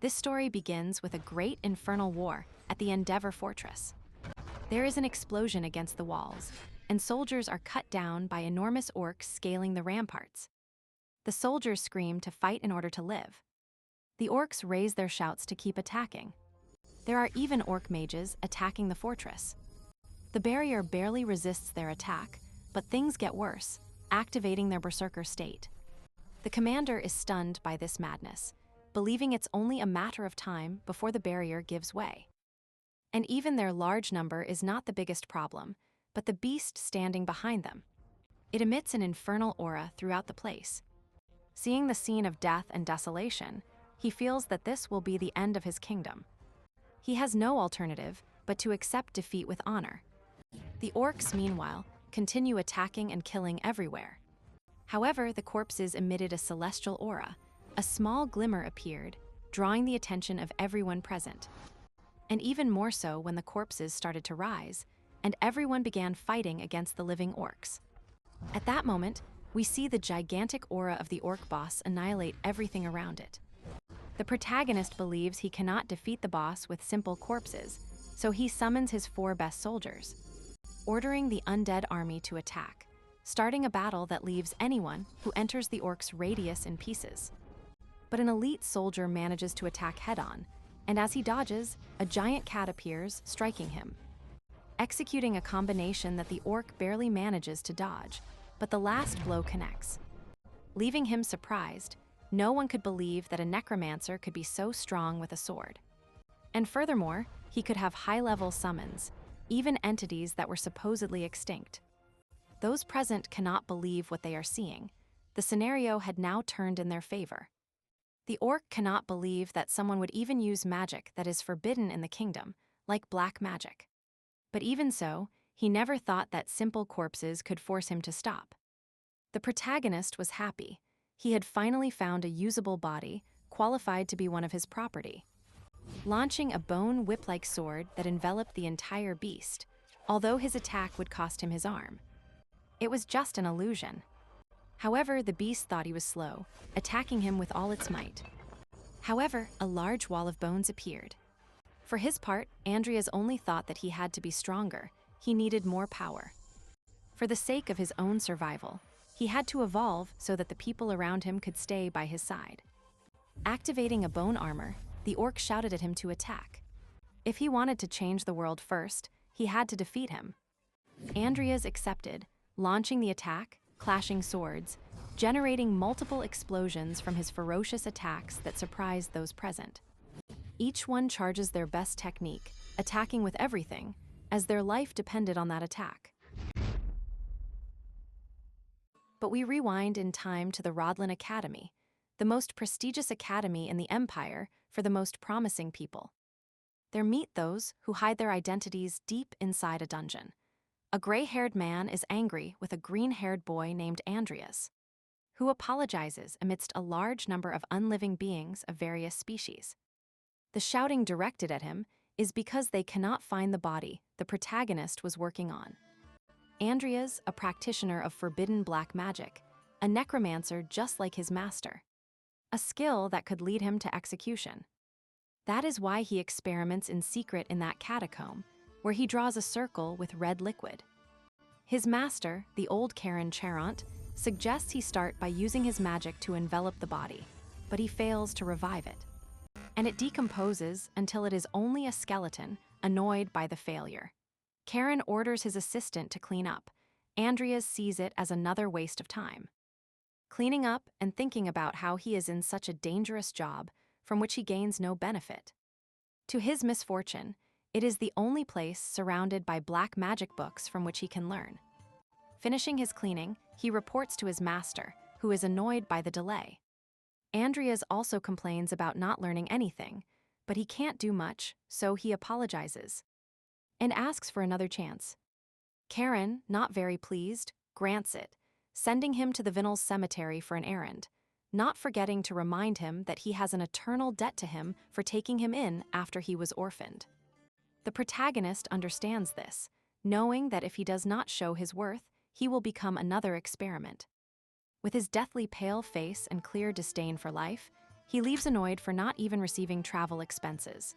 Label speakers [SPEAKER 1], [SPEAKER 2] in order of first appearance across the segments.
[SPEAKER 1] This story begins with a great infernal war at the Endeavor Fortress. There is an explosion against the walls, and soldiers are cut down by enormous orcs scaling the ramparts. The soldiers scream to fight in order to live. The orcs raise their shouts to keep attacking. There are even orc mages attacking the fortress. The barrier barely resists their attack, but things get worse, activating their berserker state. The commander is stunned by this madness, believing it's only a matter of time before the barrier gives way. And even their large number is not the biggest problem, but the beast standing behind them. It emits an infernal aura throughout the place. Seeing the scene of death and desolation, he feels that this will be the end of his kingdom. He has no alternative but to accept defeat with honor. The orcs, meanwhile, continue attacking and killing everywhere. However, the corpses emitted a celestial aura. A small glimmer appeared, drawing the attention of everyone present. And even more so when the corpses started to rise, and everyone began fighting against the living orcs. At that moment, we see the gigantic aura of the orc boss annihilate everything around it. The protagonist believes he cannot defeat the boss with simple corpses, so he summons his 4 best soldiers, ordering the undead army to attack, starting a battle that leaves anyone who enters the orc's radius in pieces. But an elite soldier manages to attack head-on, and as he dodges, a giant cat appears, striking him, executing a combination that the orc barely manages to dodge, but the last blow connects. Leaving him surprised, no one could believe that a necromancer could be so strong with a sword. And furthermore, he could have high-level summons, even entities that were supposedly extinct. Those present cannot believe what they are seeing. The scenario had now turned in their favor. The orc cannot believe that someone would even use magic that is forbidden in the kingdom, like black magic. But even so, he never thought that simple corpses could force him to stop. The protagonist was happy. He had finally found a usable body, qualified to be one of his property. Launching a bone whip-like sword that enveloped the entire beast, although his attack would cost him his arm. It was just an illusion. However, the beast thought he was slow, attacking him with all its might. However, a large wall of bones appeared. For his part, Andrias only thought that he had to be stronger. He needed more power. For the sake of his own survival, he had to evolve so that the people around him could stay by his side. Activating a bone armor, the orc shouted at him to attack. If he wanted to change the world first, he had to defeat him. Andrias accepted, launching the attack, clashing swords, generating multiple explosions from his ferocious attacks that surprised those present. Each one charges their best technique, attacking with everything, as their life depended on that attack. But we rewind in time to the Rodlin Academy, the most prestigious academy in the Empire for the most promising people. There meet those who hide their identities deep inside a dungeon. A gray-haired man is angry with a green-haired boy named Andrias, who apologizes amidst a large number of unliving beings of various species. The shouting directed at him is because they cannot find the body the protagonist was working on. Andrias, a practitioner of forbidden black magic, a necromancer just like his master, a skill that could lead him to execution. That is why he experiments in secret in that catacomb, where he draws a circle with red liquid. His master, the old Karen Charant, suggests he start by using his magic to envelop the body, but he fails to revive it. And it decomposes until it is only a skeleton, annoyed by the failure. Karen orders his assistant to clean up. Andrias sees it as another waste of time. Cleaning up and thinking about how he is in such a dangerous job from which he gains no benefit. To his misfortune, it is the only place surrounded by black magic books from which he can learn. Finishing his cleaning, he reports to his master, who is annoyed by the delay. Andrias also complains about not learning anything, but he can't do much, so he apologizes and asks for another chance. Karen, not very pleased, grants it, sending him to the Vinals cemetery for an errand, not forgetting to remind him that he has an eternal debt to him for taking him in after he was orphaned. The protagonist understands this, knowing that if he does not show his worth, he will become another experiment. With his deathly pale face and clear disdain for life, He leaves annoyed for not even receiving travel expenses.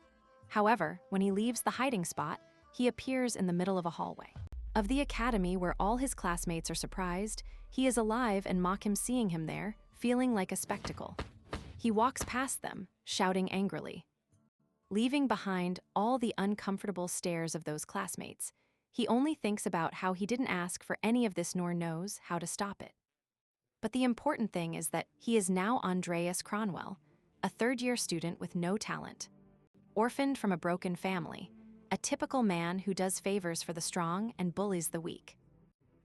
[SPEAKER 1] However, when he leaves the hiding spot, he appears in the middle of a hallway of the academy where all his classmates are surprised. He is alive and mock him seeing him there, feeling like a spectacle. He walks past them, shouting angrily. Leaving behind all the uncomfortable stares of those classmates, he only thinks about how he didn't ask for any of this nor knows how to stop it. But the important thing is that he is now Andrias Cronwell, a third-year student with no talent. Orphaned from a broken family, a typical man who does favors for the strong and bullies the weak.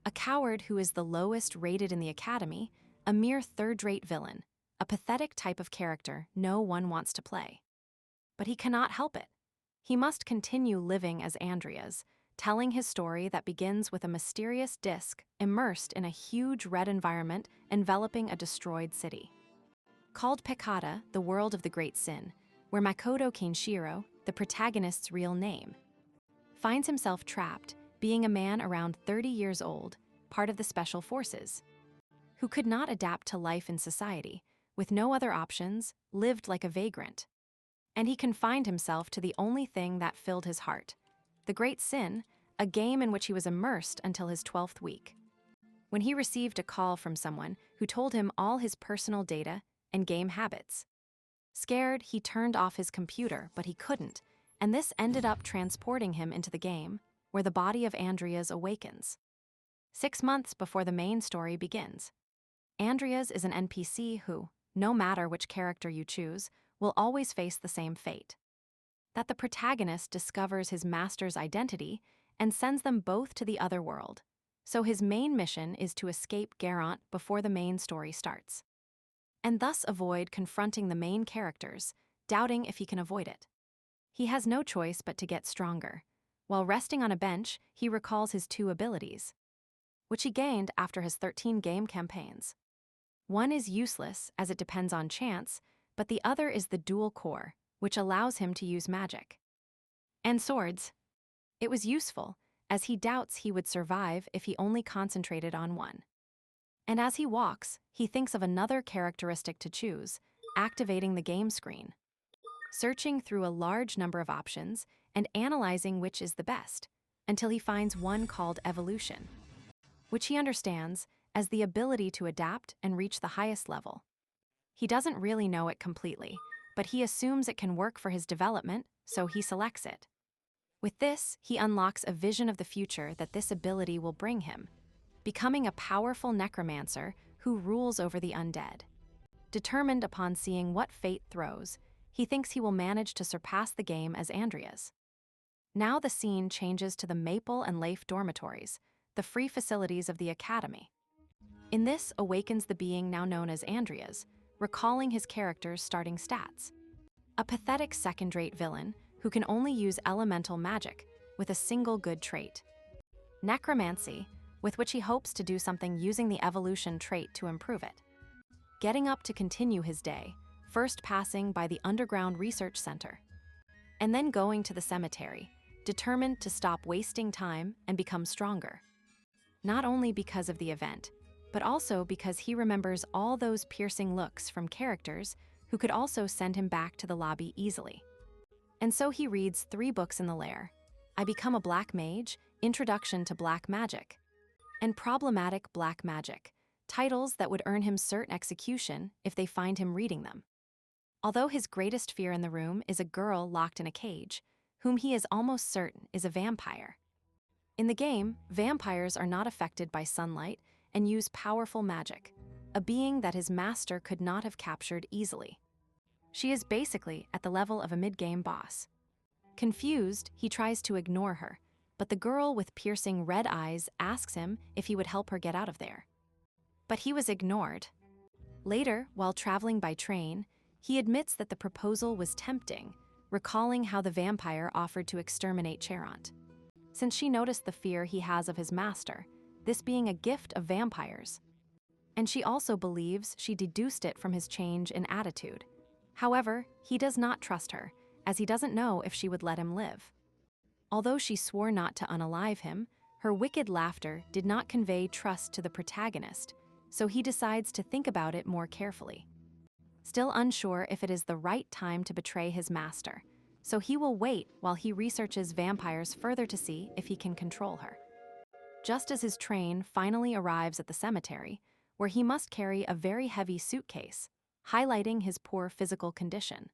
[SPEAKER 1] A coward who is the lowest rated in the academy, a mere third-rate villain, a pathetic type of character no one wants to play. But he cannot help it. He must continue living as Andrias, telling his story that begins with a mysterious disc immersed in a huge red environment enveloping a destroyed city. Called Pekkata, the world of the great sin, where Makoto Kenshiro, the protagonist's real name, finds himself trapped, being a man around 30 years old, part of the special forces, who could not adapt to life in society, with no other options, lived like a vagrant. And he confined himself to the only thing that filled his heart, the great sin, a game in which he was immersed until his 12th week. When he received a call from someone who told him all his personal data and game habits. Scared, he turned off his computer, but he couldn't, and this ended up transporting him into the game, where the body of Andrias awakens. 6 months before the main story begins. Andrias is an NPC who, no matter which character you choose, will always face the same fate. That the protagonist discovers his master's identity and sends them both to the other world, so his main mission is to escape Garant before the main story starts, and thus avoid confronting the main characters, doubting if he can avoid it. He has no choice but to get stronger. While resting on a bench, he recalls his 2 abilities, which he gained after his 13 game campaigns. One is useless, as it depends on chance, but the other is the dual core, which allows him to use magic and swords. It was useful, as he doubts he would survive if he only concentrated on one. And as he walks, he thinks of another characteristic to choose, activating the game screen, searching through a large number of options and analyzing which is the best, until he finds one called evolution, which he understands as the ability to adapt and reach the highest level. He doesn't really know it completely, but he assumes it can work for his development, so he selects it. With this, he unlocks a vision of the future that this ability will bring him, becoming a powerful necromancer who rules over the undead. Determined upon seeing what fate throws, he thinks he will manage to surpass the game as Andrias. Now the scene changes to the Maple and Leif dormitories, the free facilities of the academy. In this awakens the being now known as Andrias, recalling his character's starting stats. A pathetic second-rate villain who can only use elemental magic with a single good trait, necromancy, with which he hopes to do something using the evolution trait to improve it. Getting up to continue his day, first passing by the underground research center, and then going to the cemetery, determined to stop wasting time and become stronger. Not only because of the event, but also because he remembers all those piercing looks from characters who could also send him back to the lobby easily. And so he reads 3 books in the lair: I Become a Black Mage, Introduction to Black Magic, and Problematic Black Magic, titles that would earn him certain execution if they find him reading them. Although his greatest fear in the room is a girl locked in a cage, whom he is almost certain is a vampire. In the game, vampires are not affected by sunlight and use powerful magic, a being that his master could not have captured easily. She is basically at the level of a mid-game boss. Confused, he tries to ignore her, but the girl with piercing red eyes asks him if he would help her get out of there. But he was ignored. Later, while traveling by train, he admits that the proposal was tempting, recalling how the vampire offered to exterminate Charant, since she noticed the fear he has of his master, this being a gift of vampires. And she also believes she deduced it from his change in attitude. However, he does not trust her, as he doesn't know if she would let him live. Although she swore not to unalive him, her wicked laughter did not convey trust to the protagonist, so he decides to think about it more carefully. still unsure if it is the right time to betray his master, so he will wait while he researches vampires further to see if he can control her. Just as his train finally arrives at the cemetery, where he must carry a very heavy suitcase, highlighting his poor physical condition.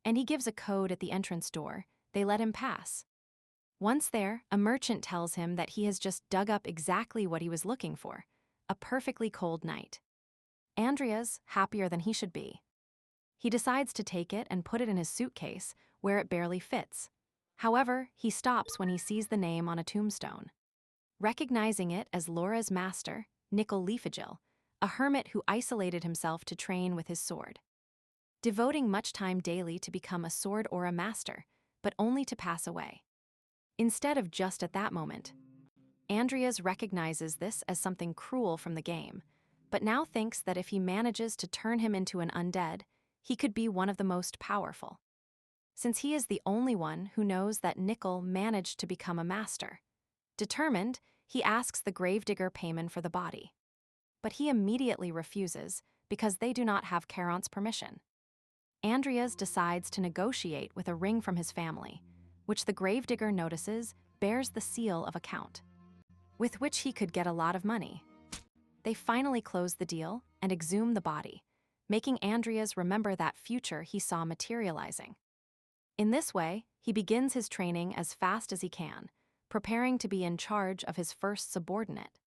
[SPEAKER 1] And he gives a code at the entrance door, they let him pass. Once there, a merchant tells him that he has just dug up exactly what he was looking for, a perfectly cold night. Andrias, happier than he should be. He decides to take it and put it in his suitcase, where it barely fits. However, he stops when he sees the name on a tombstone. Recognizing it as Laura's master, Nicol, a hermit who isolated himself to train with his sword. Devoting much time daily to become a sword or a master, but only to pass away. Instead of just at that moment. Andrias recognizes this as something cruel from the game, but now thinks that if he manages to turn him into an undead, he could be one of the most powerful. Since he is the only one who knows that Nicol managed to become a master. Determined, he asks the gravedigger payment for the body. But he immediately refuses because they do not have Charon's permission. Andrias decides to negotiate with a ring from his family, which the gravedigger notices bears the seal of a count, with which he could get a lot of money. They finally close the deal and exhume the body, making Andrias remember that future he saw materializing. In this way, he begins his training as fast as he can, preparing to be in charge of his first subordinate.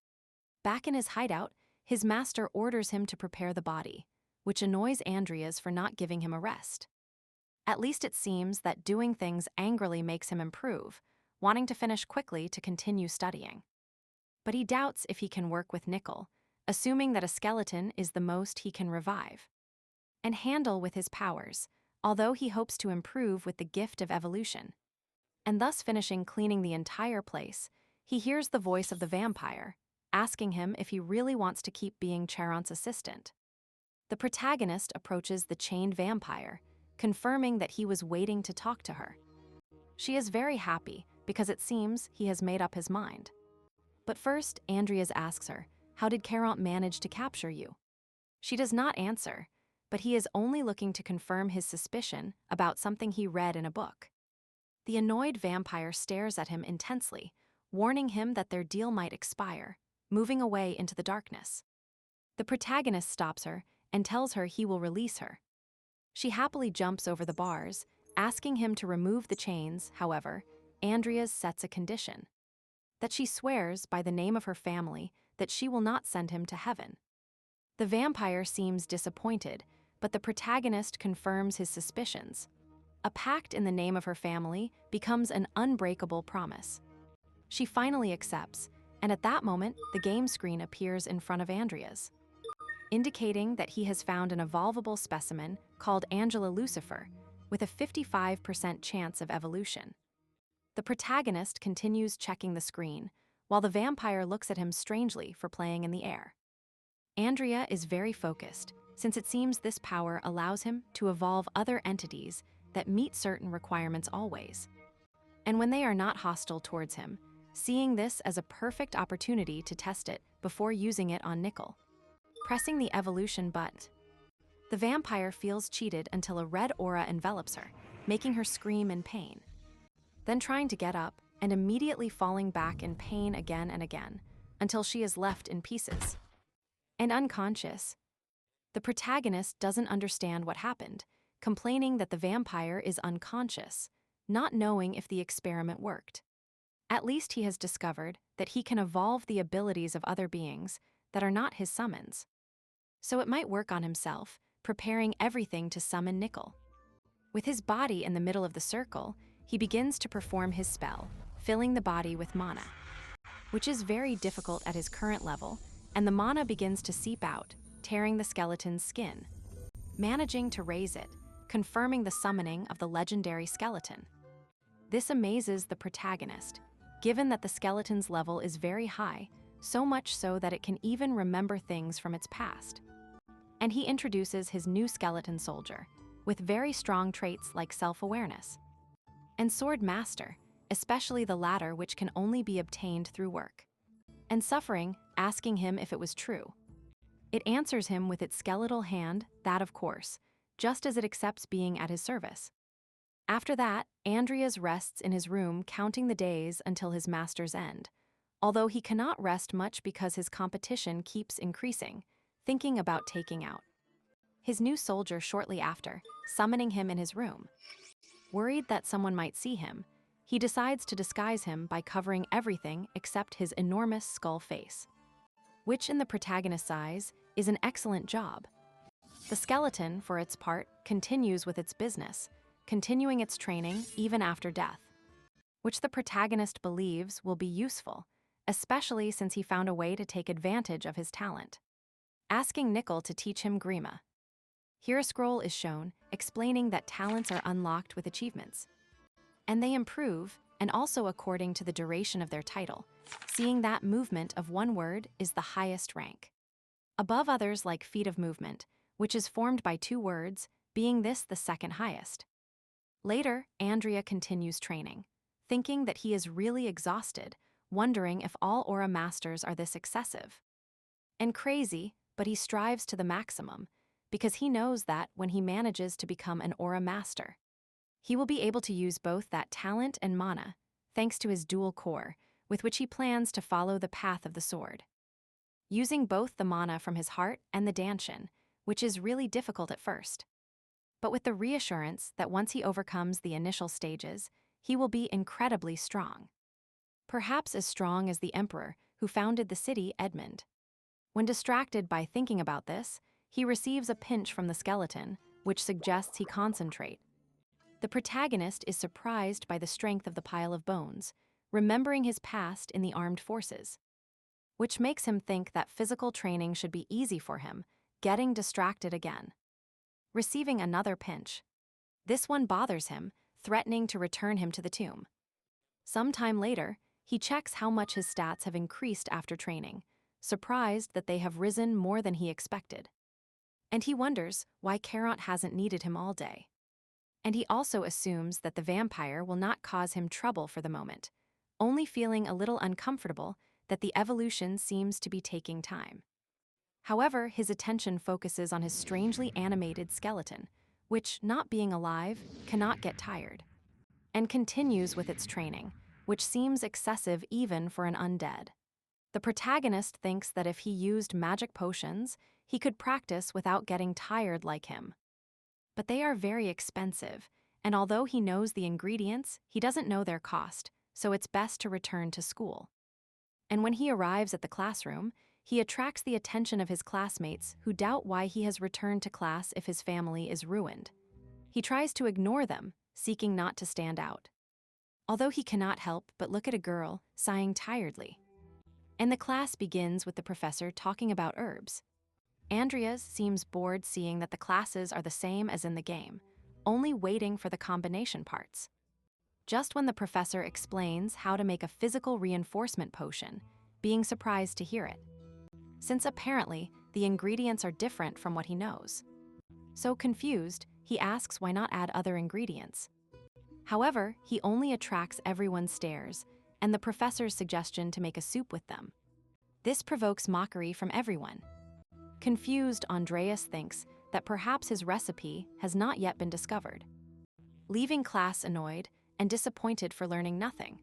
[SPEAKER 1] Back in his hideout, his master orders him to prepare the body, which annoys Andrias for not giving him a rest. At least it seems that doing things angrily makes him improve, wanting to finish quickly to continue studying. But he doubts if he can work with Nicol, assuming that a skeleton is the most he can revive and handle with his powers, although he hopes to improve with the gift of evolution. And thus finishing cleaning the entire place, he hears the voice of the vampire, asking him if he really wants to keep being Charon's assistant. The protagonist approaches the chained vampire, confirming that he was waiting to talk to her. She is very happy because it seems he has made up his mind. But first, Andrias asks her, "How did Charon manage to capture you?" She does not answer, but he is only looking to confirm his suspicion about something he read in a book. The annoyed vampire stares at him intensely, warning him that their deal might expire, moving away into the darkness. The protagonist stops her and tells her he will release her. She happily jumps over the bars, asking him to remove the chains. However, Andrias sets a condition: that she swears by the name of her family that she will not send him to heaven. The vampire seems disappointed, but the protagonist confirms his suspicions. A pact in the name of her family becomes an unbreakable promise. She finally accepts, and at that moment, the game screen appears in front of Andrias, indicating that he has found an evolvable specimen called Angela Lucifer, with a 55% chance of evolution. The protagonist continues checking the screen, while the vampire looks at him strangely for playing in the air. Andrea is very focused, since it seems this power allows him to evolve other entities that meet certain requirements always. And when they are not hostile towards him, seeing this as a perfect opportunity to test it before using it on Nicol. Pressing the evolution button, the vampire feels cheated until a red aura envelops her, making her scream in pain. Then trying to get up and immediately falling back in pain again and again, until she is left in pieces. And unconscious. The protagonist doesn't understand what happened, complaining that the vampire is unconscious, not knowing if the experiment worked. At least he has discovered that he can evolve the abilities of other beings that are not his summons. So it might work on himself, preparing everything to summon Nicol. With his body in the middle of the circle, he begins to perform his spell, filling the body with mana, which is very difficult at his current level, and the mana begins to seep out, tearing the skeleton's skin. Managing to raise it, confirming the summoning of the legendary skeleton. This amazes the protagonist, given that the skeleton's level is very high, so much so that it can even remember things from its past. And he introduces his new skeleton soldier, with very strong traits like self-awareness and sword master, especially the latter, which can only be obtained through work. And suffering, asking him if it was true. It answers him with its skeletal hand that, of course, just as it accepts being at his service. After that, Andrias rests in his room counting the days until his master's end, although he cannot rest much because his competition keeps increasing, thinking about taking out his new soldier shortly after, summoning him in his room. Worried that someone might see him, he decides to disguise him by covering everything except his enormous skull face, which in the protagonist's eyes is an excellent job. The skeleton, for its part, continues with its business, continuing its training even after death, which the protagonist believes will be useful, especially since he found a way to take advantage of his talent. Asking Nickel to teach him Grima. Here a scroll is shown explaining that talents are unlocked with achievements, and they improve, and also according to the duration of their title, seeing that movement of one word is the highest rank, above others like feat of movement, which is formed by two words, being this the second highest. Later, Andrea continues training, thinking that he is really exhausted, wondering if all aura masters are this excessive and crazy, but he strives to the maximum, because he knows that when he manages to become an aura master, he will be able to use both that talent and mana, thanks to his dual core, with which he plans to follow the path of the sword, using both the mana from his heart and the danshin, which is really difficult at first, but with the reassurance that once he overcomes the initial stages, he will be incredibly strong. Perhaps as strong as the emperor who founded the city, Edmund. When distracted by thinking about this, he receives a pinch from the skeleton, which suggests he concentrate. The protagonist is surprised by the strength of the pile of bones, remembering his past in the armed forces, which makes him think that physical training should be easy for him, getting distracted again. Receiving another pinch. This one bothers him, threatening to return him to the tomb. Sometime later, he checks how much his stats have increased after training, surprised that they have risen more than he expected. And he wonders why Caront hasn't needed him all day. And he also assumes that the vampire will not cause him trouble for the moment, only feeling a little uncomfortable that the evolution seems to be taking time. However, his attention focuses on his strangely animated skeleton, which, not being alive, cannot get tired, and continues with its training, which seems excessive even for an undead. The protagonist thinks that if he used magic potions, he could practice without getting tired like him. But they are very expensive, and although he knows the ingredients, he doesn't know their cost, so it's best to return to school. And when he arrives at the classroom, he attracts the attention of his classmates who doubt why he has returned to class if his family is ruined. He tries to ignore them, seeking not to stand out, although he cannot help but look at a girl sighing tiredly. And the class begins with the professor talking about herbs. Andrias seems bored seeing that the classes are the same as in the game, only waiting for the combination parts. Just when the professor explains how to make a physical reinforcement potion, being surprised to hear it, since apparently the ingredients are different from what he knows. So confused, he asks why not add other ingredients. However, he only attracts everyone's stares and the professor's suggestion to make a soup with them. This provokes mockery from everyone. Confused, Andrias thinks that perhaps his recipe has not yet been discovered, leaving class annoyed and disappointed for learning nothing.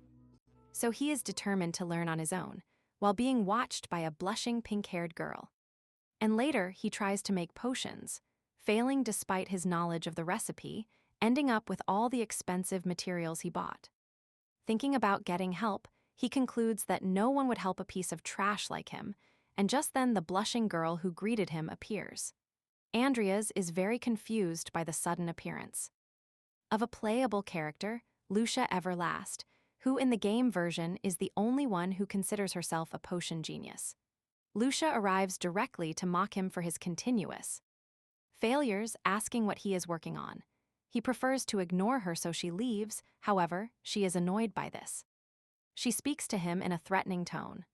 [SPEAKER 1] So he is determined to learn on his own, while being watched by a blushing pink-haired girl. And later, he tries to make potions, failing despite his knowledge of the recipe, ending up with all the expensive materials he bought. Thinking about getting help, he concludes that no one would help a piece of trash like him, and just then the blushing girl who greeted him appears. Andrias is very confused by the sudden appearance of a playable character, Lucia Everlast, who in the game version is the only one who considers herself a potion genius. Lucia arrives directly to mock him for his continuous failures, asking what he is working on. He prefers to ignore her, so she leaves. However, she is annoyed by this. She speaks to him in a threatening tone.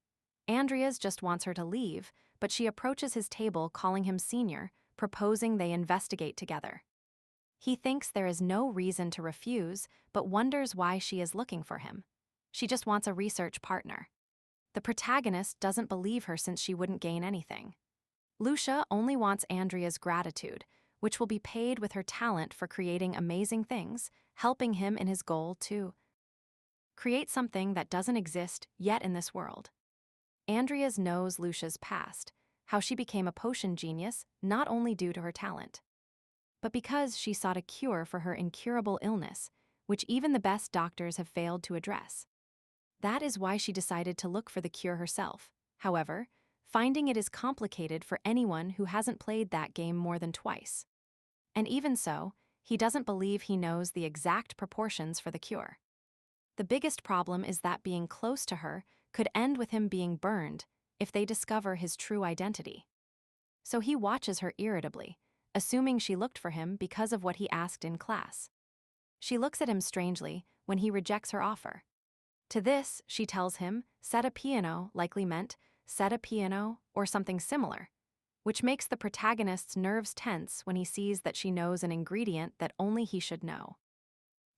[SPEAKER 1] Andrias just wants her to leave, but she approaches his table calling him senior, proposing they investigate together. He thinks there is no reason to refuse, but wonders why she is looking for him. She just wants a research partner. The protagonist doesn't believe her since she wouldn't gain anything. Lucia only wants Andria's gratitude, which will be paid with her talent for creating amazing things, helping him in his goal to create something that doesn't exist yet in this world. Andrias knows Lucia's past, how she became a potion genius not only due to her talent, but because she sought a cure for her incurable illness, which even the best doctors have failed to address. That is why she decided to look for the cure herself. However, finding it is complicated for anyone who hasn't played that game more than twice. And even so, he doesn't believe he knows the exact proportions for the cure. The biggest problem is that being close to her could end with him being burned if they discover his true identity. So he watches her irritably, assuming she looked for him because of what he asked in class. She looks at him strangely when he rejects her offer. To this, she tells him, set a piano likely meant, set a piano or something similar, which makes the protagonist's nerves tense when he sees that she knows an ingredient that only he should know.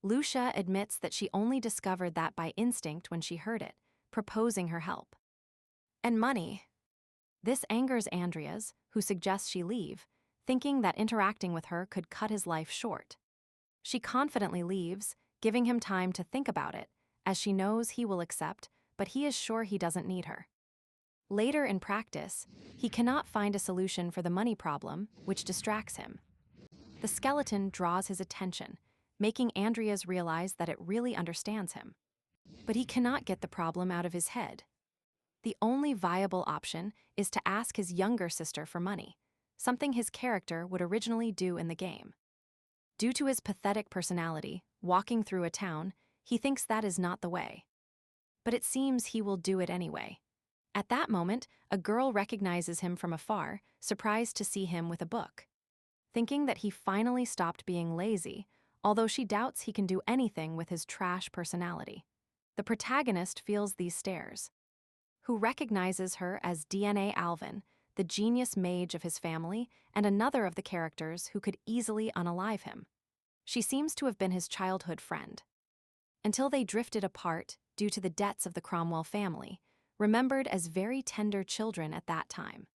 [SPEAKER 1] Lucia admits that she only discovered that by instinct when she heard it, proposing her help. And money. This angers Andrias, who suggests she leave, thinking that interacting with her could cut his life short. She confidently leaves, giving him time to think about it, as she knows he will accept, but he is sure he doesn't need her. Later in practice, he cannot find a solution for the money problem, which distracts him. The skeleton draws his attention, making Andrias realize that it really understands him. But he cannot get the problem out of his head. The only viable option is to ask his younger sister for money, something his character would originally do in the game. Due to his pathetic personality, walking through a town, he thinks that is not the way. But it seems he will do it anyway. At that moment, a girl recognizes him from afar, surprised to see him with a book. Thinking that he finally stopped being lazy, although she doubts he can do anything with his trash personality. The protagonist feels these stares. Who recognizes her as DNA Alvin, the genius mage of his family, and another of the characters who could easily unalive him. She seems to have been his childhood friend. Until they drifted apart due to the debts of the Cromwell family, remembered as very tender children at that time.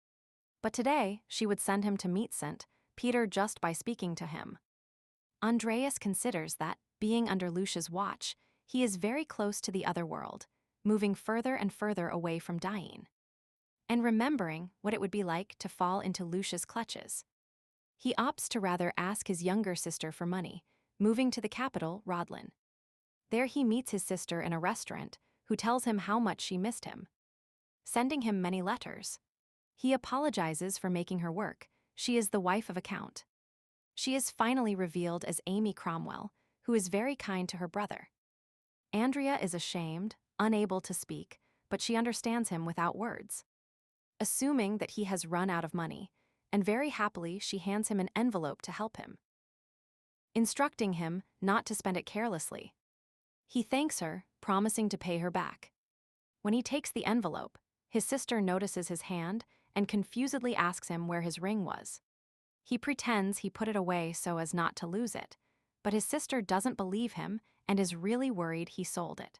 [SPEAKER 1] But today, she would send him to meet St. Peter just by speaking to him. Andrias considers that, being under Lucia's watch, he is very close to the other world, moving further and further away from dying, and remembering what it would be like to fall into Lucia's clutches. He opts to rather ask his younger sister for money, moving to the capital, Rodlin. There he meets his sister in a restaurant, who tells him how much she missed him, sending him many letters. He apologizes for making her work. She is the wife of a count. She is finally revealed as Amy Cromwell, who is very kind to her brother. Andrea is ashamed, unable to speak, but she understands him without words. Assuming that he has run out of money, and very happily she hands him an envelope to help him, instructing him not to spend it carelessly. He thanks her, promising to pay her back. When he takes the envelope, his sister notices his hand and confusedly asks him where his ring was. He pretends he put it away so as not to lose it, but his sister doesn't believe him and is really worried he sold it.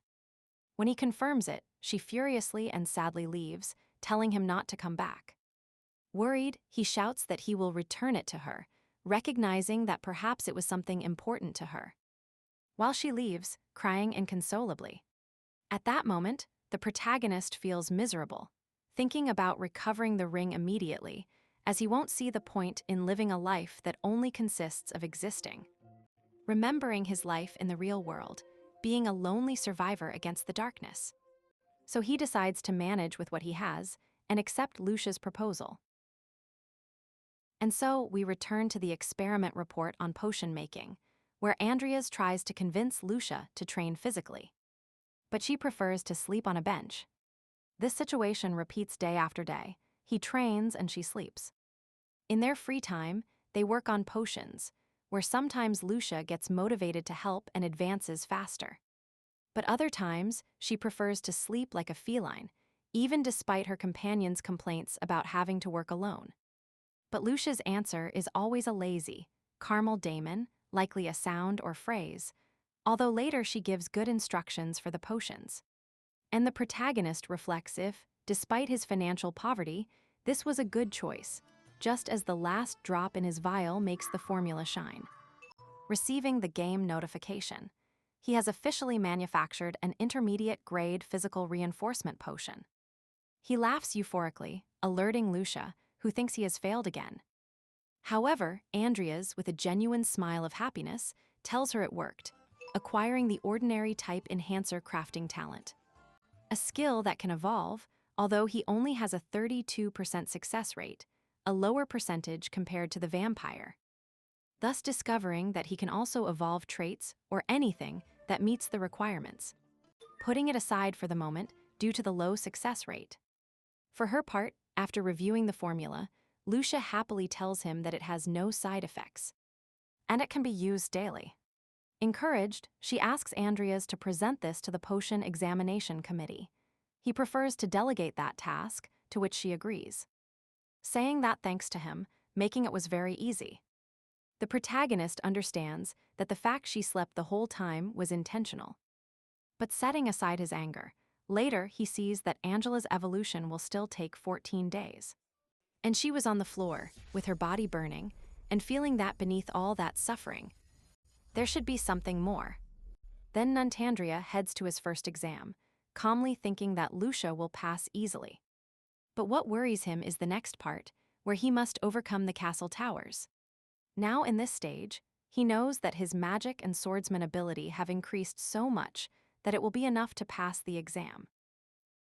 [SPEAKER 1] When he confirms it, she furiously and sadly leaves, telling him not to come back. Worried, he shouts that he will return it to her, recognizing that perhaps it was something important to her. While she leaves, crying inconsolably. At that moment, the protagonist feels miserable, thinking about recovering the ring immediately, as he won't see the point in living a life that only consists of existing. Remembering his life in the real world, being a lonely survivor against the darkness. So he decides to manage with what he has and accept Lucia's proposal. And so we return to the experiment report on potion making, where Andrias tries to convince Lucia to train physically. But she prefers to sleep on a bench. This situation repeats day after day. He trains and she sleeps. In their free time, they work on potions, where sometimes Lucia gets motivated to help and advances faster. But other times, she prefers to sleep like a feline, even despite her companion's complaints about having to work alone. But Lucia's answer is always a lazy, caramel daemon, likely a sound or phrase, although later she gives good instructions for the potions. And the protagonist reflects if, despite his financial poverty, this was a good choice, just as the last drop in his vial makes the formula shine. Receiving the game notification, he has officially manufactured an intermediate-grade physical reinforcement potion. He laughs euphorically, alerting Lucia, who thinks he has failed again. However, Andrias, with a genuine smile of happiness, tells her it worked, acquiring the ordinary type enhancer crafting talent. A skill that can evolve, although he only has a 32% success rate, a lower percentage compared to the vampire. Thus discovering that he can also evolve traits or anything that meets the requirements, putting it aside for the moment due to the low success rate. For her part, after reviewing the formula, Lucia happily tells him that it has no side effects, and it can be used daily. Encouraged, she asks Andrias to present this to the Potion Examination Committee. He prefers to delegate that task, to which she agrees, saying that thanks to him, making it was very easy. The protagonist understands that the fact she slept the whole time was intentional. But setting aside his anger, later he sees that Angela's evolution will still take 14 days. And she was on the floor, with her body burning, and feeling that beneath all that suffering, there should be something more. Then Nantandria heads to his first exam, calmly thinking that Lucia will pass easily. But what worries him is the next part, where he must overcome the castle towers. Now in this stage, he knows that his magic and swordsman ability have increased so much that it will be enough to pass the exam.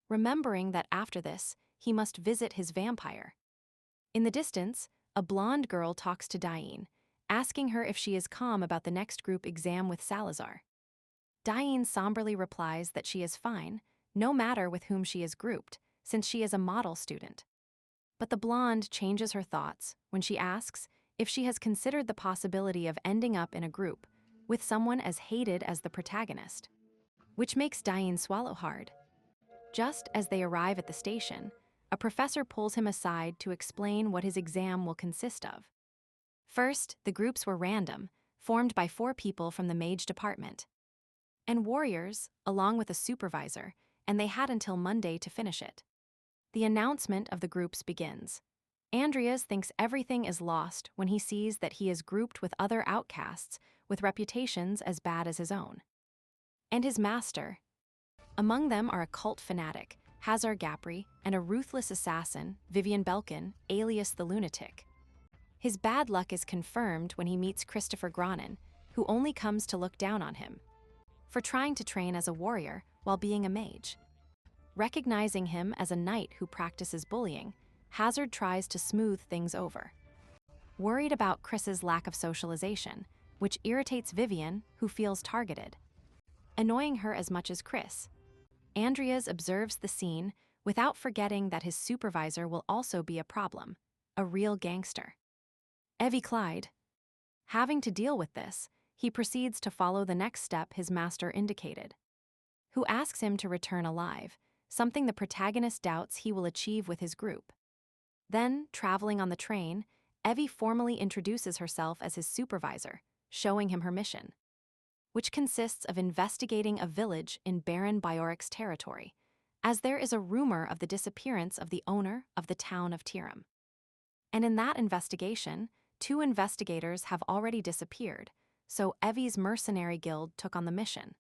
[SPEAKER 1] Remembering that after this, he must visit his vampire. In the distance, a blonde girl talks to Diane, asking her if she is calm about the next group exam with Salazar. Diane somberly replies that she is fine, no matter with whom she is grouped, since she is a model student. But the blonde changes her thoughts when she asks if she has considered the possibility of ending up in a group with someone as hated as the protagonist, which makes Diane swallow hard. Just as they arrive at the station, a professor pulls him aside to explain what his exam will consist of. First, the groups were random, formed by 4 people from the mage department, and warriors, along with a supervisor, and they had until Monday to finish it. The announcement of the groups begins. Andrias thinks everything is lost when he sees that he is grouped with other outcasts with reputations as bad as his own. And his master. Among them are a cult fanatic, Hazar Gapri, and a ruthless assassin, Vivian Belkin, alias the Lunatic. His bad luck is confirmed when he meets Christopher Gronin, who only comes to look down on him for trying to train as a warrior while being a mage. Recognizing him as a knight who practices bullying, Hazard tries to smooth things over. Worried about Chris's lack of socialization, which irritates Vivian, who feels targeted, annoying her as much as Chris, Andrias observes the scene without forgetting that his supervisor will also be a problem, a real gangster. Evie Clyde. Having to deal with this, he proceeds to follow the next step his master indicated, who asks him to return alive, something the protagonist doubts he will achieve with his group. Then, traveling on the train, Evie formally introduces herself as his supervisor, showing him her mission, which consists of investigating a village in Baron Byoric's territory, as there is a rumor of the disappearance of the owner of the town of Tiram. And in that investigation, 2 investigators have already disappeared, so Evie's mercenary guild took on the mission.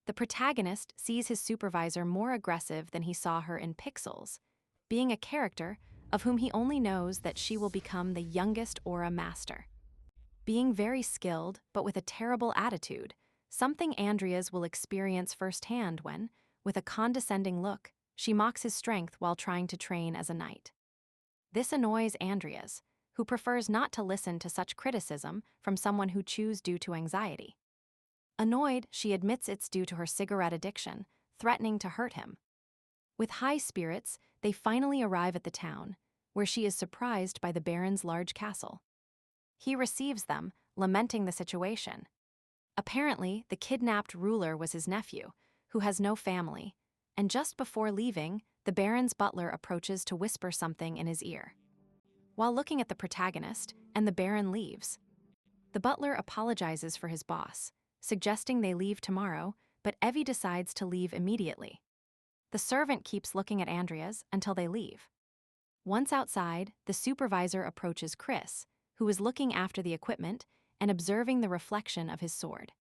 [SPEAKER 1] The protagonist sees his supervisor more aggressive than he saw her in Pixels, being a character of whom he only knows that she will become the youngest Aura Master. Being very skilled, but with a terrible attitude, something Andrias will experience firsthand when, with a condescending look, she mocks his strength while trying to train as a knight. This annoys Andrias, who prefers not to listen to such criticism from someone who chews due to anxiety. Annoyed, she admits it's due to her cigarette addiction, threatening to hurt him. With high spirits, they finally arrive at the town, where she is surprised by the Baron's large castle. He receives them, lamenting the situation. Apparently, the kidnapped ruler was his nephew, who has no family, and just before leaving, the Baron's butler approaches to whisper something in his ear. While looking at the protagonist, and the Baron leaves. The butler apologizes for his boss, suggesting they leave tomorrow, but Evie decides to leave immediately. The servant keeps looking at Andrias until they leave. Once outside, the supervisor approaches Chris, who is looking after the equipment and observing the reflection of his sword.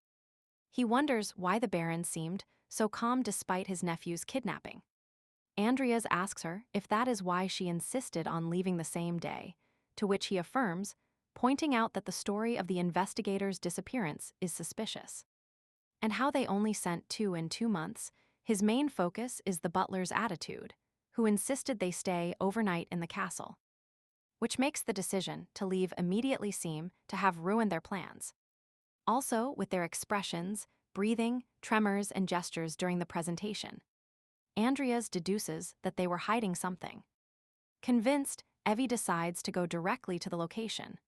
[SPEAKER 1] He wonders why the Baron seemed so calm despite his nephew's kidnapping. Andrias asks her if that is why she insisted on leaving the same day, to which he affirms, pointing out that the story of the investigator's disappearance is suspicious. And how they only sent 2 in 2 months, his main focus is the butler's attitude, who insisted they stay overnight in the castle, which makes the decision to leave immediately seem to have ruined their plans. Also, with their expressions, breathing, tremors, and gestures during the presentation, Andrias deduces that they were hiding something. Convinced, Evie decides to go directly to the location.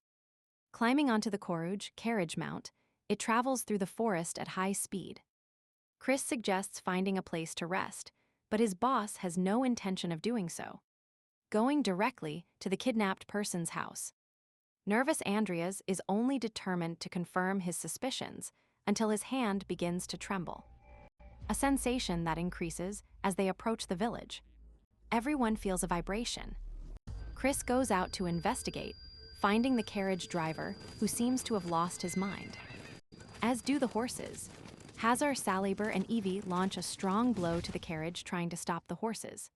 [SPEAKER 1] Climbing onto the carriage mount, it travels through the forest at high speed. Chris suggests finding a place to rest, but his boss has no intention of doing so, going directly to the kidnapped person's house. Nervous Andrias is only determined to confirm his suspicions until his hand begins to tremble, a sensation that increases as they approach the village. Everyone feels a vibration. Chris goes out to investigate, finding the carriage driver, who seems to have lost his mind. As do the horses. Hazar, Saliber, and Evie launch a strong blow to the carriage trying to stop the horses.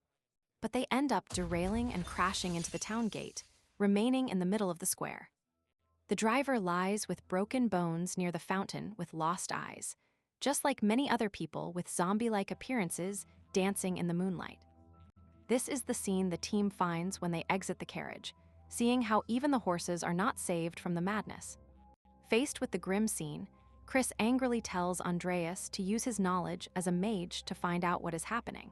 [SPEAKER 1] But they end up derailing and crashing into the town gate, remaining in the middle of the square. The driver lies with broken bones near the fountain with lost eyes, just like many other people with zombie-like appearances dancing in the moonlight. This is the scene the team finds when they exit the carriage, seeing how even the horses are not saved from the madness. Faced with the grim scene, Chris angrily tells Andrias to use his knowledge as a mage to find out what is happening.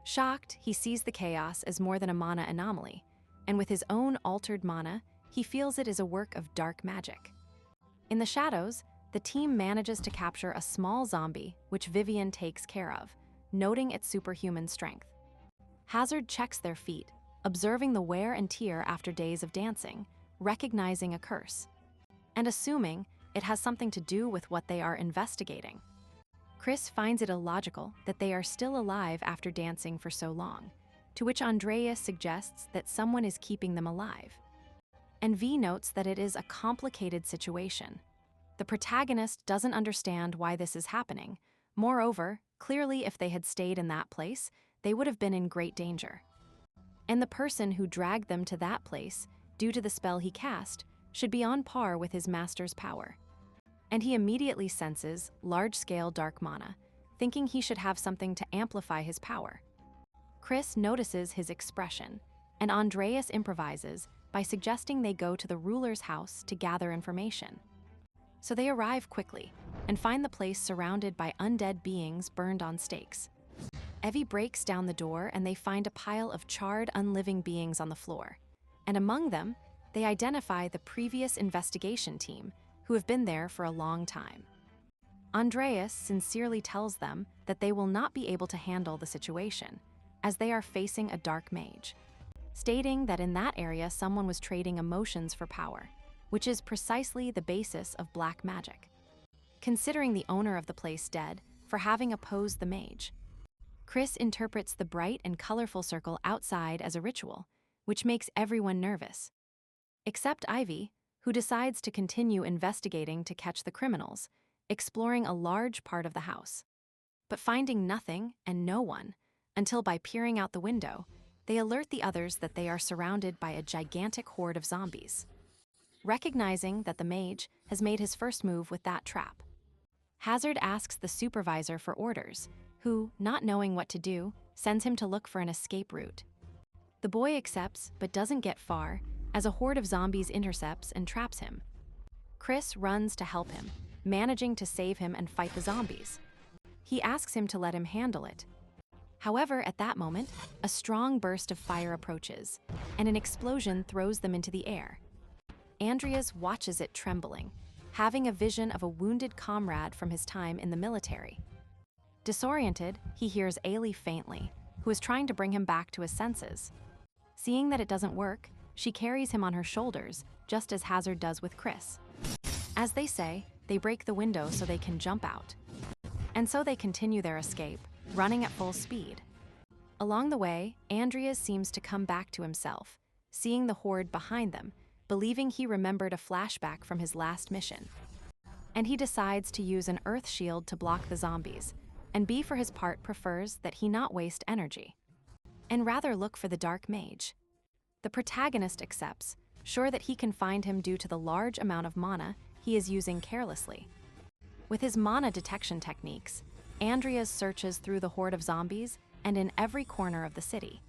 [SPEAKER 1] Shocked, he sees the chaos as more than a mana anomaly, and with his own altered mana, he feels it is a work of dark magic. In the shadows, the team manages to capture a small zombie, which Vivian takes care of, noting its superhuman strength. Hazard checks their feet, observing the wear and tear after days of dancing, recognizing a curse, and assuming it has something to do with what they are investigating. Chris finds it illogical that they are still alive after dancing for so long, to which Andrias suggests that someone is keeping them alive. And V notes that it is a complicated situation. The protagonist doesn't understand why this is happening. Moreover, clearly if they had stayed in that place, they would have been in great danger. And the person who dragged them to that place, due to the spell he cast, should be on par with his master's power. And he immediately senses large-scale dark mana, thinking he should have something to amplify his power. Chris notices his expression, and Andrias improvises by suggesting they go to the ruler's house to gather information. So they arrive quickly and find the place surrounded by undead beings burned on stakes. Evie breaks down the door and they find a pile of charred, unliving beings on the floor. And among them, they identify the previous investigation team, who have been there for a long time. Andrias sincerely tells them that they will not be able to handle the situation, as they are facing a dark mage, stating that in that area someone was trading emotions for power, which is precisely the basis of black magic. Considering the owner of the place dead for having opposed the mage, Chris interprets the bright and colorful circle outside as a ritual, which makes everyone nervous. Except Ivy, who decides to continue investigating to catch the criminals, exploring a large part of the house. But finding nothing and no one, until by peering out the window, they alert the others that they are surrounded by a gigantic horde of zombies. Recognizing that the mage has made his first move with that trap, Hazard asks the supervisor for orders, who, not knowing what to do, sends him to look for an escape route. The boy accepts, but doesn't get far, as a horde of zombies intercepts and traps him. Chris runs to help him, managing to save him and fight the zombies. He asks him to let him handle it. However, at that moment, a strong burst of fire approaches, and an explosion throws them into the air. Andrias watches it trembling, having a vision of a wounded comrade from his time in the military. Disoriented, he hears Ailey faintly, who is trying to bring him back to his senses. Seeing that it doesn't work, she carries him on her shoulders, just as Hazard does with Chris. As they say, they break the window so they can jump out. And so they continue their escape, running at full speed. Along the way, Andrias seems to come back to himself, seeing the horde behind them, believing he remembered a flashback from his last mission. And he decides to use an earth shield to block the zombies, and B for his part prefers that he not waste energy, and rather look for the dark mage. The protagonist accepts, sure that he can find him due to the large amount of mana he is using carelessly. With his mana detection techniques, Andrias searches through the horde of zombies and in every corner of the city,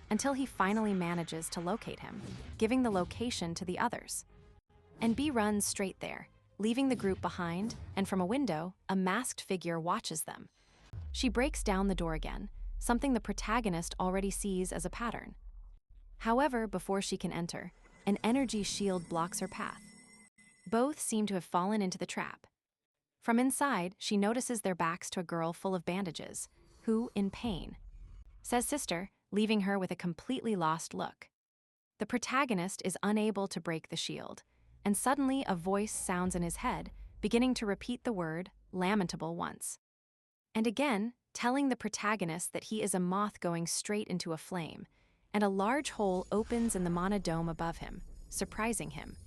[SPEAKER 1] until he finally manages to locate him, giving the location to the others. And B runs straight there, leaving the group behind, and from a window, a masked figure watches them. She breaks down the door again, something the protagonist already sees as a pattern. However, before she can enter, an energy shield blocks her path. Both seem to have fallen into the trap. From inside, she notices their backs to a girl full of bandages, who, in pain, says sister, leaving her with a completely lost look. The protagonist is unable to break the shield, and suddenly a voice sounds in his head, beginning to repeat the word lamentable once. And again, telling the protagonist that he is a moth going straight into a flame, and a large hole opens in the mana dome above him, surprising him.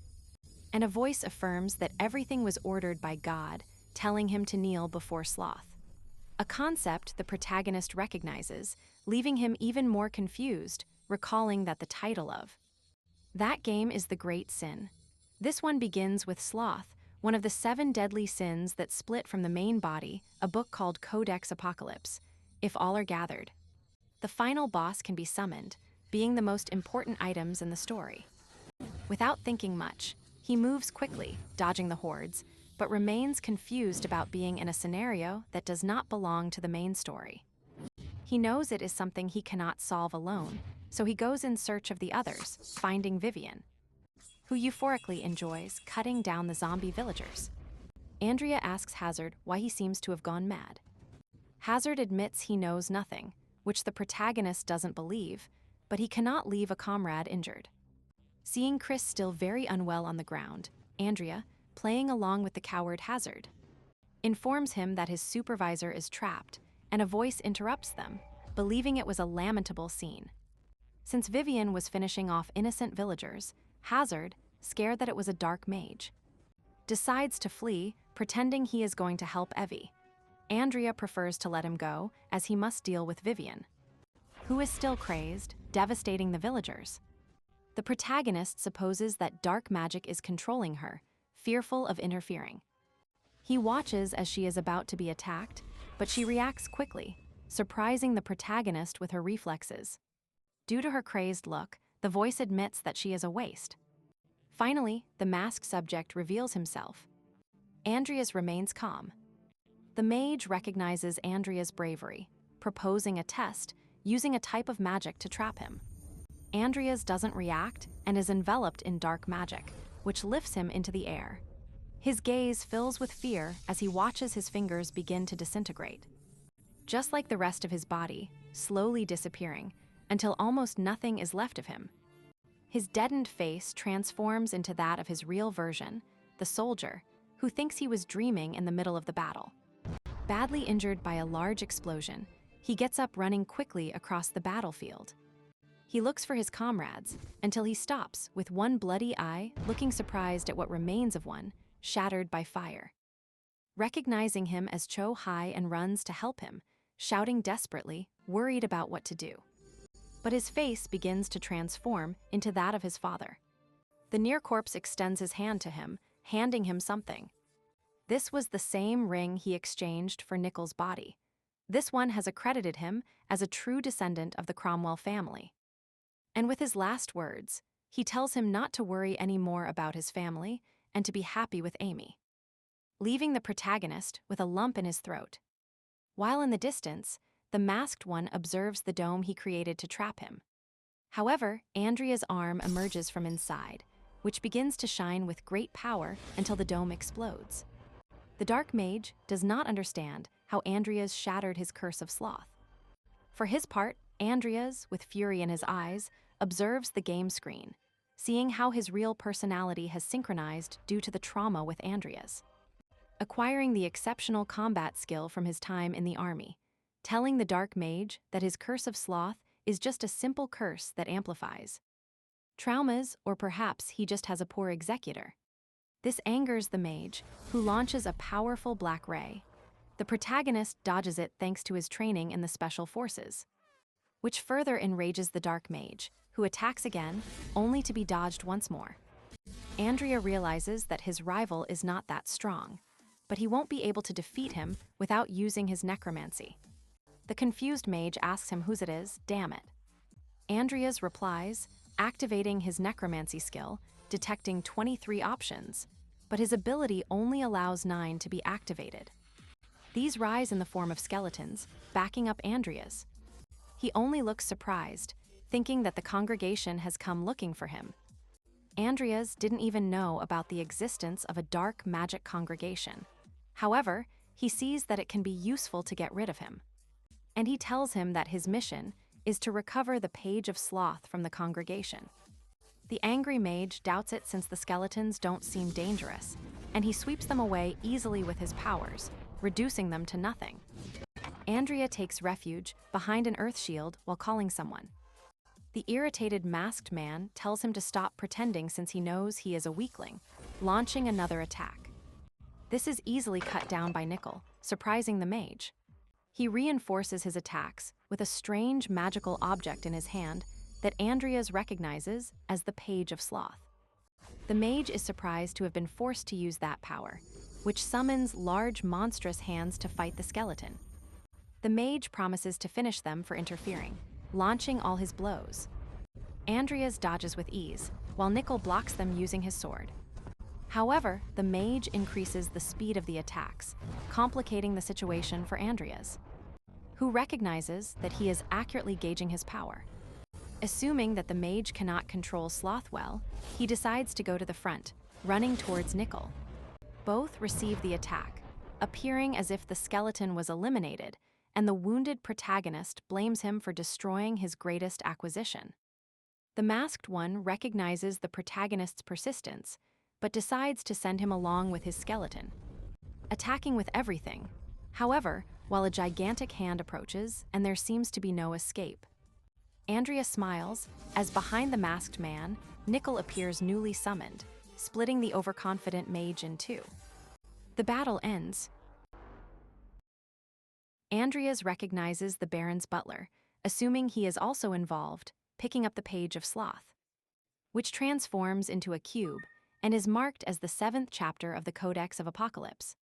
[SPEAKER 1] And a voice affirms that everything was ordered by God, telling him to kneel before sloth. A concept the protagonist recognizes, leaving him even more confused, recalling that the title of that game is The Great Sin. This one begins with sloth, one of the 7 deadly sins that split from the main body, a book called Codex Apocalypse, if all are gathered. The final boss can be summoned, being the most important items in the story. Without thinking much, he moves quickly, dodging the hordes, but remains confused about being in a scenario that does not belong to the main story. He knows it is something he cannot solve alone, so he goes in search of the others, finding Vivian, who euphorically enjoys cutting down the zombie villagers. Andrea asks Hazard why he seems to have gone mad. Hazard admits he knows nothing, which the protagonist doesn't believe, but he cannot leave a comrade injured. Seeing Chris still very unwell on the ground, Andrea, playing along with the coward Hazard, informs him that his supervisor is trapped, and a voice interrupts them, believing it was a lamentable scene. Since Vivian was finishing off innocent villagers, Hazard, scared that it was a dark mage, decides to flee, pretending he is going to help Evie. Andrea prefers to let him go, as he must deal with Vivian, who is still crazed, devastating the villagers. The protagonist supposes that dark magic is controlling her, fearful of interfering. He watches as she is about to be attacked, but she reacts quickly, surprising the protagonist with her reflexes. Due to her crazed look, the voice admits that she is a waste. Finally, the masked subject reveals himself. Andrias remains calm. The mage recognizes Andria's bravery, proposing a test, using a type of magic to trap him. Andrias doesn't react and is enveloped in dark magic, which lifts him into the air. His gaze fills with fear as he watches his fingers begin to disintegrate, just like the rest of his body, slowly disappearing, until almost nothing is left of him. His deadened face transforms into that of his real version, the soldier, who thinks he was dreaming in the middle of the battle. Badly injured by a large explosion, he gets up running quickly across the battlefield. He looks for his comrades until he stops with one bloody eye, looking surprised at what remains of one, shattered by fire. Recognizing him as Cho Hai and runs to help him, shouting desperately, worried about what to do. But his face begins to transform into that of his father. The near corpse extends his hand to him, handing him something. This was the same ring he exchanged for Nickel's body. This one has accredited him as a true descendant of the Cromwell family. And with his last words, he tells him not to worry any more about his family and to be happy with Amy, leaving the protagonist with a lump in his throat. While in the distance, the masked one observes the dome he created to trap him. However, Andrea's arm emerges from inside, which begins to shine with great power until the dome explodes. The dark mage does not understand how Andreas shattered his curse of sloth. For his part, Andreas, with fury in his eyes, observes the game screen, seeing how his real personality has synchronized due to the trauma with Andreas. Acquiring the exceptional combat skill from his time in the army, telling the dark mage that his curse of sloth is just a simple curse that amplifies traumas, or perhaps he just has a poor executor. This angers the mage, who launches a powerful black ray. The protagonist dodges it thanks to his training in the special forces, which further enrages the dark mage, who attacks again, only to be dodged once more. Andrea realizes that his rival is not that strong, but he won't be able to defeat him without using his necromancy. The confused mage asks him whose it is, damn it. Andreas replies, activating his necromancy skill, detecting 23 options, but his ability only allows 9 to be activated. These rise in the form of skeletons, backing up Andreas. He only looks surprised, thinking that the congregation has come looking for him. Andreas didn't even know about the existence of a dark magic congregation. However, he sees that it can be useful to get rid of him. And he tells him that his mission is to recover the Page of Sloth from the congregation. The angry mage doubts it since the skeletons don't seem dangerous, and he sweeps them away easily with his powers, reducing them to nothing. Andrea takes refuge behind an earth shield while calling someone. The irritated masked man tells him to stop pretending since he knows he is a weakling, launching another attack. This is easily cut down by Nickel, surprising the mage. He reinforces his attacks with a strange magical object in his hand that Andreas recognizes as the Page of Sloth. The mage is surprised to have been forced to use that power, which summons large monstrous hands to fight the skeleton. The mage promises to finish them for interfering, launching all his blows. Andreas dodges with ease, while Nickel blocks them using his sword. However, the mage increases the speed of the attacks, complicating the situation for Andreas, who recognizes that he is accurately gauging his power. Assuming that the mage cannot control Sloth well, he decides to go to the front, running towards Nickel. Both receive the attack, appearing as if the skeleton was eliminated, and the wounded protagonist blames him for destroying his greatest acquisition. The masked one recognizes the protagonist's persistence, but decides to send him along with his skeleton, attacking with everything. However, while a gigantic hand approaches and there seems to be no escape, Andrea smiles as behind the masked man, Nickel appears newly summoned, splitting the overconfident mage in two. The battle ends. Andreas recognizes the Baron's butler, assuming he is also involved, picking up the Page of Sloth, which transforms into a cube and is marked as the 7th chapter of the Codex of Apocalypse,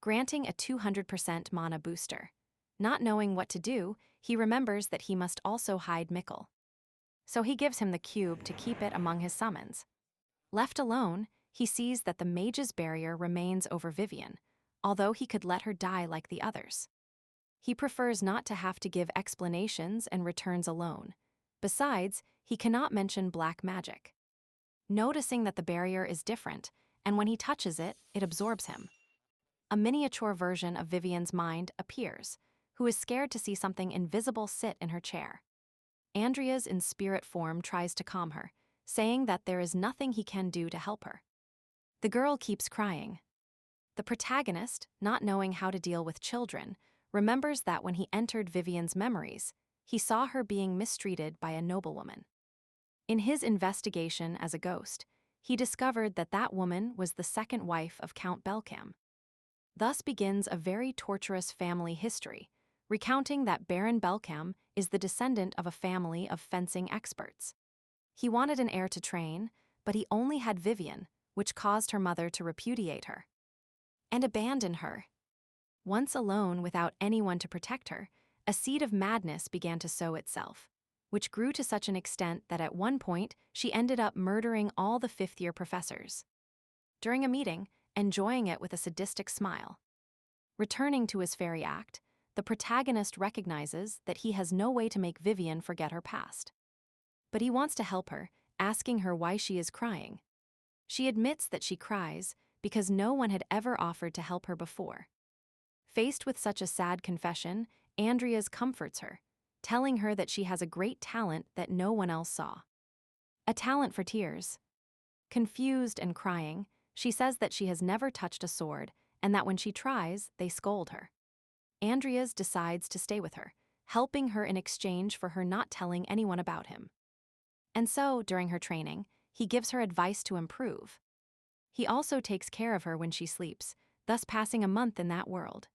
[SPEAKER 1] granting a 200% mana booster. Not knowing what to do, he remembers that he must also hide Mikkel. So he gives him the cube to keep it among his summons. Left alone, he sees that the mage's barrier remains over Vivian, although he could let her die like the others. He prefers not to have to give explanations and returns alone. Besides, he cannot mention black magic. Noticing that the barrier is different, and when he touches it, it absorbs him. A miniature version of Vivian's mind appears, who is scared to see something invisible sit in her chair. Andreas in spirit form tries to calm her, saying that there is nothing he can do to help her. The girl keeps crying. The protagonist, not knowing how to deal with children, remembers that when he entered Vivian's memories, he saw her being mistreated by a noblewoman. In his investigation as a ghost, he discovered that that woman was the second wife of Count Belcam. Thus begins a very torturous family history, recounting that Baron Belcam is the descendant of a family of fencing experts. He wanted an heir to train, but he only had Vivian, which caused her mother to repudiate her and abandon her. Once alone without anyone to protect her, a seed of madness began to sow itself, which grew to such an extent that at one point she ended up murdering all the fifth-year professors. During a meeting, enjoying it with a sadistic smile. Returning to his fairy act, the protagonist recognizes that he has no way to make Vivian forget her past. But he wants to help her, asking her why she is crying. She admits that she cries because no one had ever offered to help her before. Faced with such a sad confession, Andreas comforts her, telling her that she has a great talent that no one else saw. A talent for tears. Confused and crying, she says that she has never touched a sword and that when she tries, they scold her. Andrias decides to stay with her, helping her in exchange for her not telling anyone about him. And so, during her training, he gives her advice to improve. He also takes care of her when she sleeps, thus passing a month in that world.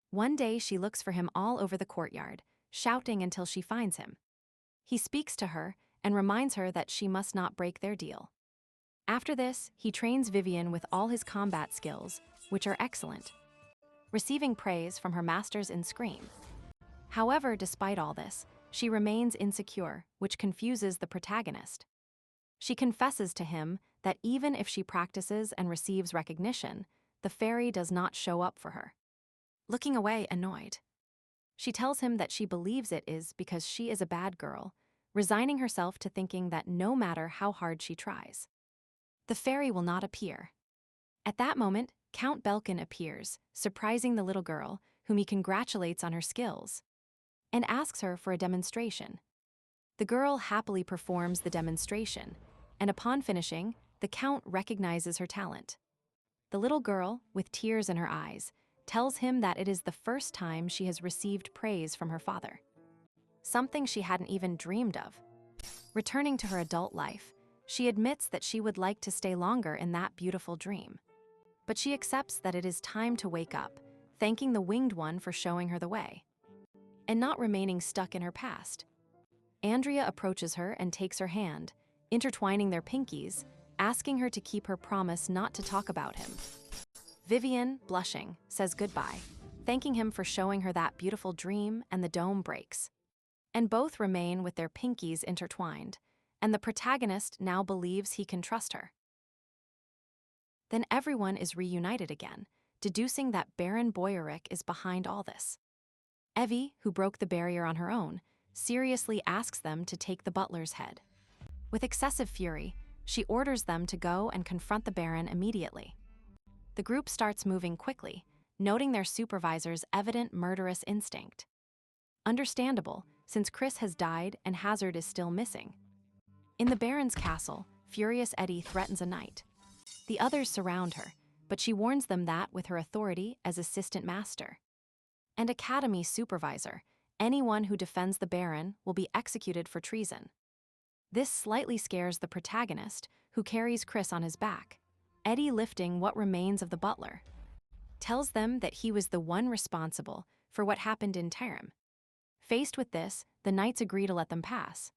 [SPEAKER 1] One day she looks for him all over the courtyard, shouting until she finds him. He speaks to her and reminds her that she must not break their deal. After this, he trains Vivian with all his combat skills, which are excellent, receiving praise from her masters in Scream. However, despite all this, she remains insecure, which confuses the protagonist. She confesses to him that even if she practices and receives recognition, the fairy does not show up for her. Looking away, annoyed, she tells him that she believes it is because she is a bad girl, resigning herself to thinking that no matter how hard she tries, the fairy will not appear. At that moment, Count Belkin appears, surprising the little girl, whom he congratulates on her skills, and asks her for a demonstration. The girl happily performs the demonstration, and upon finishing, the Count recognizes her talent. The little girl, with tears in her eyes, tells him that it is the first time she has received praise from her father, something she hadn't even dreamed of. Returning to her adult life, she admits that she would like to stay longer in that beautiful dream. But she accepts that it is time to wake up, thanking the Winged One for showing her the way, and not remaining stuck in her past. Andrea approaches her and takes her hand, intertwining their pinkies, asking her to keep her promise not to talk about him. Vivian, blushing, says goodbye, thanking him for showing her that beautiful dream, and the dome breaks. And both remain with their pinkies intertwined, and the protagonist now believes he can trust her. Then everyone is reunited again, deducing that Baron Boyerick is behind all this. Evie, who broke the barrier on her own, seriously asks them to take the butler's head. With excessive fury, she orders them to go and confront the Baron immediately. The group starts moving quickly, noting their supervisor's evident murderous instinct. Understandable, since Chris has died and Hazard is still missing. In the Baron's castle, furious Eddie threatens a knight. The others surround her, but she warns them that with her authority as assistant master and academy supervisor, anyone who defends the Baron will be executed for treason. This slightly scares the protagonist, who carries Chris on his back. Eddie, lifting what remains of the butler, tells them that he was the one responsible for what happened in Tarim. Faced with this, the knights agree to let them pass.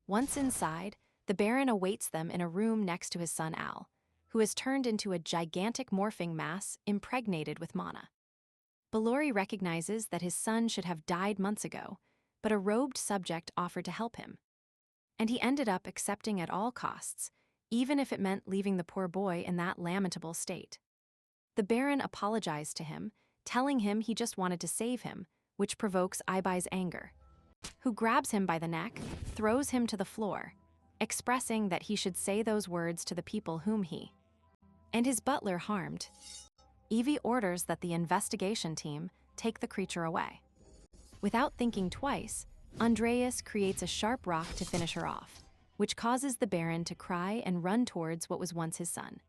[SPEAKER 1] Once inside, the Baron awaits them in a room next to his son Al, who has turned into a gigantic morphing mass impregnated with mana. Balori recognizes that his son should have died months ago, but a robed subject offered to help him. And he ended up accepting at all costs, even if it meant leaving the poor boy in that lamentable state. The Baron apologized to him, telling him he just wanted to save him, which provokes Ibai's anger, who grabs him by the neck, throws him to the floor, expressing that he should say those words to the people whom he and his butler harmed. Evie orders that the investigation team take the creature away. Without thinking twice, Andrias creates a sharp rock to finish her off, which causes the Baron to cry and run towards what was once his son.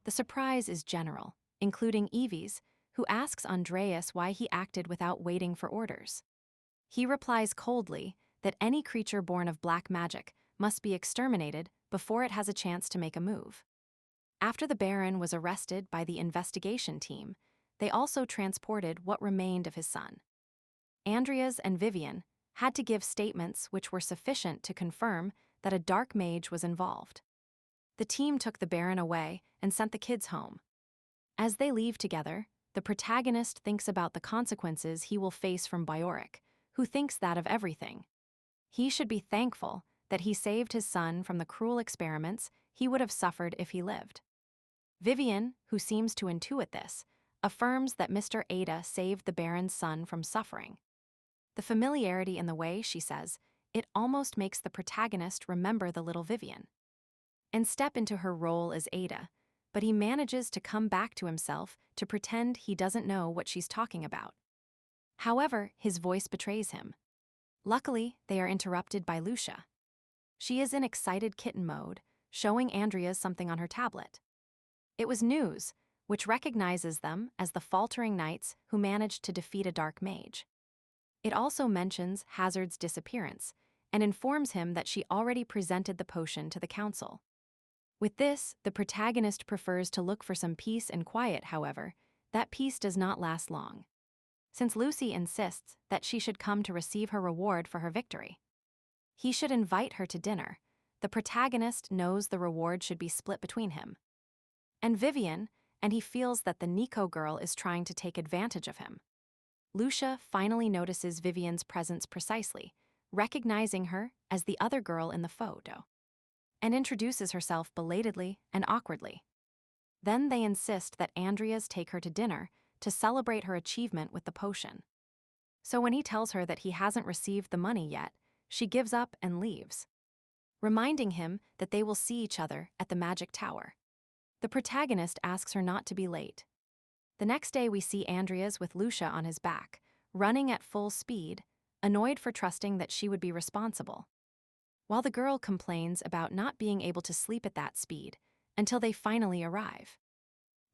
[SPEAKER 1] The surprise is general, including Evie's, who asks Andrias why he acted without waiting for orders. He replies coldly that any creature born of black magic must be exterminated before it has a chance to make a move. After the Baron was arrested by the investigation team, they also transported what remained of his son. Andrias and Vivian had to give statements which were sufficient to confirm that a dark mage was involved. The team took the Baron away and sent the kids home. As they leave together, the protagonist thinks about the consequences he will face from Biorik, who thinks that of everything. He should be thankful that he saved his son from the cruel experiments he would have suffered if he lived. Vivian, who seems to intuit this, affirms that Mr. Ada saved the Baron's son from suffering. The familiarity in the way she says it almost makes the protagonist remember the little Vivian and step into her role as Ada, but he manages to come back to himself to pretend he doesn't know what she's talking about. However, his voice betrays him. Luckily, they are interrupted by Lucia. She is in excited kitten mode, showing Andrias something on her tablet. It was news, which recognizes them as the faltering knights who managed to defeat a dark mage. It also mentions Hazard's disappearance and informs him that she already presented the potion to the council. With this, the protagonist prefers to look for some peace and quiet. However, that peace does not last long, since Lucy insists that she should come to receive her reward for her victory. He should invite her to dinner. The protagonist knows the reward should be split between him and Vivian, and he feels that the Nico girl is trying to take advantage of him. Lucia finally notices Vivian's presence precisely, recognizing her as the other girl in the photo, and introduces herself belatedly and awkwardly. Then they insist that Andrias take her to dinner to celebrate her achievement with the potion. So when he tells her that he hasn't received the money yet, she gives up and leaves, reminding him that they will see each other at the magic tower. The protagonist asks her not to be late. The next day we see Andrias with Lucia on his back, running at full speed, annoyed for trusting that she would be responsible, while the girl complains about not being able to sleep at that speed until they finally arrive.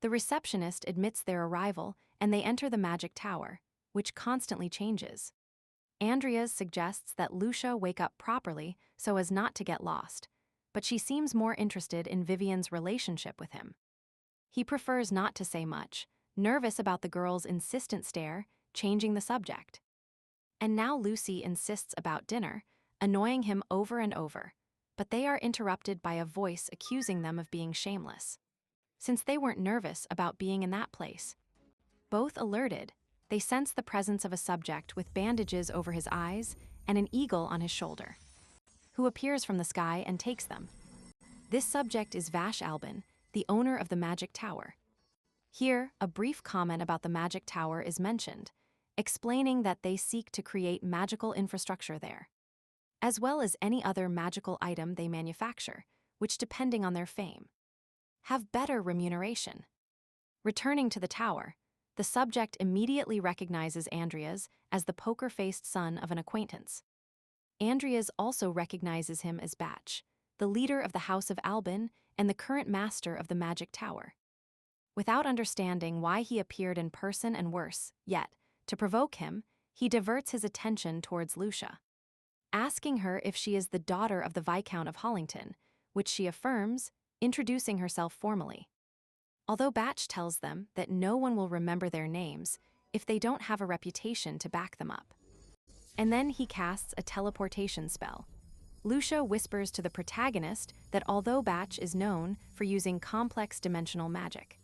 [SPEAKER 1] The receptionist admits their arrival and they enter the magic tower, which constantly changes. Andrias suggests that Lucia wake up properly so as not to get lost, but she seems more interested in Vivian's relationship with him. He prefers not to say much, nervous about the girl's insistent stare, changing the subject. And now Lucy insists about dinner, annoying him over and over, but they are interrupted by a voice accusing them of being shameless, since they weren't nervous about being in that place. Both alerted, they sense the presence of a subject with bandages over his eyes and an eagle on his shoulder, who appears from the sky and takes them. This subject is Vash Albin, the owner of the magic tower. Here, a brief comment about the magic tower is mentioned, explaining that they seek to create magical infrastructure there, as well as any other magical item they manufacture, which, depending on their fame, have better remuneration. Returning to the tower, the subject immediately recognizes Andrias as the poker-faced son of an acquaintance. Andrias also recognizes him as Batch, the leader of the House of Albin and the current master of the magic tower. Without understanding why he appeared in person and worse, yet, to provoke him, he diverts his attention towards Lucia, asking her if she is the daughter of the Viscount of Hollington, which she affirms, introducing herself formally. Although Batch tells them that no one will remember their names if they don't have a reputation to back them up. And then he casts a teleportation spell. Lucia whispers to the protagonist that although Batch is known for using complex dimensional magic,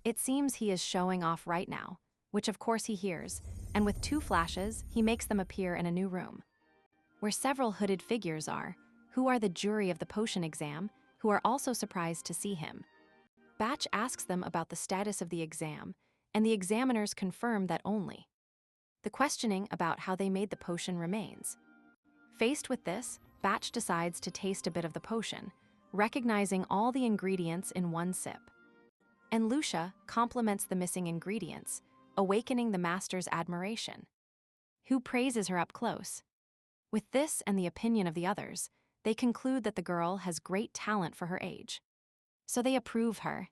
[SPEAKER 1] it seems he is showing off right now, which of course he hears, and with 2 flashes, he makes them appear in a new room, where several hooded figures are, who are the jury of the potion exam, who are also surprised to see him. Batch asks them about the status of the exam, and the examiners confirm that only the questioning about how they made the potion remains. Faced with this, Batch decides to taste a bit of the potion, recognizing all the ingredients in one sip. And Lucia compliments the missing ingredients, awakening the master's admiration, who praises her up close. With this and the opinion of the others, they conclude that the girl has great talent for her age, so they approve her.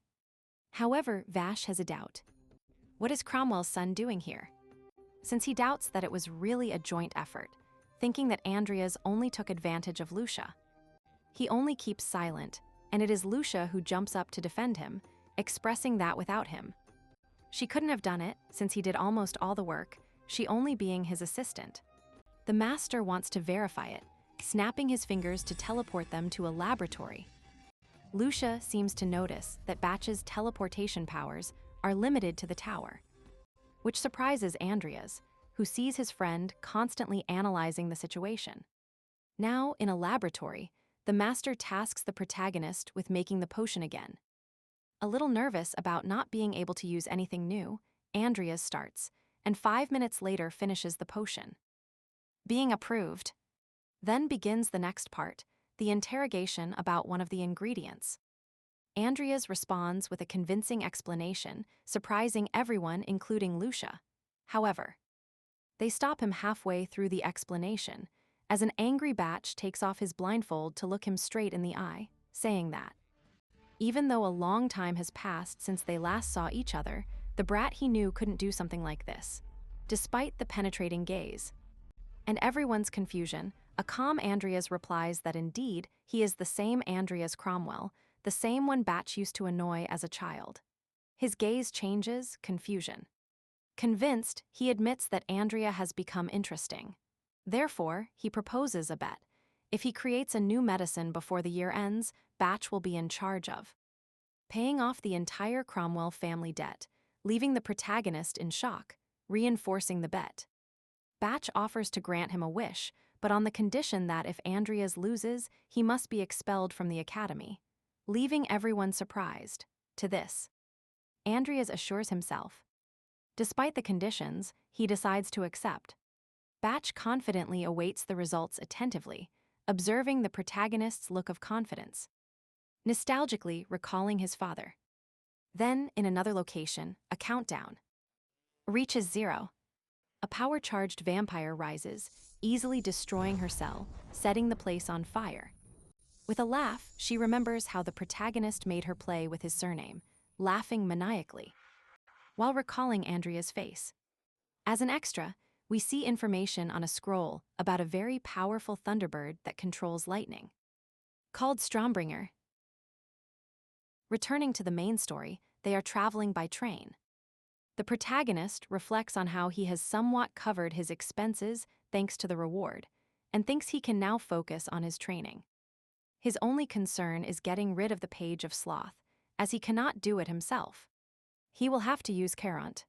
[SPEAKER 1] However, Vash has a doubt. What is Cromwell's son doing here? Since he doubts that it was really a joint effort, thinking that Andrias only took advantage of Lucia. He only keeps silent, and it is Lucia who jumps up to defend him, expressing that without him, she couldn't have done it since he did almost all the work, she only being his assistant. The master wants to verify it, snapping his fingers to teleport them to a laboratory. Lucia seems to notice that Batch's teleportation powers are limited to the tower, which surprises Andrias, who sees his friend constantly analyzing the situation. Now, in a laboratory, the master tasks the protagonist with making the potion again. A little nervous about not being able to use anything new, Andrias starts, and 5 minutes later finishes the potion, being approved. Then begins the next part, the interrogation about one of the ingredients. Andrias responds with a convincing explanation, surprising everyone, including Lucia. However, they stop him halfway through the explanation, as an angry Batch takes off his blindfold to look him straight in the eye, saying that Even though a long time has passed since they last saw each other, the brat he knew couldn't do something like this, despite the penetrating gaze. And everyone's confusion, a calm Andrias replies that indeed he is the same Andrias Cromwell, the same one Batch used to annoy as a child. His gaze changes, confusion. Convinced, he admits that Andrea has become interesting. Therefore, he proposes a bet. If he creates a new medicine before the year ends, Batch will be in charge of paying off the entire Cromwell family debt, leaving the protagonist in shock, reinforcing the bet. Batch offers to grant him a wish, but on the condition that if Andrias loses, he must be expelled from the academy, leaving everyone surprised. To this, Andrias assures himself. Despite the conditions, he decides to accept. Batch confidently awaits the results attentively, observing the protagonist's look of confidence, nostalgically recalling his father. Then, in another location, a countdown reaches 0. A power-charged vampire rises, easily destroying her cell, setting the place on fire. With a laugh, she remembers how the protagonist made her play with his surname, laughing maniacally, while recalling Andrea's face. As an extra, we see information on a scroll about a very powerful thunderbird that controls lightning, called Strombringer. Returning to the main story, they are traveling by train. The protagonist reflects on how he has somewhat covered his expenses thanks to the reward, and thinks he can now focus on his training. His only concern is getting rid of the Page of Sloth, as he cannot do it himself. He will have to use Caront.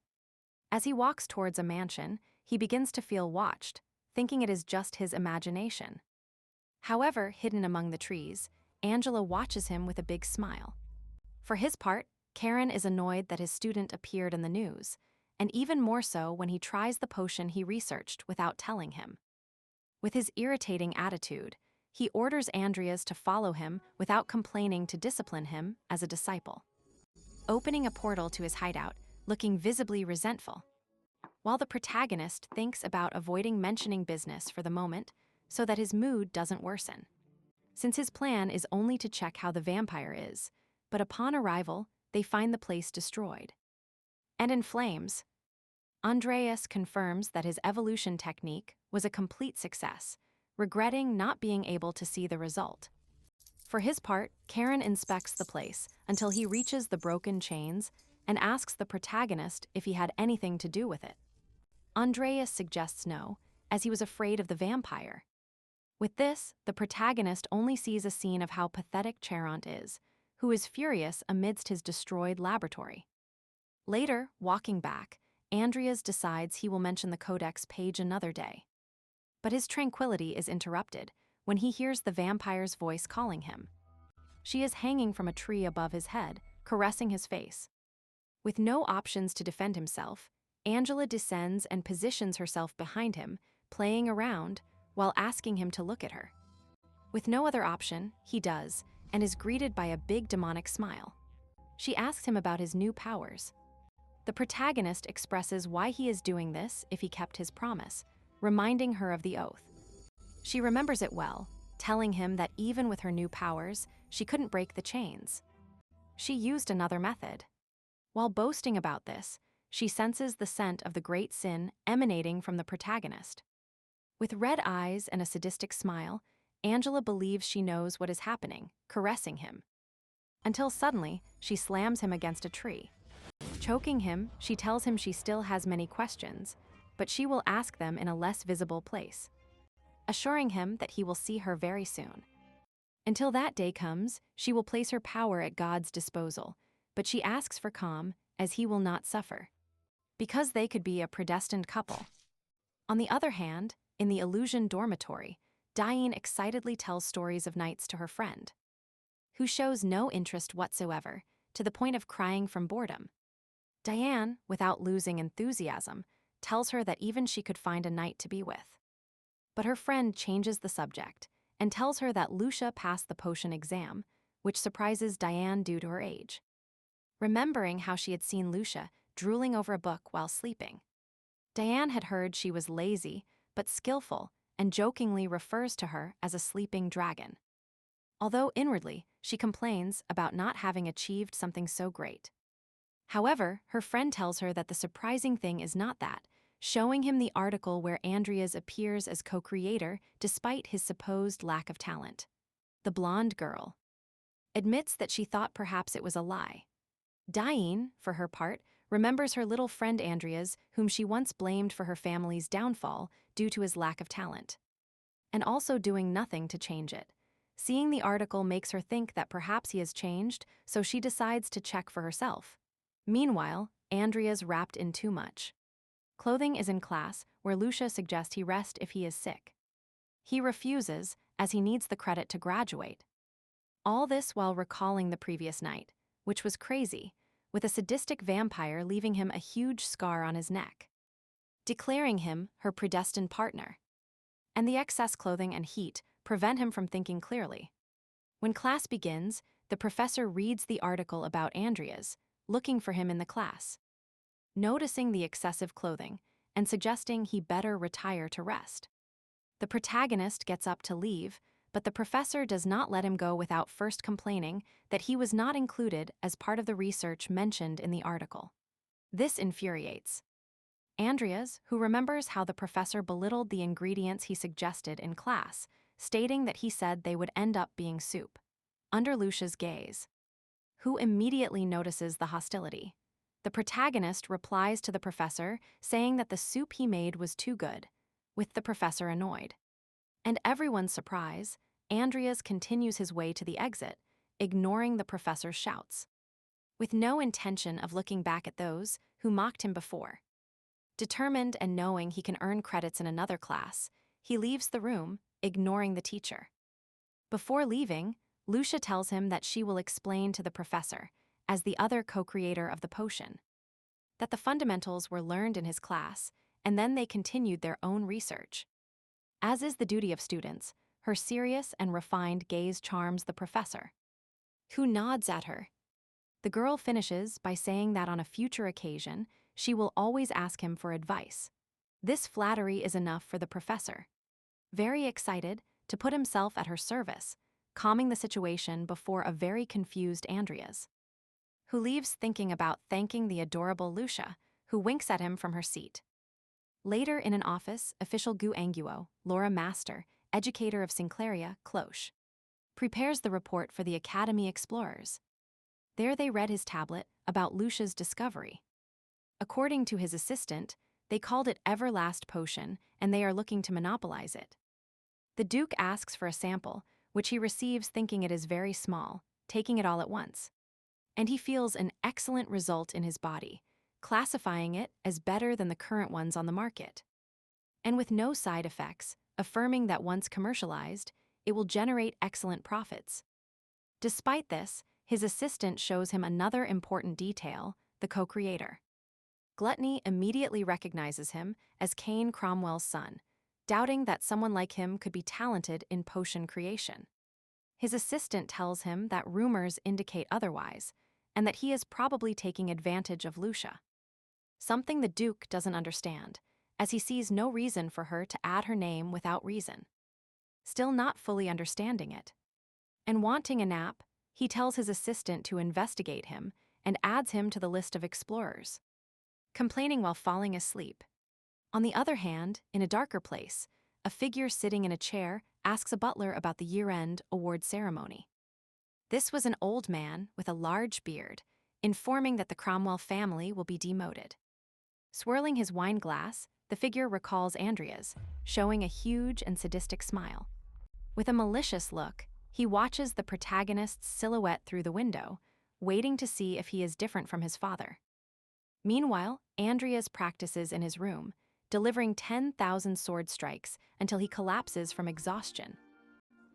[SPEAKER 1] As he walks towards a mansion, he begins to feel watched, thinking it is just his imagination. However, hidden among the trees, Angela watches him with a big smile. For his part, Karen is annoyed that his student appeared in the news, and even more so when he tries the potion he researched without telling him. With his irritating attitude, he orders Andrias to follow him without complaining to discipline him as a disciple, opening a portal to his hideout, looking visibly resentful. While the protagonist thinks about avoiding mentioning business for the moment so that his mood doesn't worsen, since his plan is only to check how the vampire is, but upon arrival, they find the place destroyed and in flames. Andrias confirms that his evolution technique was a complete success, regretting not being able to see the result. For his part, Karen inspects the place until he reaches the broken chains and asks the protagonist if he had anything to do with it. Andrias suggests no, as he was afraid of the vampire. With this, the protagonist only sees a scene of how pathetic Caront is, who is furious amidst his destroyed laboratory. Later, walking back, Andrias decides he will mention the Codex page another day. But his tranquility is interrupted when he hears the vampire's voice calling him. She is hanging from a tree above his head, caressing his face. With no options to defend himself, Angela descends and positions herself behind him, playing around while asking him to look at her. With no other option, he does, and is greeted by a big demonic smile. She asks him about his new powers. The protagonist expresses why he is doing this if he kept his promise, reminding her of the oath. She remembers it well, telling him that even with her new powers, she couldn't break the chains. She used another method. While boasting about this, she senses the scent of the great sin emanating from the protagonist. With red eyes and a sadistic smile, Angela believes she knows what is happening, caressing him. Until suddenly, she slams him against a tree. Choking him, she tells him she still has many questions, but she will ask them in a less visible place, assuring him that he will see her very soon. Until that day comes, she will place her power at God's disposal, but she asks for calm, as he will not suffer, because they could be a predestined couple. On the other hand, in the illusion dormitory, Diane excitedly tells stories of nights to her friend, who shows no interest whatsoever, to the point of crying from boredom. Diane, without losing enthusiasm, tells her that even she could find a knight to be with. But her friend changes the subject and tells her that Lucia passed the potion exam, which surprises Diane due to her age. Remembering how she had seen Lucia drooling over a book while sleeping, Diane had heard she was lazy but skillful and jokingly refers to her as a sleeping dragon. Although inwardly, she complains about not having achieved something so great. However, her friend tells her that the surprising thing is not that, showing him the article where Andrias appears as co-creator despite his supposed lack of talent. The blonde girl admits that she thought perhaps it was a lie. Diane, for her part, remembers her little friend Andrias, whom she once blamed for her family's downfall due to his lack of talent, and also doing nothing to change it. Seeing the article makes her think that perhaps he has changed, so she decides to check for herself. Meanwhile, Andrias wrapped in too much clothing is in class, where Lucia suggests he rest if he is sick. He refuses, as he needs the credit to graduate. All this while recalling the previous night, which was crazy, with a sadistic vampire leaving him a huge scar on his neck, declaring him her predestined partner. And the excess clothing and heat prevent him from thinking clearly. When class begins, the professor reads the article about Andrias, looking for him in the class, noticing the excessive clothing and suggesting he better retire to rest. The protagonist gets up to leave, but the professor does not let him go without first complaining that he was not included as part of the research mentioned in the article. This infuriates Andrias, who remembers how the professor belittled the ingredients he suggested in class, stating that he said they would end up being soup, under Lucia's gaze, who immediately notices the hostility. The protagonist replies to the professor, saying that the soup he made was too good, with the professor annoyed. And everyone's surprise, Andrias continues his way to the exit, ignoring the professor's shouts, with no intention of looking back at those who mocked him before. Determined and knowing he can earn credits in another class, he leaves the room, ignoring the teacher. Before leaving, Lucia tells him that she will explain to the professor, as the other co-creator of the potion, that the fundamentals were learned in his class, and then they continued their own research. As is the duty of students, her serious and refined gaze charms the professor, who nods at her. The girl finishes by saying that on a future occasion, she will always ask him for advice. This flattery is enough for the professor, very excited to put himself at her service, calming the situation before a very confused Andrias, who leaves thinking about thanking the adorable Lucia, who winks at him from her seat. Later in an office, official Gu Anguo, Laura Master, educator of Sinclaria, Cloche, prepares the report for the Academy explorers. There they read his tablet about Lucia's discovery. According to his assistant, they called it Everlast Potion, and they are looking to monopolize it. The Duke asks for a sample, which he receives thinking it is very small, taking it all at once. And he feels an excellent result in his body, classifying it as better than the current ones on the market. And with no side effects, affirming that once commercialized, it will generate excellent profits. Despite this, his assistant shows him another important detail, the co-creator. Gluttony immediately recognizes him as Cain Cromwell's son, doubting that someone like him could be talented in potion creation. His assistant tells him that rumors indicate otherwise, and that he is probably taking advantage of Lucia. Something the Duke doesn't understand, as he sees no reason for her to add her name without reason. Still not fully understanding it. And wanting a nap, he tells his assistant to investigate him and adds him to the list of explorers, complaining while falling asleep. On the other hand, in a darker place, a figure sitting in a chair asks a butler about the year-end award ceremony. This was an old man with a large beard, informing that the Cromwell family will be demoted. Swirling his wine glass, the figure recalls Andrias, showing a huge and sadistic smile. With a malicious look, he watches the protagonist's silhouette through the window, waiting to see if he is different from his father. Meanwhile, Andrias practices in his room, delivering 10,000 sword strikes until he collapses from exhaustion,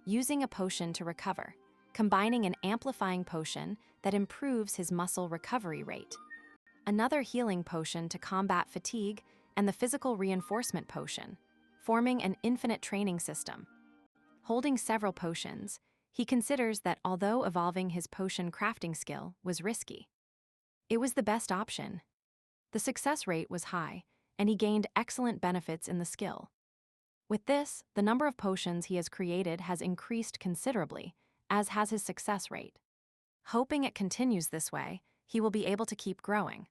[SPEAKER 1] using a potion to recover, combining an amplifying potion that improves his muscle recovery rate, another healing potion to combat fatigue, and the physical reinforcement potion, forming an infinite training system. Holding several potions, he considers that although evolving his potion crafting skill was risky, it was the best option. The success rate was high, and he gained excellent benefits in the skill. With this, the number of potions he has created has increased considerably, as has his success rate. Hoping it continues this way, he will be able to keep growing.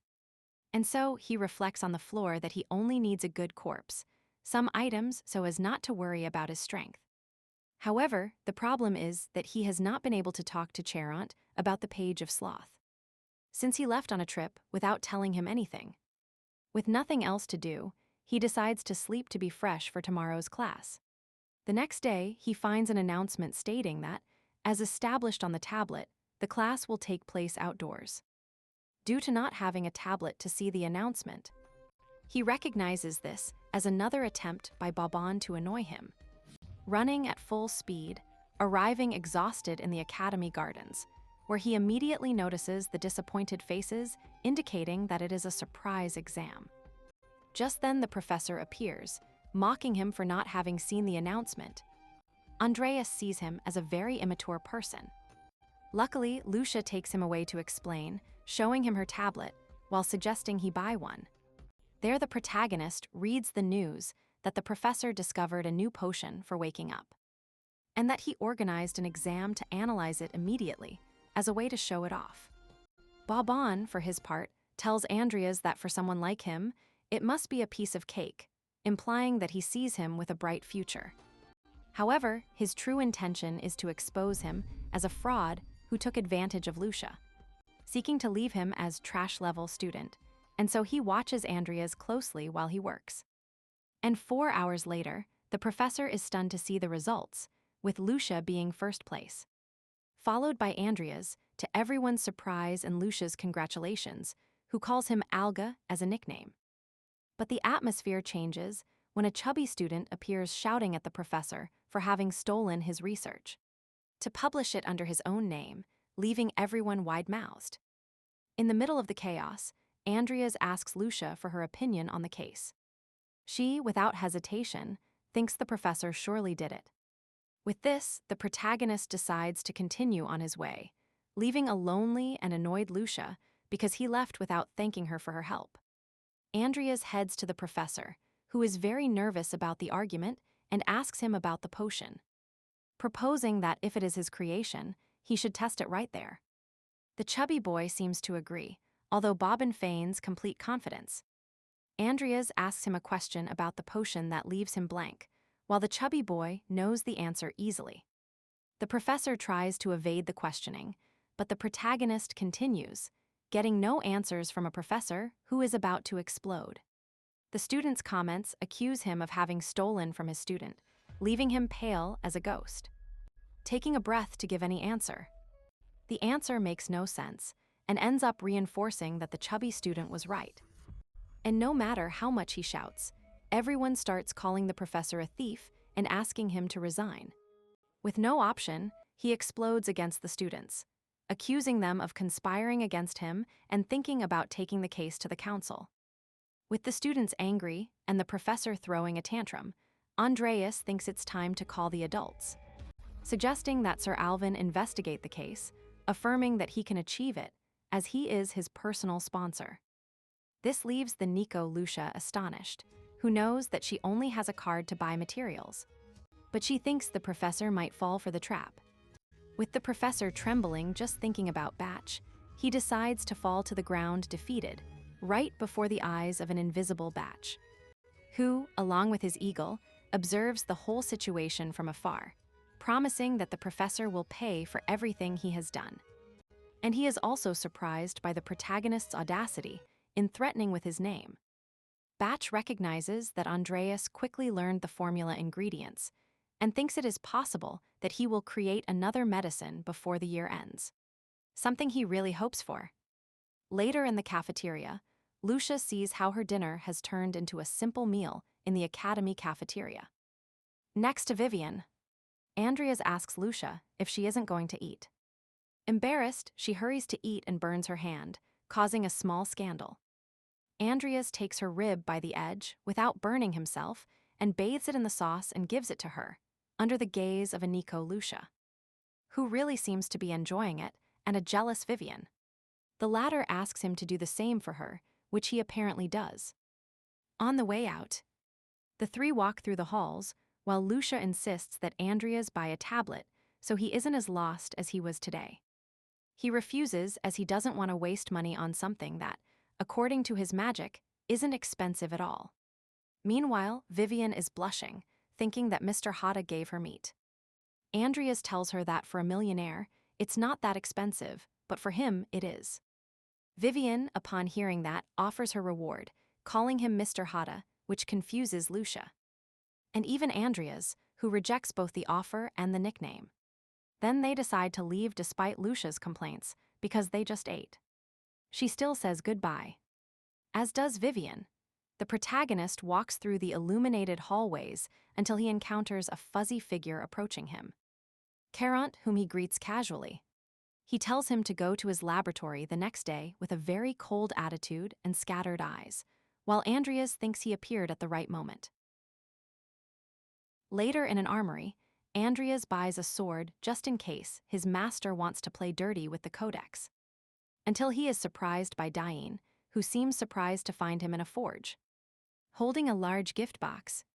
[SPEAKER 1] And so he reflects on the floor that he only needs a good corpse, some items so as not to worry about his strength. However, the problem is that he has not been able to talk to Cherant about the Page of Sloth, since he left on a trip without telling him anything. With nothing else to do, he decides to sleep to be fresh for tomorrow's class. The next day, he finds an announcement stating that, as established on the tablet, the class will take place outdoors. Due to not having a tablet to see the announcement, he recognizes this as another attempt by Bobon to annoy him. Running at full speed, arriving exhausted in the academy gardens, where he immediately notices the disappointed faces, indicating that it is a surprise exam. Just then the professor appears, mocking him for not having seen the announcement. Andrias sees him as a very immature person. Luckily, Lucia takes him away to explain, showing him her tablet, while suggesting he buy one. There the protagonist reads the news that the professor discovered a new potion for waking up, and that he organized an exam to analyze it immediately, as a way to show it off. Bobon, for his part, tells Andrias that for someone like him, it must be a piece of cake, implying that he sees him with a bright future. However, his true intention is to expose him as a fraud who took advantage of Lucia, seeking to leave him as trash-level student, and so he watches Andrias closely while he works. And 4 hours later, the professor is stunned to see the results, with Lucia being first place. Followed by Andrias, to everyone's surprise and Lucia's congratulations, who calls him Alga as a nickname. But the atmosphere changes when a chubby student appears shouting at the professor for having stolen his research, to publish it under his own name, leaving everyone wide-mouthed. In the middle of the chaos, Andrias asks Lucia for her opinion on the case. She, without hesitation, thinks the professor surely did it. With this, the protagonist decides to continue on his way, leaving a lonely and annoyed Lucia because he left without thanking her for her help. Andrias heads to the professor, who is very nervous about the argument and asks him about the potion, proposing that if it is his creation, he should test it right there. The chubby boy seems to agree, although Bobon feigns complete confidence. Andrias asks him a question about the potion that leaves him blank, while the chubby boy knows the answer easily. The professor tries to evade the questioning, but the protagonist continues, getting no answers from a professor who is about to explode. The student's comments accuse him of having stolen from his student, leaving him pale as a ghost, taking a breath to give any answer. The answer makes no sense and ends up reinforcing that the chubby student was right. And no matter how much he shouts, everyone starts calling the professor a thief and asking him to resign. With no option, he explodes against the students, accusing them of conspiring against him and thinking about taking the case to the council. With the students angry and the professor throwing a tantrum, Andrias thinks it's time to call the adults, suggesting that Sir Alvin investigate the case, affirming that he can achieve it, as he is his personal sponsor. This leaves the Nico Lucia astonished, who knows that she only has a card to buy materials. But she thinks the professor might fall for the trap. With the professor trembling just thinking about Batch, he decides to fall to the ground defeated, right before the eyes of an invisible Batch, who, along with his eagle, observes the whole situation from afar, promising that the professor will pay for everything he has done. And he is also surprised by the protagonist's audacity in threatening with his name. Batch recognizes that Andrias quickly learned the formula ingredients and thinks it is possible that he will create another medicine before the year ends, something he really hopes for. Later in the cafeteria, Lucia sees how her dinner has turned into a simple meal in the academy cafeteria. Next to Vivian, Andrias asks Lucia if she isn't going to eat. Embarrassed, she hurries to eat and burns her hand, causing a small scandal. Andrias takes her rib by the edge without burning himself and bathes it in the sauce and gives it to her, under the gaze of a Nico Lucia, who really seems to be enjoying it, and a jealous Vivian. The latter asks him to do the same for her, which he apparently does. On the way out, the three walk through the halls, while Lucia insists that Andrias buy a tablet so he isn't as lost as he was today. He refuses as he doesn't want to waste money on something that, according to his magic, isn't expensive at all. Meanwhile, Vivian is blushing, thinking that Mr. Hata gave her meat. Andrias tells her that for a millionaire, it's not that expensive, but for him, it is. Vivian, upon hearing that, offers her reward, calling him Mr. Hata, which confuses Lucia. And even Andrias, who rejects both the offer and the nickname. Then they decide to leave despite Lucia's complaints, because they just ate. She still says goodbye. As does Vivian. The protagonist walks through the illuminated hallways until he encounters a fuzzy figure approaching him. Carant, whom he greets casually. He tells him to go to his laboratory the next day with a very cold attitude and scattered eyes, while Andrias thinks he appeared at the right moment. Later in an armory, Andrias buys a sword just in case his master wants to play dirty with the codex. Until he is surprised by Diane, who seems surprised to find him in a forge. Holding a large gift box,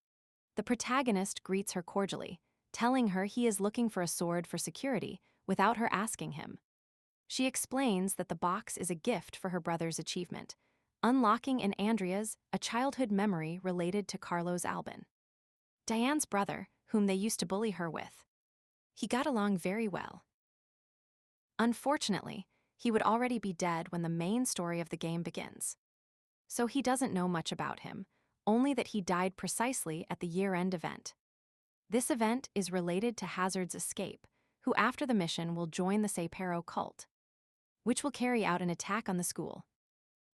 [SPEAKER 1] the protagonist greets her cordially, telling her he is looking for a sword for security without her asking him. She explains that the box is a gift for her brother's achievement, unlocking in Andrias a childhood memory related to Carlos Albin, Diane's brother, whom they used to bully her with. He got along very well. Unfortunately, he would already be dead when the main story of the game begins. So he doesn't know much about him, only that he died precisely at the year-end event. This event is related to Hazard's escape, who after the mission will join the Separo cult, which will carry out an attack on the school.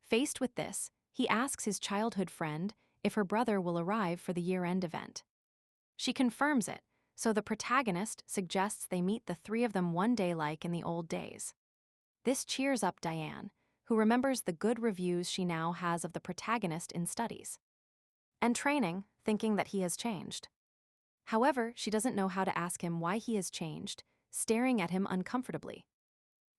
[SPEAKER 1] Faced with this, he asks his childhood friend if her brother will arrive for the year-end event. She confirms it, so the protagonist suggests they meet the three of them one day like in the old days. This cheers up Diane, who remembers the good reviews she now has of the protagonist in studies and training, thinking that he has changed. However, she doesn't know how to ask him why he has changed, staring at him uncomfortably.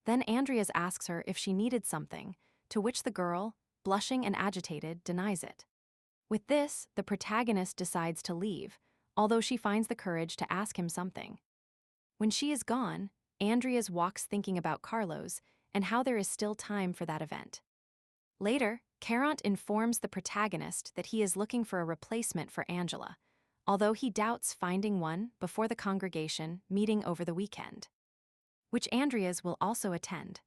[SPEAKER 1] Then Andrias asks her if she needed something, to which the girl, blushing and agitated, denies it. With this, the protagonist decides to leave, although she finds the courage to ask him something. When she is gone, Andrias walks thinking about Carlos and how there is still time for that event. Later, Carant informs the protagonist that he is looking for a replacement for Angela, although he doubts finding one before the congregation meeting over the weekend, which Andrias will also attend.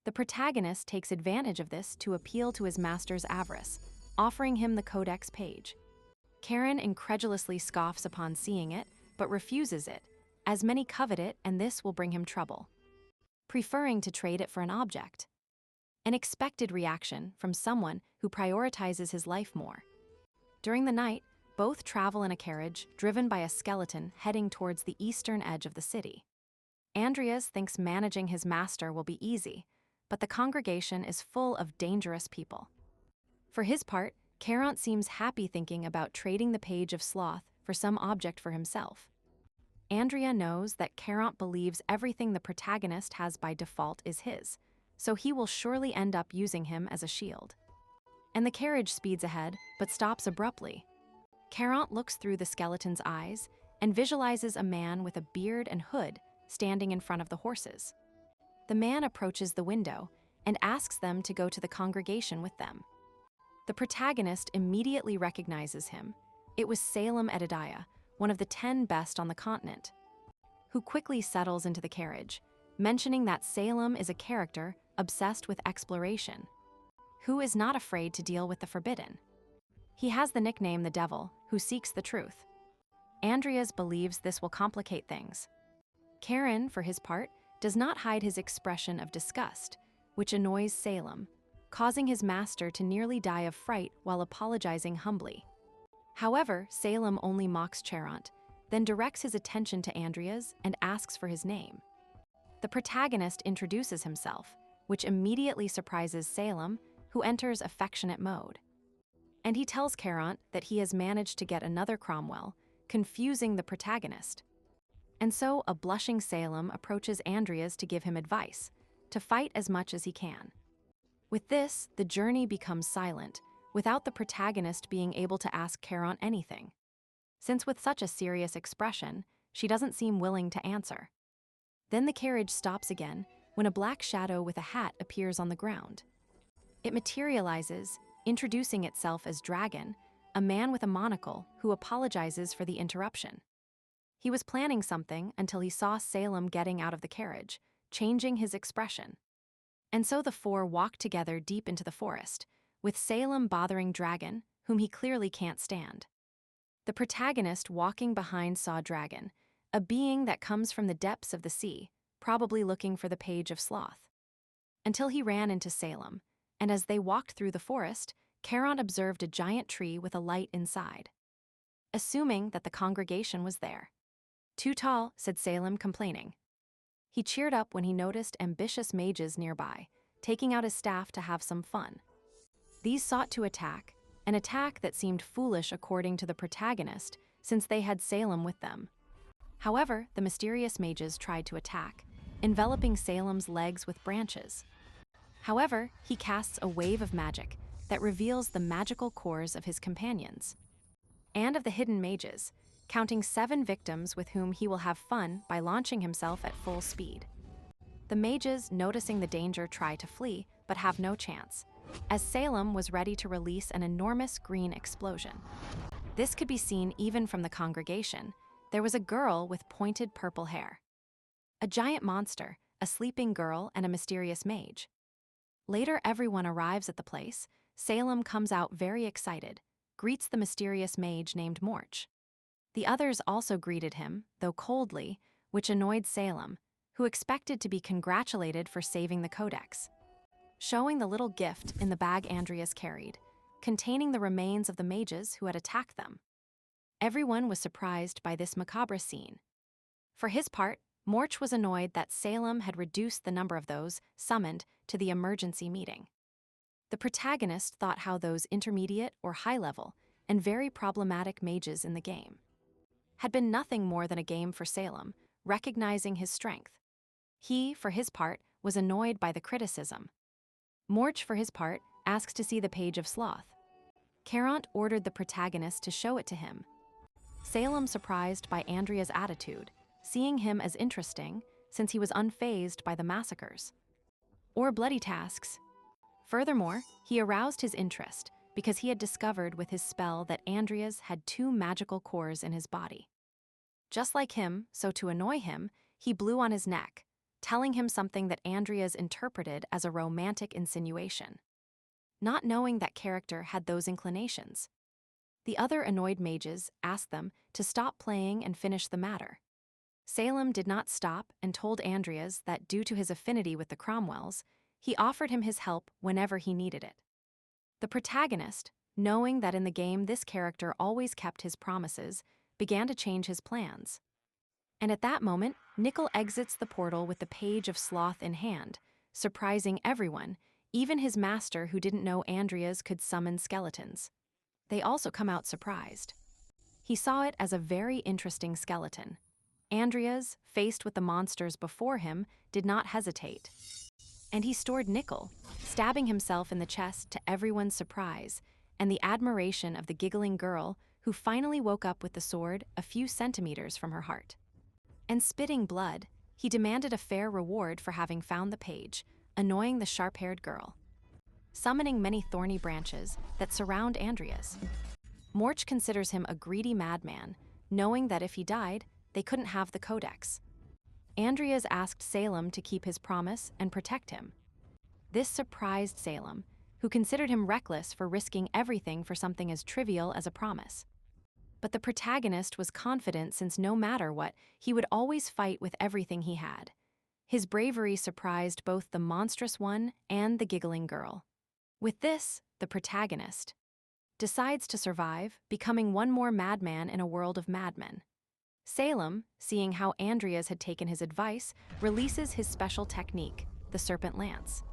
[SPEAKER 1] The protagonist takes advantage of this to appeal to his master's avarice, offering him the codex page. Karen incredulously scoffs upon seeing it, but refuses it, as many covet it and this will bring him trouble, preferring to trade it for an object. An expected reaction from someone who prioritizes his life more. During the night, both travel in a carriage driven by a skeleton heading towards the eastern edge of the city. Andrias thinks managing his master will be easy, but the congregation is full of dangerous people. For his part, Carant seems happy thinking about trading the page of sloth for some object for himself. Andrea knows that Carant believes everything the protagonist has by default is his, so he will surely end up using him as a shield. And the carriage speeds ahead, but stops abruptly. Carant looks through the skeleton's eyes and visualizes a man with a beard and hood standing in front of the horses. The man approaches the window and asks them to go to the congregation with them. The protagonist immediately recognizes him. It was Salem Edidiah, one of the 10 best on the continent, who quickly settles into the carriage, mentioning that Salem is a character obsessed with exploration, who is not afraid to deal with the forbidden. He has the nickname the Devil, who seeks the truth. Andrias believes this will complicate things. Karen, for his part, does not hide his expression of disgust, which annoys Salem, causing his master to nearly die of fright while apologizing humbly. However, Salem only mocks Charant, then directs his attention to Andrias and asks for his name. The protagonist introduces himself, which immediately surprises Salem, who enters affectionate mode. And he tells Carant that he has managed to get another Cromwell, confusing the protagonist. And so a blushing Salem approaches Andrias to give him advice, to fight as much as he can. With this, the journey becomes silent, without the protagonist being able to ask Carant anything, since with such a serious expression, she doesn't seem willing to answer. Then the carriage stops again when a black shadow with a hat appears on the ground. It materializes, introducing itself as Dragon, a man with a monocle who apologizes for the interruption. He was planning something until he saw Salem getting out of the carriage, changing his expression. And so the four walk together deep into the forest, with Salem bothering Dragon, whom he clearly can't stand. The protagonist walking behind saw Dragon, a being that comes from the depths of the sea, probably looking for the page of sloth. Until he ran into Salem, and as they walked through the forest, Charon observed a giant tree with a light inside. Assuming that the congregation was there. "Too tall," said Salem, complaining. He cheered up when he noticed ambitious mages nearby, taking out his staff to have some fun. These sought to attack, an attack that seemed foolish according to the protagonist, since they had Salem with them. However, the mysterious mages tried to attack, enveloping Salem's legs with branches. However, he casts a wave of magic that reveals the magical cores of his companions, and of the hidden mages, counting 7 victims with whom he will have fun by launching himself at full speed. The mages, noticing the danger, try to flee, but have no chance, as Salem was ready to release an enormous green explosion. This could be seen even from the congregation. There was a girl with pointed purple hair. A giant monster, a sleeping girl, and a mysterious mage. Later, everyone arrives at the place. Salem comes out very excited, greets the mysterious mage named Morch. The others also greeted him, though coldly, which annoyed Salem, who expected to be congratulated for saving the codex. Showing the little gift in the bag Andrias carried, containing the remains of the mages who had attacked them. Everyone was surprised by this macabre scene. For his part, Morch was annoyed that Salem had reduced the number of those summoned to the emergency meeting. The protagonist thought how those intermediate or high-level and very problematic mages in the game had been nothing more than a game for Salem, recognizing his strength. He, for his part, was annoyed by the criticism. Morch, for his part, asks to see the page of sloth. Charon ordered the protagonist to show it to him. Salem surprised by Andrias' attitude, seeing him as interesting since he was unfazed by the massacres or bloody tasks. Furthermore, he aroused his interest because he had discovered with his spell that Andrias had 2 magical cores in his body. Just like him, so to annoy him, he blew on his neck, telling him something that Andrias interpreted as a romantic insinuation, not knowing that character had those inclinations. The other annoyed mages asked them to stop playing and finish the matter. Salem did not stop and told Andrias that due to his affinity with the Cromwells, he offered him his help whenever he needed it. The protagonist, knowing that in the game this character always kept his promises, began to change his plans. And at that moment, Nickel exits the portal with the page of sloth in hand, surprising everyone, even his master who didn't know Andrias could summon skeletons. They also come out surprised. He saw it as a very interesting skeleton. Andrias, faced with the monsters before him, did not hesitate. And he stored Nickel, stabbing himself in the chest to everyone's surprise and the admiration of the giggling girl who finally woke up with the sword a few centimeters from her heart. And spitting blood, he demanded a fair reward for having found the page, annoying the sharp-haired girl. Summoning many thorny branches that surround Andrias. Morch considers him a greedy madman, knowing that if he died, they couldn't have the codex. Andrias asked Salem to keep his promise and protect him. This surprised Salem, who considered him reckless for risking everything for something as trivial as a promise. But the protagonist was confident since no matter what, he would always fight with everything he had. His bravery surprised both the monstrous one and the giggling girl. With this, the protagonist decides to survive, becoming one more madman in a world of madmen. Salem, seeing how Andrias had taken his advice, releases his special technique, the Serpent Lance.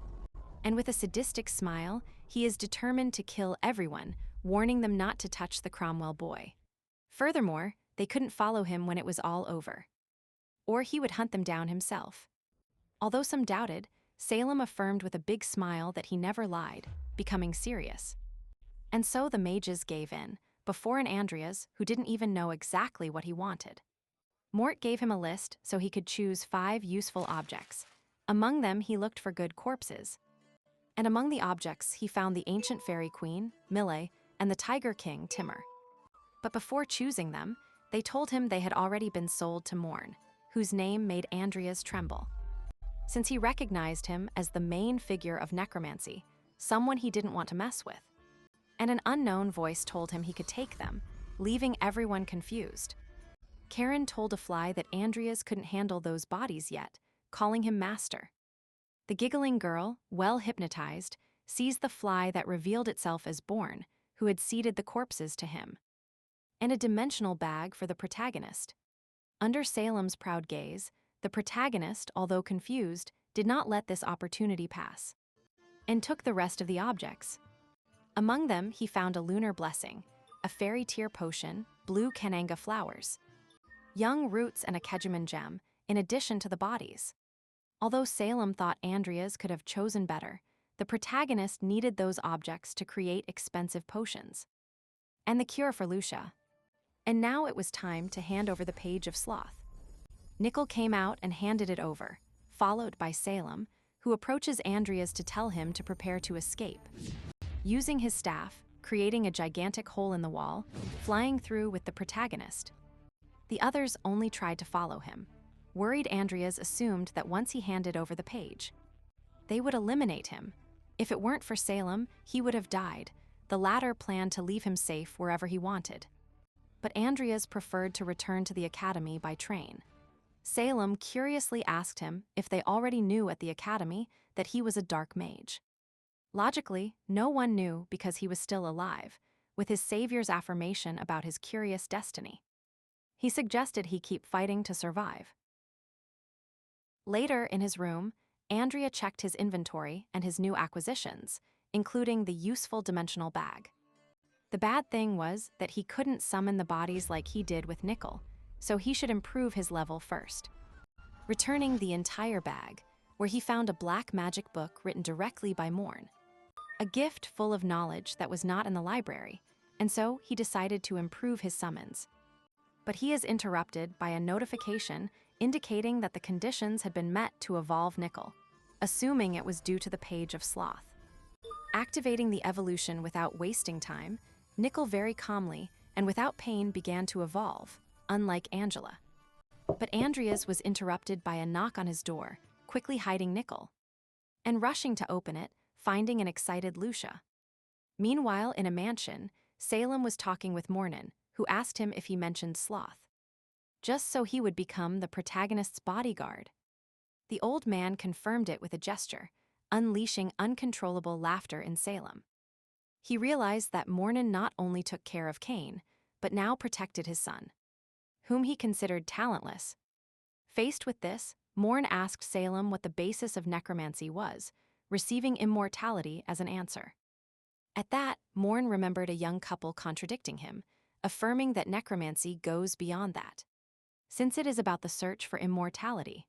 [SPEAKER 1] And with a sadistic smile, he is determined to kill everyone, warning them not to touch the Cromwell boy. Furthermore, they couldn't follow him when it was all over. Or he would hunt them down himself. Although some doubted, Salem affirmed with a big smile that he never lied, becoming serious. And so the mages gave in, before an Andrias who didn't even know exactly what he wanted. Mort gave him a list so he could choose 5 useful objects. Among them, he looked for good corpses. And among the objects, he found the ancient fairy queen, Mille, and the tiger king, Timur. But before choosing them, they told him they had already been sold to Morn, whose name made Andrias tremble. Since he recognized him as the main figure of necromancy, someone he didn't want to mess with. And an unknown voice told him he could take them, leaving everyone confused. Karen told a fly that Andrias couldn't handle those bodies yet, calling him master. The giggling girl, well hypnotized, sees the fly that revealed itself as Born, who had ceded the corpses to him. And a dimensional bag for the protagonist. Under Salem's proud gaze, the protagonist, although confused, did not let this opportunity pass, and took the rest of the objects. Among them, he found a lunar blessing, a fairy tear potion, blue Kananga flowers, young roots, and a Kejaman gem, in addition to the bodies. Although Salem thought Andrias could have chosen better, the protagonist needed those objects to create expensive potions. And the cure for Lucia. And now it was time to hand over the page of sloth. Nickel came out and handed it over, followed by Salem, who approaches Andrias to tell him to prepare to escape. Using his staff, creating a gigantic hole in the wall, flying through with the protagonist. The others only tried to follow him. Worried Andrias assumed that once he handed over the page, they would eliminate him. If it weren't for Salem, he would have died. The latter planned to leave him safe wherever he wanted. But Andrias preferred to return to the academy by train. Salem curiously asked him if they already knew at the academy that he was a dark mage. Logically, no one knew because he was still alive, with his savior's affirmation about his curious destiny. He suggested he keep fighting to survive. Later, in his room, Andrea checked his inventory and his new acquisitions, including the useful dimensional bag. The bad thing was that he couldn't summon the bodies like he did with Nickel, so he should improve his level first. Returning the entire bag, where he found a black magic book written directly by Morn. A gift full of knowledge that was not in the library, and so he decided to improve his summons. But he is interrupted by a notification indicating that the conditions had been met to evolve Nickel, assuming it was due to the page of sloth. Activating the evolution without wasting time, Nickel very calmly and without pain began to evolve, unlike Angela. But Andrias was interrupted by a knock on his door, quickly hiding Nickel, and rushing to open it, finding an excited Lucia. Meanwhile, in a mansion, Salem was talking with Mornin, who asked him if he mentioned sloth, just so he would become the protagonist's bodyguard. The old man confirmed it with a gesture, unleashing uncontrollable laughter in Salem. He realized that Mornin not only took care of Cain, but now protected his son, whom he considered talentless. Faced with this, Morn asked Salem what the basis of necromancy was, receiving immortality as an answer. At that, Morn remembered a young couple contradicting him, affirming that necromancy goes beyond that, since it is about the search for immortality.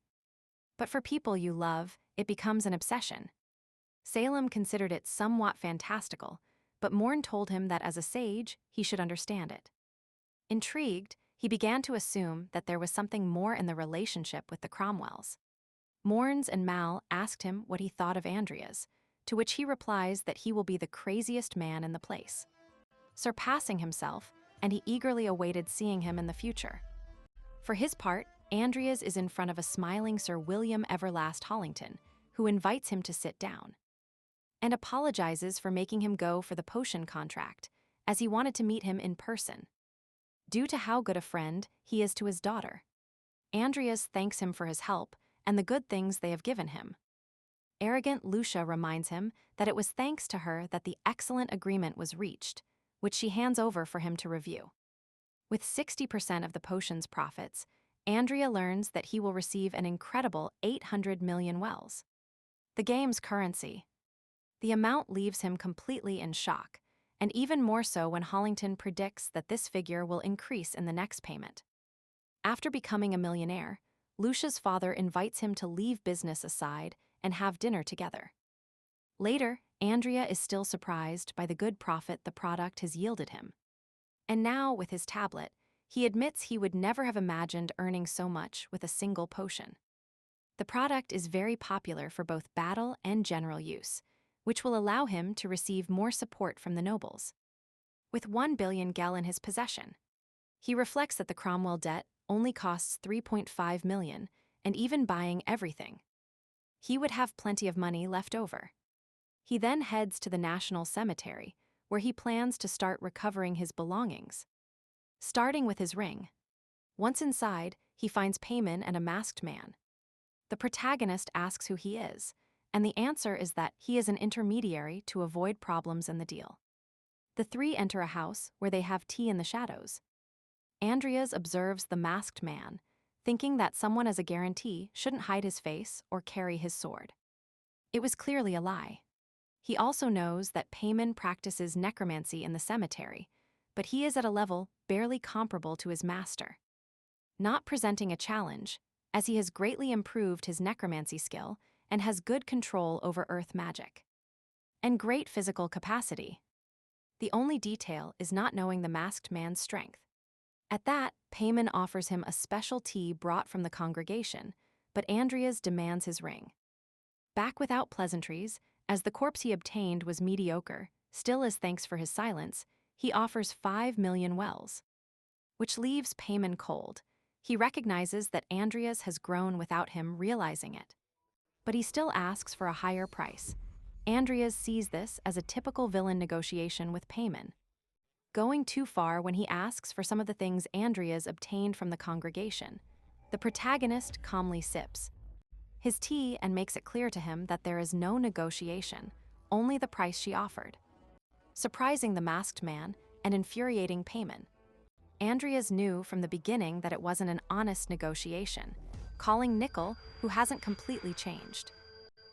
[SPEAKER 1] But for people you love, it becomes an obsession. Salem considered it somewhat fantastical, but Morn told him that as a sage, he should understand it. Intrigued, he began to assume that there was something more in the relationship with the Cromwells. Morns and Mal asked him what he thought of Andrias, to which he replies that he will be the craziest man in the place, surpassing himself, and he eagerly awaited seeing him in the future. For his part, Andrias is in front of a smiling Sir William Everlast Hollington, who invites him to sit down, and apologizes for making him go for the potion contract, as he wanted to meet him in person, due to how good a friend he is to his daughter. Andrias thanks him for his help and the good things they have given him. Arrogant Lucia reminds him that it was thanks to her that the excellent agreement was reached, which she hands over for him to review. With 60% of the potion's profits, Andrea learns that he will receive an incredible 800 million wells, the game's currency. The amount leaves him completely in shock, and even more so when Hollington predicts that this figure will increase in the next payment. After becoming a millionaire, Lucia's father invites him to leave business aside and have dinner together. Later, Andrea is still surprised by the good profit the product has yielded him. And now, with his tablet, He admits he would never have imagined earning so much with a single potion. The product is very popular for both battle and general use, which will allow him to receive more support from the nobles. With 1 billion gel in his possession, he reflects that the Cromwell debt only costs 3.5 million, and even buying everything, he would have plenty of money left over. He then heads to the National Cemetery, where he plans to start recovering his belongings, starting with his ring. Once inside, he finds Payman and a masked man. The protagonist asks who he is, and the answer is that he is an intermediary to avoid problems in the deal. The three enter a house where they have tea in the shadows. Andrias observes the masked man, thinking that someone as a guarantee shouldn't hide his face or carry his sword. It was clearly a lie. He also knows that Payman practices necromancy in the cemetery, but he is at a level barely comparable to his master. Not presenting a challenge, as he has greatly improved his necromancy skill and has good control over earth magic. And great physical capacity. The only detail is not knowing the masked man's strength. At that, Payman offers him a special tea brought from the congregation, but Andrias demands his ring. Back without pleasantries, as the corpse he obtained was mediocre, still as thanks for his silence, he offers 5 million wells. Which leaves Payman cold. He recognizes that Andrias has grown without him realizing it. But he still asks for a higher price. Andrias sees this as a typical villain negotiation with Payman, going too far when he asks for some of the things Andrias obtained from the congregation. The protagonist calmly sips his tea and makes it clear to him that there is no negotiation, only the price she offered. Surprising the masked man and infuriating Payman, Andrias knew from the beginning that it wasn't an honest negotiation, calling Nickel, who hasn't completely changed,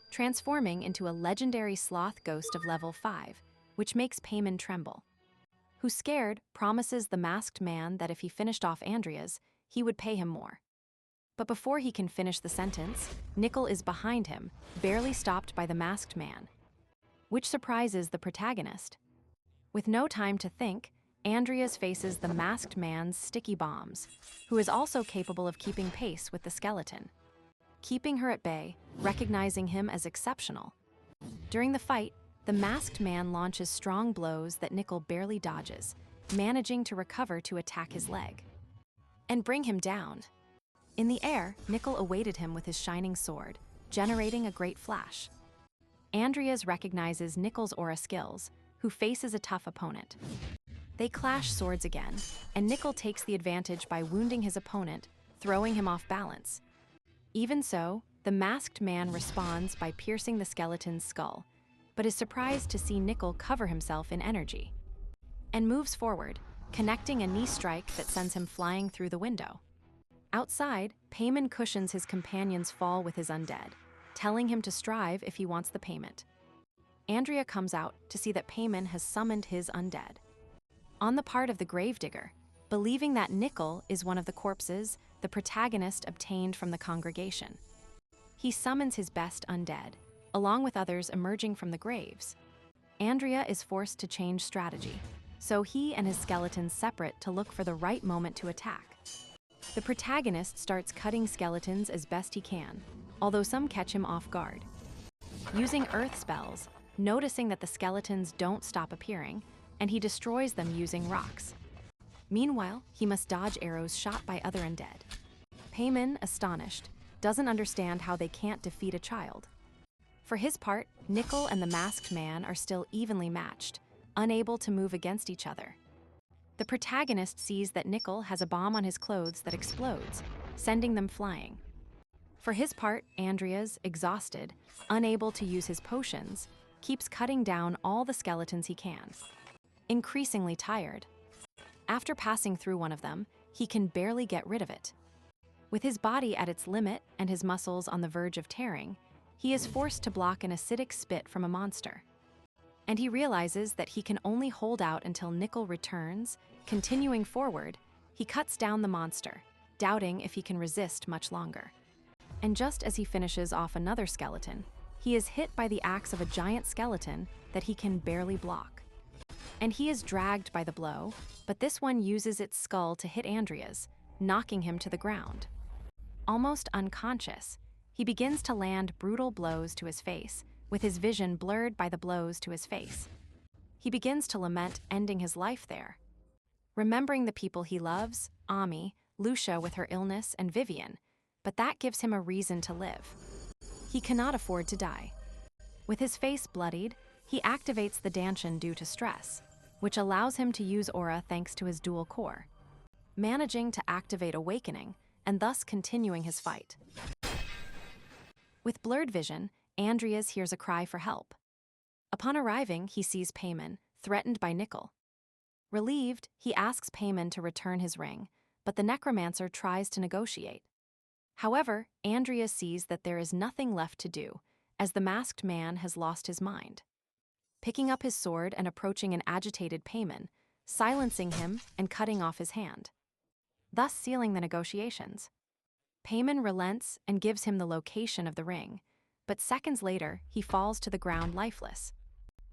[SPEAKER 1] transforming into a legendary sloth ghost of level 5, which makes Payman tremble. Who, scared, promises the masked man that if he finished off Andrias, he would pay him more. But before he can finish the sentence, Nickel is behind him, barely stopped by the masked man, which surprises the protagonist. With no time to think, Andrias faces the masked man's sticky bombs, who is also capable of keeping pace with the skeleton, keeping her at bay, recognizing him as exceptional. During the fight, the masked man launches strong blows that Nickel barely dodges, managing to recover to attack his leg and bring him down. In the air, Nickel awaited him with his shining sword, generating a great flash. Andrias recognizes Nickel's aura skills, who faces a tough opponent. They clash swords again, and Nickel takes the advantage by wounding his opponent, throwing him off balance. Even so, the masked man responds by piercing the skeleton's skull, but is surprised to see Nickel cover himself in energy, and moves forward, connecting a knee strike that sends him flying through the window. Outside, Payman cushions his companion's fall with his undead, telling him to strive if he wants the payment. Andrea comes out to see that Payman has summoned his undead. On the part of the gravedigger, believing that Nickel is one of the corpses the protagonist obtained from the congregation, he summons his best undead, along with others emerging from the graves. Andrea is forced to change strategy, so he and his skeleton separate to look for the right moment to attack. The protagonist starts cutting skeletons as best he can, although some catch him off guard. Using earth spells, noticing that the skeletons don't stop appearing, and he destroys them using rocks. Meanwhile, he must dodge arrows shot by other undead. Payman, astonished, doesn't understand how they can't defeat a child. For his part, Nickel and the masked man are still evenly matched, unable to move against each other. The protagonist sees that Nickel has a bomb on his clothes that explodes, sending them flying. For his part, Andrias, exhausted, unable to use his potions, keeps cutting down all the skeletons he can. Increasingly tired. After passing through one of them, he can barely get rid of it. With his body at its limit and his muscles on the verge of tearing, he is forced to block an acidic spit from a monster. And he realizes that he can only hold out until Nickel returns. Continuing forward, he cuts down the monster, doubting if he can resist much longer. And just as he finishes off another skeleton, he is hit by the axe of a giant skeleton that he can barely block. and he is dragged by the blow, but this one uses its skull to hit Andrias, knocking him to the ground. Almost unconscious, he begins to land brutal blows to his face, with his vision blurred by the blows to his face. He begins to lament ending his life there. Remembering the people he loves, Ami, Lucia with her illness, and Vivian, but that gives him a reason to live. He cannot afford to die. With his face bloodied, he activates the Danshin due to stress, which allows him to use aura thanks to his dual core, managing to activate Awakening and thus continuing his fight. With blurred vision, Andrias hears a cry for help. Upon arriving, he sees Payman, threatened by Nickel. Relieved, he asks Payman to return his ring, but the Necromancer tries to negotiate. However, Andrias sees that there is nothing left to do, as the masked man has lost his mind. Picking up his sword and approaching an agitated Payman, silencing him and cutting off his hand, thus sealing the negotiations. Payman relents and gives him the location of the ring, but seconds later, he falls to the ground lifeless,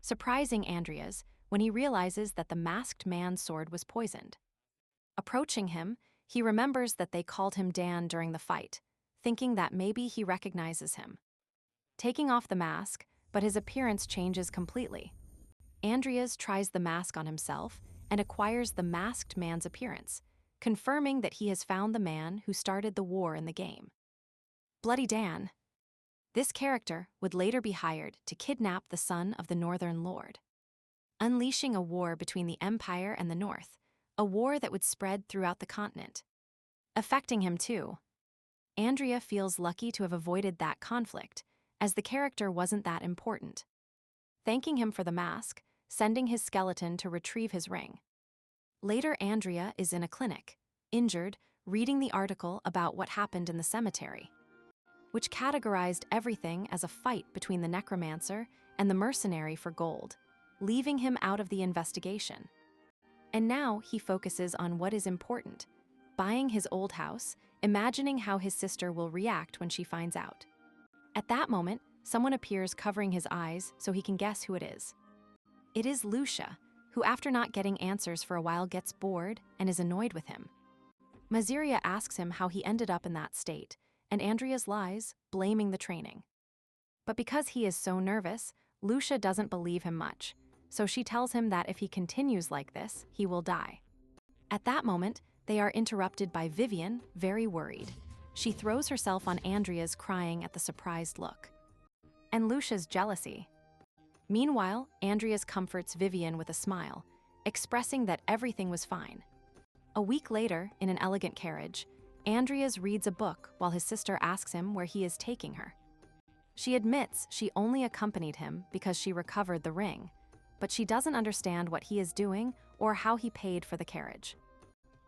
[SPEAKER 1] surprising Andrias when he realizes that the masked man's sword was poisoned. Approaching him, he remembers that they called him Dan during the fight, thinking that maybe he recognizes him. Taking off the mask, but his appearance changes completely. Andrias tries the mask on himself and acquires the masked man's appearance, confirming that he has found the man who started the war in the game. Bloody Dan. This character would later be hired to kidnap the son of the Northern Lord, unleashing a war between the Empire and the North, a war that would spread throughout the continent, affecting him too. Andrea feels lucky to have avoided that conflict, as the character wasn't that important. Thanking him for the mask, sending his skeleton to retrieve his ring. Later, Andrea is in a clinic, injured, reading the article about what happened in the cemetery, which categorized everything as a fight between the necromancer and the mercenary for gold, leaving him out of the investigation. And now he focuses on what is important, buying his old house, imagining how his sister will react when she finds out. At that moment, someone appears covering his eyes so he can guess who it is. It is Lucia, who after not getting answers for a while gets bored and is annoyed with him. Maziria asks him how he ended up in that state, and Andrias lies, blaming the training. But because he is so nervous, Lucia doesn't believe him much, so she tells him that if he continues like this, he will die. At that moment, they are interrupted by Vivian, very worried. She throws herself on Andrias, crying at the surprised look. And Lucia's jealousy. Meanwhile, Andrias comforts Vivian with a smile, expressing that everything was fine. A week later, in an elegant carriage, Andrias reads a book while his sister asks him where he is taking her. She admits she only accompanied him because she recovered the ring, but she doesn't understand what he is doing or how he paid for the carriage.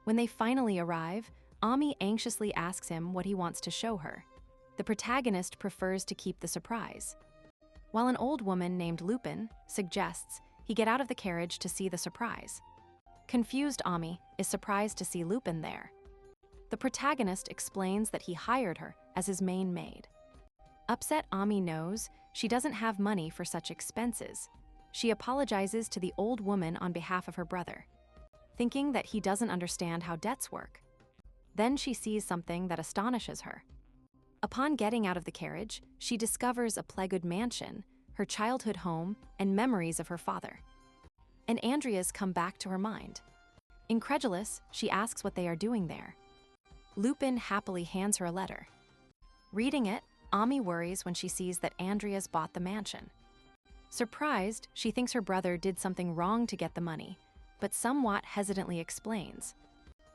[SPEAKER 1] When they finally arrive, Ami anxiously asks him what he wants to show her. The protagonist prefers to keep the surprise, while an old woman named Lupin suggests he get out of the carriage to see the surprise. Confused Ami is surprised to see Lupin there. The protagonist explains that he hired her as his main maid. Upset, Ami knows she doesn't have money for such expenses. She apologizes to the old woman on behalf of her brother, thinking that he doesn't understand how debts work. Then she sees something that astonishes her. Upon getting out of the carriage, she discovers a Plegud mansion, her childhood home, and memories of her father. And Andrias come back to her mind. Incredulous, she asks what they are doing there. Lupin happily hands her a letter. Reading it, Ami worries when she sees that Andrias bought the mansion. Surprised, she thinks her brother did something wrong to get the money, but somewhat hesitantly explains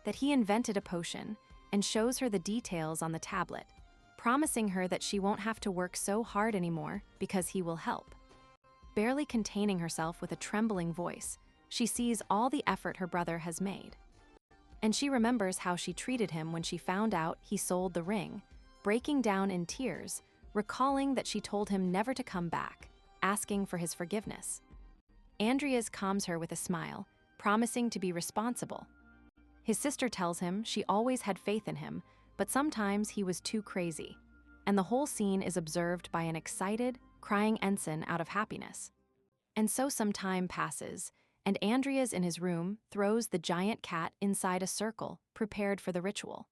[SPEAKER 1] that he invented a potion and shows her the details on the tablet, promising her that she won't have to work so hard anymore because he will help. Barely containing herself with a trembling voice, she sees all the effort her brother has made. And she remembers how she treated him when she found out he sold the ring, breaking down in tears, recalling that she told him never to come back, asking for his forgiveness. Andrias calms her with a smile, promising to be responsible. His sister tells him she always had faith in him, but sometimes he was too crazy, and the whole scene is observed by an excited, crying ensign out of happiness. And so some time passes, and Andrias in his room throws the giant cat inside a circle prepared for the ritual,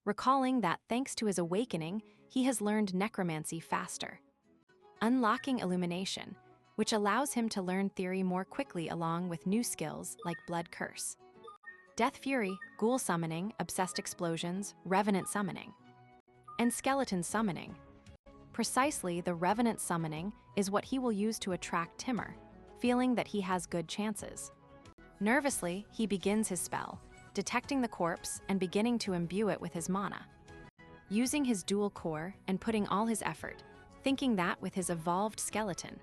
[SPEAKER 1] recalling that thanks to his awakening, he has learned necromancy faster, unlocking illumination, which allows him to learn theory more quickly along with new skills like blood curse, death fury, ghoul summoning, obsessed explosions, revenant summoning, and skeleton summoning. Precisely, the revenant summoning is what he will use to attract Timur, feeling that he has good chances. Nervously, he begins his spell, detecting the corpse and beginning to imbue it with his mana. Using his dual core and putting all his effort, thinking that with his evolved skeleton.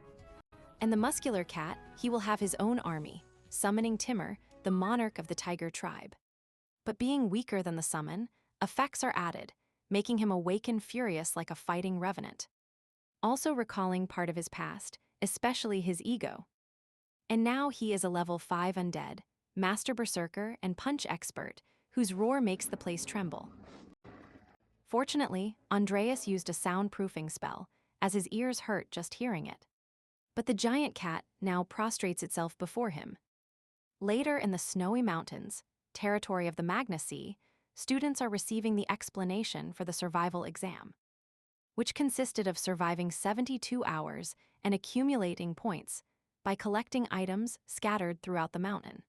[SPEAKER 1] And the muscular cat, he will have his own army, summoning Timur, the monarch of the tiger tribe. But being weaker than the summon, effects are added, making him awaken furious like a fighting revenant. Also recalling part of his past, especially his ego. And now he is a level 5 undead, master berserker and punch expert, whose roar makes the place tremble. Fortunately, Andrias used a soundproofing spell, as his ears hurt just hearing it. But the giant cat now prostrates itself before him. Later in the snowy mountains, territory of the Magna Sea, students are receiving the explanation for the survival exam, which consisted of surviving 72 hours and accumulating points by collecting items scattered throughout the mountain.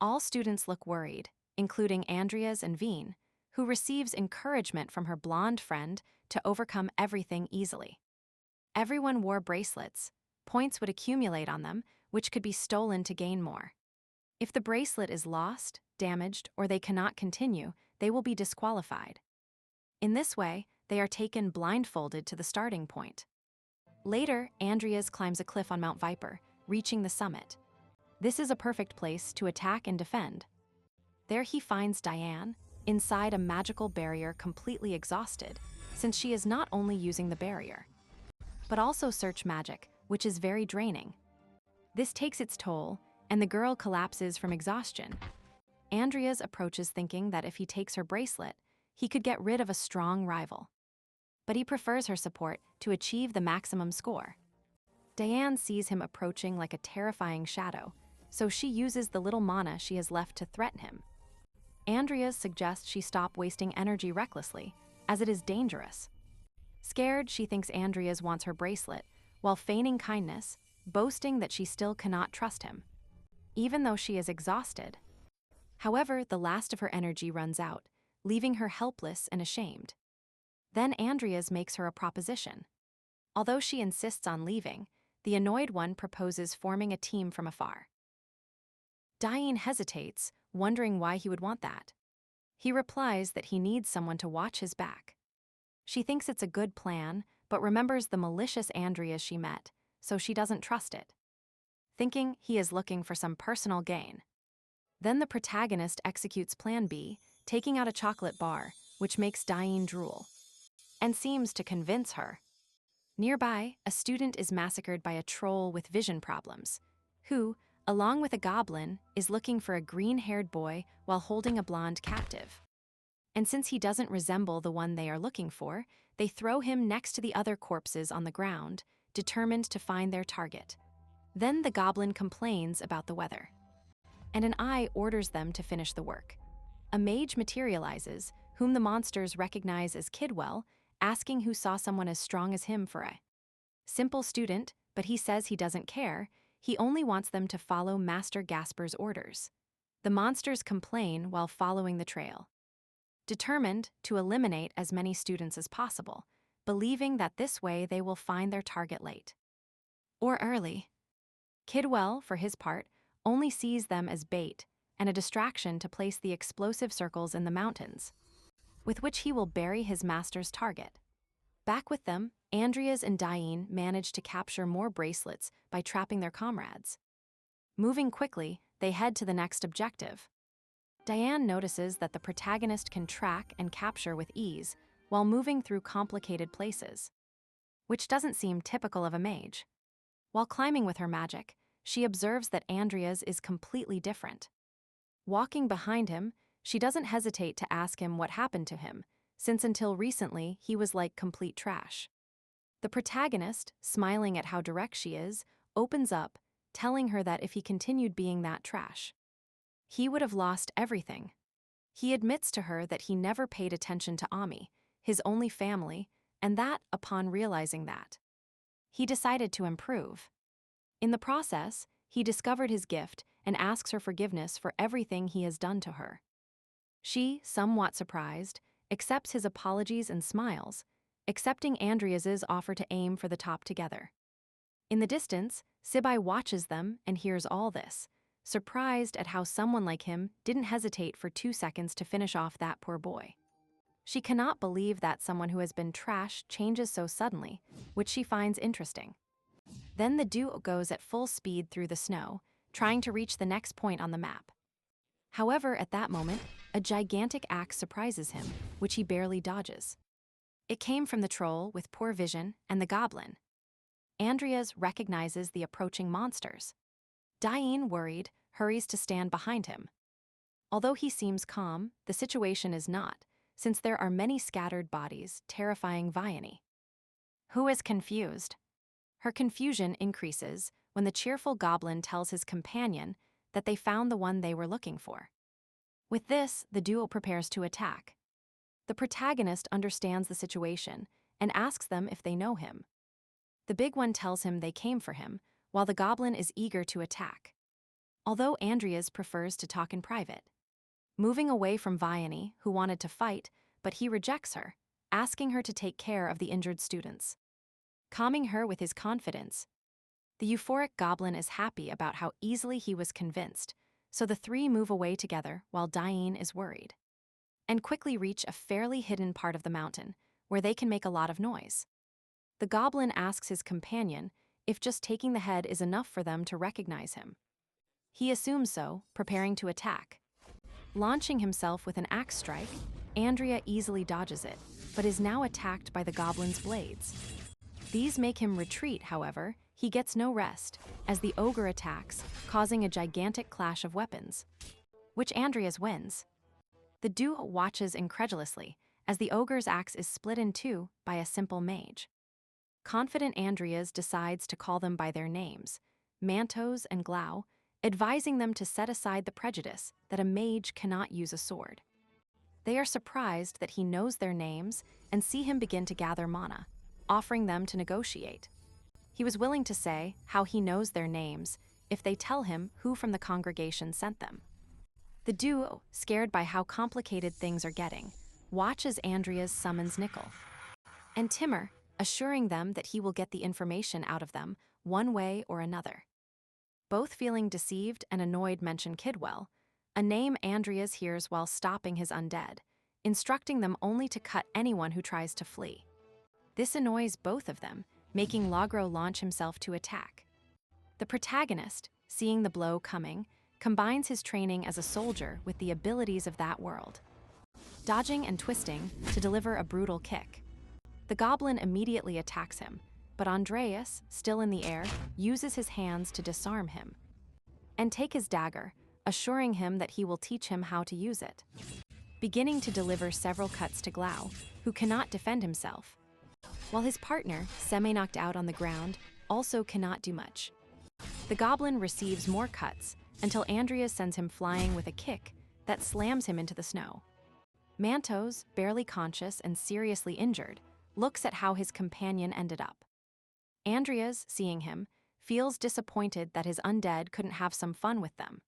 [SPEAKER 1] All students look worried, including Andrias and Veen, who receives encouragement from her blonde friend to overcome everything easily. Everyone wore bracelets. Points would accumulate on them, which could be stolen to gain more. If the bracelet is lost, damaged, or they cannot continue, they will be disqualified. In this way, they are taken blindfolded to the starting point. Later, Andrias climbs a cliff on Mount Viper, reaching the summit. This is a perfect place to attack and defend. There he finds Diane, inside a magical barrier completely exhausted, since she is not only using the barrier, but also search magic, which is very draining. This takes its toll, and the girl collapses from exhaustion. Andrias approaches thinking that if he takes her bracelet, he could get rid of a strong rival. But he prefers her support to achieve the maximum score. Diane sees him approaching like a terrifying shadow, so she uses the little mana she has left to threaten him. Andrias suggests she stop wasting energy recklessly, as it is dangerous. Scared, she thinks Andrias wants her bracelet, while feigning kindness, boasting that she still cannot trust him, even though she is exhausted. However, the last of her energy runs out, leaving her helpless and ashamed. Then Andrias makes her a proposition. Although she insists on leaving, the annoyed one proposes forming a team from afar. Diane hesitates, wondering why he would want that. He replies that he needs someone to watch his back. She thinks it's a good plan, but remembers the malicious Andrias she met, so she doesn't trust it, thinking he is looking for some personal gain. Then the protagonist executes Plan B, taking out a chocolate bar, which makes Diane drool, and seems to convince her. Nearby, a student is massacred by a troll with vision problems, who, along with a goblin, is looking for a green-haired boy while holding a blonde captive. And since he doesn't resemble the one they are looking for, they throw him next to the other corpses on the ground, determined to find their target. Then the goblin complains about the weather, and an eye orders them to finish the work. A mage materializes, whom the monsters recognize as Kidwell, asking who saw someone as strong as him for a simple student, but he says he doesn't care, he only wants them to follow Master Gasper's orders. The monsters complain while following the trail, determined to eliminate as many students as possible, believing that this way they will find their target late or early. Kidwell, for his part, only sees them as bait and a distraction to place the explosive circles in the mountains, with which he will bury his master's target. Back with them, Andrias and Diane manage to capture more bracelets by trapping their comrades. Moving quickly, they head to the next objective. Diane notices that the protagonist can track and capture with ease while moving through complicated places, which doesn't seem typical of a mage. While climbing with her magic, she observes that Andrias is completely different. Walking behind him, she doesn't hesitate to ask him what happened to him, since until recently he was like complete trash. The protagonist, smiling at how direct she is, opens up, telling her that if he continued being that trash, he would have lost everything. He admits to her that he never paid attention to Ami, his only family, and that, upon realizing that, he decided to improve. In the process, he discovered his gift and asks her forgiveness for everything he has done to her. She, somewhat surprised, accepts his apologies and smiles, accepting Andrias's offer to aim for the top together. In the distance, Sibai watches them and hears all this, surprised at how someone like him didn't hesitate for 2 seconds to finish off that poor boy. She cannot believe that someone who has been trash changes so suddenly, which she finds interesting. Then the duo goes at full speed through the snow, trying to reach the next point on the map. However, at that moment, a gigantic axe surprises him, which he barely dodges. It came from the troll with poor vision and the goblin. Andrias recognizes the approaching monsters. Diane, worried, hurries to stand behind him. Although he seems calm, the situation is not, since there are many scattered bodies, terrifying Vianney, who is confused. Her confusion increases when the cheerful goblin tells his companion that they found the one they were looking for. With this, the duo prepares to attack. The protagonist understands the situation and asks them if they know him. The big one tells him they came for him, while the goblin is eager to attack. Although Andrias prefers to talk in private, moving away from Vianney, who wanted to fight, but he rejects her, asking her to take care of the injured students. Calming her with his confidence, the euphoric goblin is happy about how easily he was convinced, so the three move away together while Diane is worried, and quickly reach a fairly hidden part of the mountain, where they can make a lot of noise. The goblin asks his companion if just taking the head is enough for them to recognize him. He assumes so, preparing to attack. Launching himself with an axe strike, Andrea easily dodges it, but is now attacked by the goblin's blades. These make him retreat, however, he gets no rest, as the ogre attacks, causing a gigantic clash of weapons, which Andrias wins. The duo watches incredulously, as the ogre's axe is split in two by a simple mage. Confident Andrias decides to call them by their names, Mantos and Glau, advising them to set aside the prejudice that a mage cannot use a sword. They are surprised that he knows their names and see him begin to gather mana, offering them to negotiate. He was willing to say how he knows their names if they tell him who from the congregation sent them. The duo, scared by how complicated things are getting, watches Andrias summons Nickel and Timur, assuring them that he will get the information out of them one way or another. Both feeling deceived and annoyed mention Kidwell, a name Andrias hears while stopping his undead, instructing them only to cut anyone who tries to flee. This annoys both of them, making Logro launch himself to attack. The protagonist, seeing the blow coming, combines his training as a soldier with the abilities of that world, dodging and twisting to deliver a brutal kick. The goblin immediately attacks him, but Andrias, still in the air, uses his hands to disarm him and take his dagger, assuring him that he will teach him how to use it, beginning to deliver several cuts to Glau, who cannot defend himself, while his partner, semi-knocked out on the ground, also cannot do much. The goblin receives more cuts until Andrias sends him flying with a kick that slams him into the snow. Mantos, barely conscious and seriously injured, looks at how his companion ended up. Andrias, seeing him, feels disappointed that his undead couldn't have some fun with them.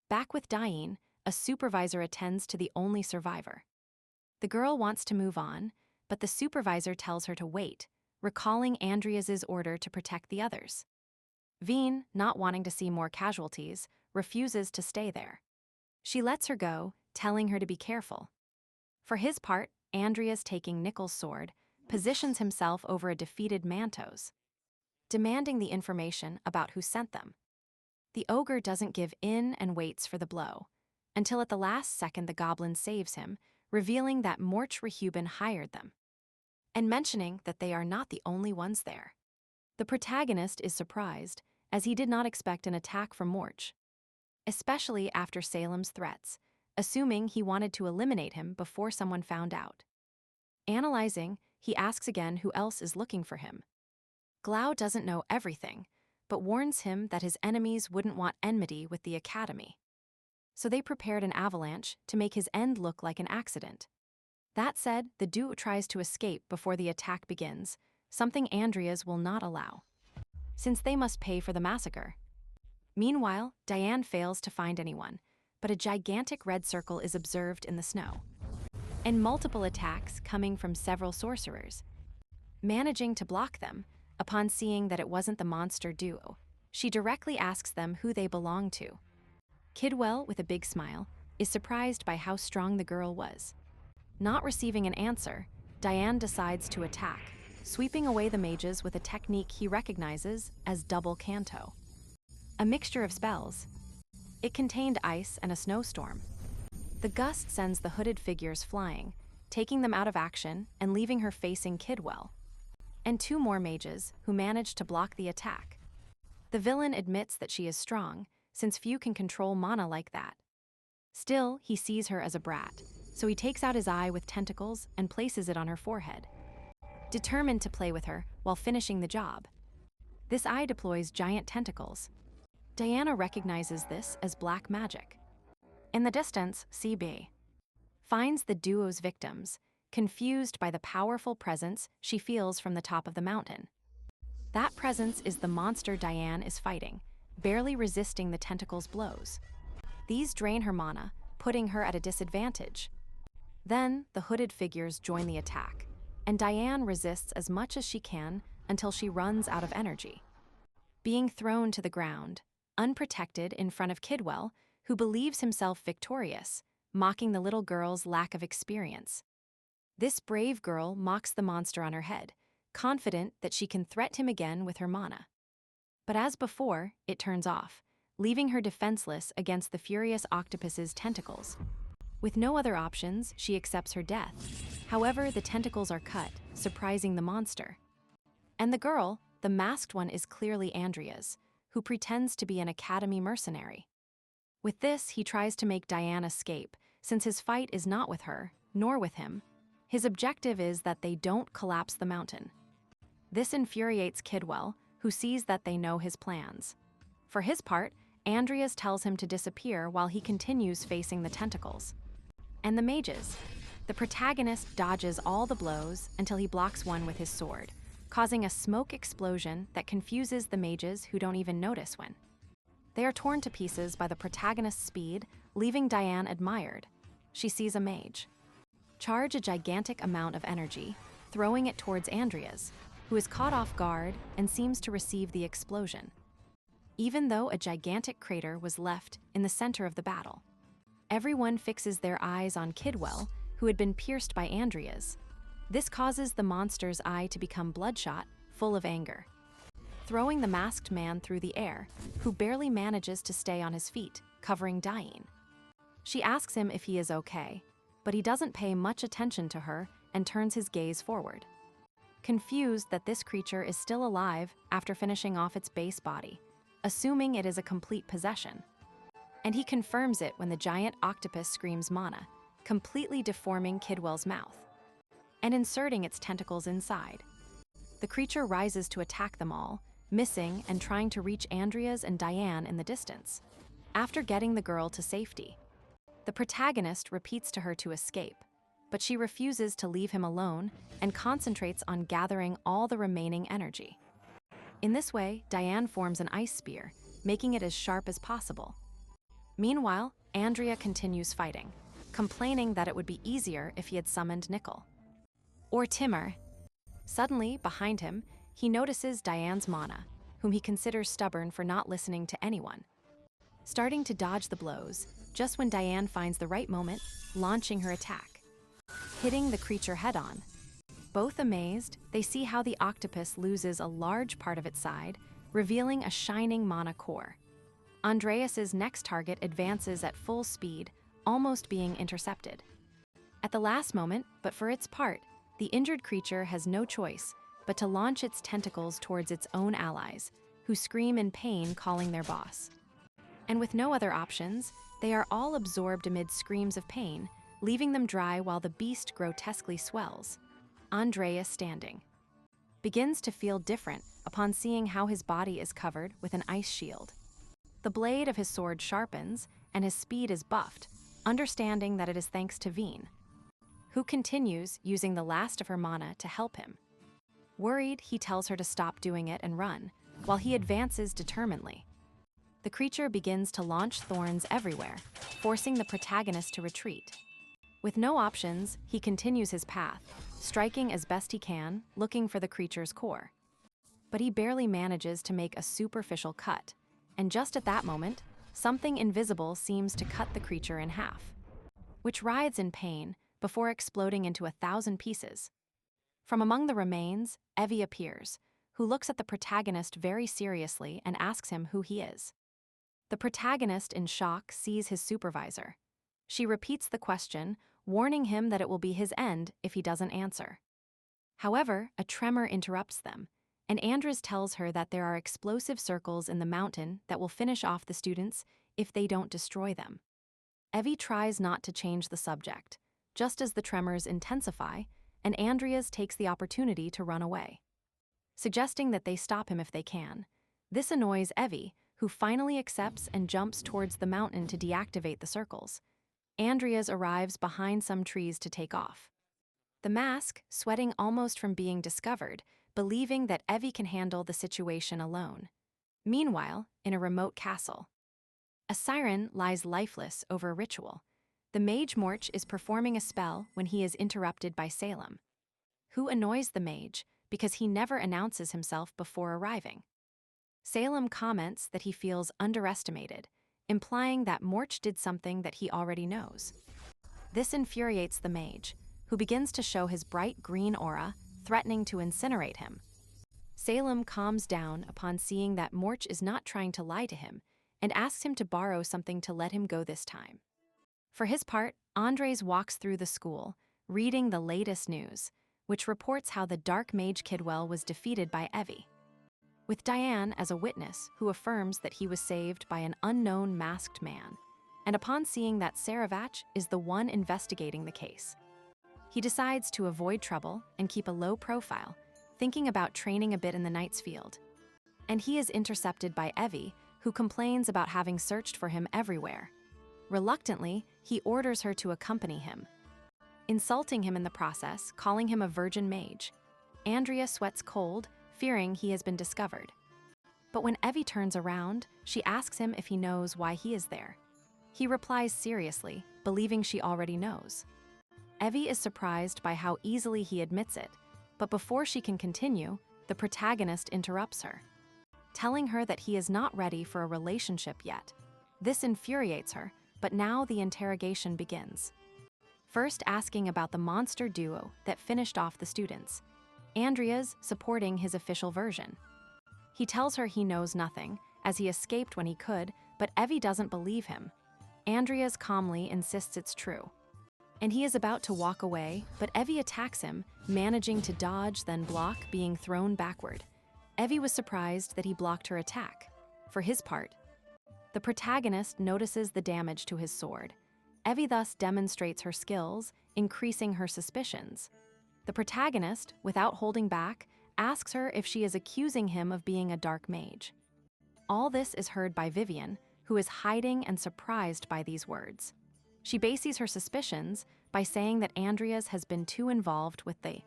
[SPEAKER 1] Back with Diane, a supervisor attends to the only survivor. The girl wants to move on, but the supervisor tells her to wait, recalling Andrias's order to protect the others. Veen, not wanting to see more casualties, refuses to stay there. She lets her go, telling her to be careful. For his part, Andrias, taking Nickel's sword, positions himself over a defeated Mantos, demanding the information about who sent them. The ogre doesn't give in and waits for the blow, until at the last second the goblin saves him, revealing that Morch Rehuben hired them, and mentioning that they are not the only ones there. The protagonist is surprised, as he did not expect an attack from Morch, especially after Salem's threats, assuming he wanted to eliminate him before someone found out. Analyzing, he asks again who else is looking for him. Glau doesn't know everything, but warns him that his enemies wouldn't want enmity with the Academy. So they prepared an avalanche to make his end look like an accident. That said, the duo tries to escape before the attack begins, something Andrias will not allow, since they must pay for the massacre. Meanwhile, Diane fails to find anyone, but a gigantic red circle is observed in the snow, and multiple attacks coming from several sorcerers. Managing to block them, upon seeing that it wasn't the monster duo, she directly asks them who they belong to. Kidwell, with a big smile, is surprised by how strong the girl was. Not receiving an answer, Diane decides to attack, sweeping away the mages with a technique he recognizes as double canto. A mixture of spells. It contained ice and a snowstorm. The gust sends the hooded figures flying, taking them out of action and leaving her facing Kidwell, and two more mages who manage to block the attack. The villain admits that she is strong, since few can control mana like that. Still, he sees her as a brat, so he takes out his eye with tentacles and places it on her forehead, determined to play with her while finishing the job. This eye deploys giant tentacles. Diana recognizes this as black magic. In the distance, CB finds the duo's victims, confused by the powerful presence she feels from the top of the mountain. That presence is the monster Diane is fighting, barely resisting the tentacles' blows. These drain her mana, putting her at a disadvantage. Then, the hooded figures join the attack, and Diane resists as much as she can until she runs out of energy, being thrown to the ground, unprotected in front of Kidwell, who believes himself victorious, mocking the little girl's lack of experience. This brave girl mocks the monster on her head, confident that she can threat him again with her mana. But as before, it turns off, leaving her defenseless against the furious octopus's tentacles. With no other options, she accepts her death. However, the tentacles are cut, surprising the monster. And the girl, the masked one, is clearly Andrias, who pretends to be an Academy mercenary. With this, he tries to make Diane escape, since his fight is not with her, nor with him. His objective is that they don't collapse the mountain. This infuriates Kidwell, who sees that they know his plans. For his part, Andrias tells him to disappear while he continues facing the tentacles. And the mages. The protagonist dodges all the blows until he blocks one with his sword, causing a smoke explosion that confuses the mages who don't even notice when. They are torn to pieces by the protagonist's speed, leaving Diane admired. She sees a mage charge a gigantic amount of energy, throwing it towards Andrias, who is caught off guard and seems to receive the explosion, even though a gigantic crater was left in the center of the battle. Everyone fixes their eyes on Kidwell, who had been pierced by Andrias. This causes the monster's eye to become bloodshot, full of anger, throwing the masked man through the air, who barely manages to stay on his feet, covering Diane. She asks him if he is okay, but he doesn't pay much attention to her and turns his gaze forward, confused that this creature is still alive after finishing off its base body, assuming it is a complete possession. And he confirms it when the giant octopus screams mana, completely deforming Kidwell's mouth and inserting its tentacles inside. The creature rises to attack them all, missing and trying to reach Andrias and Diane in the distance. After getting the girl to safety, the protagonist repeats to her to escape, but she refuses to leave him alone and concentrates on gathering all the remaining energy. In this way, Diane forms an ice spear, making it as sharp as possible. Meanwhile, Andrea continues fighting, complaining that it would be easier if he had summoned Nickel or Timur. Suddenly, behind him, he notices Diane's mana, whom he considers stubborn for not listening to anyone. Starting to dodge the blows, just when Diane finds the right moment, launching her attack, hitting the creature head-on. Both amazed, they see how the octopus loses a large part of its side, revealing a shining mana core. Andreas's next target advances at full speed, almost being intercepted. At the last moment, but for its part, the injured creature has no choice but to launch its tentacles towards its own allies, who scream in pain, calling their boss. And with no other options, they are all absorbed amid screams of pain, leaving them dry while the beast grotesquely swells. Andrias standing, begins to feel different upon seeing how his body is covered with an ice shield. The blade of his sword sharpens, and his speed is buffed, understanding that it is thanks to Veen, who continues using the last of her mana to help him. Worried, he tells her to stop doing it and run, while he advances determinedly. The creature begins to launch thorns everywhere, forcing the protagonist to retreat. With no options, he continues his path, striking as best he can, looking for the creature's core. But he barely manages to make a superficial cut, and just at that moment, something invisible seems to cut the creature in half, which writhes in pain before exploding into 1,000 pieces. From among the remains, Evie appears, who looks at the protagonist very seriously and asks him who he is. The protagonist, in shock, sees his supervisor. She repeats the question, warning him that it will be his end if he doesn't answer. However, a tremor interrupts them, and Andrias tells her that there are explosive circles in the mountain that will finish off the students if they don't destroy them. Evie tries not to change the subject, just as the tremors intensify, and Andrias takes the opportunity to run away, suggesting that they stop him if they can. This annoys Evie, who finally accepts and jumps towards the mountain to deactivate the circles. Andrias arrives behind some trees to take off. The mask, sweating almost from being discovered, believing that Evie can handle the situation alone. Meanwhile, in a remote castle, a siren lies lifeless over a ritual. The mage Morch is performing a spell when he is interrupted by Salem, who annoys the mage because he never announces himself before arriving. Salem comments that he feels underestimated, implying that Morch did something that he already knows. This infuriates the mage, who begins to show his bright green aura, threatening to incinerate him. Salem calms down upon seeing that Morch is not trying to lie to him and asks him to borrow something to let him go this time. For his part, Andres walks through the school, reading the latest news, which reports how the Dark Mage Kidwell was defeated by Evie, with Diane as a witness who affirms that he was saved by an unknown masked man, and upon seeing that Saravach is the one investigating the case, he decides to avoid trouble and keep a low profile, thinking about training a bit in the Knight's Field. And he is intercepted by Evie, who complains about having searched for him everywhere. Reluctantly, he orders her to accompany him, insulting him in the process, calling him a virgin mage. Andrias sweats cold, fearing he has been discovered. But when Evie turns around, she asks him if he knows why he is there. He replies seriously, believing she already knows. Evie is surprised by how easily he admits it, but before she can continue, the protagonist interrupts her, telling her that he is not ready for a relationship yet. This infuriates her, but now the interrogation begins. First asking about the monster duo that finished off the students, Andrias supporting his official version. He tells her he knows nothing, as he escaped when he could, but Evie doesn't believe him. Andrias calmly insists it's true, and he is about to walk away, but Evie attacks him, managing to dodge then block, being thrown backward. Evie was surprised that he blocked her attack. For his part, the protagonist notices the damage to his sword. Evie thus demonstrates her skills, increasing her suspicions. The protagonist, without holding back, asks her if she is accusing him of being a dark mage. All this is heard by Vivian, who is hiding and surprised by these words. She bases her suspicions by saying that Andrias has been too involved with the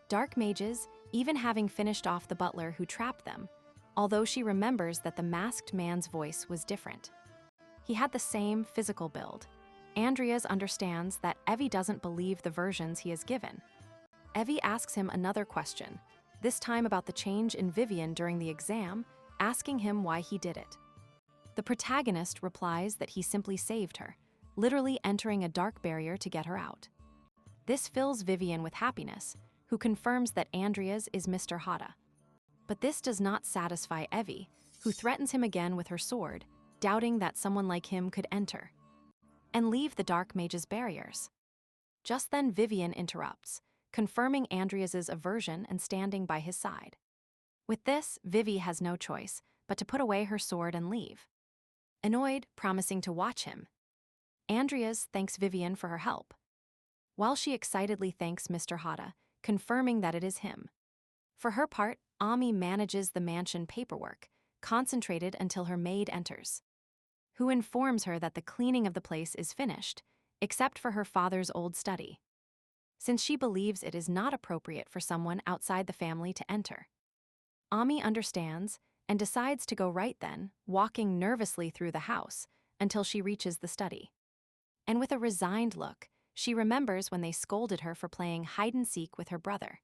[SPEAKER 1] dark mages, even having finished off the butler who trapped them, although she remembers that the masked man's voice was different. He had the same physical build. Andrias understands that Evie doesn't believe the versions he has given. Evie asks him another question, this time about the change in Vivian during the exam, asking him why he did it. The protagonist replies that he simply saved her, literally entering a dark barrier to get her out. This fills Vivian with happiness, who confirms that Andrias is Mr. Hada. But this does not satisfy Evie, who threatens him again with her sword, doubting that someone like him could enter and leave the dark mage's barriers. Just then Vivian interrupts, confirming Andrias's aversion and standing by his side. With this, Vivi has no choice but to put away her sword and leave, annoyed, promising to watch him. Andrias thanks Vivian for her help, while she excitedly thanks Mr. Hada, confirming that it is him. For her part, Ami manages the mansion paperwork, concentrated until her maid enters, who informs her that the cleaning of the place is finished, except for her father's old study, since she believes it is not appropriate for someone outside the family to enter. Ami understands and decides to go right then, walking nervously through the house until she reaches the study. And with a resigned look, she remembers when they scolded her for playing hide-and-seek with her brother.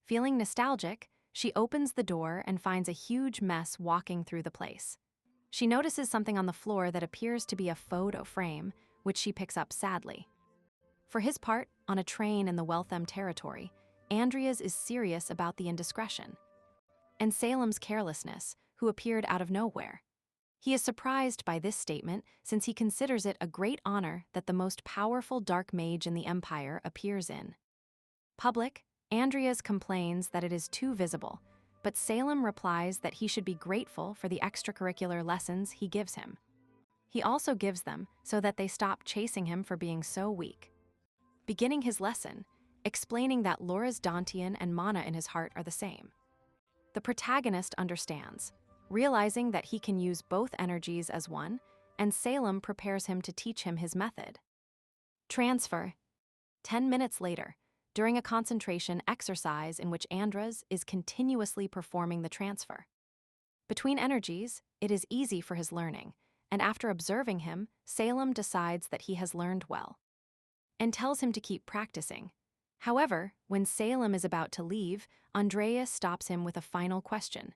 [SPEAKER 1] Feeling nostalgic, she opens the door and finds a huge mess walking through the place. She notices something on the floor that appears to be a photo frame, which she picks up sadly. For his part, on a train in the Weltham territory, Andrias is serious about the indiscretion, and Salem's carelessness, who appeared out of nowhere. He is surprised by this statement since he considers it a great honor that the most powerful dark mage in the Empire appears in public. Andrias complains that it is too visible, but Salem replies that he should be grateful for the extracurricular lessons he gives him. He also gives them so that they stop chasing him for being so weak. Beginning his lesson, explaining that Laura's Dantian and mana in his heart are the same. The protagonist understands, realizing that he can use both energies as one, and Salem prepares him to teach him his method. Transfer. 10 minutes later, during a concentration exercise in which Andrias is continuously performing the transfer between energies, it is easy for his learning, and after observing him, Salem decides that he has learned well and tells him to keep practicing. However, when Salem is about to leave, Andrias stops him with a final question.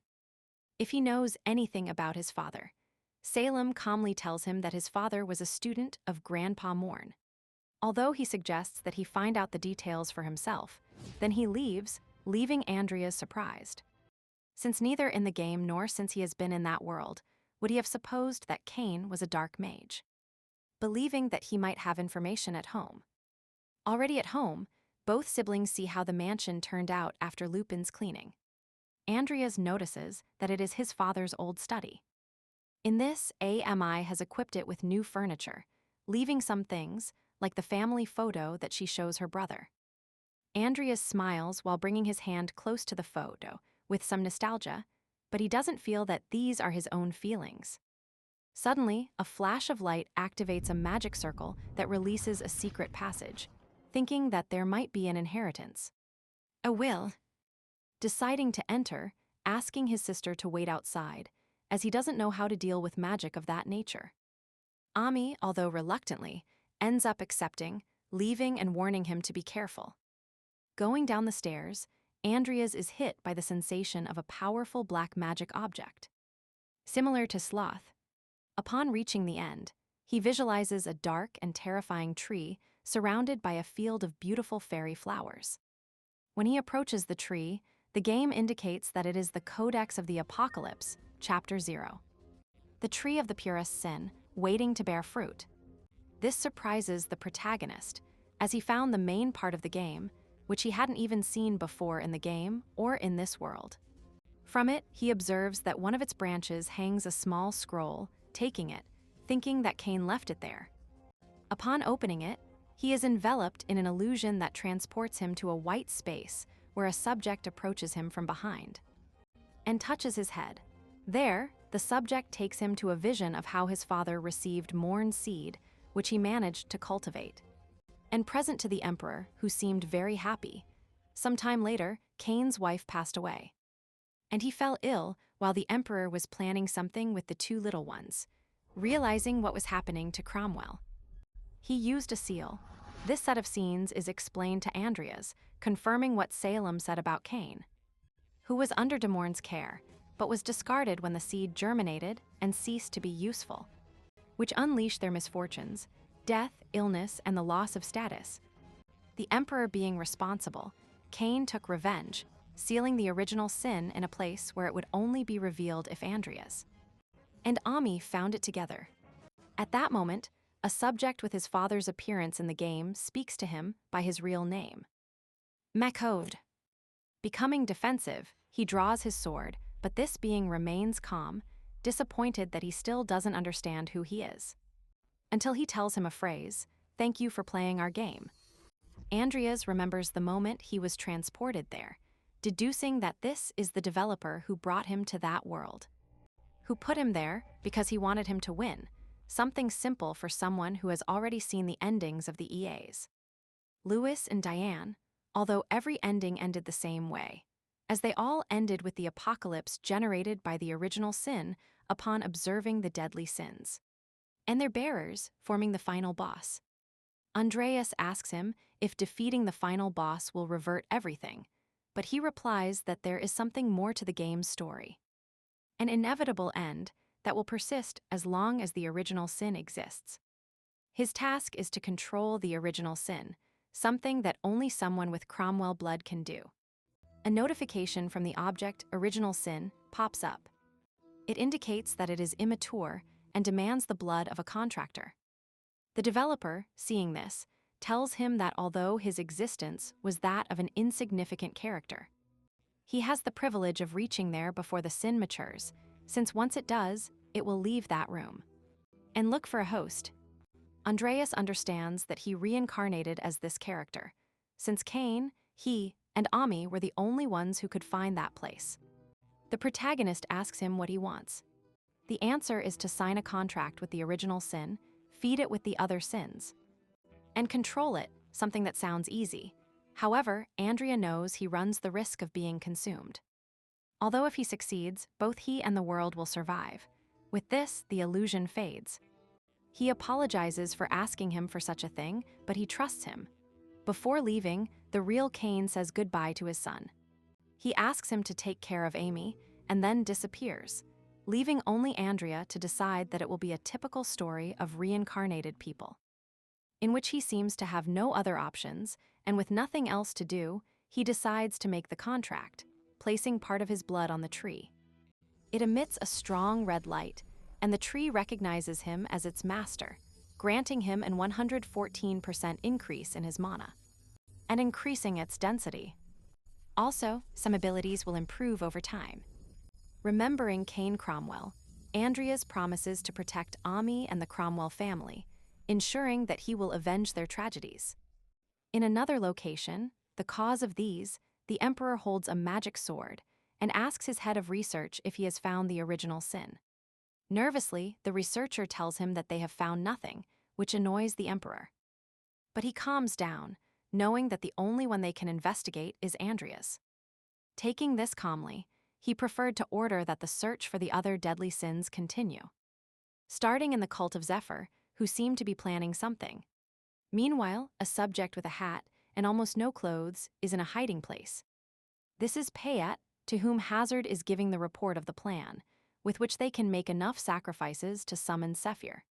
[SPEAKER 1] If he knows anything about his father, Salem calmly tells him that his father was a student of Grandpa Morn. Although he suggests that he find out the details for himself, then he leaves, leaving Andrias surprised. Since neither in the game nor since he has been in that world would he have supposed that Cain was a dark mage, believing that he might have information at home. Already at home, both siblings see how the mansion turned out after Lupin's cleaning. Andrias notices that it is his father's old study. In this, AMI has equipped it with new furniture, leaving some things, like the family photo that she shows her brother. Andrias smiles while bringing his hand close to the photo, with some nostalgia, but he doesn't feel that these are his own feelings. Suddenly, a flash of light activates a magic circle that releases a secret passage, thinking that there might be an inheritance. A will. Deciding to enter, asking his sister to wait outside, as he doesn't know how to deal with magic of that nature. Ami, although reluctantly, ends up accepting, leaving and warning him to be careful. Going down the stairs, Andrias is hit by the sensation of a powerful black magic object. Similar to Sloth, upon reaching the end, he visualizes a dark and terrifying tree surrounded by a field of beautiful fairy flowers. When he approaches the tree, the game indicates that it is the Codex of the Apocalypse, Chapter 0. The tree of the purest sin, waiting to bear fruit. This surprises the protagonist, as he found the main part of the game, which he hadn't even seen before in the game or in this world. From it, he observes that one of its branches hangs a small scroll, taking it, thinking that Cain left it there. Upon opening it, he is enveloped in an illusion that transports him to a white space where a subject approaches him from behind and touches his head. There, the subject takes him to a vision of how his father received Morn's seed, which he managed to cultivate, and present to the emperor, who seemed very happy. Some time later, Cain's wife passed away, and he fell ill while the emperor was planning something with the two little ones, realizing what was happening to Cromwell. He used a seal. This set of scenes is explained to Andrias, confirming what Salem said about Cain, who was under de Morn's care, but was discarded when the seed germinated and ceased to be useful, which unleashed their misfortunes, death, illness, and the loss of status. The emperor being responsible, Cain took revenge, sealing the original sin in a place where it would only be revealed if Andrias and Ami found it together. At that moment, a subject with his father's appearance in the game speaks to him by his real name. Mekhovd. Becoming defensive, he draws his sword, but this being remains calm, disappointed that he still doesn't understand who he is. Until he tells him a phrase, "Thank you for playing our game." Andrias remembers the moment he was transported there, deducing that this is the developer who brought him to that world, who put him there because he wanted him to win, something simple for someone who has already seen the endings of the EAs. Lewis and Diane, although every ending ended the same way, as they all ended with the apocalypse generated by the original sin upon observing the deadly sins, and their bearers forming the final boss. Andrias asks him if defeating the final boss will revert everything, but he replies that there is something more to the game's story. An inevitable end that will persist as long as the original sin exists. His task is to control the original sin, something that only someone with Cromwell blood can do. A notification from the object Original Sin pops up. It indicates that it is immature and demands the blood of a contractor. The developer, seeing this, tells him that although his existence was that of an insignificant character, he has the privilege of reaching there before the sin matures, since once it does, it will leave that room and look for a host. Andrias understands that he reincarnated as this character, since Cain, he, and Ami were the only ones who could find that place. The protagonist asks him what he wants. The answer is to sign a contract with the original sin, feed it with the other sins, and control it, something that sounds easy. However, Andrea knows he runs the risk of being consumed. Although if he succeeds, both he and the world will survive. With this, the illusion fades. He apologizes for asking him for such a thing, but he trusts him. Before leaving, the real Cain says goodbye to his son. He asks him to take care of Amy, and then disappears, leaving only Andrea to decide that it will be a typical story of reincarnated people, in which he seems to have no other options, and with nothing else to do, he decides to make the contract, placing part of his blood on the tree. It emits a strong red light, and the tree recognizes him as its master, granting him an 114% increase in his mana, and increasing its density. Also, some abilities will improve over time. Remembering Cain Cromwell, Andrias promises to protect Ami and the Cromwell family, ensuring that he will avenge their tragedies. In another location, the cause of these, the Emperor holds a magic sword and asks his head of research if he has found the original sin. Nervously, the researcher tells him that they have found nothing, which annoys the Emperor. But he calms down, knowing that the only one they can investigate is Andrias. Taking this calmly, he preferred to order that the search for the other deadly sins continue, starting in the cult of Zephyr, who seemed to be planning something. Meanwhile, a subject with a hat and almost no clothes is in a hiding place. This is Payat, to whom Hazard is giving the report of the plan, with which they can make enough sacrifices to summon Zephyr.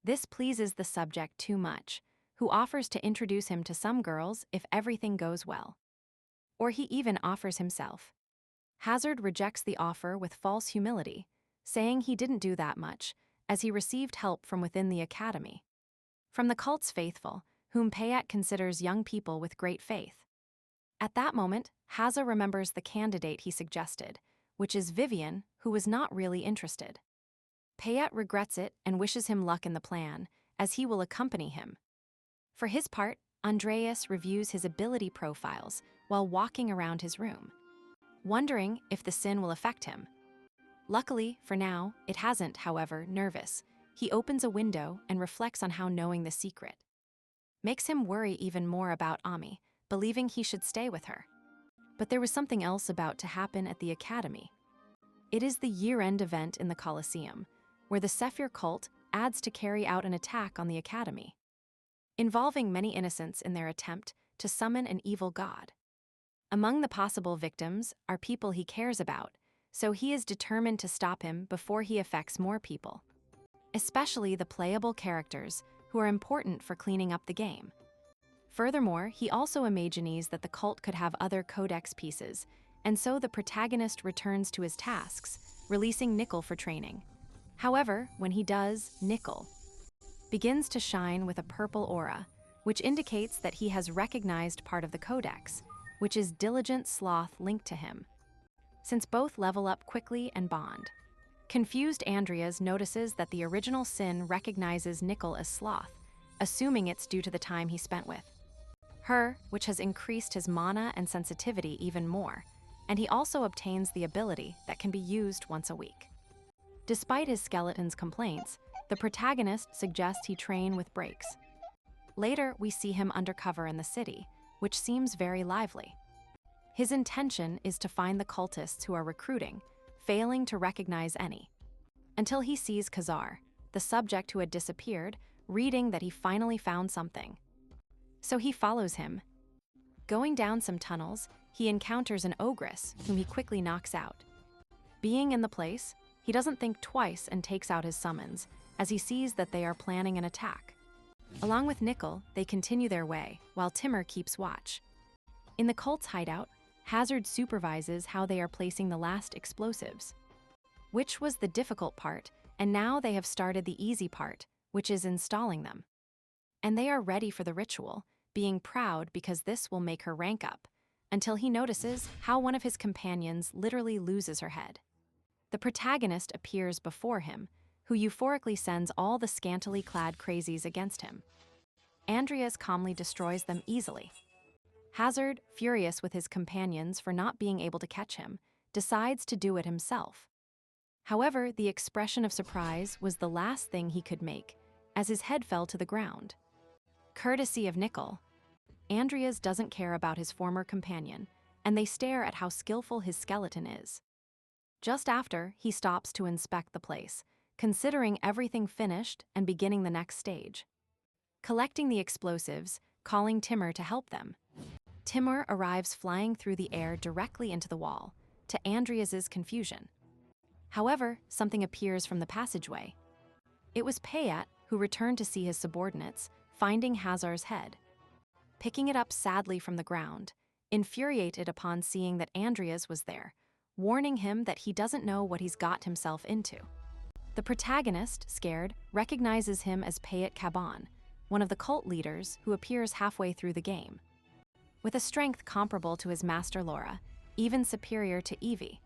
[SPEAKER 1] This pleases the subject too much, who offers to introduce him to some girls if everything goes well. Or he even offers himself. Hazard rejects the offer with false humility, saying he didn't do that much, as he received help from within the academy, from the cult's faithful, whom Payat considers young people with great faith. At that moment, Haza remembers the candidate he suggested, which is Vivian, who was not really interested. Payat regrets it and wishes him luck in the plan, as he will accompany him. For his part, Andrias reviews his ability profiles while walking around his room, wondering if the sin will affect him. Luckily, for now, it hasn't, however. Nervous, he opens a window and reflects on how knowing the secret makes him worry even more about Ami, believing he should stay with her. But there was something else about to happen at the academy. It is the year-end event in the Colosseum, where the Zephyr cult adds to carry out an attack on the academy, involving many innocents in their attempt to summon an evil god. Among the possible victims are people he cares about, so he is determined to stop him before he affects more people, especially the playable characters who are important for cleaning up the game. Furthermore, he also imagines that the cult could have other codex pieces, and so the protagonist returns to his tasks, releasing Nickel for training. However, when he does, Nickel begins to shine with a purple aura, which indicates that he has recognized part of the codex, which is Diligent Sloth linked to him, since both level up quickly and bond. Confused Andrias notices that the original sin recognizes Nickel as Sloth, assuming it's due to the time he spent with her, which has increased his mana and sensitivity even more, and he also obtains the ability that can be used once a week. Despite his skeleton's complaints, the protagonist suggests he train with breaks. Later, we see him undercover in the city, which seems very lively. His intention is to find the cultists who are recruiting, failing to recognize any. Until he sees Khazar, the subject who had disappeared, reading that he finally found something. So he follows him. Going down some tunnels, he encounters an ogress whom he quickly knocks out. Being in the place, he doesn't think twice and takes out his summons, as he sees that they are planning an attack. Along with Nickel, they continue their way, while Timur keeps watch. In the cult's hideout, Hazard supervises how they are placing the last explosives, which was the difficult part, and now they have started the easy part, which is installing them. And they are ready for the ritual, being proud because this will make her rank up, until he notices how one of his companions literally loses her head. The protagonist appears before him, who euphorically sends all the scantily clad crazies against him. Andrias calmly destroys them easily. Hazard, furious with his companions for not being able to catch him, decides to do it himself. However, the expression of surprise was the last thing he could make, as his head fell to the ground. Courtesy of Nickel, Andrias doesn't care about his former companion, and they stare at how skillful his skeleton is. Just after, he stops to inspect the place, considering everything finished and beginning the next stage. Collecting the explosives, calling Timur to help them. Timur arrives flying through the air directly into the wall, to Andrias's confusion. However, something appears from the passageway. It was Payat who returned to see his subordinates, finding Hazar's head. Picking it up sadly from the ground, infuriated upon seeing that Andrias was there, warning him that he doesn't know what he's got himself into. The protagonist, scared, recognizes him as Payat Kaban, one of the cult leaders who appears halfway through the game. With a strength comparable to his master Laura, even superior to Evie.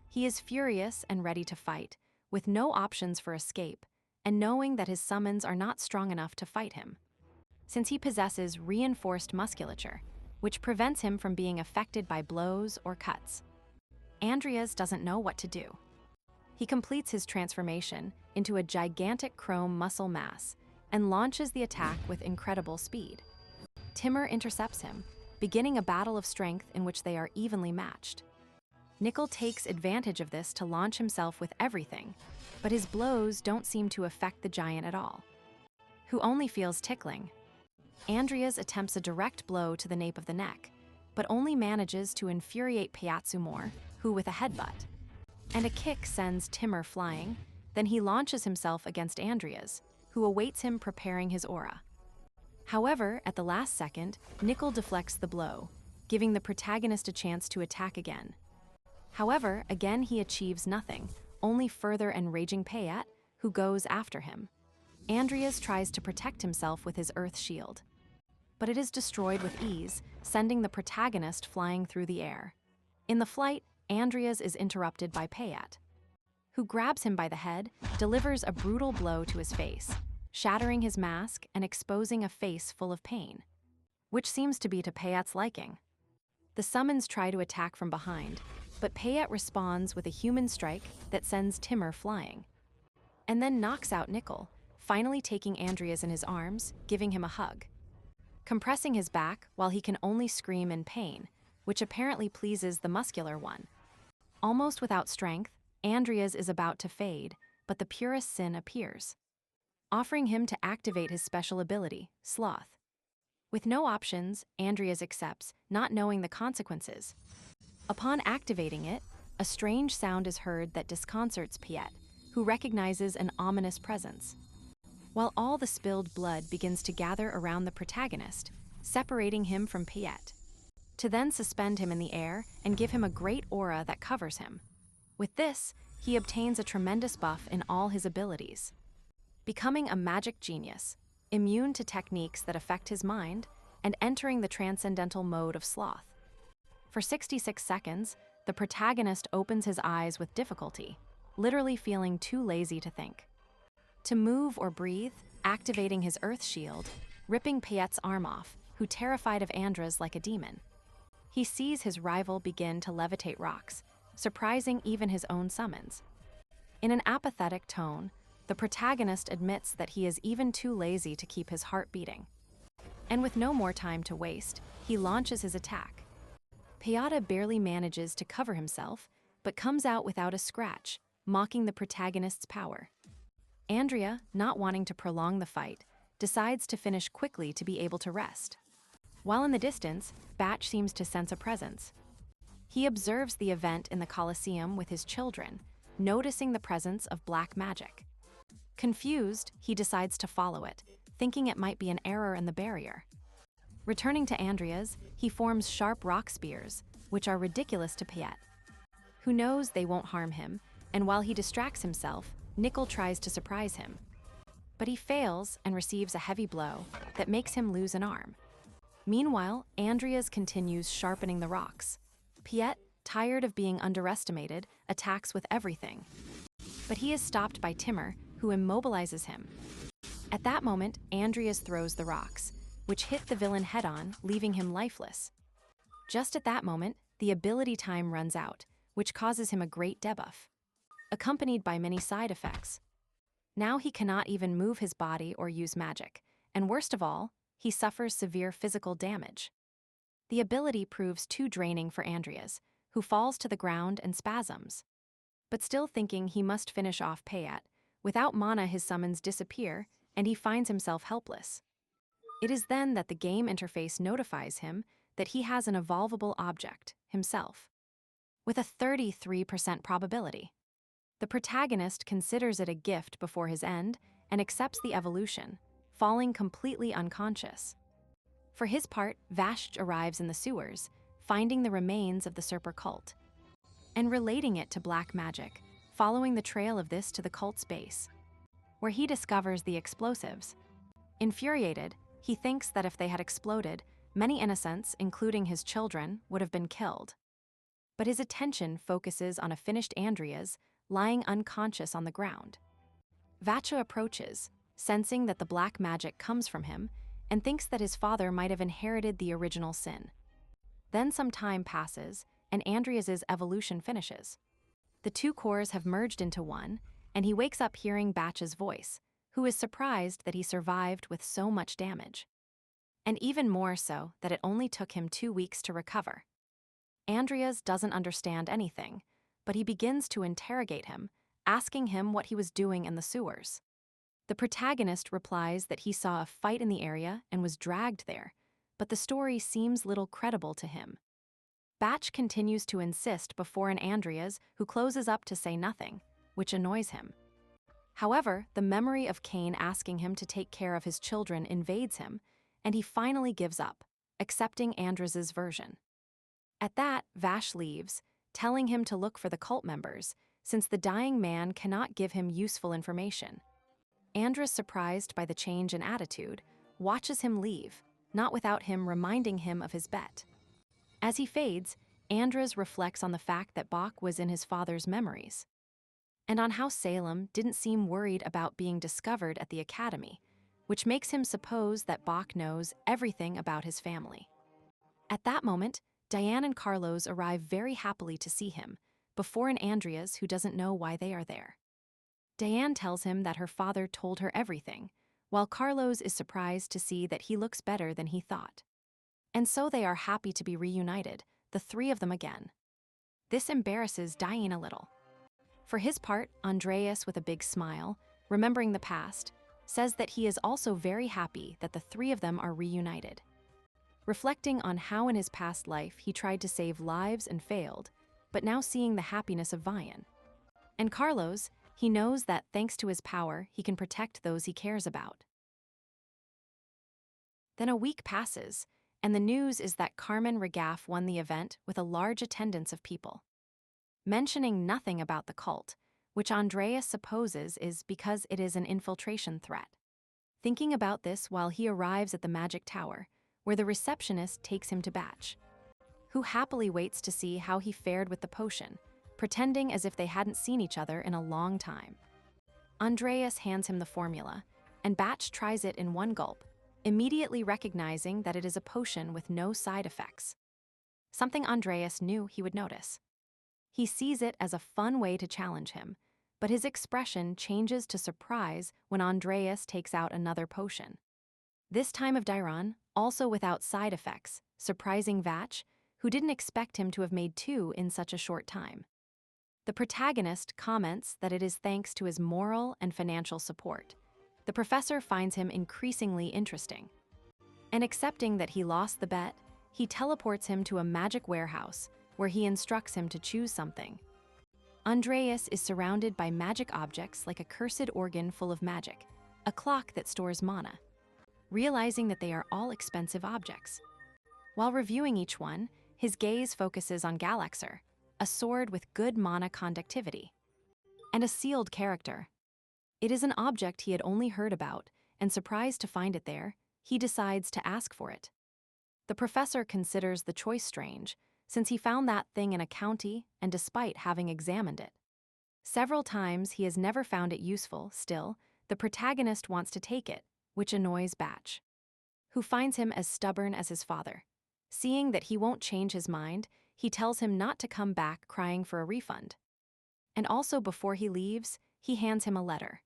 [SPEAKER 1] He is furious and ready to fight, with no options for escape, and knowing that his summons are not strong enough to fight him, since he possesses reinforced musculature, which prevents him from being affected by blows or cuts. Andrias doesn't know what to do. He completes his transformation into a gigantic chrome muscle mass and launches the attack with incredible speed. Timur intercepts him, beginning a battle of strength in which they are evenly matched. Nickel takes advantage of this to launch himself with everything, but his blows don't seem to affect the giant at all, who only feels tickling. Andrias attempts a direct blow to the nape of the neck, but only manages to infuriate Payatsu more, who with a headbutt. And a kick sends Timur flying, then he launches himself against Andrias, who awaits him preparing his aura. However, at the last second, Nickel deflects the blow, giving the protagonist a chance to attack again. However, again he achieves nothing, only further enraging Payat, who goes after him. Andrias tries to protect himself with his earth shield, but it is destroyed with ease, sending the protagonist flying through the air. In the flight, Andrias is interrupted by Payat, who grabs him by the head, delivers a brutal blow to his face, shattering his mask and exposing a face full of pain, which seems to be to Payat's liking. The summons try to attack from behind, but Payat responds with a human strike that sends Timur flying, and then knocks out Nickel, finally taking Andrias in his arms, giving him a hug, compressing his back while he can only scream in pain, which apparently pleases the muscular one. Almost without strength, Andrias is about to fade, but the purest sin appears, offering him to activate his special ability, Sloth. With no options, Andrias accepts, not knowing the consequences. Upon activating it, a strange sound is heard that disconcerts Payat, who recognizes an ominous presence. While all the spilled blood begins to gather around the protagonist, separating him from Payat, to then suspend him in the air and give him a great aura that covers him. With this, he obtains a tremendous buff in all his abilities, becoming a magic genius, immune to techniques that affect his mind, and entering the transcendental mode of sloth. For 66 seconds, the protagonist opens his eyes with difficulty, literally feeling too lazy to think, to move or breathe, activating his earth shield, ripping Payet's arm off, who terrified of Andras like a demon. He sees his rival begin to levitate rocks, surprising even his own summons. In an apathetic tone, the protagonist admits that he is even too lazy to keep his heart beating. And with no more time to waste, he launches his attack. Piata barely manages to cover himself, but comes out without a scratch, mocking the protagonist's power. Andrea, not wanting to prolong the fight, decides to finish quickly to be able to rest. While in the distance, Batch seems to sense a presence. He observes the event in the Colosseum with his children, noticing the presence of black magic. Confused, he decides to follow it, thinking it might be an error in the barrier. Returning to Andrias, he forms sharp rock spears, which are ridiculous to Piet, who knows they won't harm him, and while he distracts himself, Nickel tries to surprise him. But he fails and receives a heavy blow that makes him lose an arm. Meanwhile, Andrias continues sharpening the rocks. Piet, tired of being underestimated, attacks with everything. But he is stopped by Timur, who immobilizes him. At that moment, Andrias throws the rocks, which hit the villain head-on, leaving him lifeless. Just at that moment, the ability time runs out, which causes him a great debuff, accompanied by many side effects. Now he cannot even move his body or use magic, and worst of all, he suffers severe physical damage. The ability proves too draining for Andrias, who falls to the ground and spasms. But still thinking he must finish off Payat, without mana his summons disappear, and he finds himself helpless. It is then that the game interface notifies him that he has an evolvable object, himself, with a 33% probability. The protagonist considers it a gift before his end and accepts the evolution, falling completely unconscious. For his part, Vashj arrives in the sewers, finding the remains of the Serper cult, and relating it to black magic, following the trail of this to the cult's base, where he discovers the explosives. Infuriated, he thinks that if they had exploded, many innocents, including his children, would have been killed. But his attention focuses on a finished Andrias lying unconscious on the ground. Vacha approaches, sensing that the black magic comes from him, and thinks that his father might have inherited the original sin. Then some time passes, and Andrias's evolution finishes. The two cores have merged into one, and he wakes up hearing Batch's voice, who is surprised that he survived with so much damage. And even more so that it only took him 2 weeks to recover. Andrias doesn't understand anything, but he begins to interrogate him, asking him what he was doing in the sewers. The protagonist replies that he saw a fight in the area and was dragged there, but the story seems little credible to him. Batch continues to insist before an Andrias who closes up to say nothing, which annoys him. However, the memory of Cain asking him to take care of his children invades him, and he finally gives up, accepting Andrias's version. At that, Vash leaves, telling him to look for the cult members, since the dying man cannot give him useful information. Andrias, surprised by the change in attitude, watches him leave, not without him reminding him of his bet. As he fades, Andrias reflects on the fact that Bach was in his father's memories, and on how Salem didn't seem worried about being discovered at the academy, which makes him suppose that Bach knows everything about his family. At that moment, Diane and Carlos arrive very happily to see him, before an Andrias who doesn't know why they are there. Diane tells him that her father told her everything, while Carlos is surprised to see that he looks better than he thought. And so they are happy to be reunited, the three of them again. This embarrasses Diane a little. For his part, Andrias, with a big smile, remembering the past, says that he is also very happy that the three of them are reunited. Reflecting on how in his past life he tried to save lives and failed, but now seeing the happiness of Vian. And Carlos, he knows that thanks to his power, he can protect those he cares about. Then a week passes, and the news is that Carmen Regaff won the event with a large attendance of people. Mentioning nothing about the cult, which Andrias supposes is because it is an infiltration threat. Thinking about this while he arrives at the magic tower, where the receptionist takes him to Batch, who happily waits to see how he fared with the potion, pretending as if they hadn't seen each other in a long time. Andrias hands him the formula, and Batch tries it in one gulp, immediately recognizing that it is a potion with no side effects. something Andrias knew he would notice. He sees it as a fun way to challenge him, but his expression changes to surprise when Andrias takes out another potion. This time of Dairon, also without side effects, surprising Vatch, who didn't expect him to have made two in such a short time. The protagonist comments that it is thanks to his moral and financial support. The professor finds him increasingly interesting. And accepting that he lost the bet, he teleports him to a magic warehouse, where he instructs him to choose something. Andrias is surrounded by magic objects like a cursed organ full of magic, a clock that stores mana, realizing that they are all expensive objects. While reviewing each one, his gaze focuses on Galaxer, a sword with good mana conductivity, and a sealed character. It is an object he had only heard about, and surprised to find it there, he decides to ask for it. The professor considers the choice strange, since he found that thing in a county and despite having examined it. Several times he has never found it useful. Still, the protagonist wants to take it, which annoys Batch, who finds him as stubborn as his father. Seeing that he won't change his mind, he tells him not to come back crying for a refund. And also before he leaves, he hands him a letter.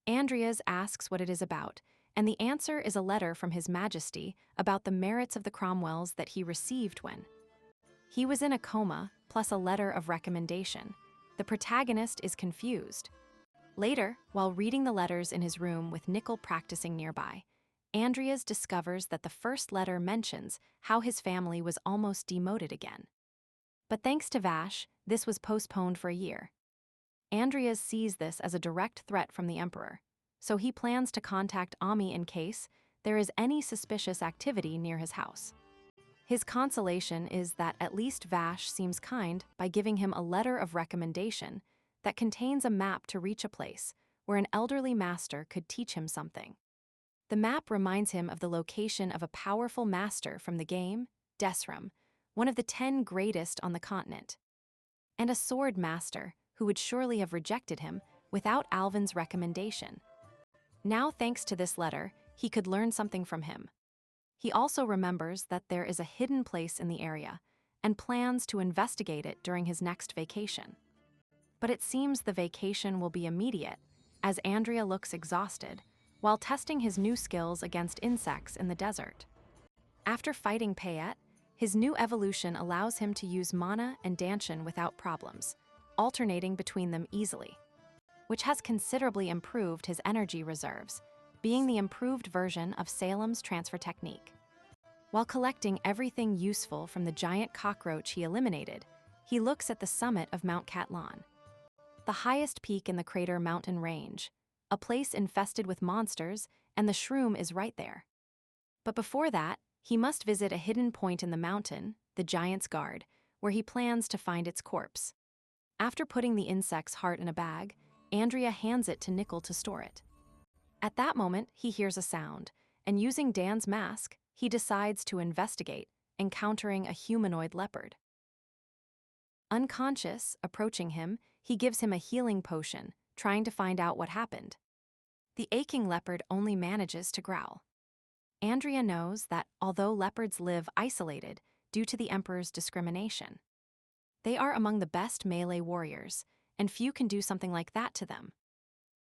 [SPEAKER 1] Andrias asks what it is about, and the answer is a letter from His Majesty about the merits of the Cromwells that he received when he was in a coma, plus a letter of recommendation. The protagonist is confused. Later, while reading the letters in his room with Nickel practicing nearby, Andrias discovers that the first letter mentions how his family was almost demoted again. But thanks to Vash, this was postponed for a year. Andrias sees this as a direct threat from the Emperor, so he plans to contact Ami in case there is any suspicious activity near his house. His consolation is that at least Vash seems kind by giving him a letter of recommendation that contains a map to reach a place where an elderly master could teach him something. The map reminds him of the location of a powerful master from the game, Desram, one of the 10 greatest on the continent, and a sword master who would surely have rejected him without Alvin's recommendation. Now, thanks to this letter, he could learn something from him. He also remembers that there is a hidden place in the area and plans to investigate it during his next vacation. But it seems the vacation will be immediate, as Andrea looks exhausted while testing his new skills against insects in the desert. After fighting Payet, his new evolution allows him to use mana and Danshin without problems, alternating between them easily, which has considerably improved his energy reserves, being the improved version of Salem's transfer technique. While collecting everything useful from the giant cockroach he eliminated, he looks at the summit of Mount Catlan, the highest peak in the crater mountain range, a place infested with monsters, and the shroom is right there. But before that, he must visit a hidden point in the mountain, the Giant's Guard, where he plans to find its corpse. After putting the insect's heart in a bag, Andrea hands it to Nickel to store it. At that moment, he hears a sound, and using Dan's mask, he decides to investigate, encountering a humanoid leopard. Unconscious, approaching him, he gives him a healing potion, trying to find out what happened. The aching leopard only manages to growl. Andrea knows that although leopards live isolated due to the Emperor's discrimination, they are among the best melee warriors, and few can do something like that to them.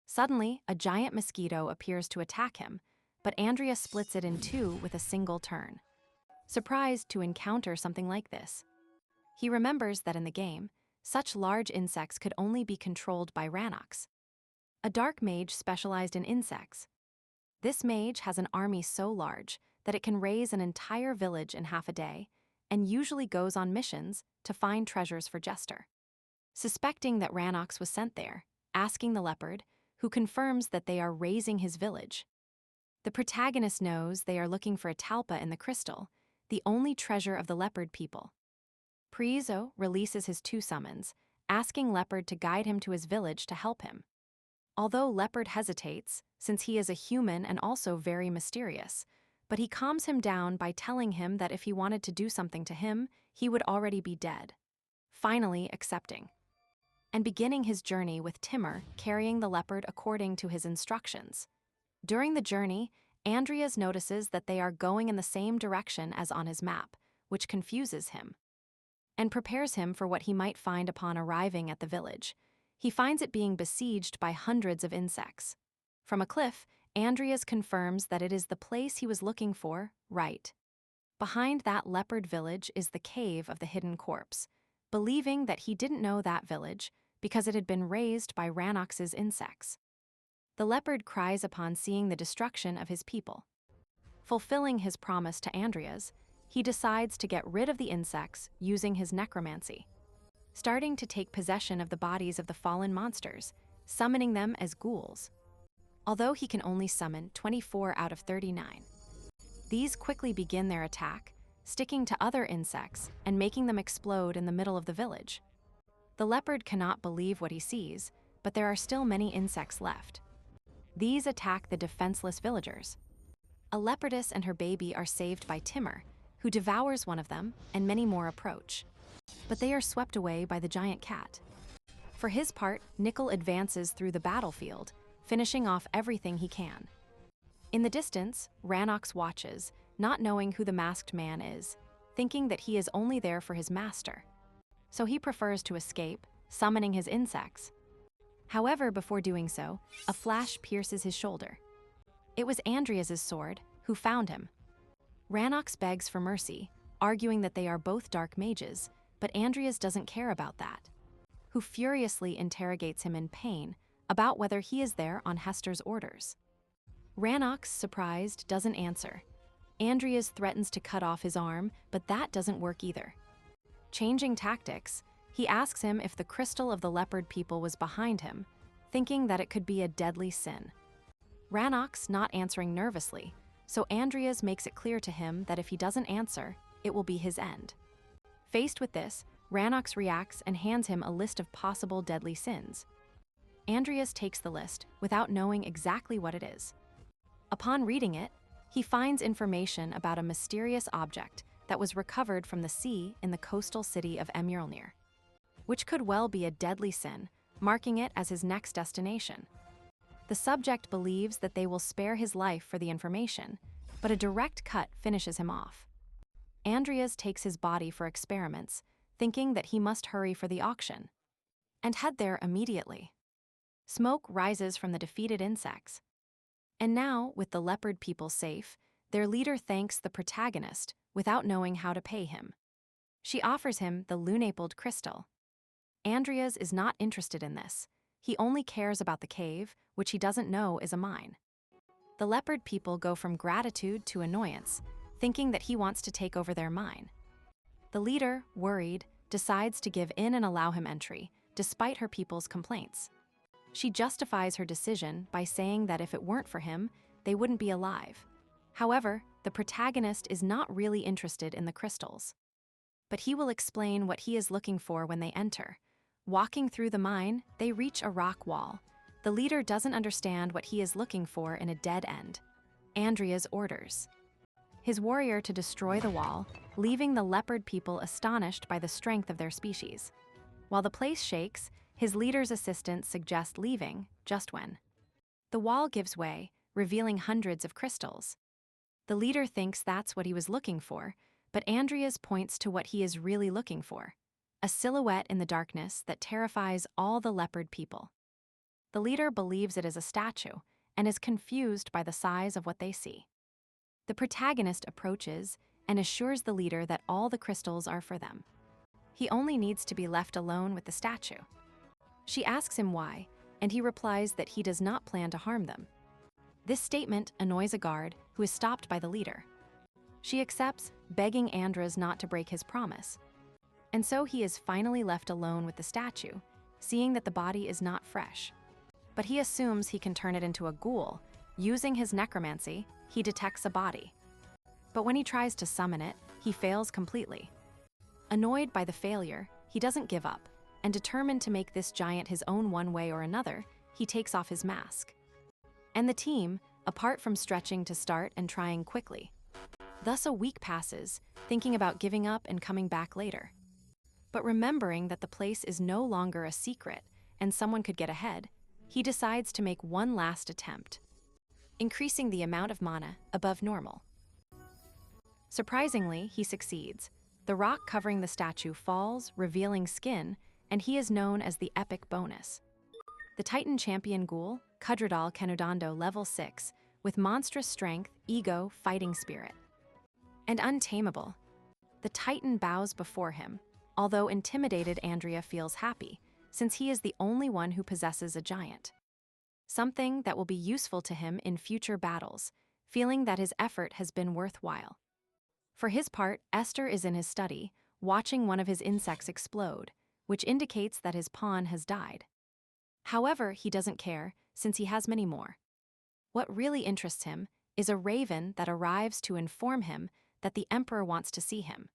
[SPEAKER 1] Suddenly, a giant mosquito appears to attack him, but Andrea splits it in two with a single turn. Surprised to encounter something like this, he remembers that in the game, such large insects could only be controlled by Ranox, a dark mage specialized in insects. This mage has an army so large that it can raise an entire village in half a day, and usually goes on missions to find treasures for Jester. Suspecting that Ranox was sent there, asking the leopard, who confirms that they are raising his village. The protagonist knows they are looking for a talpa in the crystal, the only treasure of the leopard people. Prizo releases his 2 summons, asking Leopard to guide him to his village to help him. Although Leopard hesitates, since he is a human and also very mysterious, but he calms him down by telling him that if he wanted to do something to him, he would already be dead. Finally accepting, and beginning his journey with Timur carrying the leopard according to his instructions. During the journey, Andreas notices that they are going in the same direction as on his map, which confuses him. and prepares him for what he might find upon arriving at the village. He finds it being besieged by hundreds of insects. From a cliff, Andrias confirms that it is the place he was looking for, right. Behind that leopard village is the cave of the hidden corpse, believing that he didn't know that village because it had been razed by Rannox's insects. The leopard cries upon seeing the destruction of his people. Fulfilling his promise to Andrias, he decides to get rid of the insects using his necromancy, starting to take possession of the bodies of the fallen monsters, summoning them as ghouls. Although he can only summon 24 out of 39. These quickly begin their attack, sticking to other insects and making them explode in the middle of the village. The leopard cannot believe what he sees, but there are still many insects left. These attack the defenseless villagers. A leopardess and her baby are saved by Timur, who devours one of them, and many more approach. But they are swept away by the giant cat. For his part, Nickel advances through the battlefield, finishing off everything he can. In the distance, Rannox watches, not knowing who the masked man is, thinking that he is only there for his master. So he prefers to escape, summoning his insects. However, before doing so, a flash pierces his shoulder. It was Andrias's sword, who found him. Rannox begs for mercy, arguing that they are both dark mages, but Andrias doesn't care about that, who furiously interrogates him in pain about whether he is there on Hester's orders. Rannox, surprised, doesn't answer. Andrias threatens to cut off his arm, but that doesn't work either. Changing tactics, he asks him if the crystal of the leopard people was behind him, thinking that it could be a deadly sin. Rannox not answering nervously, so Andrias makes it clear to him that if he doesn't answer, it will be his end. Faced with this, Rannox reacts and hands him a list of possible deadly sins. Andrias takes the list without knowing exactly what it is. Upon reading it, he finds information about a mysterious object that was recovered from the sea in the coastal city of Emurlnir, which could well be a deadly sin, marking it as his next destination. The subject believes that they will spare his life for the information, but a direct cut finishes him off. Andrias takes his body for experiments, thinking that he must hurry for the auction, and head there immediately. Smoke rises from the defeated insects. And now, with the leopard people safe, their leader thanks the protagonist without knowing how to pay him. She offers him the lunapaled crystal. Andrias is not interested in this. He only cares about the cave, which he doesn't know is a mine. The leopard people go from gratitude to annoyance, thinking that he wants to take over their mine. The leader, worried, decides to give in and allow him entry, despite her people's complaints. She justifies her decision by saying that if it weren't for him, they wouldn't be alive. However, the protagonist is not really interested in the crystals. But he will explain what he is looking for when they enter. Walking through the mine, they reach a rock wall. The leader doesn't understand what he is looking for in a dead end. Andrias orders his warrior to destroy the wall, leaving the leopard people astonished by the strength of their species. While the place shakes, his leader's assistant suggests leaving just when the wall gives way, revealing hundreds of crystals. The leader thinks that's what he was looking for, but Andrias points to what he is really looking for: a silhouette in the darkness that terrifies all the leopard people. The leader believes it is a statue and is confused by the size of what they see. The protagonist approaches and assures the leader that all the crystals are for them. He only needs to be left alone with the statue. She asks him why, and he replies that he does not plan to harm them. This statement annoys a guard who is stopped by the leader. She accepts, begging Andrias not to break his promise. And so he is finally left alone with the statue, seeing that the body is not fresh. But he assumes he can turn it into a ghoul. Using his necromancy, he detects a body. But when he tries to summon it, he fails completely. Annoyed by the failure, he doesn't give up, and determined to make this giant his own one way or another, he takes off his mask. And the team, apart from stretching to start and trying quickly. Thus a week passes, thinking about giving up and coming back later. But remembering that the place is no longer a secret and someone could get ahead, he decides to make one last attempt, increasing the amount of mana above normal. Surprisingly, he succeeds, The rock covering the statue falls, revealing skin, and he is known as the epic bonus. The Titan champion ghoul, Kudradal Kenudando level 6, with monstrous strength, ego, fighting spirit. And untamable. The Titan bows before him, although intimidated Andria feels happy, since he is the only one who possesses a giant. Something that will be useful to him in future battles, feeling that his effort has been worthwhile. For his part, Esther is in his study, watching one of his insects explode, which indicates that his pawn has died. However, he doesn't care, since he has many more. What really interests him is a raven that arrives to inform him that the emperor wants to see him.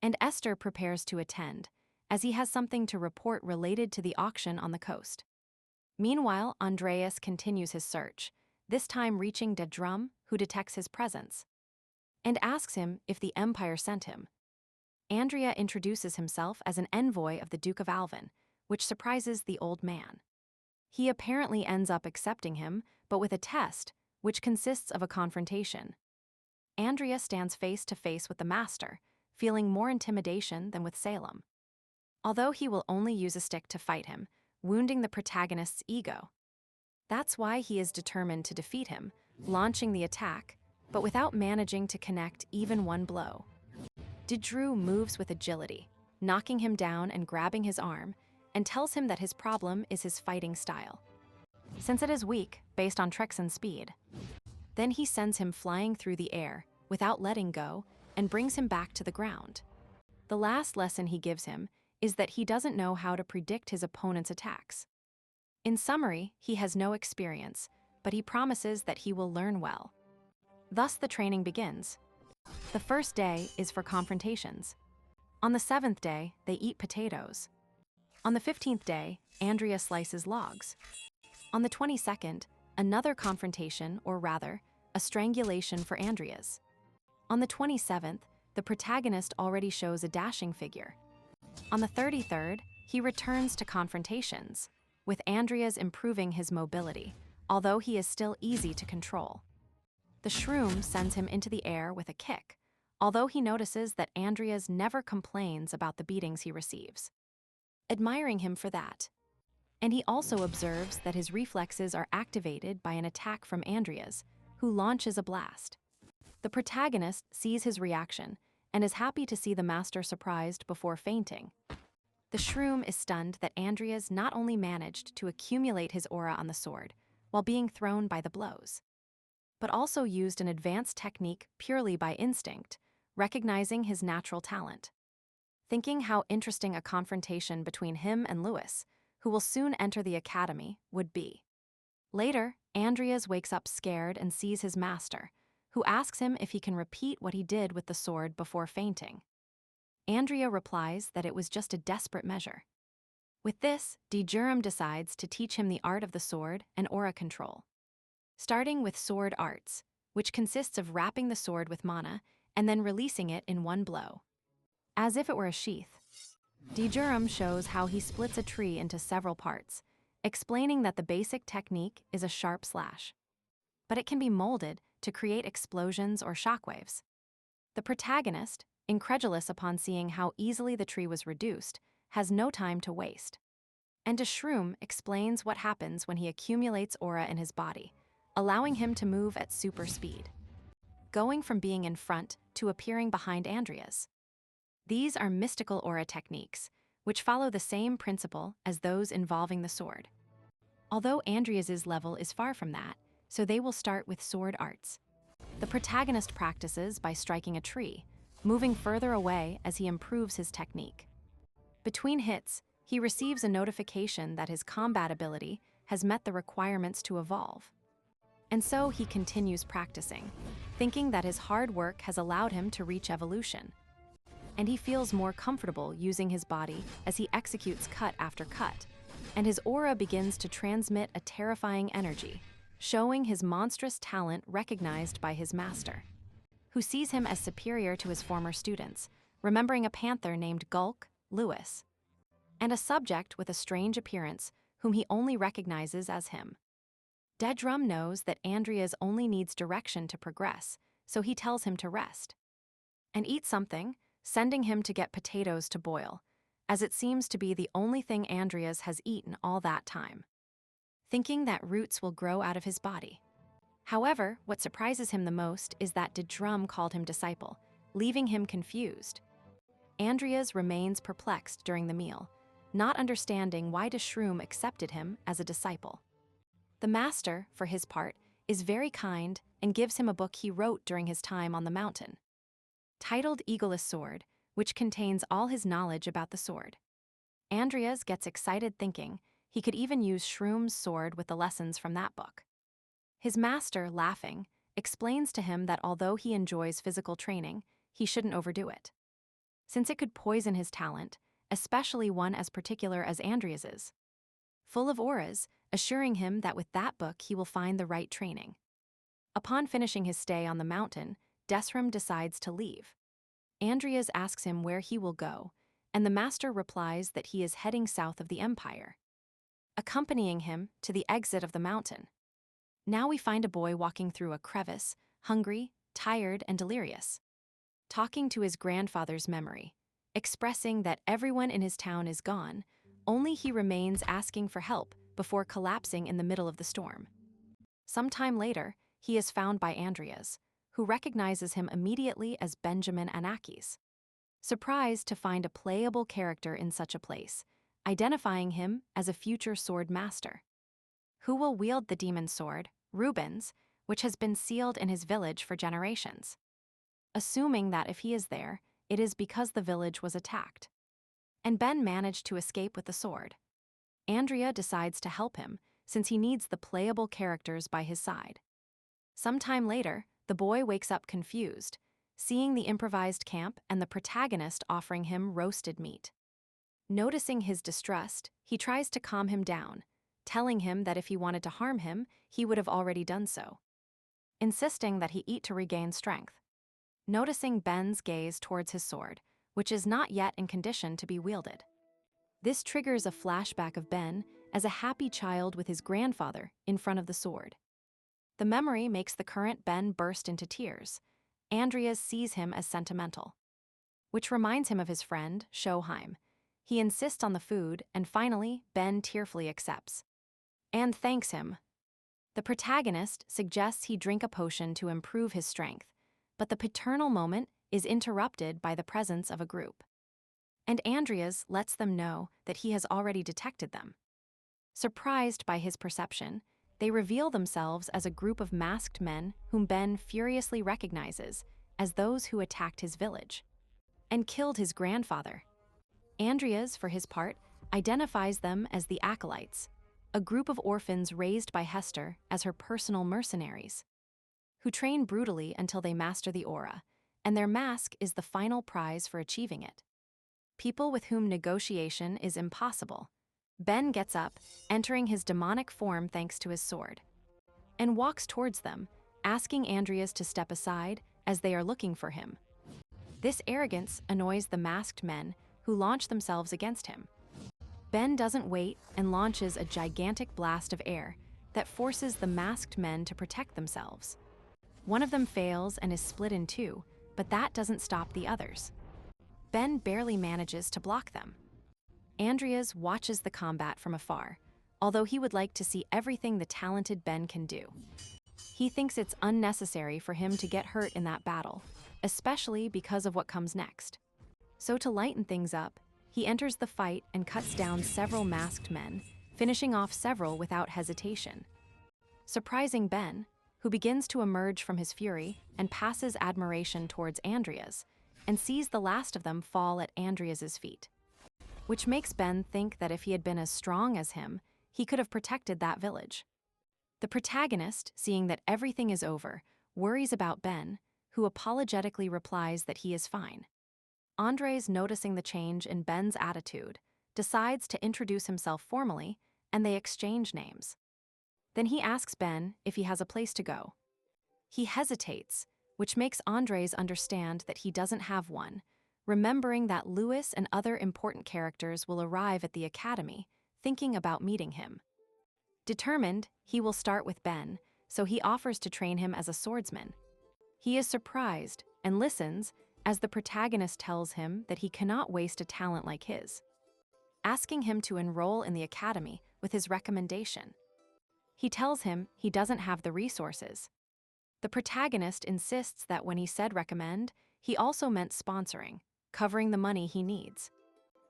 [SPEAKER 1] And Esther prepares to attend, as he has something to report related to the auction on the coast. Meanwhile, Andrias continues his search, this time reaching Dedrum, who detects his presence, and asks him if the Empire sent him. Andria introduces himself as an envoy of the Duke of Alvin, which surprises the old man. He apparently ends up accepting him, but with a test, which consists of a confrontation. Andria stands face to face with the master, feeling more intimidation than with Salem. Although he will only use a stick to fight him, wounding the protagonist's ego. That's why he is determined to defeat him, launching the attack, but without managing to connect even one blow. Dedru moves with agility, knocking him down and grabbing his arm, and tells him that his problem is his fighting style, since it is weak based on tricks and speed. Then he sends him flying through the air, without letting go, and brings him back to the ground. The last lesson he gives him is that he doesn't know how to predict his opponent's attacks. In summary, he has no experience, but he promises that he will learn well. Thus the training begins. The first day is for confrontations. On the 7th day, they eat potatoes. On the 15th day, Andria slices logs. On the 22nd, another confrontation, or rather, a strangulation for Andrias. On the 27th, the protagonist already shows a dashing figure. On the 33rd, he returns to confrontations, with Andrias improving his mobility, although he is still easy to control. The shroom sends him into the air with a kick, although he notices that Andrias never complains about the beatings he receives, admiring him for that. And he also observes that his reflexes are activated by an attack from Andrias, who launches a blast. The protagonist sees his reaction and is happy to see the master surprised before fainting. The shroom is stunned that Andrias not only managed to accumulate his aura on the sword while being thrown by the blows, but also used an advanced technique purely by instinct, recognizing his natural talent. Thinking how interesting a confrontation between him and Lewis, who will soon enter the academy, would be. Later, Andrias wakes up scared and sees his master, who asks him if he can repeat what he did with the sword before fainting. Andria replies that it was just a desperate measure. With this, Dedrum decides to teach him the art of the sword and aura control. Starting with sword arts, which consists of wrapping the sword with mana and then releasing it in one blow, as if it were a sheath. Dedrum shows how he splits a tree into several parts, explaining that the basic technique is a sharp slash, but it can be molded to create explosions or shockwaves. The protagonist, incredulous upon seeing how easily the tree was reduced, has no time to waste. And Shroom explains what happens when he accumulates aura in his body, allowing him to move at super speed, going from being in front to appearing behind Andrias. These are mystical aura techniques, which follow the same principle as those involving the sword. Although Andrias's level is far from that, so they will start with sword arts. The protagonist practices by striking a tree, moving further away as he improves his technique. Between hits, he receives a notification that his combat ability has met the requirements to evolve. And so he continues practicing, thinking that his hard work has allowed him to reach evolution. And he feels more comfortable using his body as he executes cut after cut, and his aura begins to transmit a terrifying energy, showing his monstrous talent recognized by his master, who sees him as superior to his former students, remembering a panther named Gulk Lewis, and a subject with a strange appearance whom he only recognizes as him. Dedrum knows that Andrias only needs direction to progress, so he tells him to rest and eat something sending him to get potatoes to boil, as it seems to be the only thing Andrias has eaten all that time, thinking that roots will grow out of his body. However, what surprises him the most is that Drum called him disciple, leaving him confused. Andrias remains perplexed during the meal, not understanding why Shroom accepted him as a disciple. The master, for his part, is very kind and gives him a book he wrote during his time on the mountain, titled Eagleless Sword, which contains all his knowledge about the sword. Andrias gets excited thinking he could even use Shroom's sword with the lessons from that book. His master, laughing, explains to him that although he enjoys physical training, he shouldn't overdo it, since it could poison his talent, especially one as particular as Andrias's, full of auras, assuring him that with that book he will find the right training. Upon finishing his stay on the mountain, Desram decides to leave. Andrias asks him where he will go, and the master replies that he is heading south of the Empire, accompanying him to the exit of the mountain. Now we find a boy walking through a crevice, hungry, tired, and delirious, talking to his grandfather's memory, expressing that everyone in his town is gone, only he remains asking for help before collapsing in the middle of the storm. Sometime later, he is found by Andrias, who recognizes him immediately as Benjamin Anakis, surprised to find a playable character in such a place, identifying him as a future sword master, who will wield the demon sword, Rubens, which has been sealed in his village for generations. Assuming that if he is there, it is because the village was attacked, and Ben managed to escape with the sword. Andrea decides to help him, since he needs the playable characters by his side. Sometime later, the boy wakes up confused, seeing the improvised camp and the protagonist offering him roasted meat. Noticing his distrust, he tries to calm him down, telling him that if he wanted to harm him, he would have already done so, insisting that he eat to regain strength. Noticing Ben's gaze towards his sword, which is not yet in condition to be wielded. This triggers a flashback of Ben as a happy child with his grandfather in front of the sword. The memory makes the current Ben burst into tears. Andrias sees him as sentimental, which reminds him of his friend, Shoheim. He insists on the food, and finally, Ben tearfully accepts and thanks him. The protagonist suggests he drink a potion to improve his strength, but the paternal moment is interrupted by the presence of a group, and Andrias lets them know that he has already detected them. Surprised by his perception, they reveal themselves as a group of masked men whom Ben furiously recognizes as those who attacked his village and killed his grandfather. Andrias, for his part, identifies them as the Acolytes, a group of orphans raised by Hester as her personal mercenaries, who train brutally until they master the aura, and their mask is the final prize for achieving it. People with whom negotiation is impossible. Ben gets up, entering his demonic form thanks to his sword, and walks towards them, asking Andrias to step aside as they are looking for him. This arrogance annoys the masked men, who launch themselves against him. Ben doesn't wait and launches a gigantic blast of air that forces the masked men to protect themselves. One of them fails and is split in two, but that doesn't stop the others. Ben barely manages to block them. Andrias watches the combat from afar, although he would like to see everything the talented Ben can do. He thinks it's unnecessary for him to get hurt in that battle, especially because of what comes next. So to lighten things up, he enters the fight and cuts down several masked men, finishing off several without hesitation, surprising Ben, who begins to emerge from his fury and passes admiration towards Andrias, and sees the last of them fall at Andrias's feet, which makes Ben think that if he had been as strong as him, he could have protected that village. The protagonist, seeing that everything is over, worries about Ben, who apologetically replies that he is fine. Andres, noticing the change in Ben's attitude, decides to introduce himself formally, and they exchange names. Then he asks Ben if he has a place to go. He hesitates, which makes Andres understand that he doesn't have one, remembering that Louis and other important characters will arrive at the academy, thinking about meeting him. Determined, he will start with Ben, so he offers to train him as a swordsman. He is surprised and listens as the protagonist tells him that he cannot waste a talent like his, asking him to enroll in the academy with his recommendation. He tells him he doesn't have the resources. The protagonist insists that when he said recommend, he also meant sponsoring, covering the money he needs,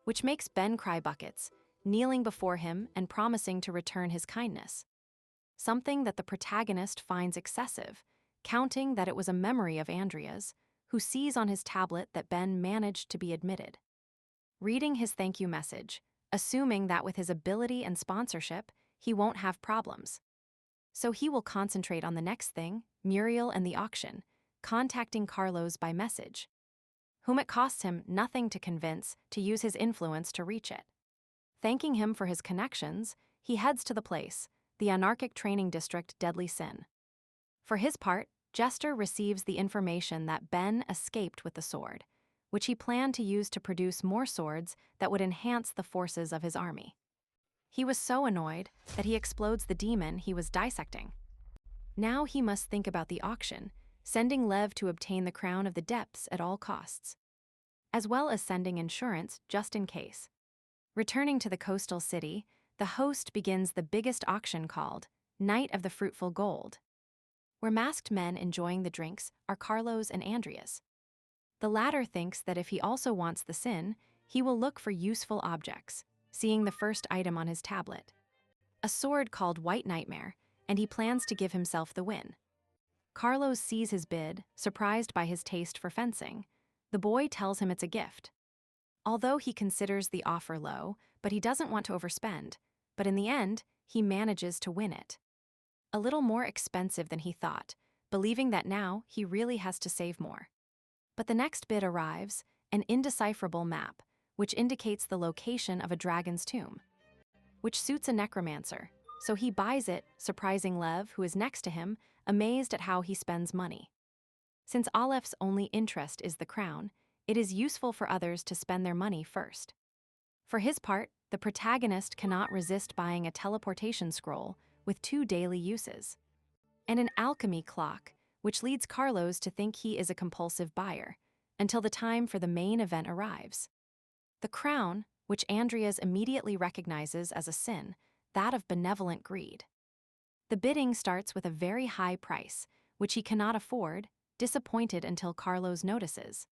[SPEAKER 1] which makes Ben cry buckets, kneeling before him and promising to return his kindness. Something that the protagonist finds excessive, counting that it was a memory of Andrias, who sees on his tablet that Ben managed to be admitted. Reading his thank you message, assuming that with his ability and sponsorship, he won't have problems. So he will concentrate on the next thing, Muriel and the auction, contacting Carlos by message, whom it costs him nothing to convince to use his influence to reach it. Thanking him for his connections, he heads to the place, the anarchic training district Deadly Sin. For his part, Jester receives the information that Ben escaped with the sword, which he planned to use to produce more swords that would enhance the forces of his army. He was so annoyed that he explodes the demon he was dissecting. Now he must think about the auction, sending Lev to obtain the crown of the depths at all costs, as well as sending insurance just in case. Returning to the coastal city, the host begins the biggest auction called Night of the Fruitful Gold, where masked men enjoying the drinks are Carlos and Andrias. The latter thinks that if he also wants the sin, he will look for useful objects, seeing the first item on his tablet, a sword called White Nightmare, and he plans to give himself the win. Carlos sees his bid, surprised by his taste for fencing. The boy tells him it's a gift. Although he considers the offer low, but he doesn't want to overspend, but in the end, he manages to win it. A little more expensive than he thought, believing that now he really has to save more. But the next bid arrives, an indecipherable map, which indicates the location of a dragon's tomb, which suits a necromancer, so he buys it, surprising Lev, who is next to him, amazed at how he spends money. Since Alef's only interest is the crown, it is useful for others to spend their money first. For his part, the protagonist cannot resist buying a teleportation scroll with 2 daily uses, and an alchemy clock, which leads Carlos to think he is a compulsive buyer, until the time for the main event arrives. The crown, which Andrias immediately recognizes as a sin, that of benevolent greed. The bidding starts with a very high price, which he cannot afford, disappointed until Carlos notices,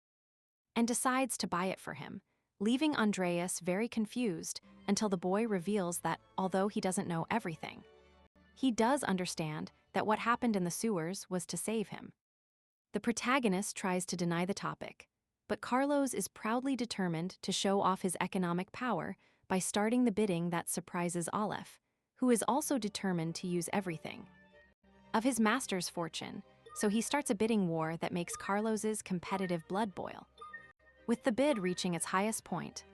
[SPEAKER 1] and decides to buy it for him, leaving Andrias very confused until the boy reveals that, although he doesn't know everything, he does understand that what happened in the sewers was to save him. The protagonist tries to deny the topic, but Carlos is proudly determined to show off his economic power by starting the bidding that surprises Alef, who is also determined to use everything of his master's fortune, so he starts a bidding war that makes Carlos's competitive blood boil. With the bid reaching its highest point,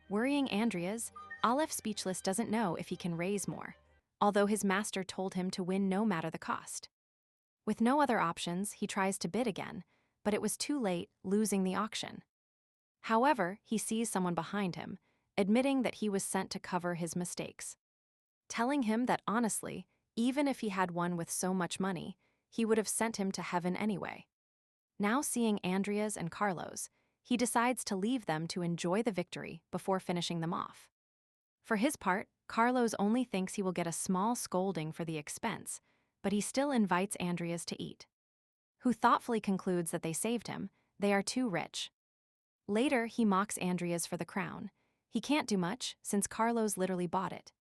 [SPEAKER 1] worrying Andrias, Alef speechless doesn't know if he can raise more, although his master told him to win no matter the cost. With no other options, he tries to bid again, but it was too late, losing the auction. However, he sees someone behind him, admitting that he was sent to cover his mistakes, telling him that honestly, even if he had one with so much money, he would have sent him to heaven anyway. Now seeing Andrias and Carlos, he decides to leave them to enjoy the victory before finishing them off. For his part, Carlos only thinks he will get a small scolding for the expense, but he still invites Andrias to eat, who thoughtfully concludes that they saved him, they are too rich. Later, he mocks Andrias for the crown. He can't do much, since Carlos literally bought it,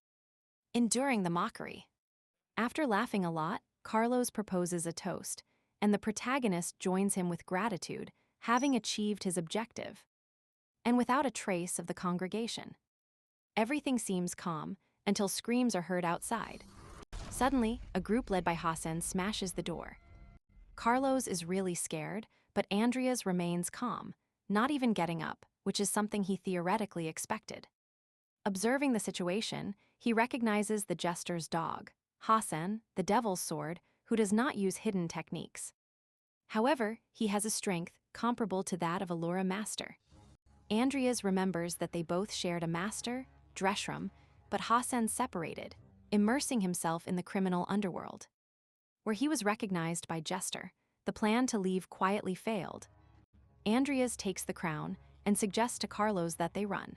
[SPEAKER 1] enduring the mockery. After laughing a lot, Carlos proposes a toast, and the protagonist joins him with gratitude, having achieved his objective, and without a trace of the congregation. Everything seems calm, until screams are heard outside. Suddenly, a group led by Hassan smashes the door. Carlos is really scared, but Andrias remains calm, not even getting up, which is something he theoretically expected. Observing the situation, he recognizes the jester's dog, Hassan, the devil's sword, who does not use hidden techniques. However, he has a strength comparable to that of a Laura master. Andrias remembers that they both shared a master, Dreshram, but Hassan separated, immersing himself in the criminal underworld, where he was recognized by Jester. The plan to leave quietly failed, Andrias takes the crown and suggests to Carlos that they run.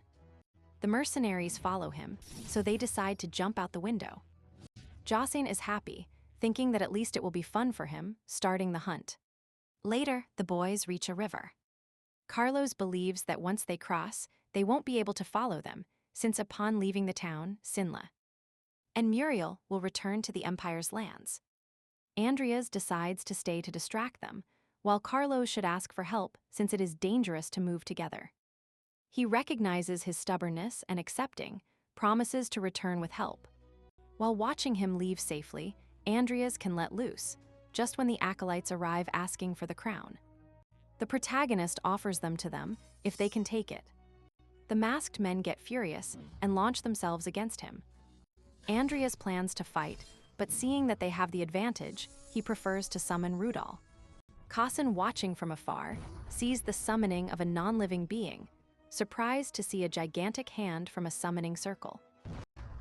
[SPEAKER 1] The mercenaries follow him, so they decide to jump out the window. Jocelyn is happy, thinking that at least it will be fun for him, starting the hunt. Later, the boys reach a river. Carlos believes that once they cross, they won't be able to follow them, since upon leaving the town, Sinla and Muriel will return to the Empire's lands. Andrias decides to stay to distract them, while Carlos should ask for help since it is dangerous to move together. He recognizes his stubbornness and accepting, promises to return with help. While watching him leave safely, Andrias can let loose, just when the acolytes arrive asking for the crown. The protagonist offers them to them if they can take it. The masked men get furious and launch themselves against him. Andrias plans to fight, but seeing that they have the advantage, he prefers to summon Rudol. Kasin, watching from afar, sees the summoning of a non-living being, surprised to see a gigantic hand from a summoning circle.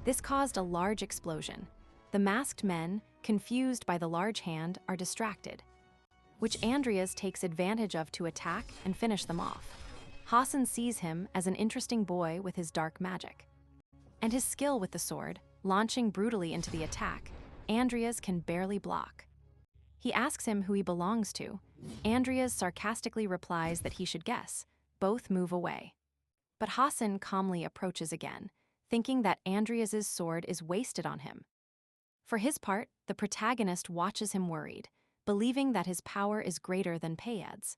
[SPEAKER 1] This caused a large explosion. The masked men, confused by the large hand, are distracted, which Andrias takes advantage of to attack and finish them off. Hassan sees him as an interesting boy with his dark magic. And his skill with the sword, launching brutally into the attack, Andrias can barely block. He asks him who he belongs to. Andrias sarcastically replies that he should guess. Both move away. But Hassan calmly approaches again, thinking that Andrias's sword is wasted on him. For his part, the protagonist watches him worried, believing that his power is greater than Payad's.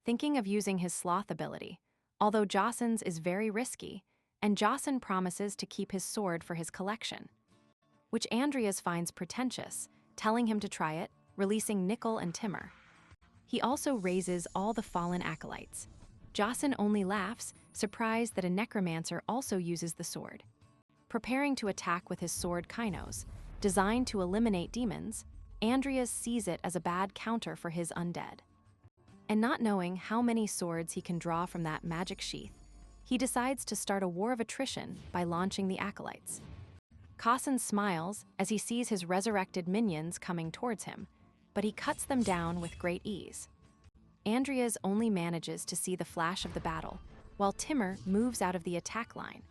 [SPEAKER 1] Thinking of using his sloth ability, although Jocelyn's is very risky, and Jocelyn promises to keep his sword for his collection, which Andrias finds pretentious, telling him to try it, releasing Nickel and Timur. He also raises all the fallen acolytes. Jocelyn only laughs, surprised that a necromancer also uses the sword. Preparing to attack with his sword Kainos, designed to eliminate demons, Andrias sees it as a bad counter for his undead. And not knowing how many swords he can draw from that magic sheath, he decides to start a war of attrition by launching the acolytes. Kasin smiles as he sees his resurrected minions coming towards him, but he cuts them down with great ease. Andrias only manages to see the flash of the battle, while Timur moves out of the attack line.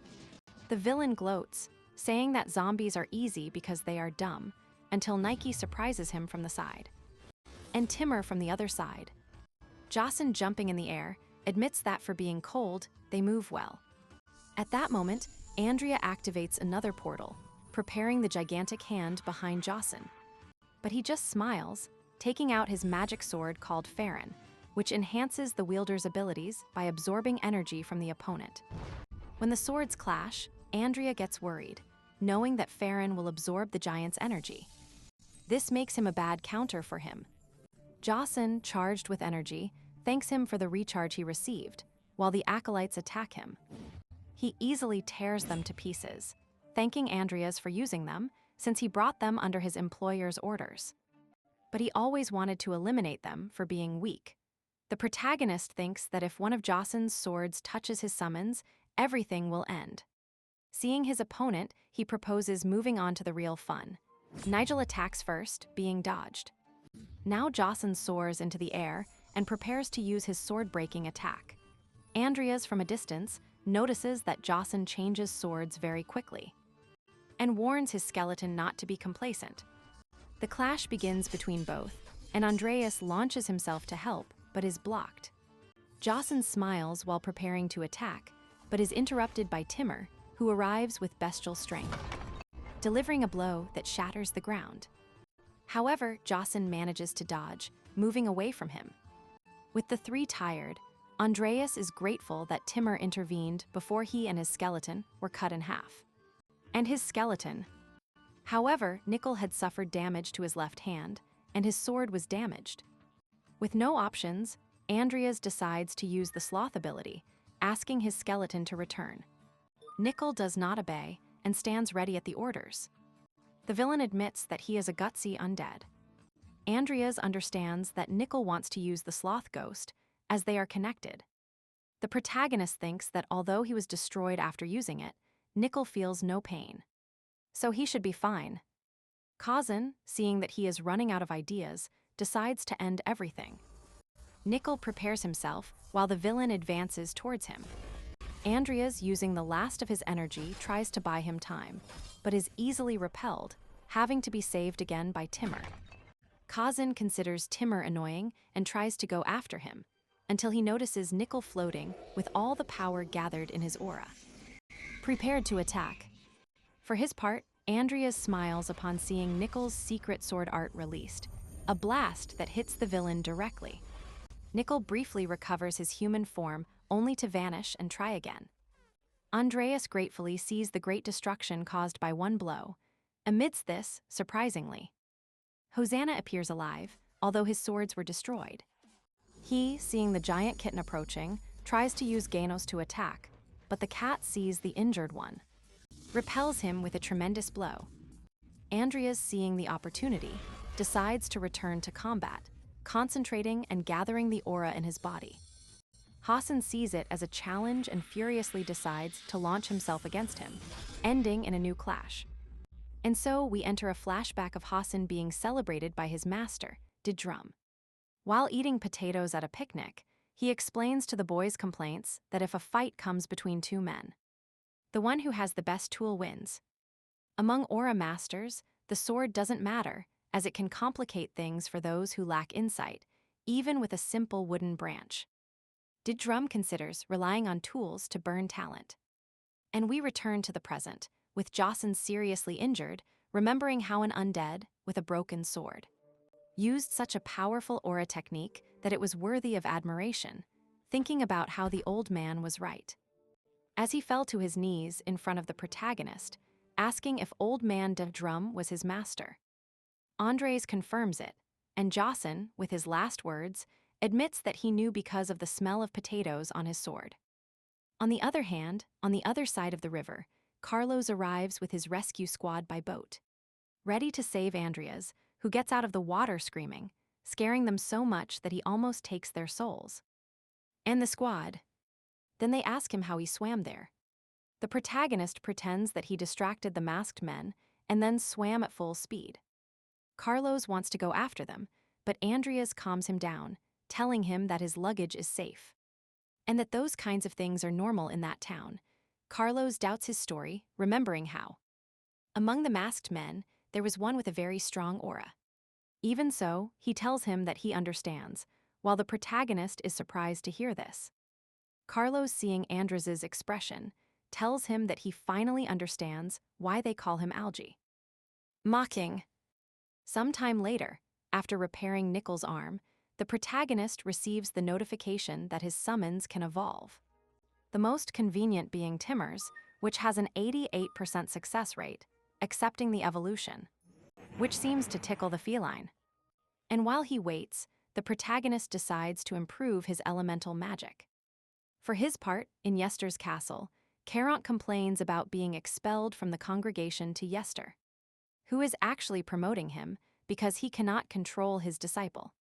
[SPEAKER 1] The villain gloats, saying that zombies are easy because they are dumb, until Nike surprises him from the side. And Timur from the other side. Jocelyn, jumping in the air, admits that for being cold, they move well. At that moment, Andrea activates another portal, preparing the gigantic hand behind Jocelyn. But he just smiles, taking out his magic sword called Farron, which enhances the wielder's abilities by absorbing energy from the opponent. When the swords clash, Andrea gets worried, knowing that Farron will absorb the giant's energy. This makes him a bad counter for him. Jocelyn, charged with energy, thanks him for the recharge he received, while the acolytes attack him. He easily tears them to pieces, thanking Andrias for using them, since he brought them under his employer's orders. But he always wanted to eliminate them for being weak. The protagonist thinks that if one of Jocelyn's swords touches his summons, everything will end. Seeing his opponent, he proposes moving on to the real fun. Nigel attacks first, being dodged. Now Jocelyn soars into the air and prepares to use his sword-breaking attack. Andrias, from a distance, notices that Jocelyn changes swords very quickly and warns his skeleton not to be complacent. The clash begins between both, and Andrias launches himself to help, but is blocked. Jocelyn smiles while preparing to attack, but is interrupted by Timur, who arrives with bestial strength, delivering a blow that shatters the ground. However, Jocelyn manages to dodge, moving away from him. With the three tired, Andrias is grateful that Timur intervened before he and his skeleton were cut in half. And his skeleton. However, Nickel had suffered damage to his left hand, and his sword was damaged. With no options, Andrias decides to use the sloth ability, asking his skeleton to return. Nickel does not obey and stands ready at the orders. The villain admits that he is a gutsy undead. Andrias understands that Nickel wants to use the sloth ghost, as they are connected. The protagonist thinks that although he was destroyed after using it, Nickel feels no pain. So he should be fine. Kasin, seeing that he is running out of ideas, decides to end everything. Nickel prepares himself while the villain advances towards him. Andrias, using the last of his energy, tries to buy him time, but is easily repelled, having to be saved again by Timur. Kazan considers Timur annoying and tries to go after him, until he notices Nickel floating with all the power gathered in his aura. Prepared to attack. For his part, Andrias smiles upon seeing Nickel's secret sword art released, a blast that hits the villain directly. Nickel briefly recovers his human form, only to vanish and try again. Andrias gratefully sees the great destruction caused by one blow. Amidst this, surprisingly, Hosanna appears alive, although his swords were destroyed. He, seeing the giant kitten approaching, tries to use Ganos to attack, but the cat sees the injured one, repels him with a tremendous blow. Andrias, seeing the opportunity, decides to return to combat, concentrating and gathering the aura in his body. Hassan sees it as a challenge and furiously decides to launch himself against him, ending in a new clash. And so we enter a flashback of Hassan being celebrated by his master, Didrum. While eating potatoes at a picnic, he explains to the boys' complaints that if a fight comes between two men, the one who has the best tool wins. Among aura masters, the sword doesn't matter, as it can complicate things for those who lack insight, even with a simple wooden branch. Didrum considers relying on tools to burn talent. And we return to the present, with Jocelyn seriously injured, remembering how an undead, with a broken sword, used such a powerful aura technique that it was worthy of admiration, thinking about how the old man was right. As he fell to his knees in front of the protagonist, asking if old man Didrum was his master. Andres confirms it, and Jocelyn, with his last words, admits that he knew because of the smell of potatoes on his sword. On the other hand, on the other side of the river, Carlos arrives with his rescue squad by boat, ready to save Andrias, who gets out of the water screaming, scaring them so much that he almost takes their souls. And the squad. Then they ask him how he swam there. The protagonist pretends that he distracted the masked men and then swam at full speed. Carlos wants to go after them, but Andrias calms him down, telling him that his luggage is safe, and that those kinds of things are normal in that town. Carlos doubts his story, remembering how, among the masked men, there was one with a very strong aura. Even so, he tells him that he understands, while the protagonist is surprised to hear this. Carlos, seeing Andrias's expression, tells him that he finally understands why they call him Algae. Mocking. Sometime later, after repairing Nickel's arm, the protagonist receives the notification that his summons can evolve. The most convenient being Timur's, which has an 88% success rate, accepting the evolution, which seems to tickle the feline. And while he waits, the protagonist decides to improve his elemental magic. For his part, in Yester's castle, Carant complains about being expelled from the congregation to Yester, who is actually promoting him because he cannot control his disciple.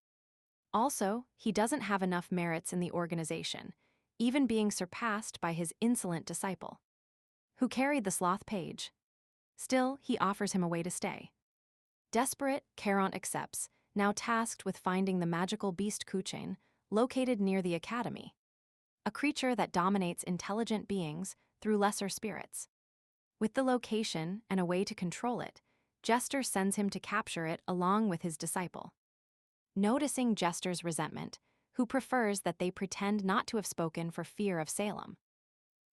[SPEAKER 1] Also, he doesn't have enough merits in the organization, even being surpassed by his insolent disciple, who carried the sloth page. Still, he offers him a way to stay. Desperate, Carant accepts, now tasked with finding the magical beast Kuchain, located near the academy, a creature that dominates intelligent beings through lesser spirits. With the location and a way to control it, Jester sends him to capture it along with his disciple. Noticing Jester's resentment, who prefers that they pretend not to have spoken for fear of Salem,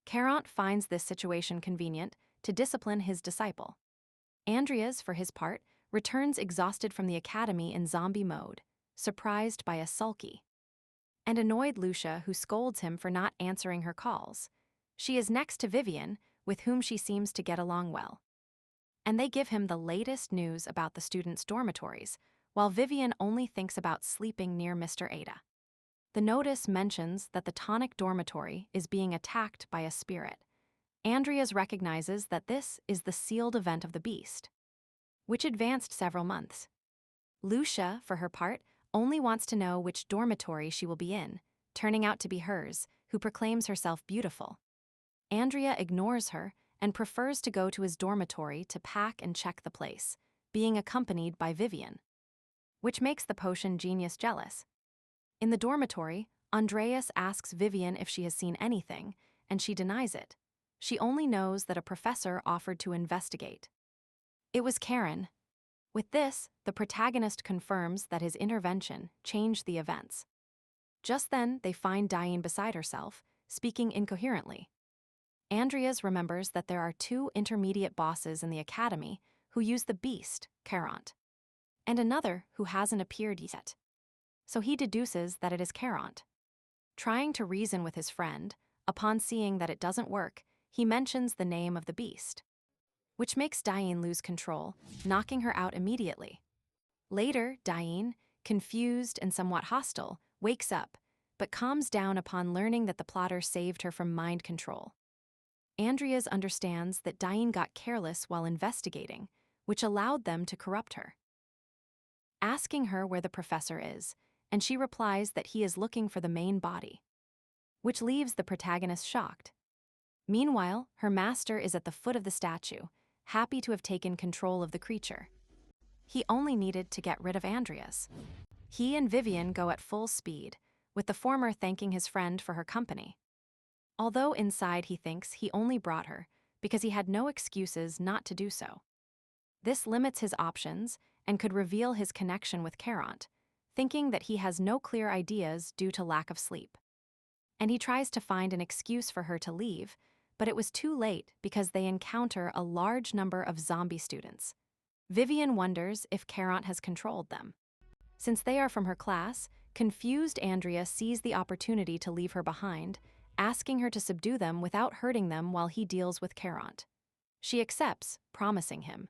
[SPEAKER 1] Carant finds this situation convenient to discipline his disciple. Andrias, for his part, returns exhausted from the academy in zombie mode, surprised by a sulky and annoyed Lucia, who scolds him for not answering her calls. She is next to Vivian, with whom she seems to get along well. And they give him the latest news about the students' dormitories, while Vivian only thinks about sleeping near Mr. Ada. The notice mentions that the tonic dormitory is being attacked by a spirit. Andrias recognizes that this is the sealed event of the beast, which advanced several months. Lucia, for her part, only wants to know which dormitory she will be in, turning out to be hers, who proclaims herself beautiful. Andrea ignores her and prefers to go to his dormitory to pack and check the place, being accompanied by Vivian, which makes the potion genius jealous. In the dormitory, Andrias asks Vivian if she has seen anything, and she denies it. She only knows that a professor offered to investigate. It was Karen. With this, the protagonist confirms that his intervention changed the events. Just then, they find Diane beside herself, speaking incoherently. Andrias remembers that there are 2 intermediate bosses in the academy who use the beast, Caront, and another who hasn't appeared yet. So he deduces that it is Caront. Trying to reason with his friend, upon seeing that it doesn't work, he mentions the name of the beast, which makes Diane lose control, knocking her out immediately. Later, Diane, confused and somewhat hostile, wakes up, but calms down upon learning that the plotter saved her from mind control. Andrias understands that Diane got careless while investigating, which allowed them to corrupt her. Asking her where the professor is, and she replies that he is looking for the main body, which leaves the protagonist shocked. Meanwhile, her master is at the foot of the statue, happy to have taken control of the creature. He only needed to get rid of Andrias. He and Vivian go at full speed, with the former thanking his friend for her company. Although inside he thinks he only brought her because he had no excuses not to do so. This limits his options and could reveal his connection with Caront, thinking that he has no clear ideas due to lack of sleep. And he tries to find an excuse for her to leave, but it was too late because they encounter a large number of zombie students. Vivian wonders if Caront has controlled them. Since they are from her class, confused Andrea sees the opportunity to leave her behind, asking her to subdue them without hurting them while he deals with Caront. She accepts, promising him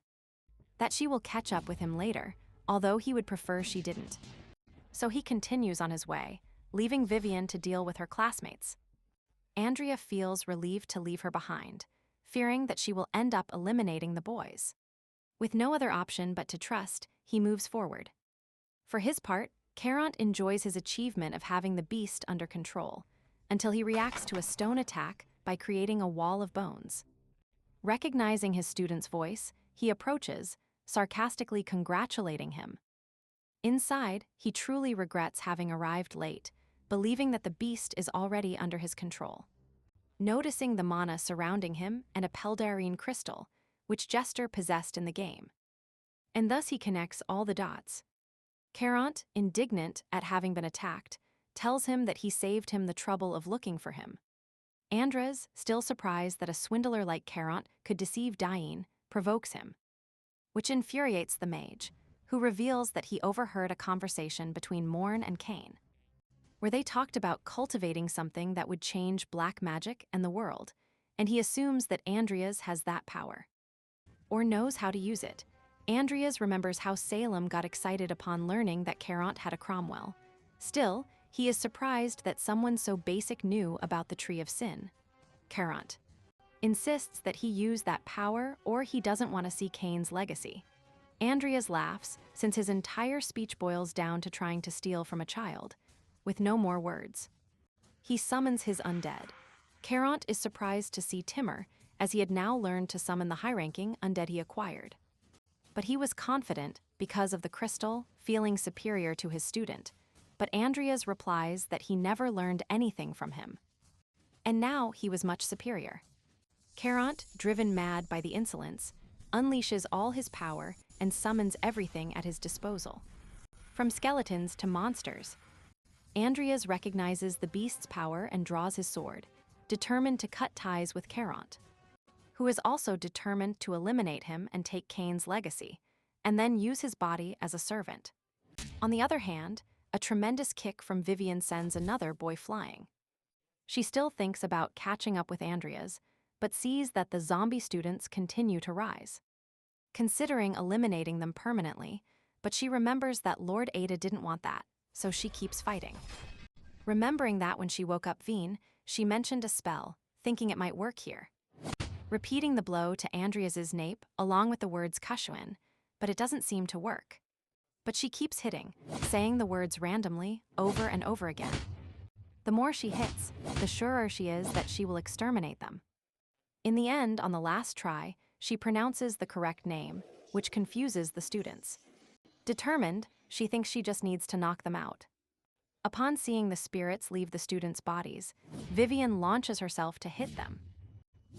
[SPEAKER 1] that she will catch up with him later, although he would prefer she didn't. So he continues on his way, leaving Vivian to deal with her classmates. Andrea feels relieved to leave her behind, fearing that she will end up eliminating the boys. With no other option but to trust, he moves forward. For his part, Caront enjoys his achievement of having the beast under control, until he reacts to a stone attack by creating a wall of bones. Recognizing his student's voice, he approaches, sarcastically congratulating him. Inside, he truly regrets having arrived late, believing that the beast is already under his control. Noticing the mana surrounding him and a Peldarine crystal, which Jester possessed in the game. And thus he connects all the dots. Caront, indignant at having been attacked, tells him that he saved him the trouble of looking for him. Andrias, still surprised that a swindler like Caront could deceive Diane, provokes him, which infuriates the mage, who reveals that he overheard a conversation between Morn and Cain, where they talked about cultivating something that would change black magic and the world, and he assumes that Andrias has that power, or knows how to use it. Andrias remembers how Salem got excited upon learning that Caront had a Cromwell. Still, he is surprised that someone so basic knew about the Tree of Sin. Caront insists that he use that power or he doesn't want to see Cain's legacy. Andrias laughs, since his entire speech boils down to trying to steal from a child, with no more words. He summons his undead. Caront is surprised to see Timur, as he had now learned to summon the high-ranking undead he acquired. But he was confident because of the crystal, feeling superior to his student, but Andrias replies that he never learned anything from him. And now he was much superior. Caront, driven mad by the insolence, unleashes all his power and summons everything at his disposal, from skeletons to monsters. Andrias recognizes the beast's power and draws his sword, determined to cut ties with Caront, who is also determined to eliminate him and take Cain's legacy, and then use his body as a servant. On the other hand, a tremendous kick from Vivian sends another boy flying. She still thinks about catching up with Andrias, but sees that the zombie students continue to rise, considering eliminating them permanently, but she remembers that Lord Ada didn't want that, so she keeps fighting. Remembering that when she woke up Veen, she mentioned a spell, thinking it might work here, repeating the blow to Andrias's nape along with the words Kashuin, but it doesn't seem to work. But she keeps hitting, saying the words randomly over and over again. The more she hits, the surer she is that she will exterminate them. In the end, on the last try, she pronounces the correct name, which confuses the students. Determined, she thinks she just needs to knock them out. Upon seeing the spirits leave the students' bodies, Vivian launches herself to hit them.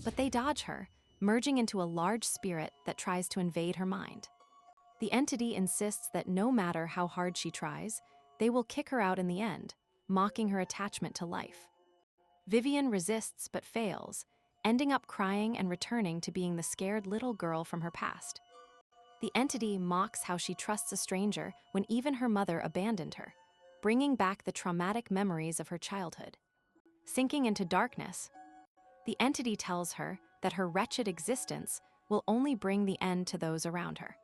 [SPEAKER 1] But they dodge her, merging into a large spirit that tries to invade her mind. The entity insists that no matter how hard she tries, they will kick her out in the end, mocking her attachment to life. Vivian resists but fails, ending up crying and returning to being the scared little girl from her past. The entity mocks how she trusts a stranger when even her mother abandoned her, bringing back the traumatic memories of her childhood. Sinking into darkness, the entity tells her that her wretched existence will only bring the end to those around her.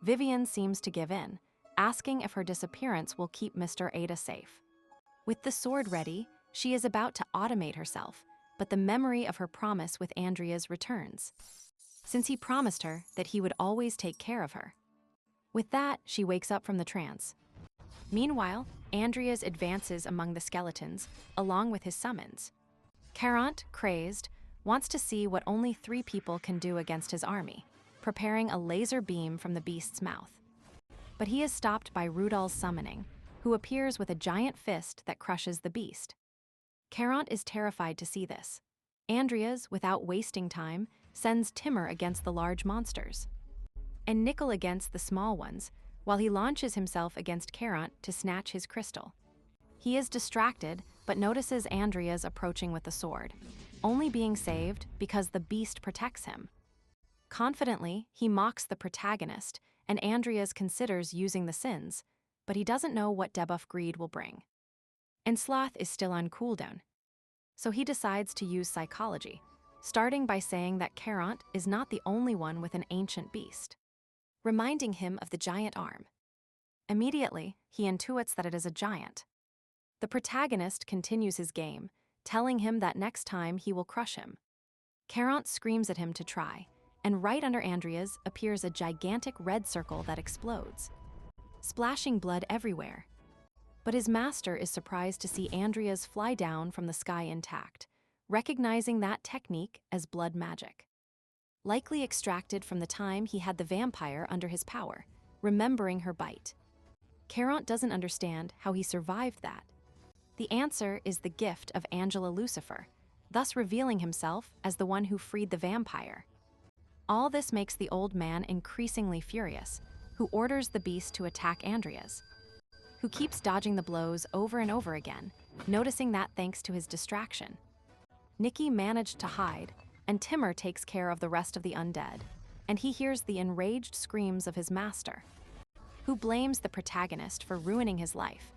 [SPEAKER 1] Vivian seems to give in, asking if her disappearance will keep Mr. Ada safe. With the sword ready, she is about to automate herself, but the memory of her promise with Andrias returns, since he promised her that he would always take care of her. With that, she wakes up from the trance. Meanwhile, Andrias advances among the skeletons, along with his summons. Carant, crazed, wants to see what only 3 people can do against his army, preparing a laser beam from the beast's mouth. But he is stopped by Rudol's summoning, who appears with a giant fist that crushes the beast. Carant is terrified to see this. Andrias, without wasting time, sends Timur against the large monsters, and Nickel against the small ones, while he launches himself against Carant to snatch his crystal. He is distracted, but notices Andrias approaching with the sword, only being saved because the beast protects him. Confidently, he mocks the protagonist, and Andrias considers using the sins, but he doesn't know what debuff greed will bring. And Sloth is still on cooldown, so he decides to use psychology, starting by saying that Carant is not the only one with an ancient beast, reminding him of the giant arm. Immediately, he intuits that it is a giant. The protagonist continues his game, telling him that next time he will crush him. Carant screams at him to try, and right under Andrias appears a gigantic red circle that explodes, splashing blood everywhere. But his master is surprised to see Andrias fly down from the sky intact, recognizing that technique as blood magic, likely extracted from the time he had the vampire under his power, remembering her bite. Carant doesn't understand how he survived that. The answer is the gift of Angela Lucifer, thus revealing himself as the one who freed the vampire. All this makes the old man increasingly furious, who orders the beast to attack Andrias, who keeps dodging the blows over and over again, noticing that thanks to his distraction. Nikki managed to hide, and Timur takes care of the rest of the undead, and he hears the enraged screams of his master, who blames the protagonist for ruining his life.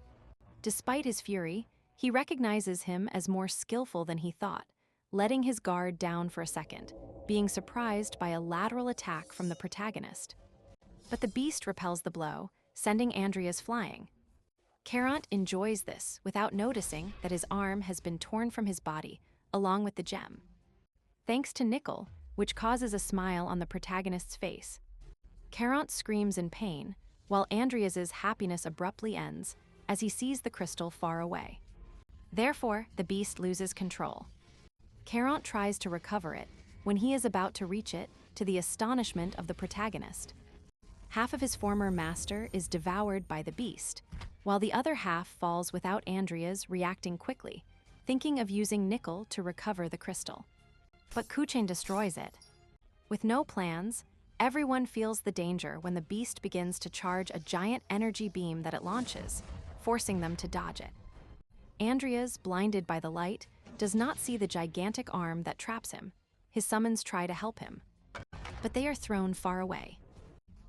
[SPEAKER 1] Despite his fury, he recognizes him as more skillful than he thought, letting his guard down for a second, being surprised by a lateral attack from the protagonist. But the beast repels the blow, sending Andrias flying. Carant enjoys this without noticing that his arm has been torn from his body, along with the gem, thanks to Nickel, which causes a smile on the protagonist's face. Carant screams in pain, while Andrias's happiness abruptly ends as he sees the crystal far away. Therefore, the beast loses control. Carant tries to recover it when he is about to reach it, to the astonishment of the protagonist. Half of his former master is devoured by the beast, while the other half falls without Andrias reacting quickly, thinking of using Nickel to recover the crystal. But Kuchen destroys it. With no plans, everyone feels the danger when the beast begins to charge a giant energy beam that it launches, forcing them to dodge it. Andrias, blinded by the light, does not see the gigantic arm that traps him. His summons try to help him, but they are thrown far away.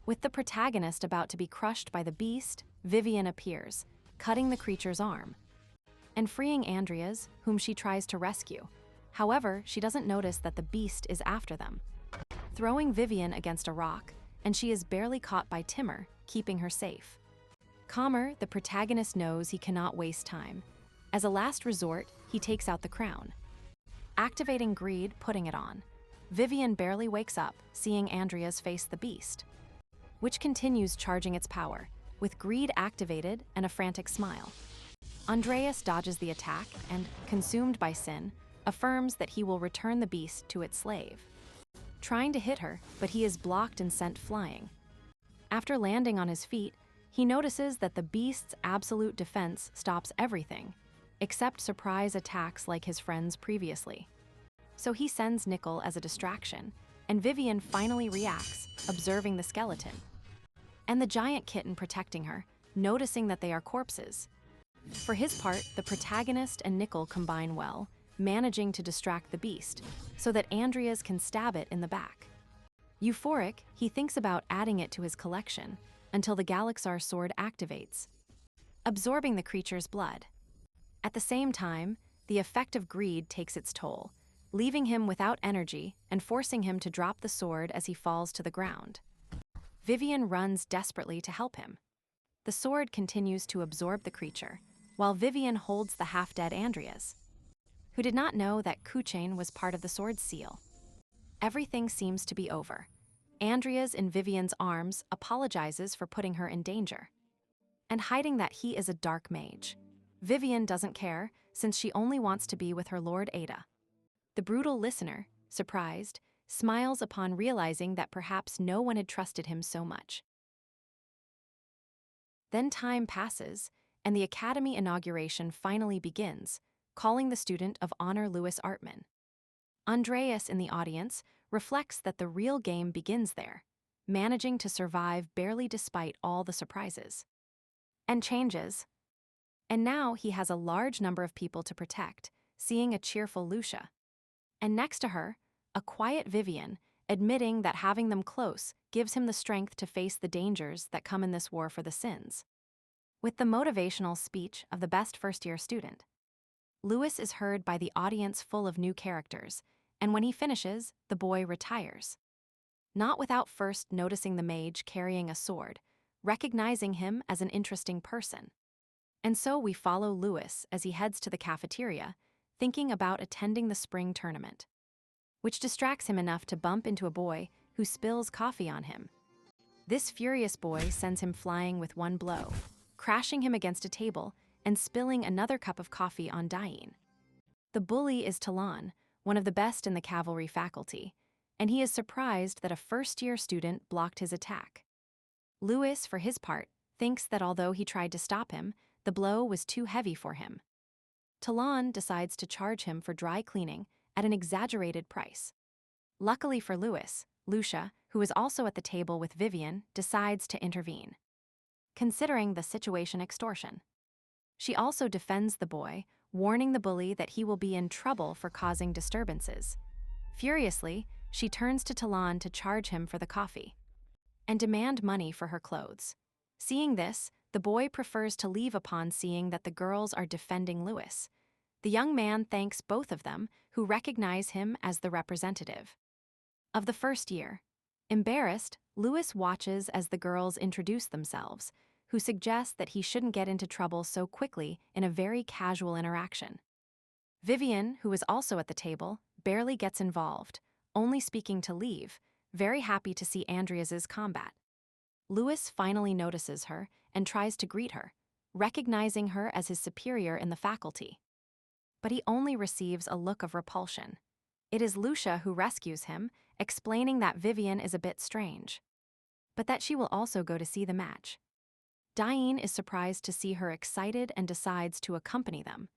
[SPEAKER 1] With the protagonist about to be crushed by the beast, Vivian appears, cutting the creature's arm, and freeing Andrias, whom she tries to rescue. However, she doesn't notice that the beast is after them, throwing Vivian against a rock, and she is barely caught by Timur, keeping her safe. Calmer, the protagonist knows he cannot waste time. As a last resort, he takes out the crown, activating greed, putting it on. Vivian barely wakes up, seeing Andrias face the beast, which continues charging its power, with greed activated and a frantic smile. Andrias dodges the attack and, consumed by sin, affirms that he will return the beast to its slave, trying to hit her, but he is blocked and sent flying. After landing on his feet, He notices that the beast's absolute defense stops everything, except surprise attacks like his friends previously. So he sends Nickel as a distraction, and Vivian finally reacts, observing the skeleton. And the giant kitten protecting her, noticing that they are corpses. For his part, the protagonist and Nickel combine well, managing to distract the beast, so that Andrias can stab it in the back. Euphoric, he thinks about adding it to his collection, until the Galaxar sword activates, absorbing the creature's blood. At the same time, the effect of greed takes its toll, leaving him without energy and forcing him to drop the sword as he falls to the ground. Vivian runs desperately to help him. The sword continues to absorb the creature, while Vivian holds the half-dead Andrias, who did not know that Kuchain was part of the sword's seal. Everything seems to be over. Andrias, in Vivian's arms, apologizes for putting her in danger, and hiding that he is a dark mage. Vivian doesn't care, since she only wants to be with her Lord Ada. The brutal listener, surprised, smiles upon realizing that perhaps no one had trusted him so much. Then time passes, and the Academy inauguration finally begins, calling the student of honor Louis Artman. Andrias, in the audience, reflects that the real game begins there, managing to survive barely despite all the surprises and changes. And now he has a large number of people to protect, seeing a cheerful Lucia. And next to her, a quiet Vivian, admitting that having them close gives him the strength to face the dangers that come in this war for the sins. With the motivational speech of the best first-year student, Louis is heard by the audience full of new characters, and when he finishes, the boy retires. Not without first noticing the mage carrying a sword, recognizing him as an interesting person. And so we follow Louis as he heads to the cafeteria, thinking about attending the spring tournament, which distracts him enough to bump into a boy who spills coffee on him. This furious boy sends him flying with one blow, crashing him against a table and spilling another cup of coffee on Diane. The bully is Talon, one of the best in the cavalry faculty, and he is surprised that a first-year student blocked his attack. Louis, for his part, thinks that although he tried to stop him, the blow was too heavy for him. Talon decides to charge him for dry cleaning at an exaggerated price. Luckily for Louis, Lucia, who is also at the table with Vivian, decides to intervene, considering the situation extortion. She also defends the boy, warning the bully that he will be in trouble for causing disturbances. Furiously, she turns to Talon to charge him for the coffee and demand money for her clothes. Seeing this, the boy prefers to leave upon seeing that the girls are defending Louis. The young man thanks both of them, who recognize him as the representative of the first year. Embarrassed, Louis watches as the girls introduce themselves, who suggest that he shouldn't get into trouble so quickly in a very casual interaction. Vivian, who is also at the table, barely gets involved, only speaking to leave, very happy to see Andrias's combat. Louis finally notices her and tries to greet her, recognizing her as his superior in the faculty. But he only receives a look of repulsion. It is Lucia who rescues him, explaining that Vivian is a bit strange, but that she will also go to see the match. Diane is surprised to see her excited and decides to accompany them.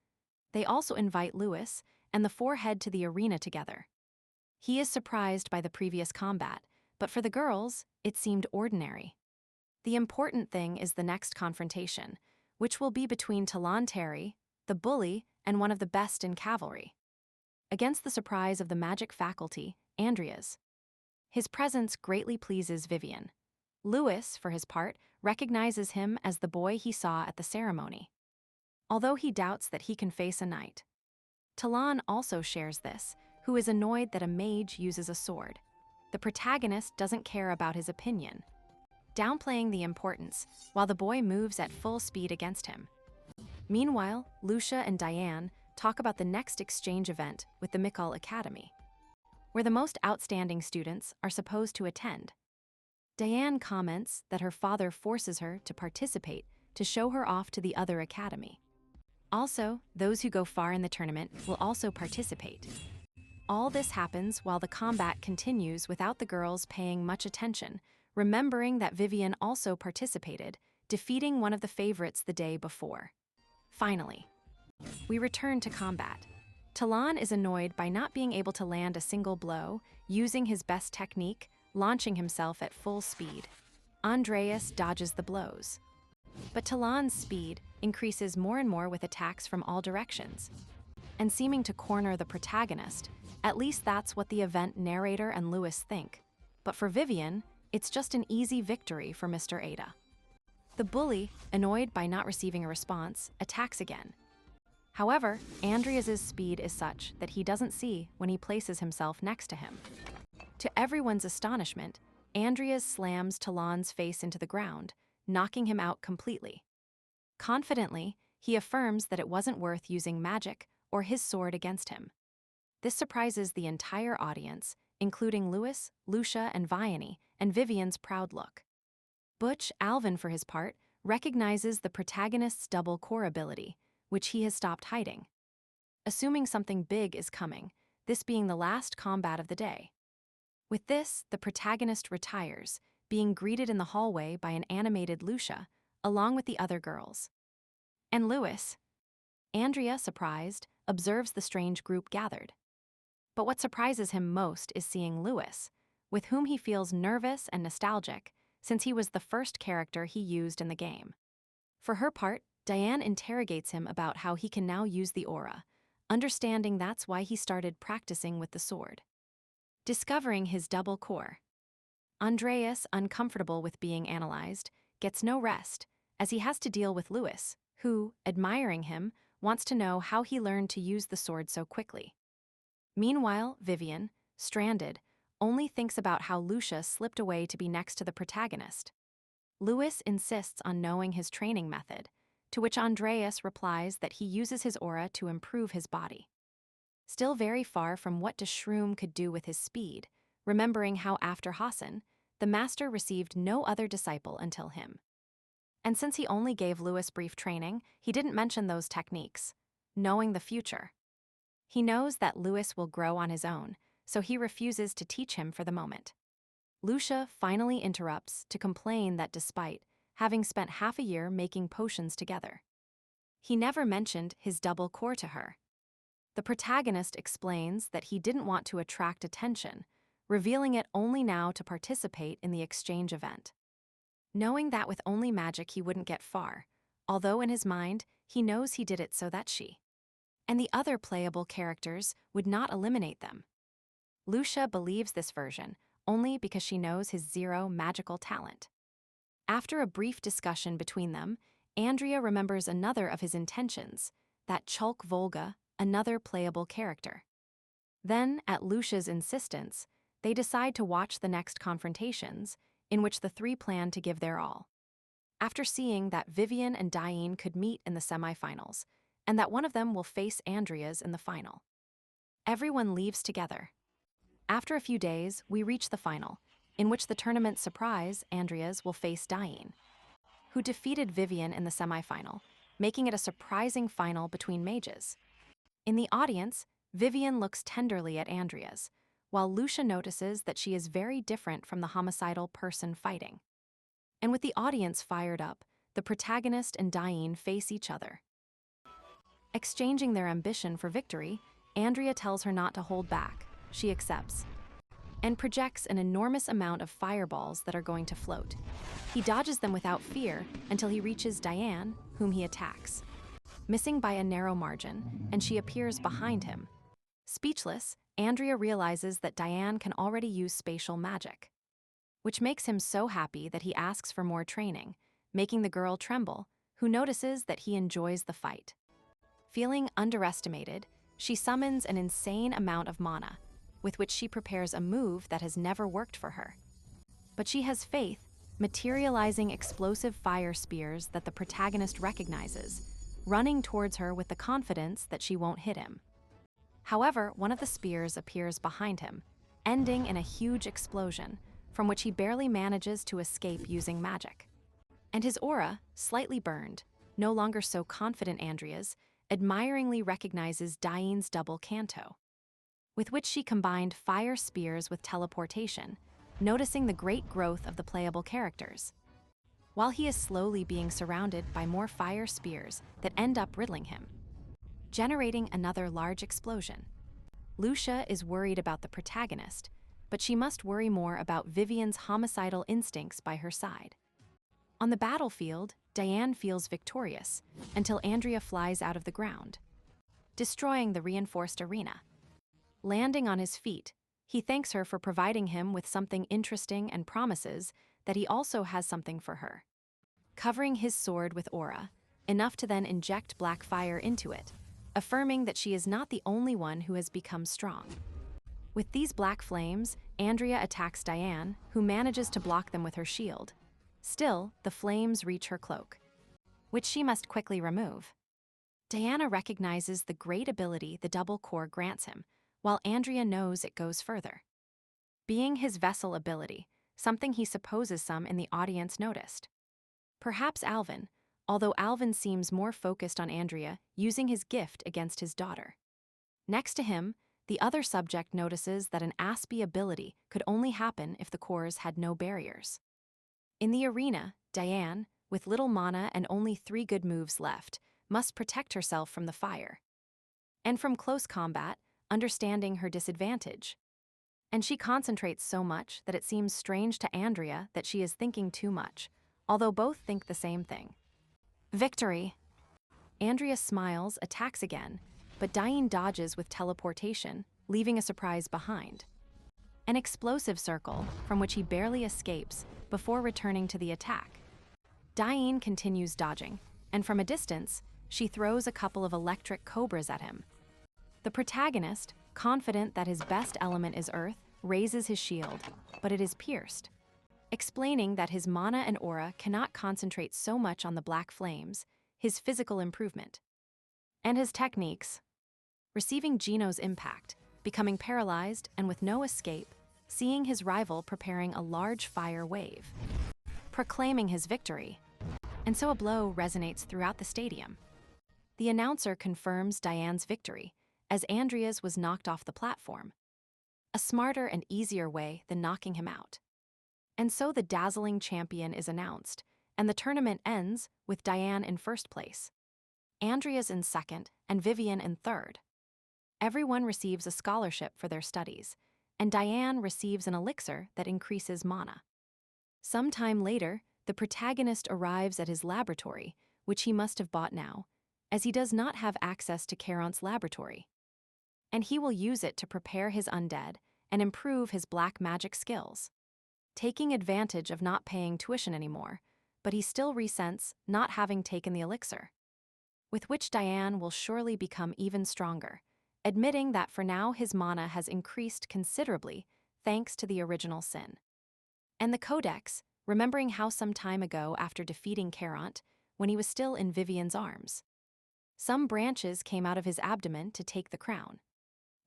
[SPEAKER 1] They also invite Louis, and the four head to the arena together. He is surprised by the previous combat, but for the girls, it seemed ordinary. The important thing is the next confrontation, which will be between Talon Terry, the bully, and one of the best in cavalry, against the surprise of the magic faculty, Andrias. His presence greatly pleases Vivian. Louis, for his part, recognizes him as the boy he saw at the ceremony, although he doubts that he can face a knight. Talon also shares this, who is annoyed that a mage uses a sword. The protagonist doesn't care about his opinion, downplaying the importance, while the boy moves at full speed against him. Meanwhile, Lucia and Diane talk about the next exchange event with the Mikal Academy, where the most outstanding students are supposed to attend. Diane comments that her father forces her to participate to show her off to the other academy. Also, those who go far in the tournament will also participate. All this happens while the combat continues without the girls paying much attention, remembering that Vivian also participated, defeating one of the favorites the day before. Finally, we return to combat. Talon is annoyed by not being able to land a single blow, using his best technique, launching himself at full speed. Andrias dodges the blows. But Talon's speed increases more and more with attacks from all directions. And seeming to corner the protagonist, at least that's what the event narrator and Lewis think. But for Vivian, it's just an easy victory for Mr. Ada. The bully, annoyed by not receiving a response, attacks again. However, Andrias' speed is such that he doesn't see when he places himself next to him. To everyone's astonishment, Andrias slams Talon's face into the ground, knocking him out completely. Confidently, he affirms that it wasn't worth using magic or his sword against him. This surprises the entire audience, including Lewis, Lucia, and Vianney, and Vivian's proud look. Butch Alvin, for his part, recognizes the protagonist's double core ability, which he has stopped hiding. Assuming something big is coming, this being the last combat of the day. With this, the protagonist retires, being greeted in the hallway by an animated Lucia, along with the other girls. And Lewis, Andrea, surprised, observes the strange group gathered. But what surprises him most is seeing Lewis, with whom he feels nervous and nostalgic, since he was the first character he used in the game. For her part, Diane interrogates him about how he can now use the aura, understanding that's why he started practicing with the sword. Discovering his double core. Andrias, uncomfortable with being analyzed, gets no rest, as he has to deal with Lewis, who, admiring him, wants to know how he learned to use the sword so quickly. Meanwhile, Vivian, stranded, only thinks about how Lucia slipped away to be next to the protagonist. Lewis insists on knowing his training method, to which Andrias replies that he uses his aura to improve his body. Still very far from what de Shroom could do with his speed, remembering how after Hassan, the master received no other disciple until him. And since he only gave Lewis brief training, he didn't mention those techniques, knowing the future. He knows that Lewis will grow on his own, so he refuses to teach him for the moment. Lucia finally interrupts to complain that despite having spent half a year making potions together, he never mentioned his double core to her. The protagonist explains that he didn't want to attract attention, revealing it only now to participate in the exchange event. Knowing that with only magic he wouldn't get far, although in his mind he knows he did it so that she and the other playable characters would not eliminate them. Lucia believes this version only because she knows his zero magical talent. After a brief discussion between them, Andrea remembers another of his intentions, that Chulk Volga, another playable character. Then, at Lucia's insistence, they decide to watch the next confrontations, in which the three plan to give their all. After seeing that Vivian and Diane could meet in the semifinals, and that one of them will face Andrias in the final. Everyone leaves together. After a few days, we reach the final, in which the tournament's surprise, Andrias, will face Diane, who defeated Vivian in the semifinal, making it a surprising final between mages. In the audience, Vivian looks tenderly at Andrias, while Lucia notices that she is very different from the homicidal person fighting. And with the audience fired up, the protagonist and Diane face each other. Exchanging their ambition for victory, Andrea tells her not to hold back. She accepts, and projects an enormous amount of fireballs that are going to float. He dodges them without fear until he reaches Diane, whom he attacks, missing by a narrow margin, and she appears behind him. Speechless, Andrea realizes that Diane can already use spatial magic, which makes him so happy that he asks for more training, making the girl tremble, who notices that he enjoys the fight. Feeling underestimated, she summons an insane amount of mana, with which she prepares a move that has never worked for her. But she has faith, materializing explosive fire spears that the protagonist recognizes, running towards her with the confidence that she won't hit him. However, one of the spears appears behind him, ending in a huge explosion, from which he barely manages to escape using magic. And his aura, slightly burned, no longer so confident Andrea's, admiringly recognizes Diane's double canto, with which she combined fire spears with teleportation, noticing the great growth of the playable characters. while he is slowly being surrounded by more fire spears that end up riddling him, generating another large explosion. Lucia is worried about the protagonist, but she must worry more about Vivian's homicidal instincts by her side. On the battlefield, Diane feels victorious until Andrea flies out of the ground, destroying the reinforced arena. Landing on his feet, he thanks her for providing him with something interesting and promises that he also has something for her. Covering his sword with aura, enough to then inject black fire into it, affirming that she is not the only one who has become strong. With these black flames, Andrea attacks Diane, who manages to block them with her shield. Still, the flames reach her cloak, which she must quickly remove. Diana recognizes the great ability the double core grants him, while Andrea knows it goes further. Being his vessel ability, something he supposes some in the audience noticed. Perhaps Alvin, although Alvin seems more focused on Andrea using his gift against his daughter. Next to him, the other subject notices that an Aspie ability could only happen if the cores had no barriers. In the arena, Diane, with little mana and only 3 good moves left, must protect herself from the fire. And from close combat, understanding her disadvantage. And she concentrates so much that it seems strange to Andrea that she is thinking too much, although both think the same thing. Victory! Andrea smiles, attacks again, but Diane dodges with teleportation, leaving a surprise behind. An explosive circle, from which he barely escapes before returning to the attack. Diane continues dodging, and from a distance, she throws a couple of electric cobras at him. The protagonist, confident that his best element is earth, raises his shield, but it is pierced. Explaining that his mana and aura cannot concentrate so much on the black flames, his physical improvement. And his techniques. Receiving Gino's impact, becoming paralyzed and with no escape, seeing his rival preparing a large fire wave. Proclaiming his victory. And so a blow resonates throughout the stadium. The announcer confirms Diane's victory, as Andrea's was knocked off the platform. A smarter and easier way than knocking him out. And so the dazzling champion is announced, and the tournament ends with Diane in first place, Andreas in second, and Vivian in third. Everyone receives a scholarship for their studies, and Diane receives an elixir that increases mana. Sometime later, the protagonist arrives at his laboratory, which he must have bought now, as he does not have access to Charon's laboratory. And he will use it to prepare his undead and improve his black magic skills. Taking advantage of not paying tuition anymore, but he still resents not having taken the elixir. With which Diane will surely become even stronger, admitting that for now his mana has increased considerably thanks to the original sin. And the Codex, remembering how some time ago after defeating Charon, when he was still in Vivian's arms, some branches came out of his abdomen to take the crown.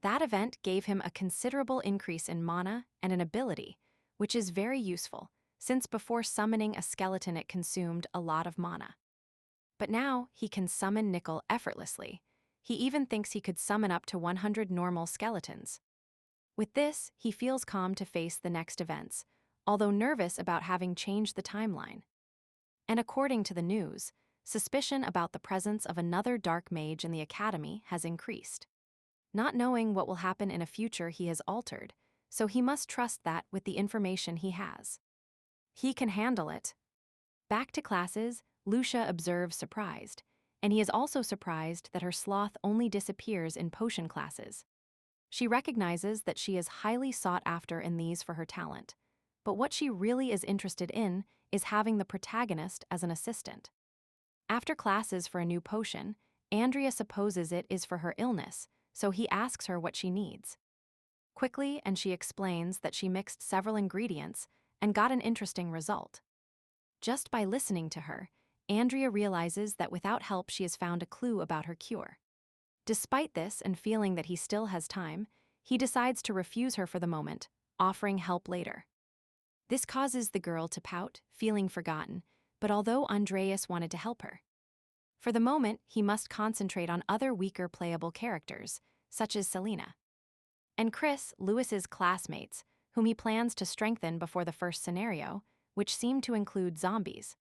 [SPEAKER 1] That event gave him a considerable increase in mana and an ability, which is very useful, since before summoning a skeleton it consumed a lot of mana. But now he can summon Nickel effortlessly. He even thinks he could summon up to 100 normal skeletons. With this, he feels calm to face the next events, although nervous about having changed the timeline. And according to the news, suspicion about the presence of another dark mage in the academy has increased. Not knowing what will happen in a future he has altered, so he must trust that with the information he has. He can handle it. Back to classes, Lucia observes surprised, and he is also surprised that her sloth only disappears in potion classes. She recognizes that she is highly sought after in these for her talent, but what she really is interested in is having the protagonist as an assistant. After classes for a new potion, Andrea supposes it is for her illness, so he asks her what she needs. Quickly, and she explains that she mixed several ingredients and got an interesting result. Just by listening to her, Andrea realizes that without help she has found a clue about her cure. Despite this and feeling that he still has time, he decides to refuse her for the moment, offering help later. This causes the girl to pout, feeling forgotten, but although Andrias wanted to help her. For the moment, he must concentrate on other weaker playable characters, such as Selena. And Chris, Lewis's classmates, whom he plans to strengthen before the first scenario, which seem to include zombies.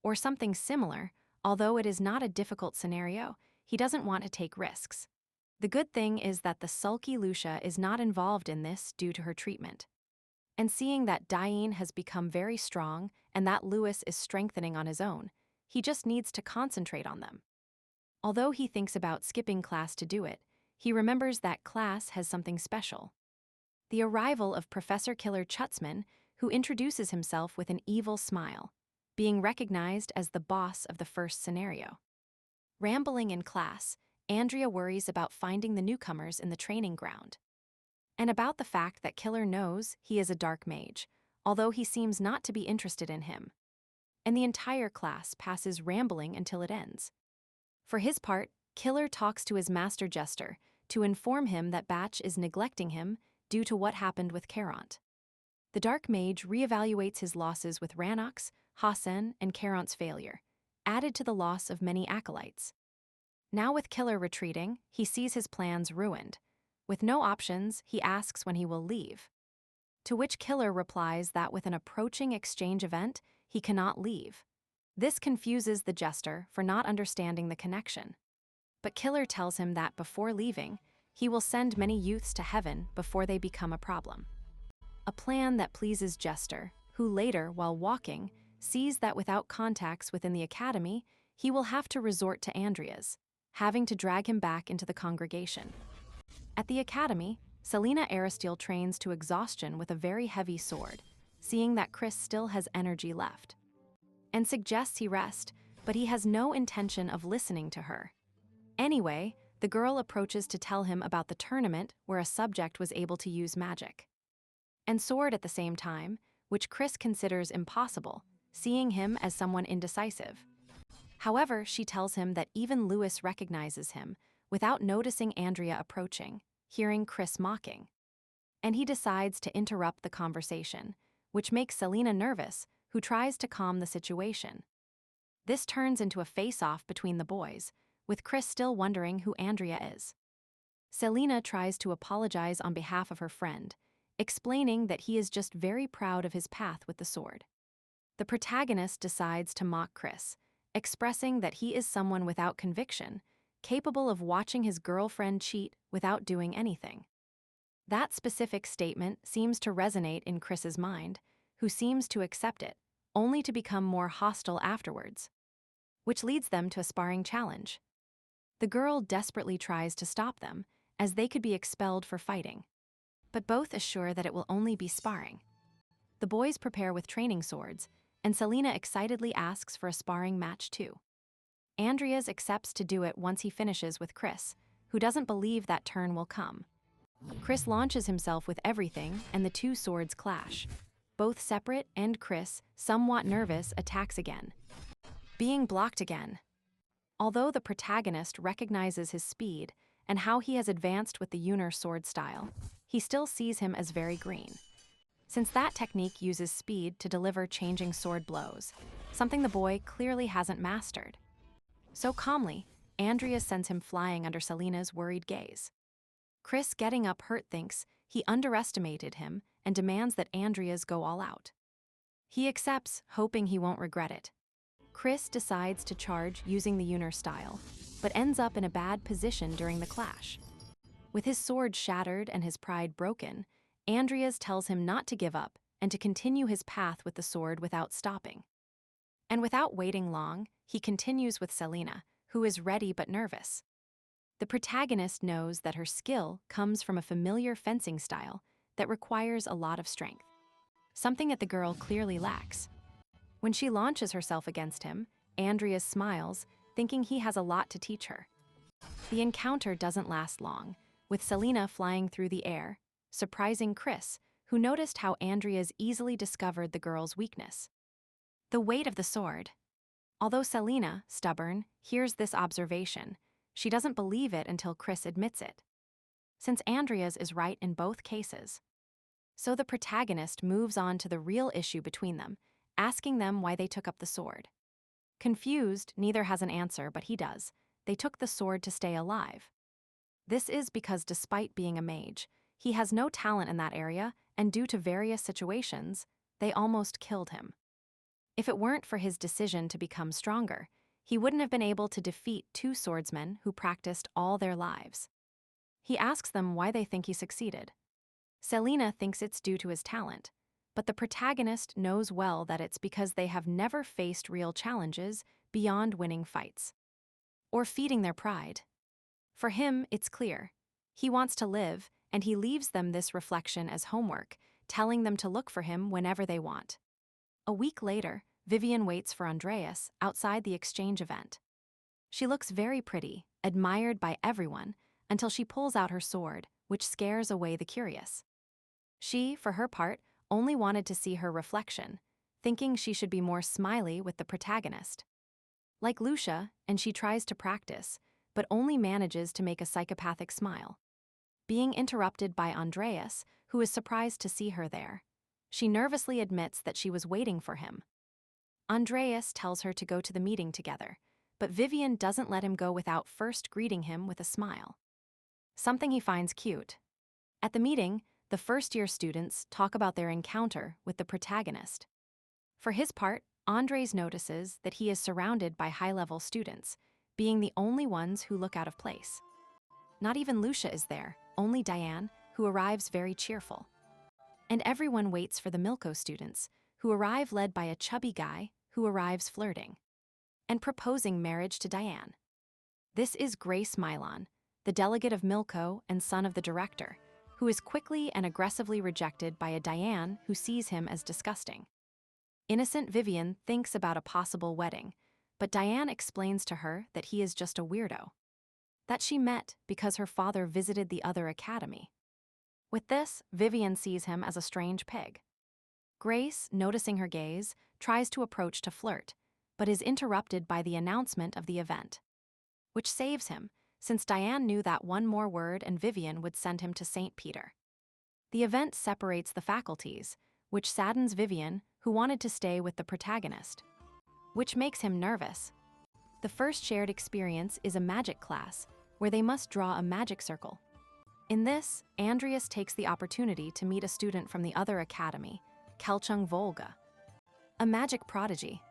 [SPEAKER 1] or something similar. Although it is not a difficult scenario, he doesn't want to take risks. The good thing is that the sulky Lucia is not involved in this due to her treatment. And seeing that Diane has become very strong and that Lewis is strengthening on his own, he just needs to concentrate on them. Although he thinks about skipping class to do it, he remembers that class has something special. The arrival of Professor Killer Chutzman, who introduces himself with an evil smile, being recognized as the boss of the first scenario. Rambling in class, Andrea worries about finding the newcomers in the training ground, and about the fact that Killer knows he is a dark mage, although he seems not to be interested in him. And the entire class passes rambling until it ends. For his part, Killer talks to his master jester to inform him that Batch is neglecting him due to what happened with Caront. The dark mage reevaluates his losses with Rannox, Hasen, and Caront's failure, added to the loss of many acolytes. Now with Killer retreating, he sees his plans ruined. With no options, he asks when he will leave. To which Killer replies that with an approaching exchange event, he cannot leave. This confuses the jester for not understanding the connection. But Killer tells him that before leaving, he will send many youths to heaven before they become a problem. A plan that pleases Jester, who later, while walking, sees that without contacts within the academy, he will have to resort to Andrias, having to drag him back into the congregation. At the academy, Selena Aristeel trains to exhaustion with a very heavy sword, seeing that Chris still has energy left, and suggests he rest, but he has no intention of listening to her. Anyway, the girl approaches to tell him about the tournament where a subject was able to use magic and sword at the same time, which Chris considers impossible, seeing him as someone indecisive. However, she tells him that even Lewis recognizes him without noticing Andrea approaching, hearing Chris mocking. And he decides to interrupt the conversation, which makes Selena nervous, who tries to calm the situation. This turns into a face-off between the boys, with Chris still wondering who Andrea is. Selena tries to apologize on behalf of her friend, explaining that he is just very proud of his path with the sword. The protagonist decides to mock Chris, expressing that he is someone without conviction, capable of watching his girlfriend cheat without doing anything. That specific statement seems to resonate in Chris's mind, who seems to accept it, only to become more hostile afterwards, which leads them to a sparring challenge. The girl desperately tries to stop them, as they could be expelled for fighting, but both assure that it will only be sparring. The boys prepare with training swords, and Selena excitedly asks for a sparring match too. Andrias accepts to do it once he finishes with Chris, who doesn't believe that turn will come. Chris launches himself with everything, and the two swords clash. Both separate, and Chris, somewhat nervous, attacks again, being blocked again. Although the protagonist recognizes his speed and how he has advanced with the Uner sword style, he still sees him as very green, since that technique uses speed to deliver changing sword blows, something the boy clearly hasn't mastered. So calmly, Andrea sends him flying under Selena's worried gaze. Chris, getting up hurt, thinks he underestimated him and demands that Andreas go all out. He accepts, hoping he won't regret it. Chris decides to charge using the Uner style, but ends up in a bad position during the clash. With his sword shattered and his pride broken, Andreas tells him not to give up and to continue his path with the sword without stopping. And without waiting long, he continues with Selena, who is ready but nervous. The protagonist knows that her skill comes from a familiar fencing style that requires a lot of strength, something that the girl clearly lacks. When she launches herself against him, Andreas smiles, thinking he has a lot to teach her. The encounter doesn't last long, with Selena flying through the air, surprising Chris, who noticed how Andreas easily discovered the girl's weakness: the weight of the sword. Although Selena, stubborn, hears this observation, she doesn't believe it until Chris admits it, since Andreas is right in both cases. So the protagonist moves on to the real issue between them, asking them why they took up the sword. Confused, neither has an answer, but he does. They took the sword to stay alive. This is because despite being a mage, he has no talent in that area, and due to various situations, they almost killed him. If it weren't for his decision to become stronger, he wouldn't have been able to defeat two swordsmen who practiced all their lives. He asks them why they think he succeeded. Selena thinks it's due to his talent, but the protagonist knows well that it's because they have never faced real challenges beyond winning fights or feeding their pride. For him, it's clear. He wants to live, and he leaves them this reflection as homework, telling them to look for him whenever they want. A week later, Vivian waits for Andrias outside the exchange event. She looks very pretty, admired by everyone, until she pulls out her sword, which scares away the curious. She, for her part, only wanted to see her reflection, thinking she should be more smiley with the protagonist. Like Lucia, and she tries to practice, but only manages to make a psychopathic smile. Being interrupted by Andrias, who is surprised to see her there. She nervously admits that she was waiting for him. Andrias tells her to go to the meeting together, but Vivian doesn't let him go without first greeting him with a smile. Something he finds cute. At the meeting, the first-year students talk about their encounter with the protagonist. For his part, Andres notices that he is surrounded by high-level students, being the only ones who look out of place. Not even Lucia is there, only Diane, who arrives very cheerful. And everyone waits for the Milko students, who arrive led by a chubby guy who arrives flirting and proposing marriage to Diane. This is Grace Mylon, the delegate of Milko and son of the director, who is quickly and aggressively rejected by a Diane who sees him as disgusting. Innocent Vivian thinks about a possible wedding, but Diane explains to her that he is just a weirdo. That she met because her father visited the other academy. With this, Vivian sees him as a strange pig. Grace, noticing her gaze, tries to approach to flirt, but is interrupted by the announcement of the event. Which saves him, since Diane knew that one more word and Vivian would send him to St. Peter. The event separates the faculties, which saddens Vivian, who wanted to stay with the protagonist. Which makes him nervous. The first shared experience is a magic class, where they must draw a magic circle. In this, Andrias takes the opportunity to meet a student from the other academy, Kelchung Volga, a magic prodigy.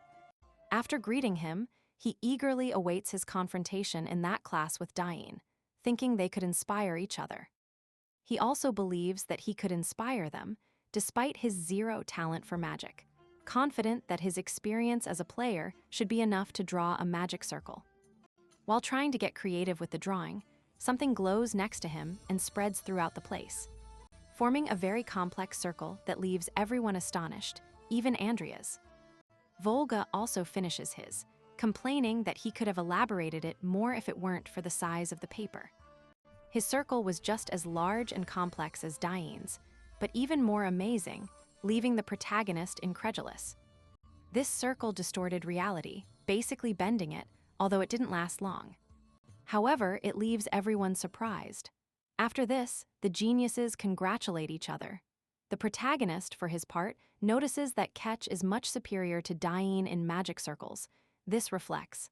[SPEAKER 1] After greeting him, he eagerly awaits his confrontation in that class with Diane, thinking they could inspire each other. He also believes that he could inspire them, despite his zero talent for magic, confident that his experience as a player should be enough to draw a magic circle. While trying to get creative with the drawing, something glows next to him and spreads throughout the place, forming a very complex circle that leaves everyone astonished, even Andrias. Volga also finishes his, complaining that he could have elaborated it more if it weren't for the size of the paper. His circle was just as large and complex as Diane's, but even more amazing, leaving the protagonist incredulous. This circle distorted reality, basically bending it, although it didn't last long. However, it leaves everyone surprised. After this, the geniuses congratulate each other. The protagonist, for his part, notices that Ketch is much superior to Diane in magic circles. This reflects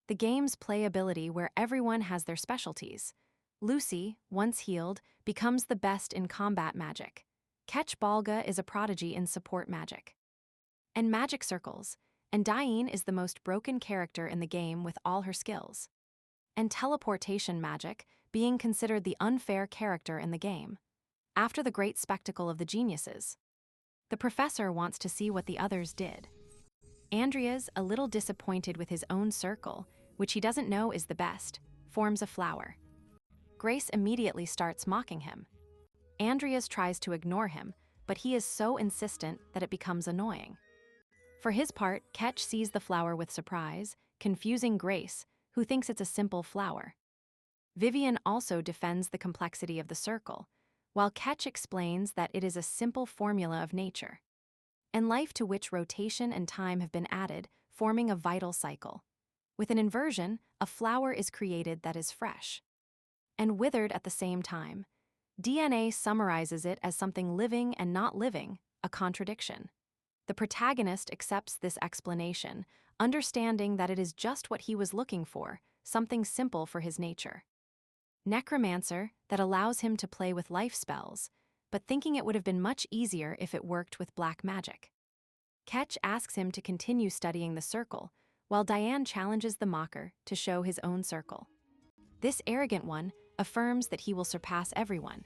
[SPEAKER 1] the game's playability where everyone has their specialties. Lucy, once healed, becomes the best in combat magic. Ketch Balga is a prodigy in support magic and magic circles, and Diane is the most broken character in the game with all her skills. And teleportation magic being considered the unfair character in the game. After the great spectacle of the geniuses, the professor wants to see what the others did. Andrias, a little disappointed with his own circle, which he doesn't know is the best, forms a flower. Grace immediately starts mocking him. Andrias tries to ignore him, but he is so insistent that it becomes annoying. For his part, Ketch sees the flower with surprise, confusing Grace, who thinks it's a simple flower. Vivian also defends the complexity of the circle, while Ketch explains that it is a simple formula of nature, and life to which rotation and time have been added, forming a vital cycle. With an inversion, a flower is created that is fresh and withered at the same time. DNA summarizes it as something living and not living, a contradiction. The protagonist accepts this explanation, understanding that it is just what he was looking for, something simple for his nature. Necromancer, that allows him to play with life spells, but thinking it would have been much easier if it worked with black magic. Ketch asks him to continue studying the circle, while Diane challenges the mocker to show his own circle. This arrogant one affirms that he will surpass everyone.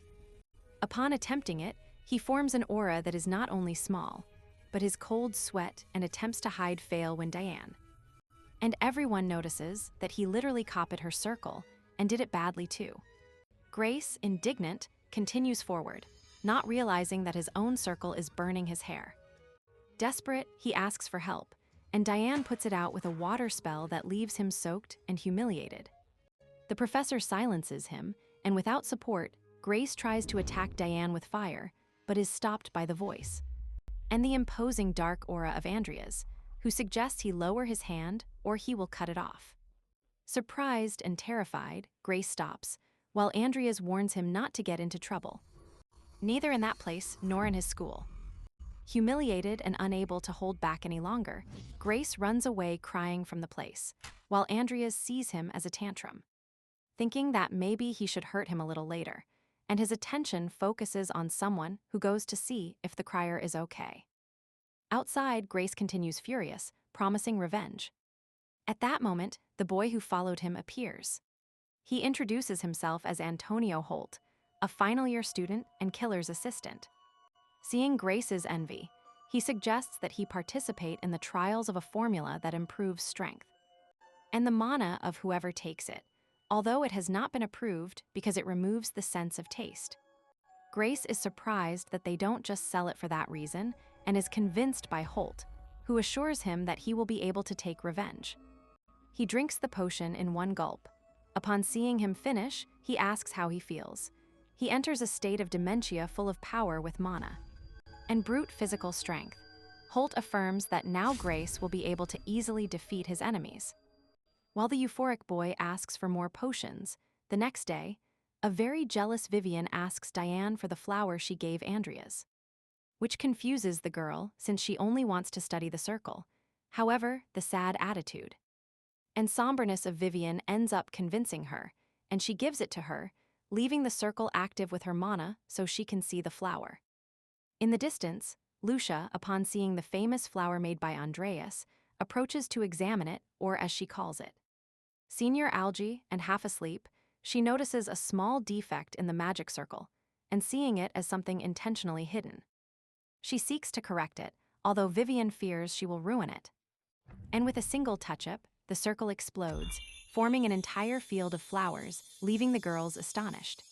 [SPEAKER 1] Upon attempting it, he forms an aura that is not only small, but his cold sweat and attempts to hide fail when Diane. And everyone notices that he literally copied her circle and did it badly too. Grace, indignant, continues forward, not realizing that his own circle is burning his hair. Desperate, he asks for help, and Diane puts it out with a water spell that leaves him soaked and humiliated. The professor silences him, and without support, Grace tries to attack Diane with fire, but is stopped by the voice and the imposing dark aura of Andrias, who suggests he lower his hand or he will cut it off. Surprised and terrified, Grace stops, while Andrias warns him not to get into trouble, neither in that place nor in his school. Humiliated and unable to hold back any longer, Grace runs away crying from the place, while Andrias sees him as a tantrum, thinking that maybe he should hurt him a little later, and his attention focuses on someone who goes to see if the crier is okay. Outside, Grace continues furious, promising revenge. At that moment, the boy who followed him appears. He introduces himself as Antonio Holt, a final-year student and Killer's assistant. Seeing Grace's envy, he suggests that he participate in the trials of a formula that improves strength and the mana of whoever takes it, although it has not been approved because it removes the sense of taste. Grace is surprised that they don't just sell it for that reason and is convinced by Holt, who assures him that he will be able to take revenge. He drinks the potion in one gulp. Upon seeing him finish, he asks how he feels. He enters a state of dementia full of power with mana and brute physical strength. Holt affirms that now Grace will be able to easily defeat his enemies. While the euphoric boy asks for more potions, the next day, a very jealous Vivian asks Diane for the flower she gave Andrias, which confuses the girl since she only wants to study the circle. However, the sad attitude and somberness of Vivian ends up convincing her, and she gives it to her, leaving the circle active with her mana so she can see the flower. In the distance, Lucia, upon seeing the famous flower made by Andrias, approaches to examine it, or as she calls it. Senior algae and half asleep, she notices a small defect in the magic circle, and seeing it as something intentionally hidden. She seeks to correct it, although Vivian fears she will ruin it. And with a single touch-up, the circle explodes, forming an entire field of flowers, leaving the girls astonished.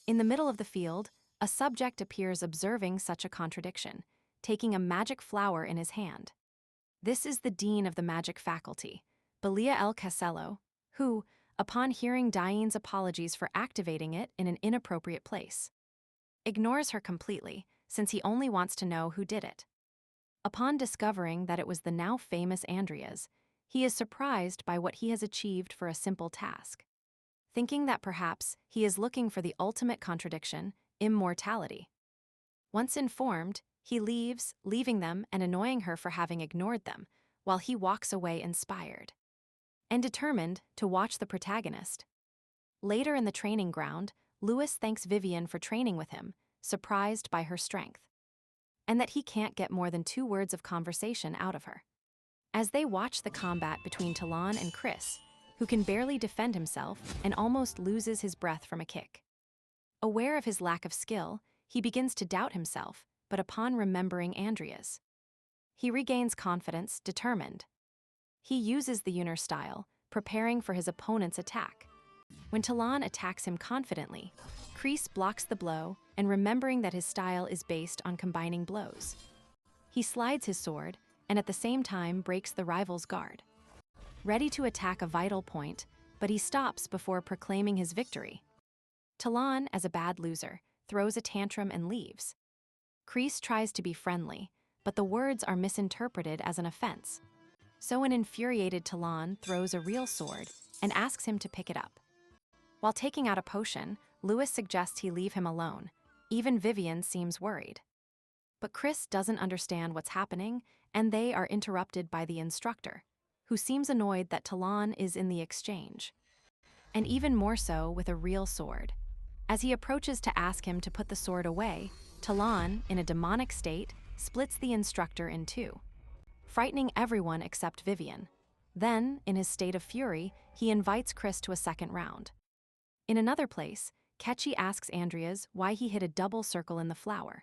[SPEAKER 1] In the middle of the field, a subject appears observing such a contradiction, taking a magic flower in his hand. This is the dean of the magic faculty, Belia El Casello, who, upon hearing Diane's apologies for activating it in an inappropriate place, ignores her completely, since he only wants to know who did it. Upon discovering that it was the now famous Andrias, he is surprised by what he has achieved for a simple task, thinking that perhaps he is looking for the ultimate contradiction, immortality. Once informed, he leaves, leaving them and annoying her for having ignored them, while he walks away inspired and determined to watch the protagonist. Later in the training ground, Lewis thanks Vivian for training with him, surprised by her strength, and that he can't get more than 2 words of conversation out of her. As they watch the combat between Talon and Chris, who can barely defend himself and almost loses his breath from a kick. Aware of his lack of skill, he begins to doubt himself, but upon remembering Andrias, he regains confidence, determined. He uses the Uner style, preparing for his opponent's attack. When Talon attacks him confidently, Chris blocks the blow, and remembering that his style is based on combining blows, he slides his sword, and at the same time breaks the rival's guard, ready to attack a vital point, but he stops before proclaiming his victory. Talon, as a bad loser, throws a tantrum and leaves. Chris tries to be friendly, but the words are misinterpreted as an offense. So an infuriated Talon throws a real sword and asks him to pick it up. While taking out a potion, Lewis suggests he leave him alone. Even Vivian seems worried. But Chris doesn't understand what's happening, and they are interrupted by the instructor, who seems annoyed that Talon is in the exchange, and even more so with a real sword. As he approaches to ask him to put the sword away, Talon, in a demonic state, splits the instructor in 2. frightening everyone except Vivian. Then, in his state of fury, he invites Chris to a second round. In another place, Ketchy asks Andrias why he hid a double circle in the flower.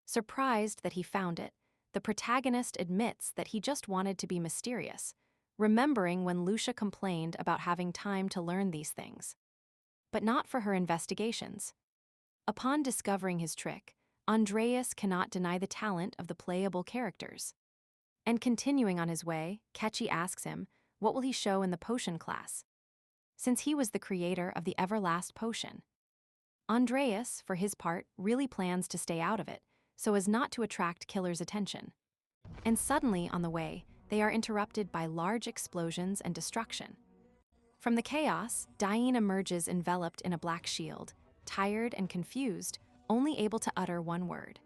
[SPEAKER 1] Surprised that he found it, the protagonist admits that he just wanted to be mysterious, remembering when Lucia complained about having time to learn these things. But not for her investigations. Upon discovering his trick, Andrias cannot deny the talent of the playable characters. And continuing on his way, Ketchy asks him, what will he show in the potion class? Since he was the creator of the Everlast potion. Andrias, for his part, really plans to stay out of it, so as not to attract Killer's attention. And suddenly, on the way, they are interrupted by large explosions and destruction. From the chaos, Diane emerges enveloped in a black shield, tired and confused, only able to utter one word.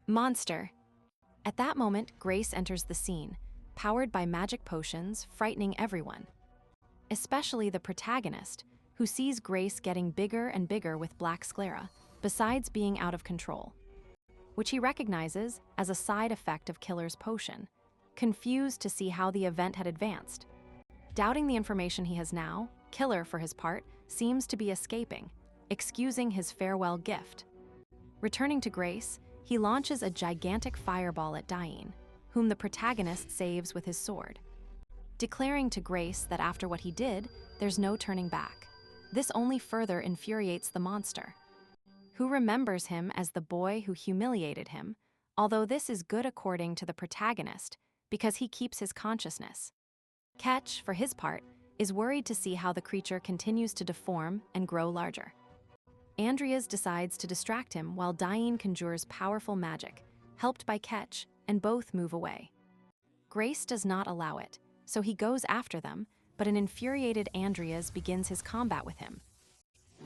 [SPEAKER 1] Monster. At that moment, Grace enters the scene, powered by magic potions, frightening everyone. Especially the protagonist, who sees Grace getting bigger and bigger with black sclera, besides being out of control, which he recognizes as a side effect of Killer's potion, confused to see how the event had advanced. Doubting the information he has now, Killer, for his part, seems to be escaping, excusing his farewell gift. Returning to Grace, he launches a gigantic fireball at Diane, whom the protagonist saves with his sword, declaring to Grace that after what he did, there's no turning back. This only further infuriates the monster, who remembers him as the boy who humiliated him, although this is good according to the protagonist, because he keeps his consciousness. Ketch, for his part, is worried to see how the creature continues to deform and grow larger. Andrias decides to distract him while Diane conjures powerful magic, helped by Ketch, and both move away. Grace does not allow it, so he goes after them, but an infuriated Andrias begins his combat with him,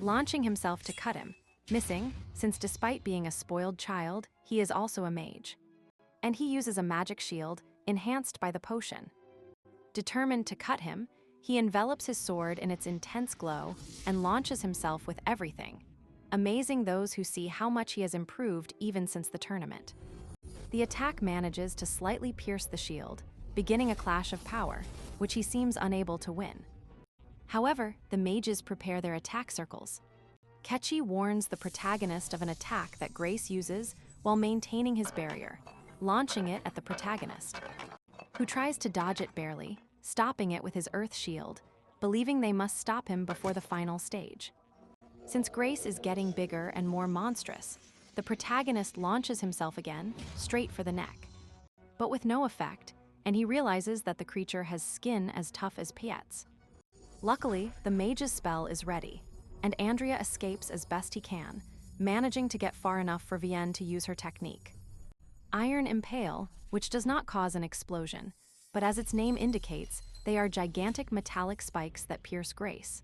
[SPEAKER 1] launching himself to cut him, missing, since despite being a spoiled child, he is also a mage. And he uses a magic shield, enhanced by the potion. Determined to cut him, he envelops his sword in its intense glow and launches himself with everything, amazing those who see how much he has improved even since the tournament. The attack manages to slightly pierce the shield, beginning a clash of power, which he seems unable to win. However, the mages prepare their attack circles. Ketchy warns the protagonist of an attack that Grace uses while maintaining his barrier, launching it at the protagonist, who tries to dodge it barely, stopping it with his earth shield, believing they must stop him before the final stage. Since Grace is getting bigger and more monstrous, the protagonist launches himself again, straight for the neck, but with no effect, and he realizes that the creature has skin as tough as Piet's. Luckily, the mage's spell is ready, and Andrea escapes as best he can, managing to get far enough for Vienne to use her technique. Iron Impale, which does not cause an explosion, but as its name indicates, they are gigantic metallic spikes that pierce Grace.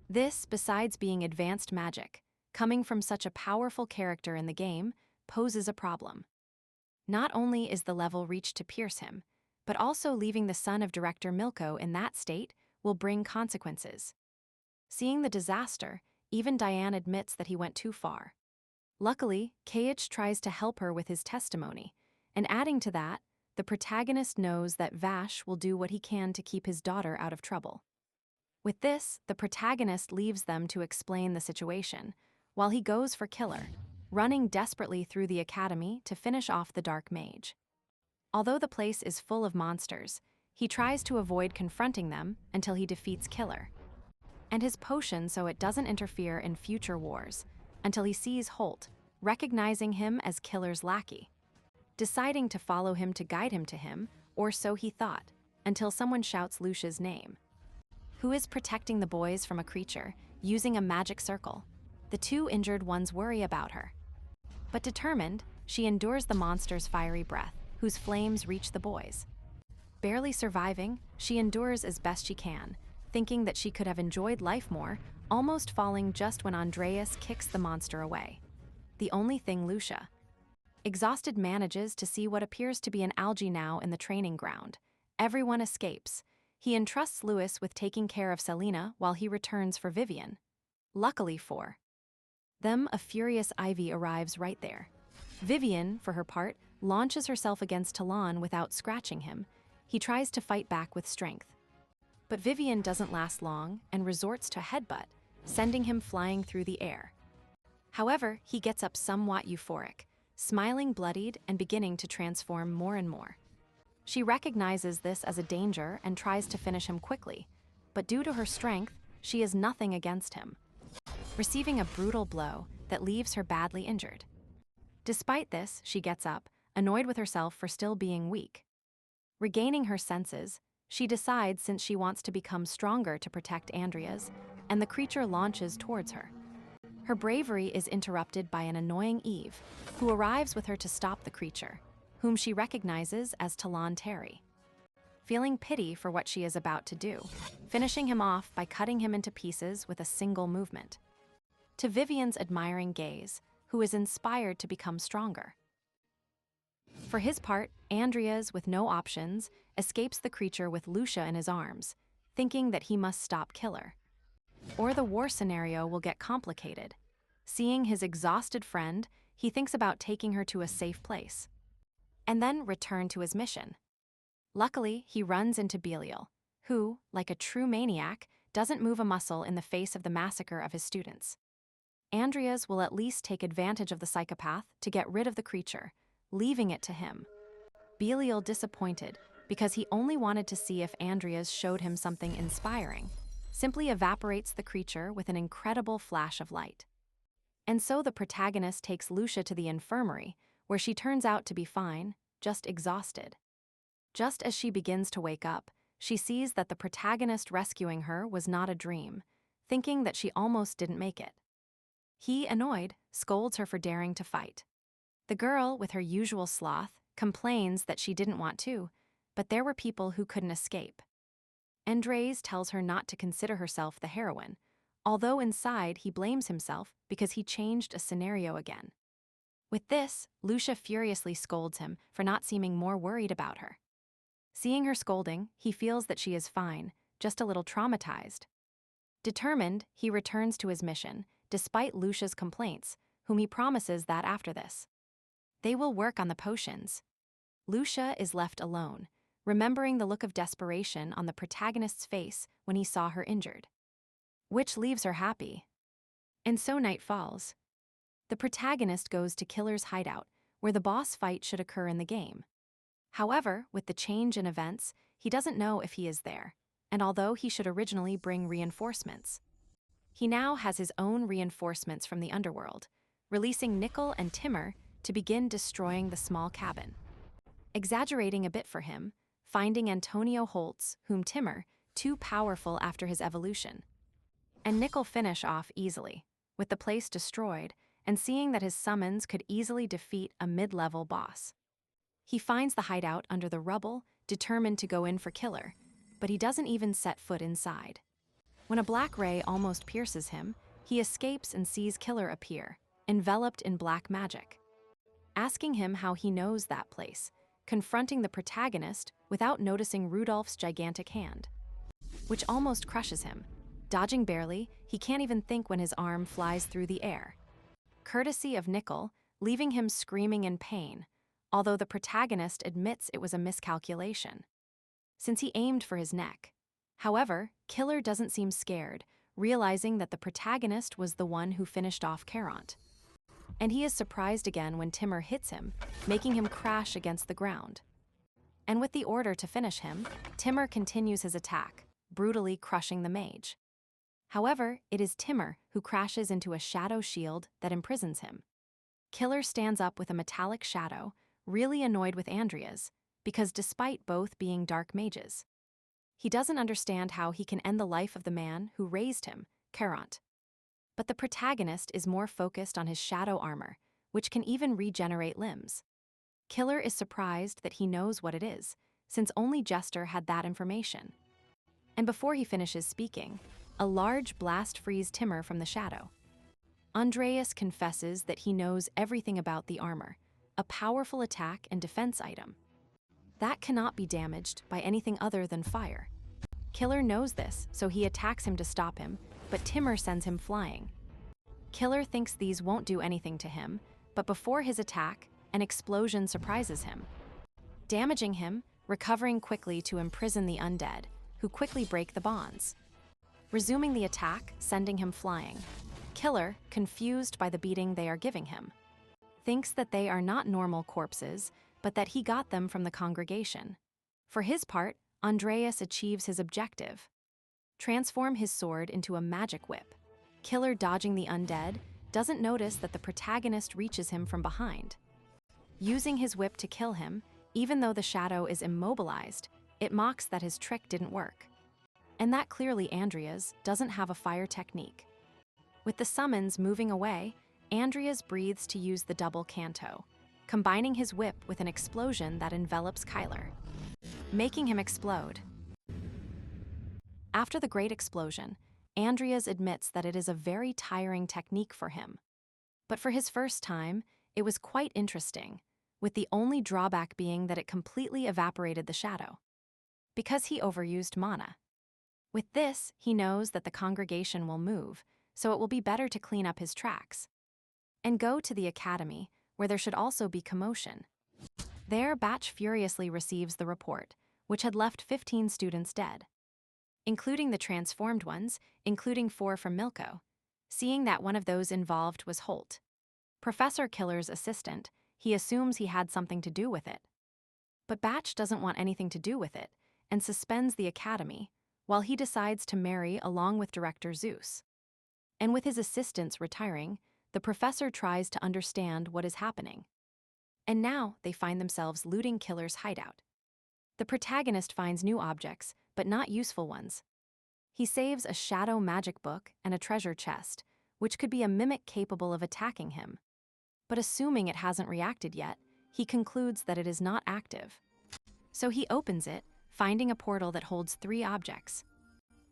[SPEAKER 1] This, besides being advanced magic, coming from such a powerful character in the game, poses a problem. Not only is the level reached to pierce him, but also leaving the son of Director Milko in that state will bring consequences. Seeing the disaster, even Diane admits that he went too far. Luckily, Kayich tries to help her with his testimony, and adding to that, the protagonist knows that Vash will do what he can to keep his daughter out of trouble. With this, the protagonist leaves them to explain the situation, while he goes for Killer, running desperately through the academy to finish off the Dark Mage. Although the place is full of monsters, he tries to avoid confronting them until he defeats Killer, and his potion so it doesn't interfere in future wars, until he sees Holt, recognizing him as Killer's lackey, deciding to follow him to guide him to him, or so he thought, until someone shouts Lucia's name, who is protecting the boys from a creature, using a magic circle. The two injured ones worry about her. But determined, she endures the monster's fiery breath, whose flames reach the boys. Barely surviving, she endures as best she can, thinking that she could have enjoyed life more, almost falling just when Andrias kicks the monster away. The only thing Lucia, exhausted, manages to see what appears to be an algae now in the training ground. Everyone escapes. He entrusts Lewis with taking care of Selena while he returns for Vivian. Luckily for them, a furious Ivy arrives right there. Vivian, for her part, launches herself against Talon without scratching him. He tries to fight back with strength. But Vivian doesn't last long and resorts to a headbutt, sending him flying through the air. However, he gets up somewhat euphoric, smiling bloodied and beginning to transform more and more. She recognizes this as a danger and tries to finish him quickly, but due to her strength, she is nothing against him, receiving a brutal blow that leaves her badly injured. Despite this, she gets up, annoyed with herself for still being weak. Regaining her senses, she decides since she wants to become stronger to protect Andrias, and the creature launches towards her. Her bravery is interrupted by an annoying Eve, who arrives with her to stop the creature, whom she recognizes as Talon Terry. Feeling pity for what she is about to do, finishing him off by cutting him into pieces with a single movement. To Vivian's admiring gaze, who is inspired to become stronger. For his part, Andrias, with no options, escapes the creature with Lucia in his arms, thinking that he must stop Killer. Or the war scenario will get complicated. Seeing his exhausted friend, he thinks about taking her to a safe place, and then return to his mission. Luckily, he runs into Belial, who, like a true maniac, doesn't move a muscle in the face of the massacre of his students. Andrias will at least take advantage of the psychopath to get rid of the creature, leaving it to him. Belial disappointed because he only wanted to see if Andrias showed him something inspiring, simply evaporates the creature with an incredible flash of light. And so the protagonist takes Lucia to the infirmary, where she turns out to be fine, just exhausted. Just as she begins to wake up, she sees that the protagonist rescuing her was not a dream, thinking that she almost didn't make it. He, annoyed, scolds her for daring to fight. The girl, with her usual sloth, complains that she didn't want to, but there were people who couldn't escape. Andrias tells her not to consider herself the heroine, although inside he blames himself because he changed a scenario again. With this, Lucia furiously scolds him for not seeming more worried about her. Seeing her scolding, he feels that she is fine, just a little traumatized. Determined, he returns to his mission, despite Lucia's complaints, whom he promises that after this, they will work on the potions. Lucia is left alone, remembering the look of desperation on the protagonist's face when he saw her injured, which leaves her happy. And so night falls. The protagonist goes to Killer's hideout, where the boss fight should occur in the game. However, with the change in events, he doesn't know if he is there, and although he should originally bring reinforcements, he now has his own reinforcements from the underworld, releasing Nickel and Timur to begin destroying the small cabin. Exaggerating a bit for him, finding Antonio Holtz, whom Timur, too powerful after his evolution, and Nickel finish off easily, with the place destroyed, and seeing that his summons could easily defeat a mid-level boss. He finds the hideout under the rubble, determined to go in for Killer, but he doesn't even set foot inside. When a black ray almost pierces him, he escapes and sees Killer appear, enveloped in black magic. Asking him how he knows that place, confronting the protagonist without noticing Rudolph's gigantic hand, which almost crushes him. Dodging barely, he can't even think when his arm flies through the air, courtesy of Nickel, leaving him screaming in pain, although the protagonist admits it was a miscalculation, since he aimed for his neck. However, Killer doesn't seem scared, realizing that the protagonist was the one who finished off Caront. And he is surprised again when Timur hits him, making him crash against the ground. And with the order to finish him, Timur continues his attack, brutally crushing the mage. However, it is Timur who crashes into a shadow shield that imprisons him. Killer stands up with a metallic shadow, really annoyed with Andrias, because despite both being dark mages, he doesn't understand how he can end the life of the man who raised him, Caront. But the protagonist is more focused on his shadow armor, which can even regenerate limbs. Killer is surprised that he knows what it is, since only Jester had that information. And before he finishes speaking, a large blast frees Timur from the shadow. Andrias confesses that he knows everything about the armor, a powerful attack and defense item that cannot be damaged by anything other than fire. Killer knows this, so he attacks him to stop him, but Timur sends him flying. Killer thinks these won't do anything to him, but before his attack, an explosion surprises him, damaging him, recovering quickly to imprison the undead, who quickly break the bonds. Resuming the attack, sending him flying. Killer, confused by the beating they are giving him, thinks that they are not normal corpses, but that he got them from the congregation. For his part, Andrias achieves his objective. Transform his sword into a magic whip. Killer, dodging the undead, doesn't notice that the protagonist reaches him from behind. Using his whip to kill him, even though the shadow is immobilized, it mocks that his trick didn't work. And that clearly Andrias doesn't have a fire technique. With the summons moving away, Andrias breathes to use the double canto, combining his whip with an explosion that envelops Kyler, making him explode. After the great explosion, Andrias admits that it is a very tiring technique for him. But for his first time, it was quite interesting, with the only drawback being that it completely evaporated the shadow, because he overused mana. With this, he knows that the congregation will move, so it will be better to clean up his tracks and go to the academy, where there should also be commotion. There, Batch furiously receives the report, which had left 15 students dead, including the transformed ones, including 4 from Milko. Seeing that one of those involved was Holt, Professor Killer's assistant, he assumes he had something to do with it. But Batch doesn't want anything to do with it, and suspends the academy, while he decides to marry along with Director Zeus. And with his assistants retiring, the professor tries to understand what is happening. And now they find themselves looting Killer's hideout. The protagonist finds new objects, but not useful ones. He saves a shadow magic book and a treasure chest, which could be a mimic capable of attacking him. But assuming it hasn't reacted yet, he concludes that it is not active. So he opens it, finding a portal that holds 3 objects.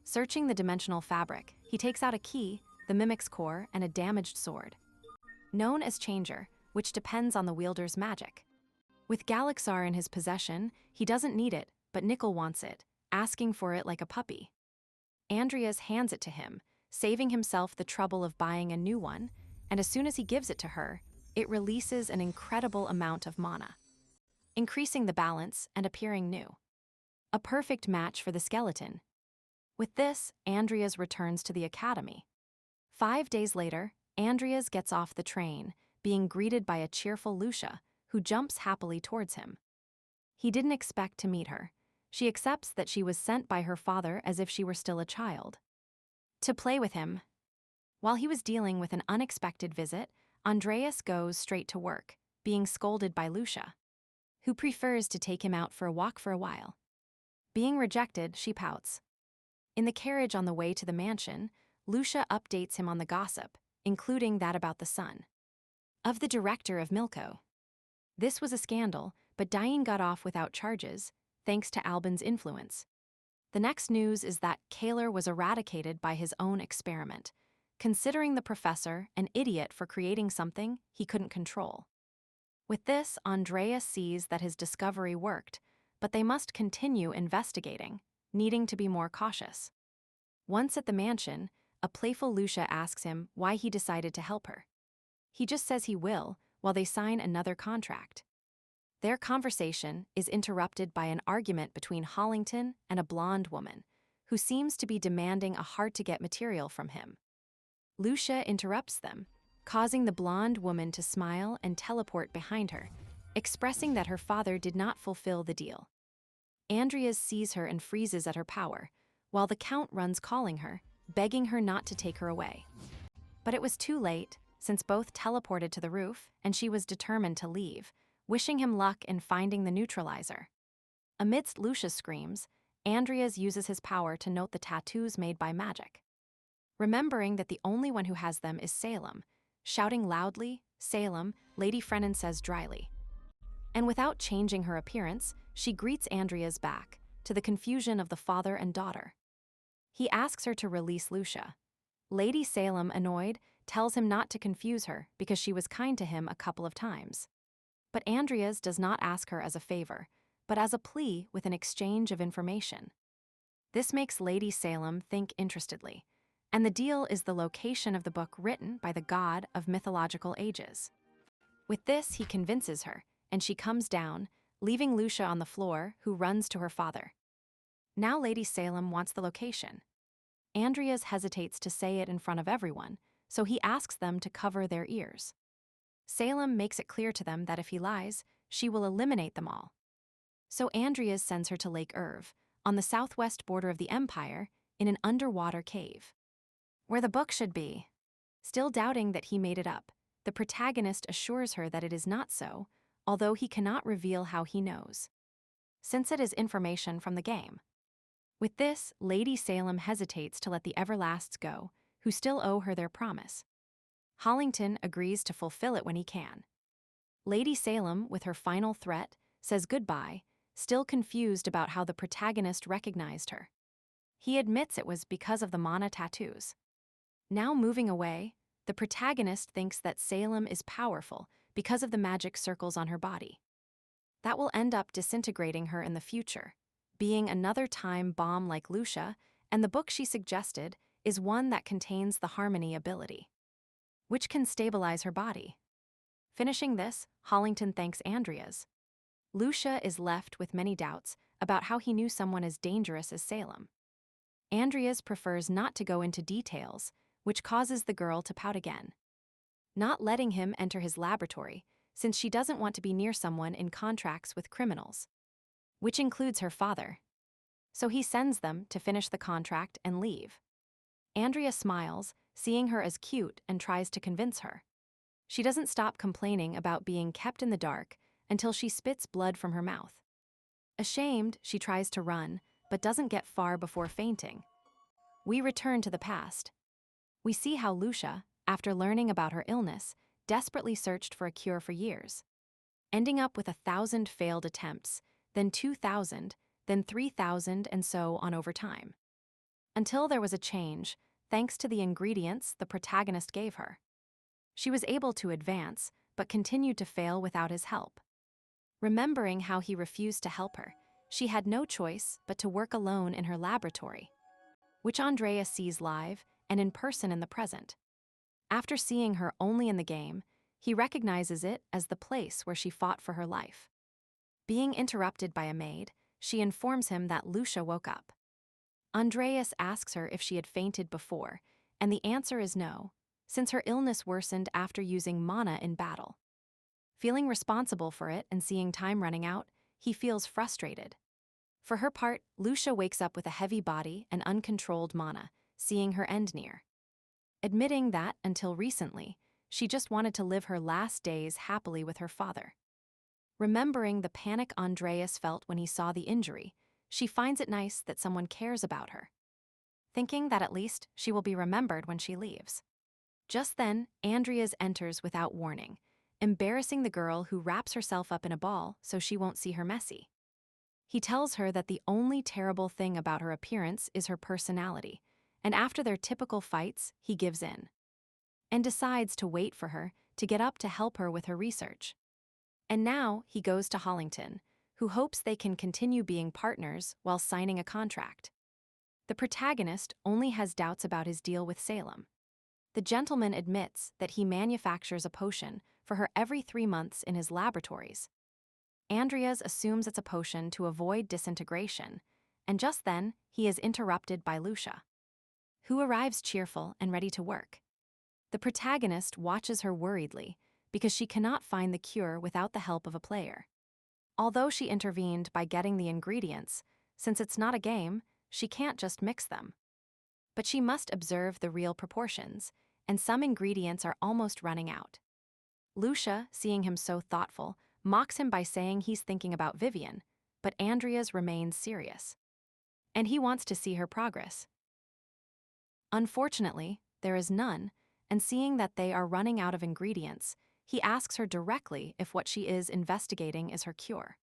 [SPEAKER 1] Searching the dimensional fabric, he takes out a key, the mimic's core, and a damaged sword, known as Changer, which depends on the wielder's magic. With Galaxar in his possession, he doesn't need it, but Nickel wants it, asking for it like a puppy. Andrias hands it to him, saving himself the trouble of buying a new one, and as soon as he gives it to her, it releases an incredible amount of mana, increasing the balance and appearing new. A perfect match for the skeleton. With this, Andrias returns to the academy. 5 days later, Andrias gets off the train, being greeted by a cheerful Lucia, who jumps happily towards him. He didn't expect to meet her. She accepts that she was sent by her father as if she were still a child, to play with him. While he was dealing with an unexpected visit, Andrias goes straight to work, being scolded by Lucia, who prefers to take him out for a walk for a while. Being rejected, she pouts. In the carriage on the way to the mansion, Lucia updates him on the gossip, including that about the son of the director of Milko. This was a scandal, but Diane got off without charges, thanks to Albin's influence. The next news is that Kaler was eradicated by his own experiment, considering the professor an idiot for creating something he couldn't control. With this, Andrias sees that his discovery worked, but they must continue investigating, needing to be more cautious. Once at the mansion, a playful Lucia asks him why he decided to help her. He just says he will, while they sign another contract. Their conversation is interrupted by an argument between Hollington and a blonde woman, who seems to be demanding a hard-to-get material from him. Lucia interrupts them, causing the blonde woman to smile and teleport behind her, expressing that her father did not fulfill the deal. Andrias sees her and freezes at her power, while the Count runs calling her, begging her not to take her away. But it was too late, since both teleported to the roof, and she was determined to leave, wishing him luck in finding the neutralizer. Amidst Lucia's screams, Andrias uses his power to note the tattoos made by magic, remembering that the only one who has them is Salem, shouting loudly, "Salem," Lady Frenin says dryly. And without changing her appearance, she greets Andrias back, to the confusion of the father and daughter. He asks her to release Lucia. Lady Salem, annoyed, tells him not to confuse her because she was kind to him a couple of times. But Andrias does not ask her as a favor, but as a plea with an exchange of information. This makes Lady Salem think interestedly, and the deal is the location of the book written by the god of mythological ages. With this, he convinces her, and she comes down, leaving Lucia on the floor, who runs to her father. Now Lady Salem wants the location. Andrias hesitates to say it in front of everyone, so he asks them to cover their ears. Salem makes it clear to them that if he lies, she will eliminate them all. So Andrias sends her to Lake Irv, on the southwest border of the Empire, in an underwater cave. Where the book should be. Still doubting that he made it up, the protagonist assures her that it is not so, although he cannot reveal how he knows, since it is information from the game. With this, Lady Salem hesitates to let the Everlasts go, who still owe her their promise. Hollington agrees to fulfill it when he can. Lady Salem, with her final threat, says goodbye, still confused about how the protagonist recognized her. He admits it was because of the mana tattoos. Now moving away, the protagonist thinks that Salem is powerful because of the magic circles on her body. That will end up disintegrating her in the future, being another time bomb like Lucia, and the book she suggested is one that contains the harmony ability, which can stabilize her body. Finishing this, Hollington thanks Andrias. Lucia is left with many doubts about how he knew someone as dangerous as Salem. Andrias prefers not to go into details, which causes the girl to pout again, not letting him enter his laboratory, since she doesn't want to be near someone in contracts with criminals, which includes her father. So he sends them to finish the contract and leave. Andrea smiles, seeing her as cute, and tries to convince her. She doesn't stop complaining about being kept in the dark until she spits blood from her mouth. Ashamed, she tries to run, but doesn't get far before fainting. We return to the past. We see how Lucia, after learning about her illness, desperately searched for a cure for years, ending up with 1,000 failed attempts, then 2,000, then 3,000, and so on over time. Until there was a change, thanks to the ingredients the protagonist gave her. She was able to advance, but continued to fail without his help. Remembering how he refused to help her, she had no choice but to work alone in her laboratory, which Andrias sees live and in person in the present. After seeing her only in the game, he recognizes it as the place where she fought for her life. Being interrupted by a maid, she informs him that Lucia woke up. Andrias asks her if she had fainted before, and the answer is no, since her illness worsened after using mana in battle. Feeling responsible for it and seeing time running out, he feels frustrated. For her part, Lucia wakes up with a heavy body and uncontrolled mana, seeing her end near. Admitting that, until recently, she just wanted to live her last days happily with her father. Remembering the panic Andrias felt when he saw the injury, she finds it nice that someone cares about her, thinking that at least she will be remembered when she leaves. Just then, Andrias enters without warning, embarrassing the girl who wraps herself up in a ball so she won't see her messy. He tells her that the only terrible thing about her appearance is her personality, and after their typical fights, he gives in and decides to wait for her to get up to help her with her research. And now he goes to Hollington, who hopes they can continue being partners while signing a contract. The protagonist only has doubts about his deal with Salem. The gentleman admits that he manufactures a potion for her every 3 months in his laboratories. Andrias assumes it's a potion to avoid disintegration, and just then he is interrupted by Lucia, who arrives cheerful and ready to work. The protagonist watches her worriedly because she cannot find the cure without the help of a player. Although she intervened by getting the ingredients, since it's not a game, she can't just mix them. But she must observe the real proportions, and some ingredients are almost running out. Lucia, seeing him so thoughtful, mocks him by saying he's thinking about Vivian, but Andrias remains serious, and he wants to see her progress. Unfortunately, there is none, and seeing that they are running out of ingredients, he asks her directly if what she is investigating is her cure.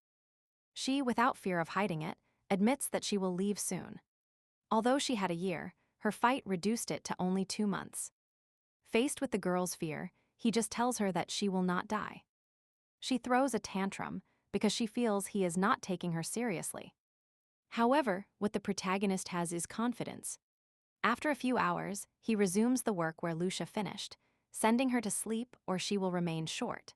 [SPEAKER 1] She, without fear of hiding it, admits that she will leave soon. Although she had a year, her fight reduced it to only 2 months. Faced with the girl's fear, he just tells her that she will not die. She throws a tantrum because she feels he is not taking her seriously. However, what the protagonist has is confidence. After a few hours, he resumes the work where Lucia finished, sending her to sleep or she will remain short.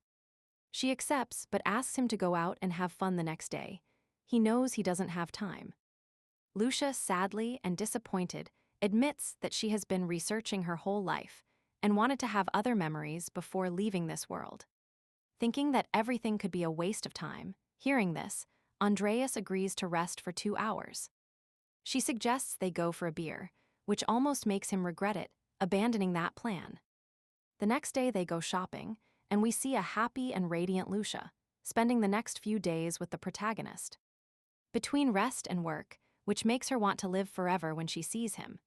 [SPEAKER 1] She accepts but asks him to go out and have fun the next day. He knows he doesn't have time. Lucia, sadly and disappointed, admits that she has been researching her whole life and wanted to have other memories before leaving this world. Thinking that everything could be a waste of time, hearing this, Andrias agrees to rest for 2 hours. She suggests they go for a beer, which almost makes him regret it, abandoning that plan. The next day they go shopping, and we see a happy and radiant Lucia, spending the next few days with the protagonist. Between rest and work, which makes her want to live forever when she sees him.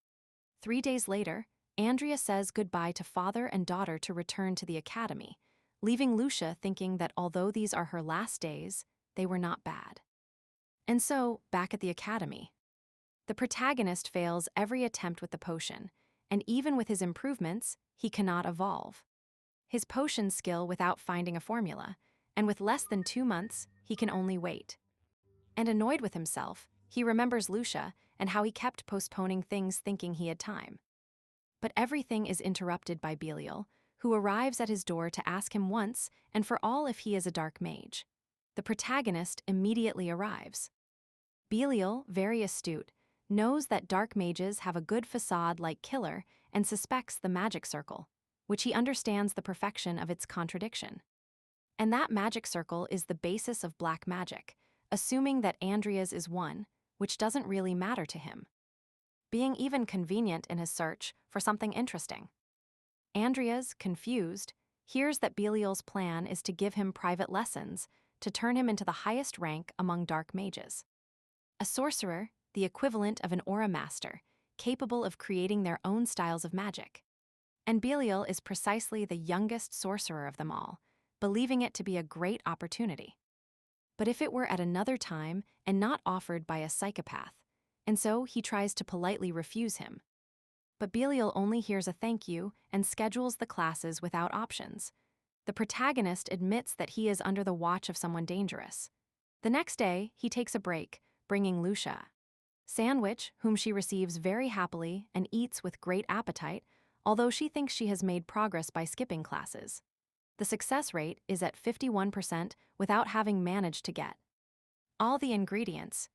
[SPEAKER 1] 3 days later, Andrea says goodbye to father and daughter to return to the academy, leaving Lucia thinking that although these are her last days, they were not bad. And so, back at the academy. The protagonist fails every attempt with the potion, and even with his improvements, he cannot evolve. His potion skill without finding a formula, and with less than 2 months, he can only wait. And annoyed with himself, he remembers Lucia and how he kept postponing things thinking he had time. But everything is interrupted by Belial, who arrives at his door to ask him once and for all if he is a dark mage. The protagonist immediately arrives. Belial, very astute, knows that dark mages have a good facade like Killer and suspects the magic circle, which he understands the perfection of its contradiction. And that magic circle is the basis of black magic, assuming that Andrias is one, which doesn't really matter to him. Being even convenient in his search for something interesting. Andrias, confused, hears that Belial's plan is to give him private lessons to turn him into the highest rank among dark mages. A sorcerer, the equivalent of an aura master, capable of creating their own styles of magic. And Belial is precisely the youngest sorcerer of them all, believing it to be a great opportunity. But if it were at another time and not offered by a psychopath, and so he tries to politely refuse him. But Belial only hears a thank you and schedules the classes without options. The protagonist admits that he is under the watch of someone dangerous. The next day, he takes a break, bringing Lucia Sandwich, whom she receives very happily and eats with great appetite, although she thinks she has made progress by skipping classes. The success rate is at 51% without having managed to get all the ingredients.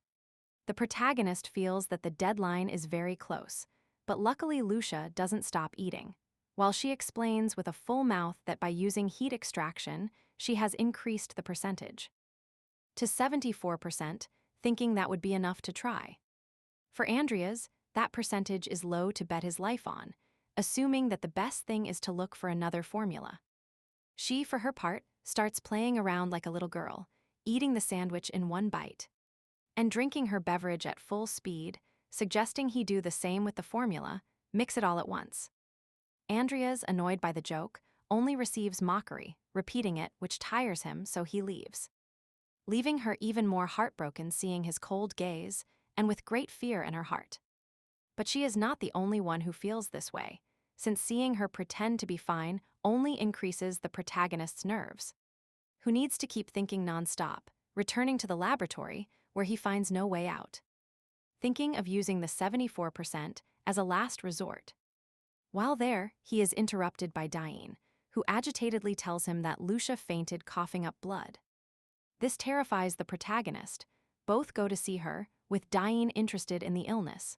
[SPEAKER 1] The protagonist feels that the deadline is very close, but luckily Lucia doesn't stop eating, while she explains with a full mouth that by using heat extraction, she has increased the percentage to 74%, thinking that would be enough to try. For Andrias, that percentage is low to bet his life on, assuming that the best thing is to look for another formula. She, for her part, starts playing around like a little girl, eating the sandwich in one bite, and drinking her beverage at full speed, suggesting he do the same with the formula, mix it all at once. Andrias, annoyed by the joke, only receives mockery, repeating it, which tires him, so he leaves. Leaving her even more heartbroken seeing his cold gaze, and with great fear in her heart. But she is not the only one who feels this way, since seeing her pretend to be fine only increases the protagonist's nerves, who needs to keep thinking nonstop, returning to the laboratory where he finds no way out, thinking of using the 74% as a last resort. While there, he is interrupted by Diane, who agitatedly tells him that Lucia fainted coughing up blood. This terrifies the protagonist. Both go to see her, with Diane interested in the illness.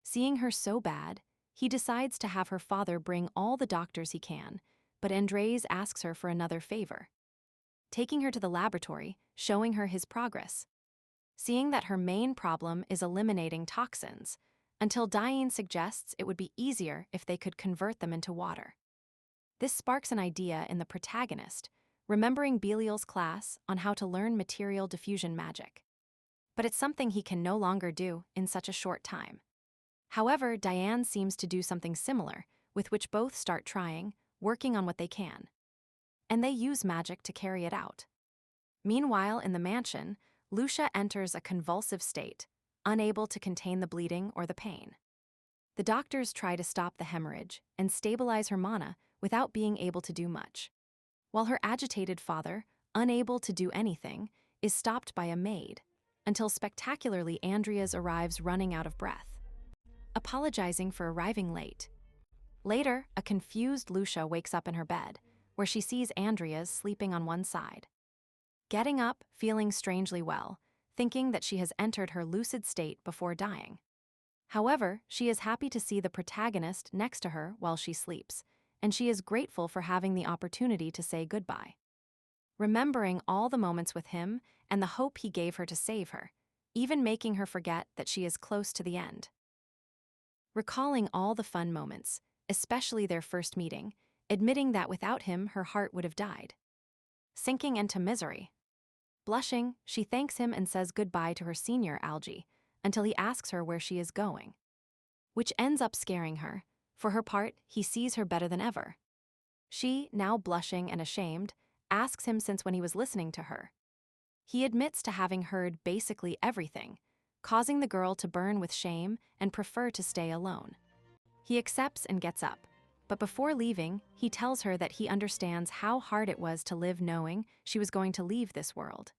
[SPEAKER 1] Seeing her so bad, he decides to have her father bring all the doctors he can, but Andrias asks her for another favor. Taking her to the laboratory, showing her his progress. Seeing that her main problem is eliminating toxins, until Diane suggests it would be easier if they could convert them into water. This sparks an idea in the protagonist, remembering Belial's class on how to learn material diffusion magic. But it's something he can no longer do in such a short time. However, Diane seems to do something similar, with which both start trying, working on what they can. And they use magic to carry it out. Meanwhile, in the mansion, Lucia enters a convulsive state, unable to contain the bleeding or the pain. The doctors try to stop the hemorrhage and stabilize her mana without being able to do much, while her agitated father, unable to do anything, is stopped by a maid, until spectacularly Andrias arrives running out of breath, apologizing for arriving late. Later, a confused Lucia wakes up in her bed, where she sees Andrias sleeping on one side. Getting up, feeling strangely well, thinking that she has entered her lucid state before dying. However, she is happy to see the protagonist next to her while she sleeps, and she is grateful for having the opportunity to say goodbye. Remembering all the moments with him and the hope he gave her to save her, even making her forget that she is close to the end. Recalling all the fun moments, especially their first meeting, admitting that without him her heart would have died. Sinking into misery. Blushing, she thanks him and says goodbye to her senior, Algie, until he asks her where she is going. Which ends up scaring her. For her part, he sees her better than ever. She, now blushing and ashamed, asks him since when he was listening to her. He admits to having heard basically everything, causing the girl to burn with shame and prefer to stay alone. He accepts and gets up, but before leaving, he tells her that he understands how hard it was to live knowing she was going to leave this world.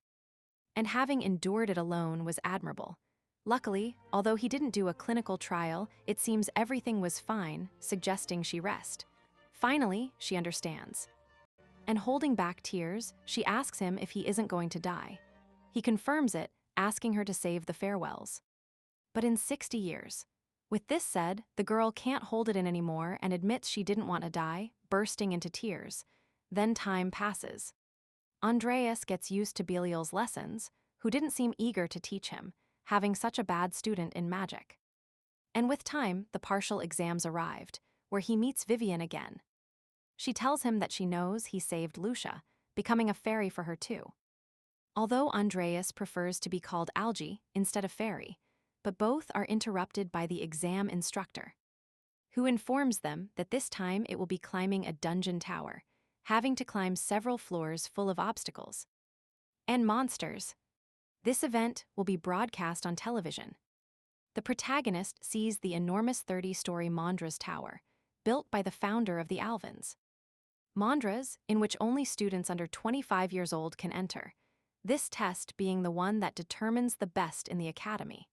[SPEAKER 1] And having endured it alone was admirable. Luckily, although he didn't do a clinical trial, it seems everything was fine, suggesting she rest. Finally, she understands. And holding back tears, she asks him if he isn't going to die. He confirms it, asking her to save the farewells. But in 60 years. With this said, the girl can't hold it in anymore and admits she didn't want to die, bursting into tears. Then time passes. Andrias gets used to Belial's lessons, who didn't seem eager to teach him, having such a bad student in magic. And with time, the partial exams arrived, where he meets Vivian again. She tells him that she knows he saved Lucia, becoming a fairy for her too. Although Andrias prefers to be called Algie instead of fairy, but both are interrupted by the exam instructor, who informs them that this time it will be climbing a dungeon tower, having to climb several floors full of obstacles and monsters. This event will be broadcast on television. The protagonist sees the enormous 30-story Mondras Tower, built by the founder of the Alvins. Mondras, in which only students under 25 years old can enter, this test being the one that determines the best in the academy.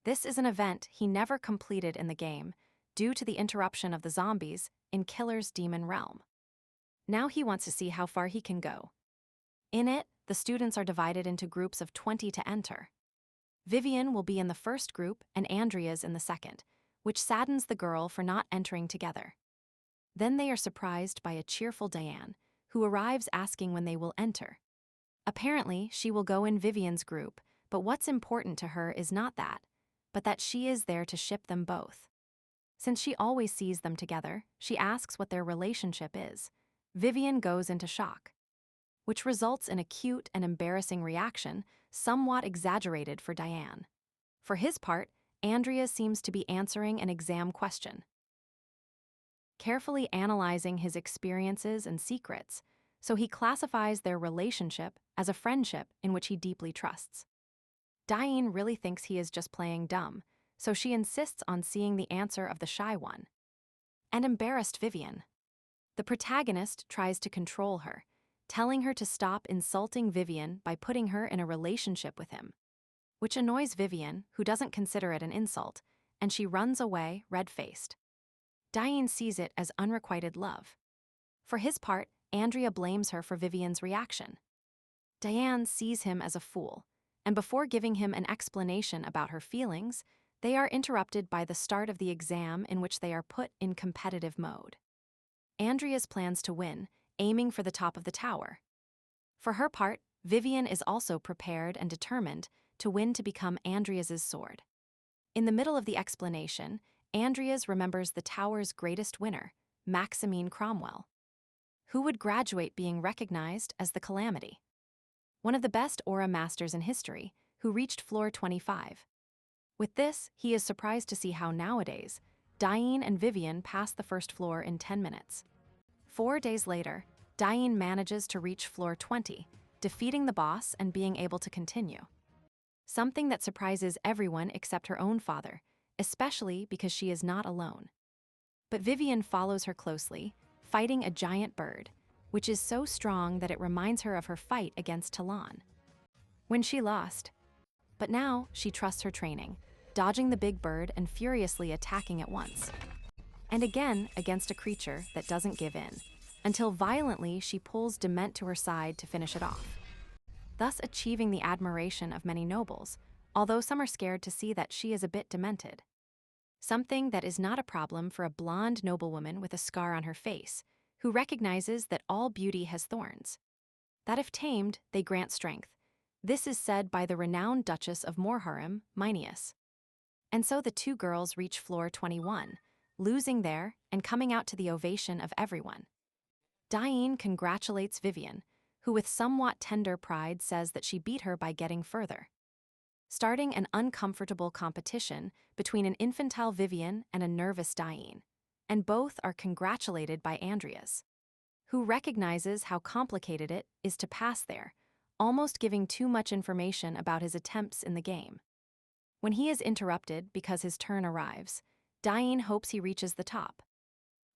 [SPEAKER 1] This is an event he never completed in the game, due to the interruption of the zombies in Killer's demon realm. Now he wants to see how far he can go. In it, the students are divided into groups of 20 to enter. Vivian will be in the first group and Andrias in the second, which saddens the girl for not entering together. Then they are surprised by a cheerful Diane, who arrives asking when they will enter. Apparently, she will go in Vivian's group, but what's important to her is not that, but that she is there to ship them both. Since she always sees them together, she asks what their relationship is. Vivian goes into shock, which results in a cute and embarrassing reaction, somewhat exaggerated for Diane. For his part, Andrias seems to be answering an exam question, carefully analyzing his experiences and secrets, so he classifies their relationship as a friendship in which he deeply trusts. Diane really thinks he is just playing dumb, so she insists on seeing the answer of the shy one. And embarrassed Vivian. The protagonist tries to control her, telling her to stop insulting Vivian by putting her in a relationship with him, which annoys Vivian, who doesn't consider it an insult, and she runs away, red-faced. Diane sees it as unrequited love. For his part, Andrea blames her for Vivian's reaction. Diane sees him as a fool, and before giving him an explanation about her feelings, they are interrupted by the start of the exam in which they are put in competitive mode. Andreas plans to win, aiming for the top of the tower. For her part, Vivian is also prepared and determined to win to become Andreas's sword. In the middle of the explanation, Andreas remembers the tower's greatest winner, Maximine Cromwell, who would graduate being recognized as the Calamity, one of the best aura masters in history, who reached floor 25. With this, he is surprised to see how nowadays, Diane and Vivian pass the first floor in 10 minutes. 4 days later, Diane manages to reach floor 20, defeating the boss and being able to continue. Something that surprises everyone except her own father, especially because she is not alone. But Vivian follows her closely, fighting a giant bird, which is so strong that it reminds her of her fight against Talon, when she lost. But now she trusts her training, dodging the big bird and furiously attacking it once, and again against a creature that doesn't give in. until violently she pulls Dement to her side to finish it off, thus achieving the admiration of many nobles, although some are scared to see that she is a bit demented. Something that is not a problem for a blonde noblewoman with a scar on her face, who recognizes that all beauty has thorns, that if tamed, they grant strength. This is said by the renowned Duchess of Morharim, Mineas. And so the two girls reach floor 21, losing there and coming out to the ovation of everyone. Diane congratulates Vivian, who with somewhat tender pride says that she beat her by getting further, starting an uncomfortable competition between an infantile Vivian and a nervous Diane, and both are congratulated by Andrias, who recognizes how complicated it is to pass there, almost giving too much information about his attempts in the game. When he is interrupted because his turn arrives, Diane hopes he reaches the top.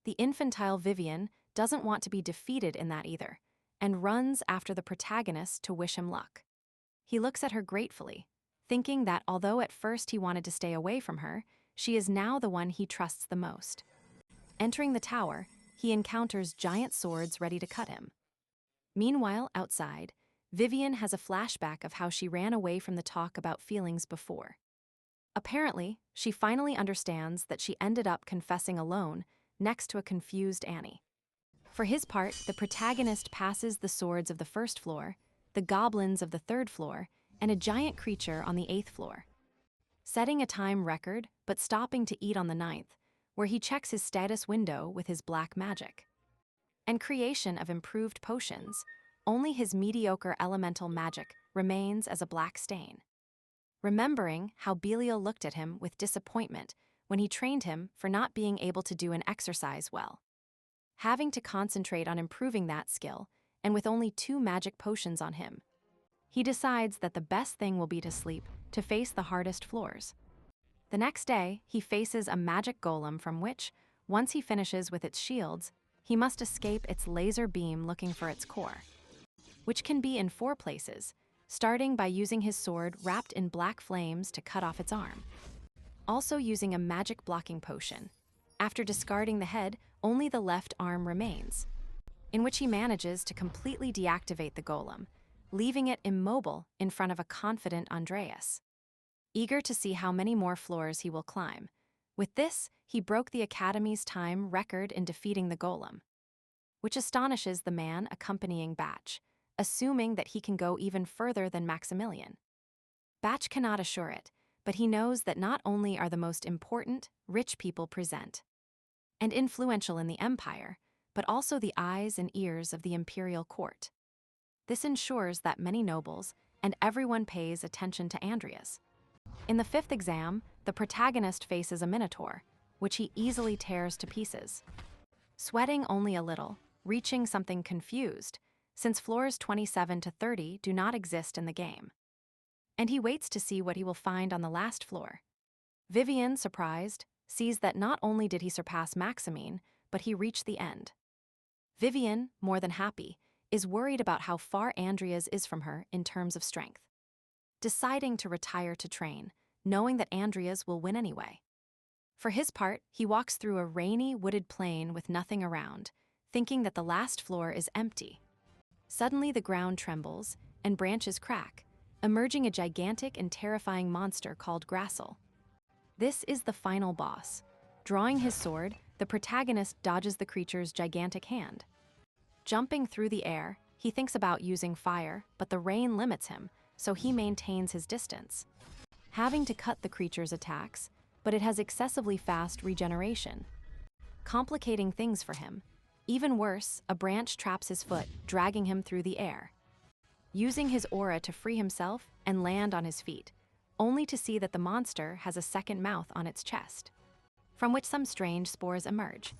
[SPEAKER 1] The infantile Vivian doesn't want to be defeated in that either, and runs after the protagonist to wish him luck. He looks at her gratefully, thinking that although at first he wanted to stay away from her, she is now the one he trusts the most. Entering the tower, he encounters giant swords ready to cut him. Meanwhile, outside, Vivian has a flashback of how she ran away from the talk about feelings before. Apparently, she finally understands that she ended up confessing alone next to a confused Annie. For his part, the protagonist passes the swords of the first floor, the goblins of the third floor, and a giant creature on the 8th floor, setting a time record but stopping to eat on the 9th, where he checks his status window with his black magic. And creation of improved potions, only his mediocre elemental magic remains as a black stain. Remembering how Belial looked at him with disappointment when he trained him for not being able to do an exercise well. Having to concentrate on improving that skill, and with only 2 magic potions on him, he decides that the best thing will be to sleep to face the hardest floors. The next day, he faces a magic golem from which, once he finishes with its shields, he must escape its laser beam looking for its core, which can be in 4 places, starting by using his sword wrapped in black flames to cut off its arm. Also using a magic blocking potion. After discarding the head, only the left arm remains, in which he manages to completely deactivate the golem, leaving it immobile in front of a confident Andrias, eager to see how many more floors he will climb. With this, he broke the Academy's time record in defeating the golem, which astonishes the man accompanying Batch, assuming that he can go even further than Maximilian. Batch cannot assure it, but he knows that not only are the most important, rich people present and influential in the empire, but also the eyes and ears of the imperial court. This ensures that many nobles and everyone pays attention to Andrias. In the 5th exam, the protagonist faces a minotaur, which he easily tears to pieces. Sweating only a little, reaching something confused, since floors 27 to 30 do not exist in the game. And he waits to see what he will find on the last floor. Vivian, surprised, sees that not only did he surpass Maximine, but he reached the end. Vivian, more than happy, is worried about how far Andrias is from her in terms of strength, deciding to retire to train, knowing that Andrias will win anyway. For his part, he walks through a rainy, wooded plain with nothing around, thinking that the last floor is empty. Suddenly the ground trembles, and branches crack, emerging a gigantic and terrifying monster called Grassel. This is the final boss. Drawing his sword, the protagonist dodges the creature's gigantic hand. Jumping through the air, he thinks about using fire, but the rain limits him, so he maintains his distance, having to cut the creature's attacks, but it has excessively fast regeneration, complicating things for him. Even worse, a branch traps his foot, dragging him through the air. Using his aura to free himself and land on his feet, only to see that the monster has a second mouth on its chest, from which some strange spores emerge.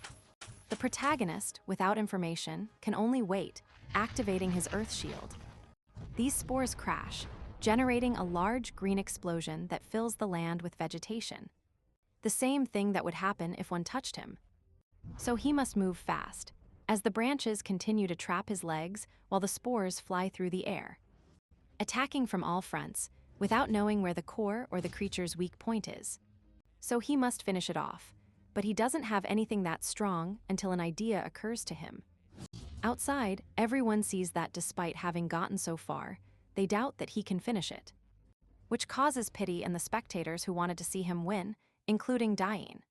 [SPEAKER 1] The protagonist, without information, can only wait, activating his earth shield. These spores crash, generating a large green explosion that fills the land with vegetation. The same thing that would happen if one touched him. So he must move fast, as the branches continue to trap his legs while the spores fly through the air, attacking from all fronts, without knowing where the core or the creature's weak point is. So he must finish it off, but he doesn't have anything that strong until an idea occurs to him. Outside, everyone sees that despite having gotten so far, they doubt that he can finish it, which causes pity in the spectators who wanted to see him win, including Diane.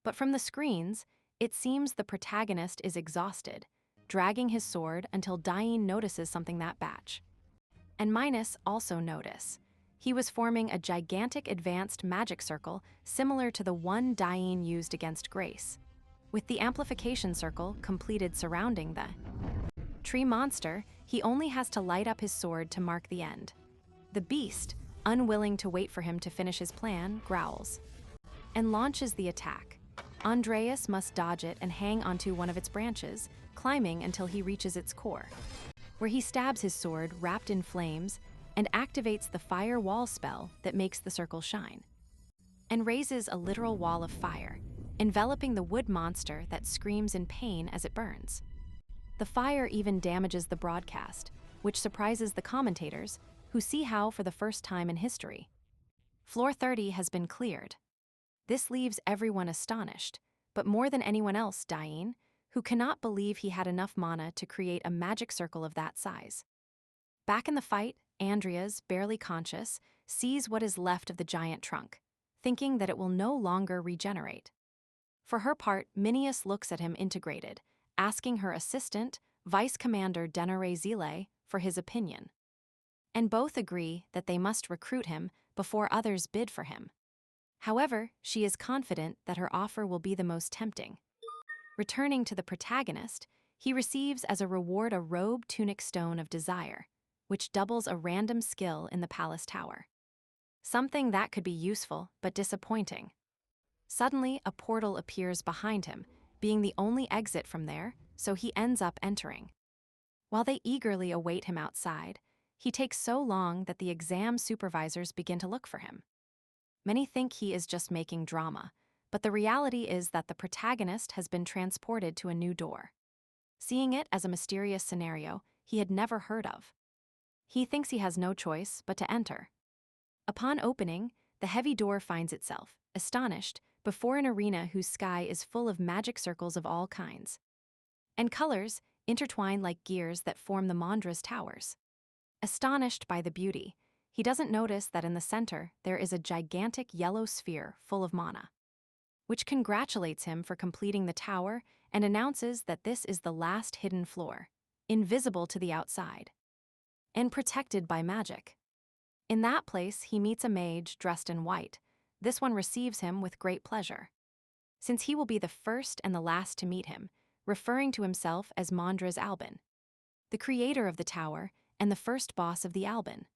[SPEAKER 1] But from the screens, it seems the protagonist is exhausted, dragging his sword until Diane notices something that batch. And Minus also notice. He was forming a gigantic advanced magic circle similar to the one Diane used against Grace, with the amplification circle completed surrounding the tree monster. He only has to light up his sword to mark the end. The beast, unwilling to wait for him to finish his plan, growls and launches the attack. Andrias must dodge it and hang onto one of its branches, climbing until he reaches its core, where he stabs his sword wrapped in flames and activates the fire wall spell that makes the circle shine, and raises a literal wall of fire, enveloping the wood monster that screams in pain as it burns. The fire even damages the broadcast, which surprises the commentators, who see how for the first time in history. Floor 30 has been cleared. This leaves everyone astonished, but more than anyone else, Diane, who cannot believe he had enough mana to create a magic circle of that size. Back in the fight, Andrias, barely conscious, sees what is left of the giant trunk, thinking that it will no longer regenerate. For her part, Minius looks at him integrated, asking her assistant, Vice Commander Denare Zile, for his opinion. And both agree that they must recruit him before others bid for him. However, she is confident that her offer will be the most tempting. Returning to the protagonist, he receives as a reward a robe tunic stone of desire, which doubles a random skill in the palace tower. Something that could be useful, but disappointing. Suddenly, a portal appears behind him, being the only exit from there, so he ends up entering. While they eagerly await him outside, he takes so long that the exam supervisors begin to look for him. Many think he is just making drama, but the reality is that the protagonist has been transported to a new door. Seeing it as a mysterious scenario he had never heard of. He thinks he has no choice but to enter. Upon opening, the heavy door finds itself, astonished, before an arena whose sky is full of magic circles of all kinds. And colors intertwine like gears that form the Mandra's towers. Astonished by the beauty, he doesn't notice that in the center there is a gigantic yellow sphere full of mana, which congratulates him for completing the tower and announces that this is the last hidden floor, invisible to the outside, and protected by magic. In that place, he meets a mage dressed in white. This one receives him with great pleasure, since he will be the first and the last to meet him, referring to himself as Mandra's Albin, the creator of the tower and the first boss of the Albin.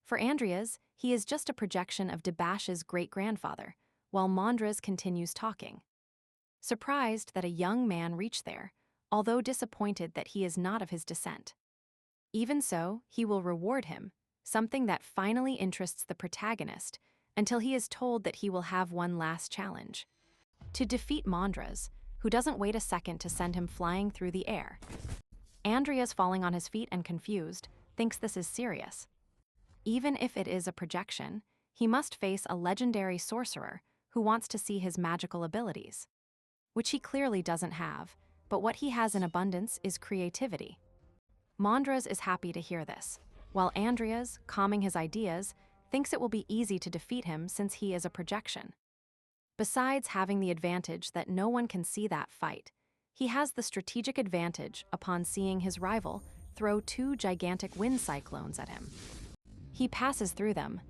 [SPEAKER 1] For Andrias, he is just a projection of Debash's great-grandfather, while Mandra's continues talking. Surprised that a young man reached there, although disappointed that he is not of his descent. Even so, he will reward him, something that finally interests the protagonist, until he is told that he will have one last challenge. To defeat Mandra's, who doesn't wait a second to send him flying through the air. Andrias, falling on his feet and confused, thinks this is serious. Even if it is a projection, he must face a legendary sorcerer who wants to see his magical abilities, which he clearly doesn't have, but what he has in abundance is creativity. Mandra's is happy to hear this, while Andrias, calming his ideas, thinks it will be easy to defeat him since he is a projection. Besides having the advantage that no one can see that fight, he has the strategic advantage upon seeing his rival throw two gigantic wind cyclones at him. He passes through them.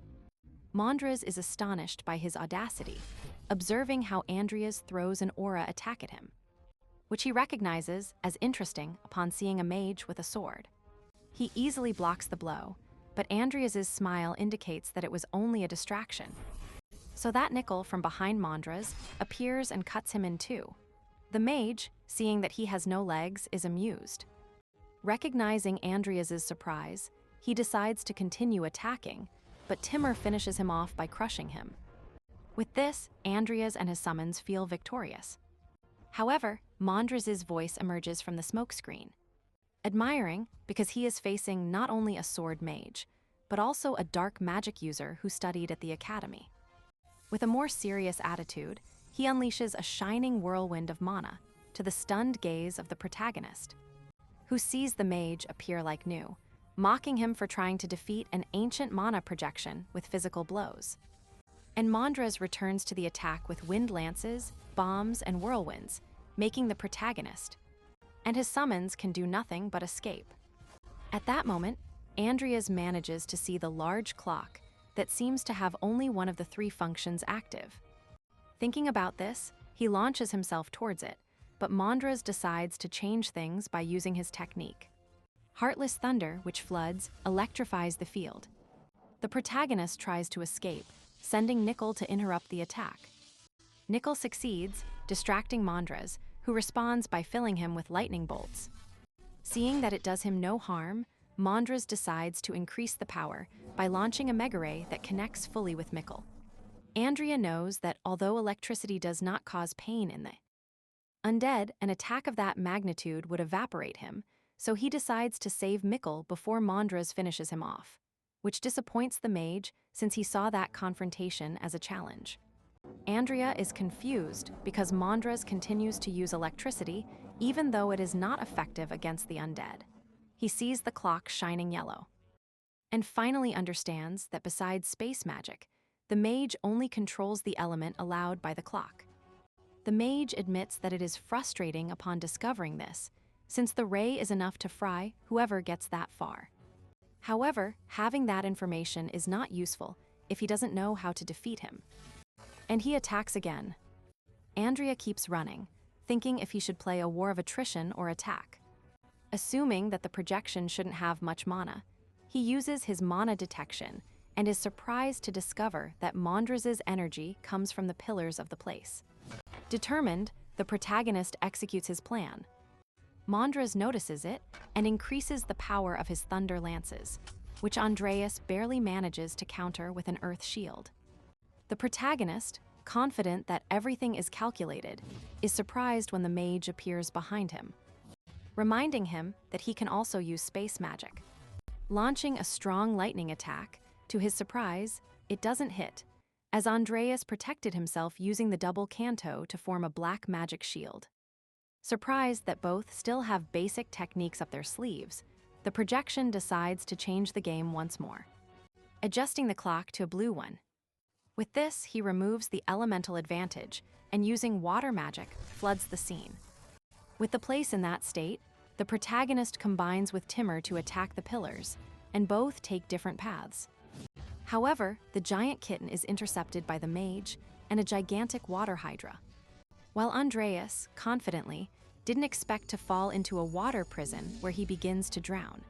[SPEAKER 1] Mandra's is astonished by his audacity, observing how Andrias throws an aura attack at him, which he recognizes as interesting upon seeing a mage with a sword. He easily blocks the blow, but Andrias's smile indicates that it was only a distraction. So that nickel from behind Mandra's appears and cuts him in two. The mage, seeing that he has no legs, is amused. Recognizing Andrias's surprise, he decides to continue attacking, but Timur finishes him off by crushing him. With this, Andrias and his summons feel victorious. However, Mandra's voice emerges from the smokescreen, admiring because he is facing not only a sword mage, but also a dark magic user who studied at the academy. With a more serious attitude, he unleashes a shining whirlwind of mana to the stunned gaze of the protagonist. who sees the mage appear like new, mocking him for trying to defeat an ancient mana projection with physical blows. And Andrias returns to the attack with wind lances, bombs, and whirlwinds, making the protagonist. And his summons can do nothing but escape. At that moment, Andrias manages to see the large clock that seems to have only one of the three functions active. Thinking about this, he launches himself towards it, but Andrias decides to change things by using his technique. Heartless thunder, which floods, electrifies the field. The protagonist tries to escape, sending Nickel to interrupt the attack. Nickel succeeds, distracting Andrias, who responds by filling him with lightning bolts. Seeing that it does him no harm, Andrias decides to increase the power by launching a mega ray that connects fully with Nickel. Andrea knows that although electricity does not cause pain in the undead, an attack of that magnitude would evaporate him, so he decides to save Mikkel before Andrias finishes him off, which disappoints the mage since he saw that confrontation as a challenge. Andrea is confused because Andrias continues to use electricity even though it is not effective against the undead. He sees the clock shining yellow, and finally understands that besides space magic, the mage only controls the element allowed by the clock. The mage admits that it is frustrating upon discovering this, since the ray is enough to fry whoever gets that far. However, having that information is not useful if he doesn't know how to defeat him. And he attacks again. Andrea keeps running, thinking if he should play a war of attrition or attack. Assuming that the projection shouldn't have much mana, he uses his mana detection and is surprised to discover that Andrias's energy comes from the pillars of the place. Determined, the protagonist executes his plan. Andrias notices it and increases the power of his thunder lances, which Andrias barely manages to counter with an earth shield. The protagonist, confident that everything is calculated, is surprised when the mage appears behind him, reminding him that he can also use space magic. Launching a strong lightning attack, to his surprise, it doesn't hit, as Andrias protected himself using the double canto to form a black magic shield. Surprised that both still have basic techniques up their sleeves, the projection decides to change the game once more, adjusting the clock to a blue one. With this, he removes the elemental advantage and using water magic, floods the scene. With the place in that state, the protagonist combines with Timur to attack the pillars, and both take different paths. However, the giant kitten is intercepted by the mage and a gigantic water hydra, while Andrias, confidently, didn't expect to fall into a water prison where he begins to drown.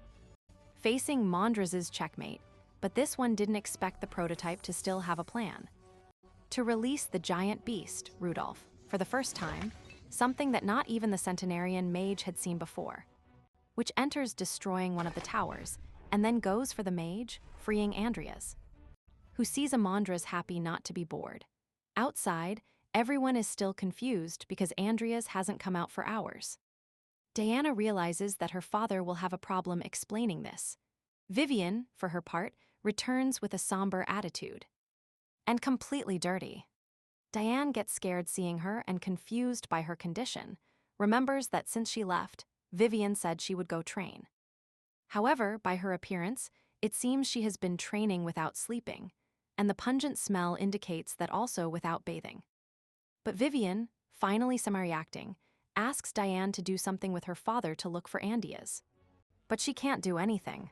[SPEAKER 1] Facing Andrias's checkmate, but this one didn't expect the prototype to still have a plan. To release the giant beast, Rudolph, for the first time, something that not even the centenarian mage had seen before, which enters destroying one of the towers, and then goes for the mage, freeing Andrias, who sees Andrias happy not to be bored. Outside, everyone is still confused because Andrias hasn't come out for hours. Diana realizes that her father will have a problem explaining this. Vivian, for her part, returns with a somber attitude. And completely dirty. Diane gets scared seeing her and confused by her condition, remembers that since she left, Vivian said she would go train. However, by her appearance, it seems she has been training without sleeping, and the pungent smell indicates that also without bathing. But Vivian, finally semi-reacting, asks Diane to do something with her father to look for Andrias. But she can't do anything.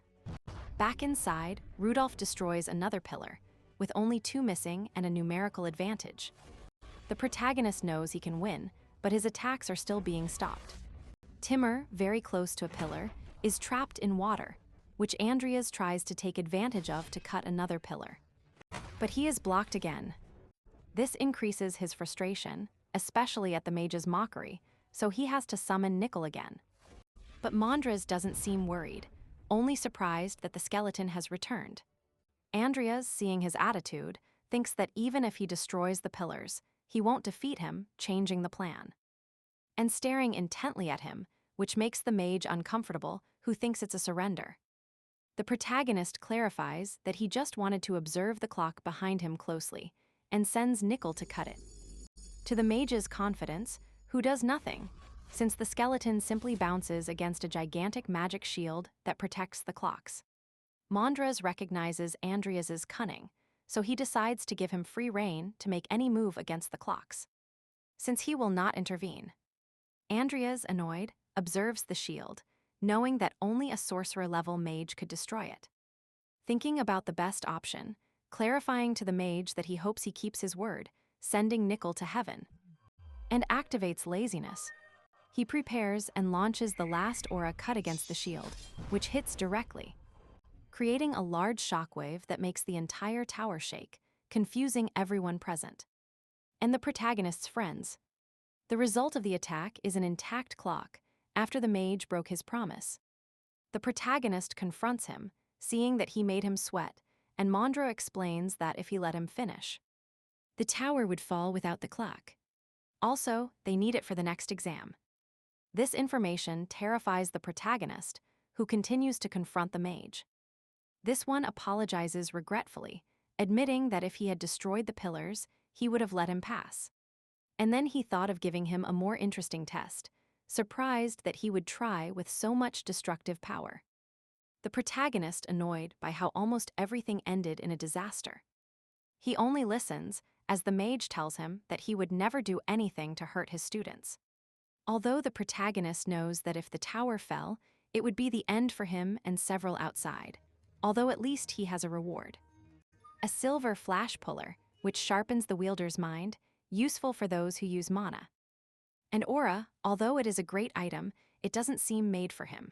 [SPEAKER 1] Back inside, Rudolph destroys another pillar, with only 2 missing and a numerical advantage. The protagonist knows he can win, but his attacks are still being stopped. Timur, very close to a pillar, is trapped in water, which Andrias tries to take advantage of to cut another pillar. But he is blocked again. This increases his frustration, especially at the mage's mockery, so he has to summon Nickel again. But Andrias doesn't seem worried, only surprised that the skeleton has returned. Andrias, seeing his attitude, thinks that even if he destroys the pillars, he won't defeat him, changing the plan. And staring intently at him, which makes the mage uncomfortable, who thinks it's a surrender. The protagonist clarifies that he just wanted to observe the clock behind him closely, and sends Nickel to cut it. To the mage's confidence, who does nothing, since the skeleton simply bounces against a gigantic magic shield that protects the clocks. Manhwa recognizes Andrias's cunning, so he decides to give him free rein to make any move against the clocks, since he will not intervene. Andrias, annoyed, observes the shield, knowing that only a sorcerer-level mage could destroy it. Thinking about the best option, clarifying to the mage that he hopes he keeps his word, sending Nickel to heaven, and activates laziness. He prepares and launches the last aura cut against the shield, which hits directly, creating a large shockwave that makes the entire tower shake, confusing everyone present. And the protagonist's friends. The result of the attack is an intact clock, after the mage broke his promise. The protagonist confronts him, seeing that he made him sweat, and Manhwa explains that if he let him finish, the tower would fall without the clock. Also, they need it for the next exam. This information terrifies the protagonist, who continues to confront the mage. This one apologizes regretfully, admitting that if he had destroyed the pillars, he would have let him pass. And then he thought of giving him a more interesting test, surprised that he would try with so much destructive power. The protagonist annoyed by how almost everything ended in a disaster. He only listens as the mage tells him that he would never do anything to hurt his students. Although the protagonist knows that if the tower fell, it would be the end for him and several outside, although at least he has a reward. A silver flash puller, which sharpens the wielder's mind, useful for those who use mana. An aura, although it is a great item, it doesn't seem made for him.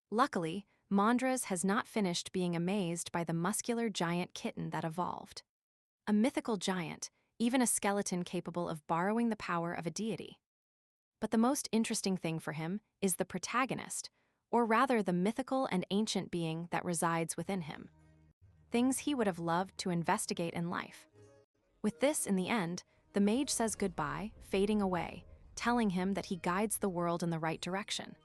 [SPEAKER 1] Luckily, Manhwa has not finished being amazed by the muscular giant kitten that evolved. A mythical giant, even a skeleton capable of borrowing the power of a deity. But the most interesting thing for him is the protagonist, or rather the mythical and ancient being that resides within him. Things he would have loved to investigate in life. With this in the end, the mage says goodbye, fading away, telling him that he guides the world in the right direction.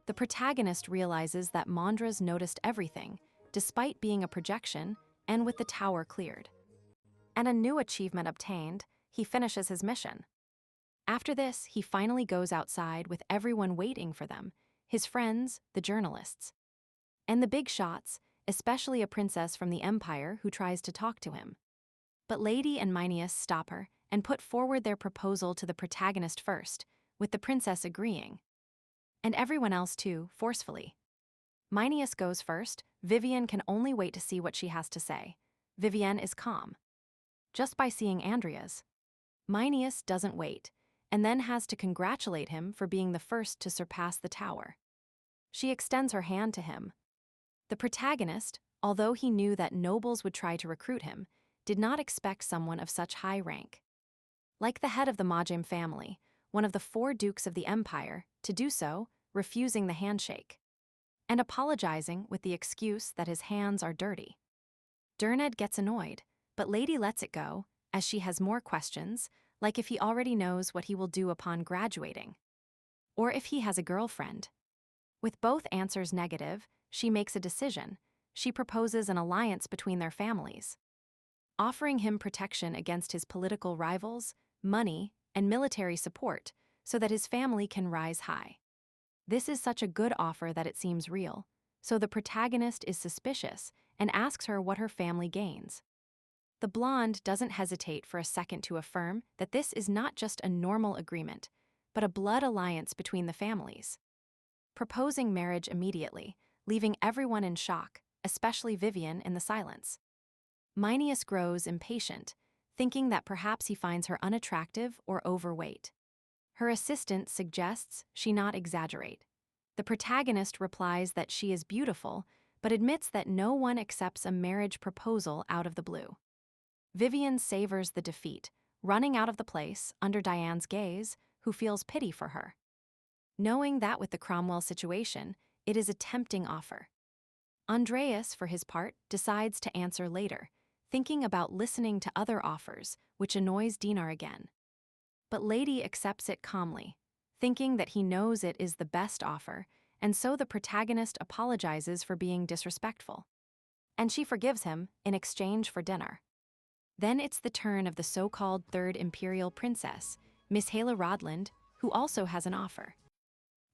[SPEAKER 1] The protagonist realizes that Manhwa noticed everything, despite being a projection, and with the tower cleared. And a new achievement obtained, he finishes his mission. After this, he finally goes outside with everyone waiting for them, his friends, the journalists, and the big shots, especially a princess from the Empire who tries to talk to him. But Lady and Mineas stop her and put forward their proposal to the protagonist first, with the princess agreeing. And everyone else too, forcefully. Mineas goes first. Vivienne can only wait to see what she has to say. Vivienne is calm. Just by seeing Andrias. Mineas doesn't wait, and then has to congratulate him for being the first to surpass the tower. She extends her hand to him. The protagonist, although he knew that nobles would try to recruit him, did not expect someone of such high rank. Like the head of the Majim family, one of the 4 dukes of the empire, to do so, refusing the handshake. And apologizing with the excuse that his hands are dirty. Durned gets annoyed, but Lady lets it go, as she has more questions, like if he already knows what he will do upon graduating. Or if he has a girlfriend. With both answers negative, she makes a decision. She proposes an alliance between their families, offering him protection against his political rivals, money, and military support, so that his family can rise high. This is such a good offer that it seems real, so the protagonist is suspicious and asks her what her family gains. The blonde doesn't hesitate for a second to affirm that this is not just a normal agreement, but a blood alliance between the families. Proposing marriage immediately, leaving everyone in shock, especially Vivienne in the silence. Mineas grows impatient, thinking that perhaps he finds her unattractive or overweight. Her assistant suggests she not exaggerate. The protagonist replies that she is beautiful, but admits that no one accepts a marriage proposal out of the blue. Vivienne savors the defeat, running out of the place under Diane's gaze, who feels pity for her. Knowing that with the Cromwell situation, it is a tempting offer. Andrias, for his part, decides to answer later, thinking about listening to other offers, which annoys Dinar again. But Lady accepts it calmly, thinking that he knows it is the best offer, and so the protagonist apologizes for being disrespectful. And she forgives him in exchange for dinner. Then it's the turn of the so-called Third Imperial Princess, Miss Hala Rodland, who also has an offer.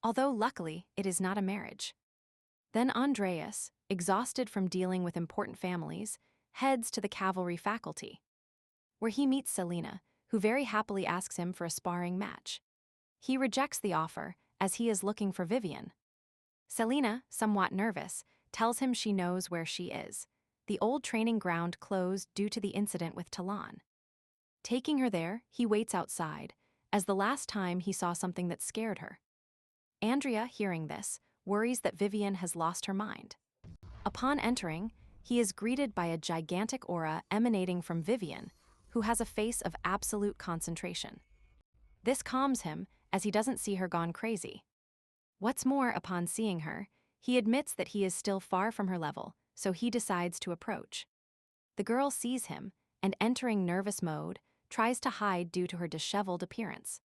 [SPEAKER 1] although luckily it is not a marriage. Then Andrias, exhausted from dealing with important families, heads to the cavalry faculty, where he meets Selena, who very happily asks him for a sparring match. He rejects the offer, as he is looking for Vivian. Selena, somewhat nervous, tells him she knows where she is, the old training ground closed due to the incident with Talon. Taking her there, he waits outside, as the last time he saw something that scared her. Andrea, hearing this, worries that Vivian has lost her mind. Upon entering, he is greeted by a gigantic aura emanating from Vivian, who has a face of absolute concentration. This calms him, as he doesn't see her gone crazy. What's more, upon seeing her, he admits that he is still far from her level, so he decides to approach. The girl sees him, and entering nervous mode, tries to hide due to her disheveled appearance.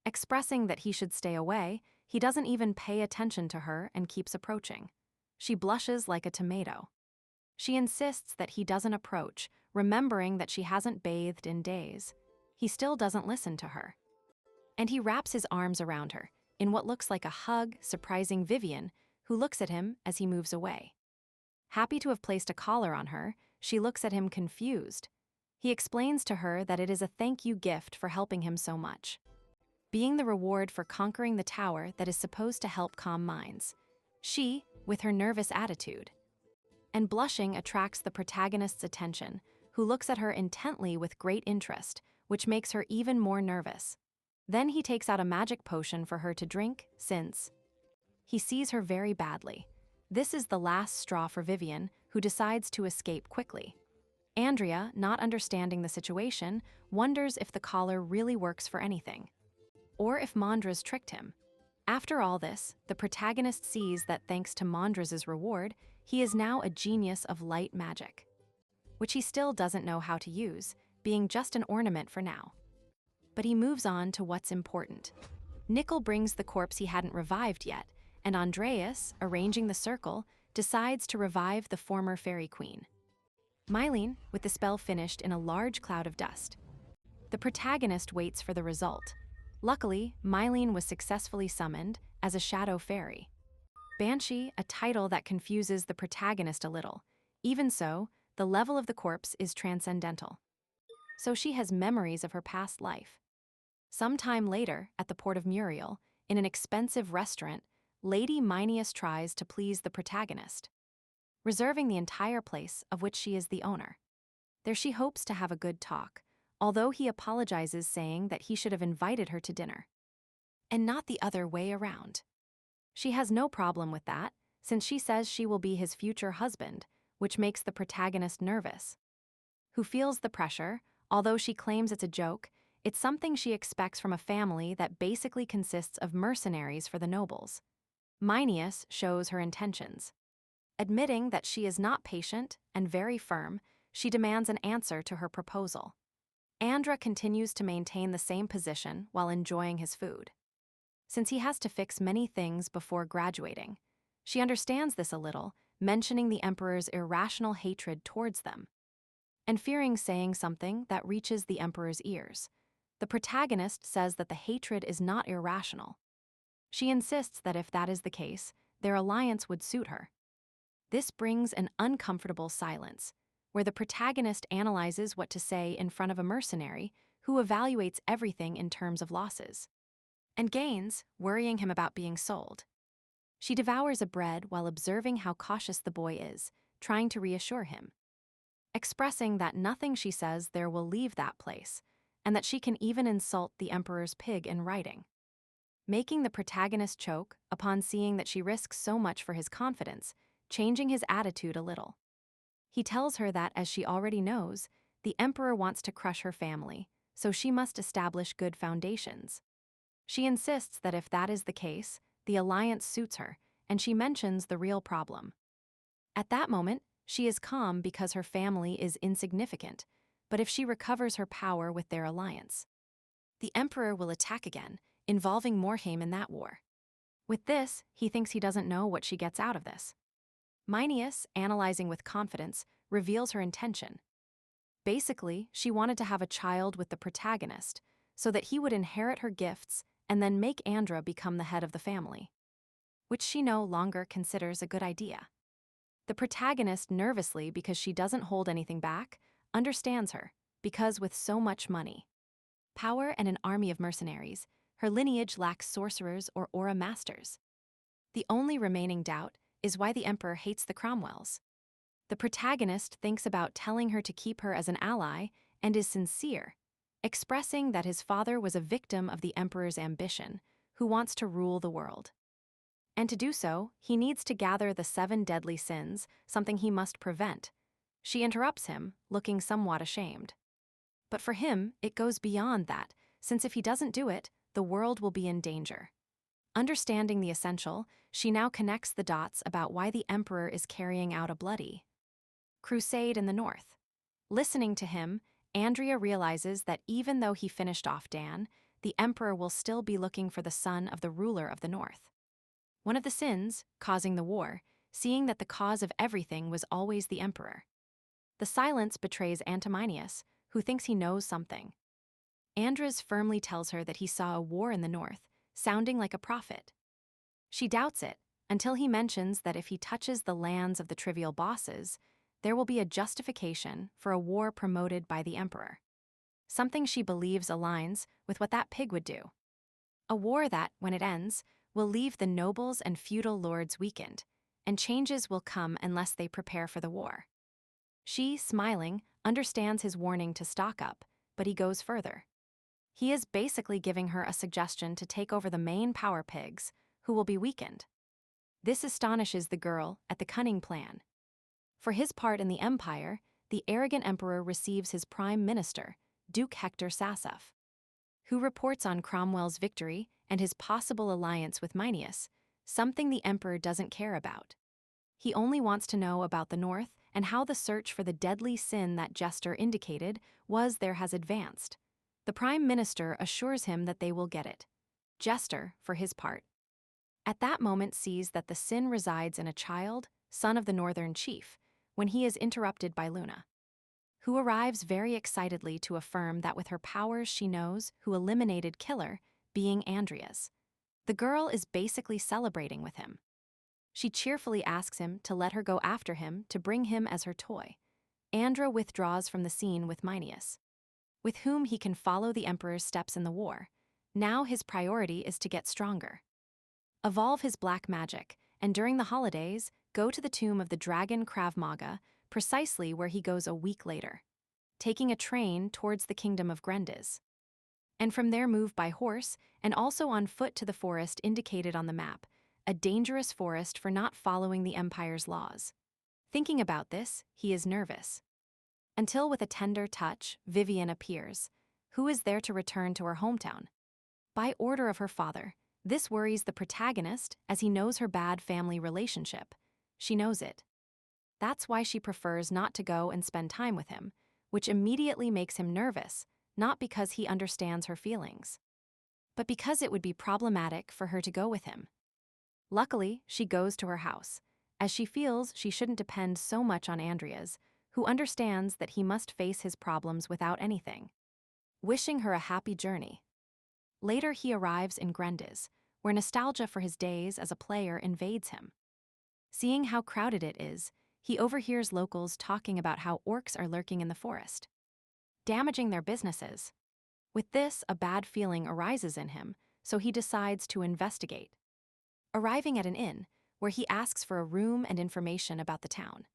[SPEAKER 1] Expressing that he should stay away, he doesn't even pay attention to her and keeps approaching. She blushes like a tomato. She insists that he doesn't approach, remembering that she hasn't bathed in days. He still doesn't listen to her. And he wraps his arms around her, in what looks like a hug, surprising Vivian, who looks at him as he moves away. Happy to have placed a collar on her, she looks at him confused. He explains to her that it is a thank you gift for helping him so much, being the reward for conquering the tower that is supposed to help calm minds. She, with her nervous attitude and blushing, attracts the protagonist's attention, who looks at her intently with great interest, which makes her even more nervous. Then he takes out a magic potion for her to drink, since he sees her very badly. This is the last straw for Vivian, who decides to escape quickly. Andrea, not understanding the situation, wonders if the collar really works for anything, or if Mondra's tricked him. After all this, the protagonist sees that thanks to Mondra's reward, he is now a genius of light magic, which he still doesn't know how to use, being just an ornament for now. But he moves on to what's important. Nickel brings the corpse he hadn't revived yet, and Andrias, arranging the circle, decides to revive the former fairy queen, Mylene, with the spell finished in a large cloud of dust. The protagonist waits for the result. Luckily, Mylene was successfully summoned as a shadow fairy. Banshee, a title that confuses the protagonist a little. Even so, the level of the corpse is transcendental, so she has memories of her past life. Sometime later, at the port of Muriel, in an expensive restaurant, Lady Mineas tries to please the protagonist, reserving the entire place of which she is the owner. There she hopes to have a good talk, although he apologizes, saying that he should have invited her to dinner, and not the other way around. She has no problem with that, since she says she will be his future husband, which makes the protagonist nervous, who feels the pressure. Although she claims it's a joke, it's something she expects from a family that basically consists of mercenaries for the nobles. Mineas shows her intentions. Admitting that she is not patient and very firm, she demands an answer to her proposal. Andra continues to maintain the same position while enjoying his food, since he has to fix many things before graduating. She understands this a little, mentioning the Emperor's irrational hatred towards them, and fearing saying something that reaches the Emperor's ears. The protagonist says that the hatred is not irrational. She insists that if that is the case, their alliance would suit her. This brings an uncomfortable silence, where the protagonist analyzes what to say in front of a mercenary who evaluates everything in terms of losses and gains, worrying him about being sold. She devours a bread while observing how cautious the boy is, trying to reassure him, expressing that nothing she says there will leave that place, and that she can even insult the Emperor's pig in writing, making the protagonist choke upon seeing that she risks so much for his confidence, changing his attitude a little. He tells her that, as she already knows, the Emperor wants to crush her family, so she must establish good foundations. She insists that if that is the case, the alliance suits her, and she mentions the real problem. At that moment, she is calm because her family is insignificant, but if she recovers her power with their alliance, the Emperor will attack again, involving Morhaime in that war. With this, he thinks he doesn't know what she gets out of this. Mineas, analyzing with confidence, reveals her intention. Basically, she wanted to have a child with the protagonist, so that he would inherit her gifts and then make Andra become the head of the family, which she no longer considers a good idea. The protagonist, nervously because she doesn't hold anything back, understands her, because with so much money, power, and an army of mercenaries, her lineage lacks sorcerers or aura masters. The only remaining doubt is why the Emperor hates the Cromwells. The protagonist thinks about telling her to keep her as an ally and is sincere, expressing that his father was a victim of the Emperor's ambition, who wants to rule the world. And to do so, he needs to gather the 7 deadly sins, something he must prevent. She interrupts him, looking somewhat ashamed. But for him, it goes beyond that, since if he doesn't do it, the world will be in danger. Understanding the essential, she now connects the dots about why the Emperor is carrying out a bloody crusade in the north. Listening to him, Andrea realizes that even though he finished off Dan, the Emperor will still be looking for the son of the ruler of the north. One of the sins, causing the war, seeing that the cause of everything was always the Emperor. The silence betrays Antimonius, who thinks he knows something. Andras firmly tells her that he saw a war in the north, sounding like a prophet. She doubts it, until he mentions that if he touches the lands of the trivial bosses, there will be a justification for a war promoted by the Emperor. Something she believes aligns with what that pig would do. A war that, when it ends, will leave the nobles and feudal lords weakened, and changes will come unless they prepare for the war. She, smiling, understands his warning to stock up, but he goes further. He is basically giving her a suggestion to take over the main power pigs, who will be weakened. This astonishes the girl at the cunning plan. For his part in the empire, the arrogant emperor receives his prime minister, Duke Hector Sassaf, who reports on Cromwell's victory and his possible alliance with Mineas, something the emperor doesn't care about. He only wants to know about the north and how the search for the deadly sin that Jester indicated has advanced. The prime minister assures him that they will get it. Jester, for his part, at that moment sees that the sin resides in a child, son of the northern chief, when he is interrupted by Luna, who arrives very excitedly to affirm that with her powers she knows who eliminated Killer, being Andrias. The girl is basically celebrating with him. She cheerfully asks him to let her go after him to bring him as her toy. Andra withdraws from the scene with Mineas, with whom he can follow the Emperor's steps in the war. Now his priority is to get stronger, evolve his black magic, and during the holidays, go to the tomb of the dragon Krav Maga, precisely where he goes a week later, taking a train towards the kingdom of Grendiz. And from there move by horse and also on foot to the forest indicated on the map, a dangerous forest for not following the Empire's laws. Thinking about this, he is nervous. Until with a tender touch, Vivian appears, who is there to return to her hometown. By order of her father, this worries the protagonist as he knows her bad family relationship. She knows it. That's why she prefers not to go and spend time with him, which immediately makes him nervous, not because he understands her feelings, but because it would be problematic for her to go with him. Luckily, she goes to her house, as she feels she shouldn't depend so much on Andrias, who understands that he must face his problems without anything. Wishing her a happy journey. Later he arrives in Grendiz, where nostalgia for his days as a player invades him. Seeing how crowded it is, he overhears locals talking about how orcs are lurking in the forest, damaging their businesses. With this, a bad feeling arises in him, so he decides to investigate. Arriving at an inn, where he asks for a room and information about the town.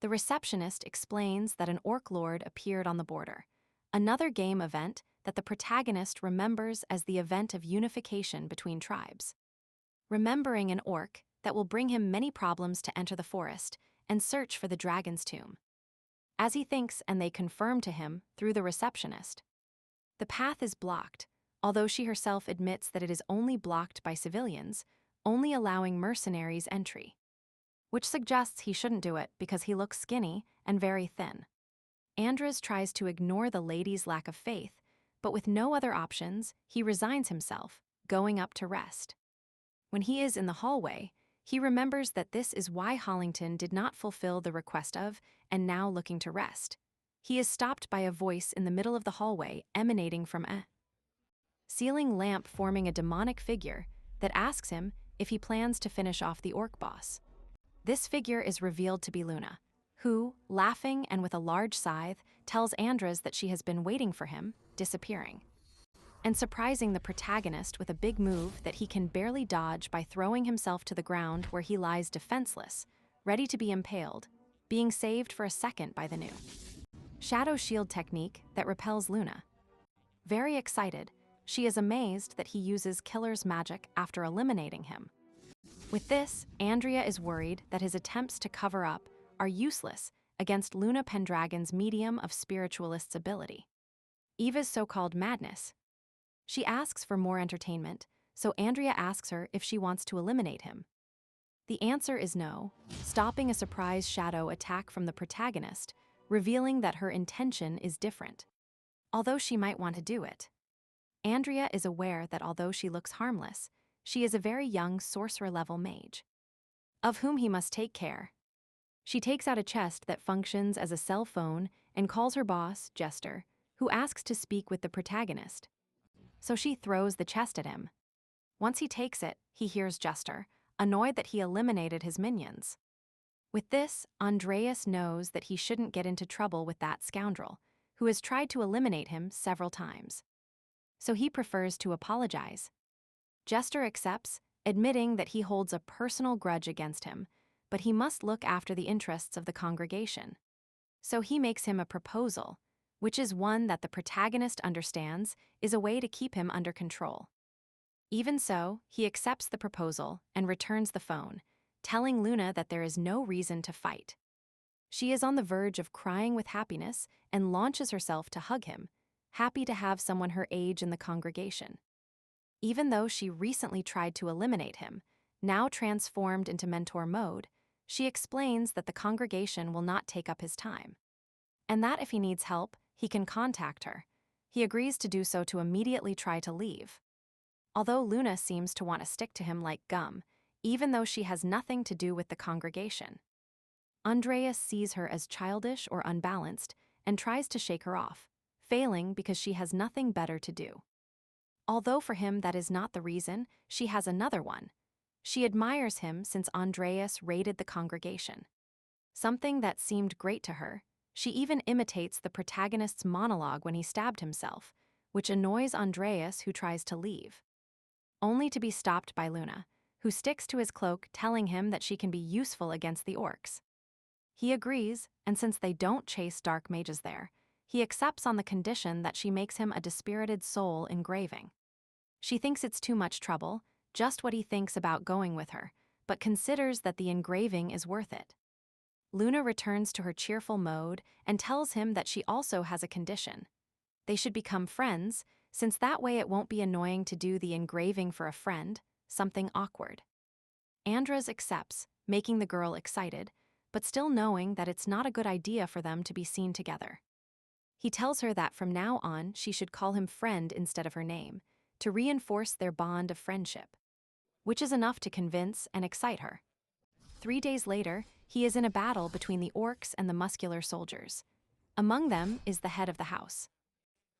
[SPEAKER 1] The receptionist explains that an orc lord appeared on the border, another game event that the protagonist remembers as the event of unification between tribes. Remembering an orc that will bring him many problems to enter the forest and search for the dragon's tomb. As he thinks and they confirm to him through the receptionist, the path is blocked, although she herself admits that it is only blocked by civilians, only allowing mercenaries entry, which suggests he shouldn't do it because he looks skinny and very thin. Andras tries to ignore the lady's lack of faith, but with no other options, he resigns himself, going up to rest. When he is in the hallway, he remembers that this is why Hollington did not fulfill the request of, and now looking to rest. He is stopped by a voice in the middle of the hallway emanating from ceiling lamp forming a demonic figure that asks him if he plans to finish off the orc boss. This figure is revealed to be Luna, who, laughing and with a large scythe, tells Andrias that she has been waiting for him, disappearing, and surprising the protagonist with a big move that he can barely dodge by throwing himself to the ground where he lies defenseless, ready to be impaled, being saved for a second by the new shadow shield technique that repels Luna. Very excited, she is amazed that he uses killer's magic after eliminating him. With this, Andrias is worried that his attempts to cover up are useless against Luna Pendragon's medium of spiritualist's ability, Eva's so-called madness. She asks for more entertainment, so Andrias asks her if she wants to eliminate him. The answer is no, stopping a surprise shadow attack from the protagonist, revealing that her intention is different, although she might want to do it. Andrias is aware that although she looks harmless, she is a very young sorcerer-level mage, of whom he must take care. She takes out a chest that functions as a cell phone and calls her boss, Jester, who asks to speak with the protagonist. So she throws the chest at him. Once he takes it, he hears Jester, annoyed that he eliminated his minions. With this, Andrias knows that he shouldn't get into trouble with that scoundrel, who has tried to eliminate him several times. So he prefers to apologize. Jester accepts, admitting that he holds a personal grudge against him, but he must look after the interests of the congregation. So he makes him a proposal, which is one that the protagonist understands is a way to keep him under control. Even so, he accepts the proposal and returns the phone, telling Luna that there is no reason to fight. She is on the verge of crying with happiness and launches herself to hug him, happy to have someone her age in the congregation. Even though she recently tried to eliminate him, now transformed into mentor mode, she explains that the congregation will not take up his time, and that if he needs help, he can contact her. He agrees to do so to immediately try to leave. Although Luna seems to want to stick to him like gum, even though she has nothing to do with the congregation. Andrias sees her as childish or unbalanced and tries to shake her off, failing because she has nothing better to do. Although for him that is not the reason, she has another one. She admires him since Andrias raided the congregation. Something that seemed great to her, she even imitates the protagonist's monologue when he stabbed himself, which annoys Andrias, who tries to leave, only to be stopped by Luna, who sticks to his cloak, telling him that she can be useful against the orcs. He agrees, and since they don't chase dark mages there, he accepts on the condition that she makes him a dispirited soul engraving. She thinks it's too much trouble, just what he thinks about going with her, but considers that the engraving is worth it. Luna returns to her cheerful mode and tells him that she also has a condition. They should become friends, since that way it won't be annoying to do the engraving for a friend, something awkward. Andrias accepts, making the girl excited, but still knowing that it's not a good idea for them to be seen together. He tells her that from now on she should call him friend instead of her name, to reinforce their bond of friendship, which is enough to convince and excite her. 3 days later, he is in a battle between the orcs and the muscular soldiers. Among them is the head of the house,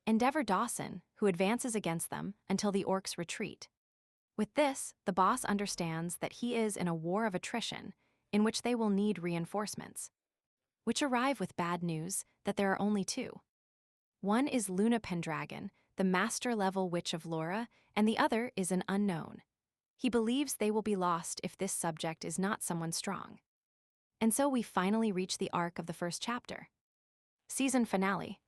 [SPEAKER 1] Endeavor Dawson, who advances against them until the orcs retreat. With this, the boss understands that he is in a war of attrition, in which they will need reinforcements, which arrive with bad news that there are only 2. One is Luna Pendragon, the master-level witch of Laura, and the other is an unknown. He believes they will be lost if this subject is not someone strong. And so we finally reach the arc of the first chapter. Season finale.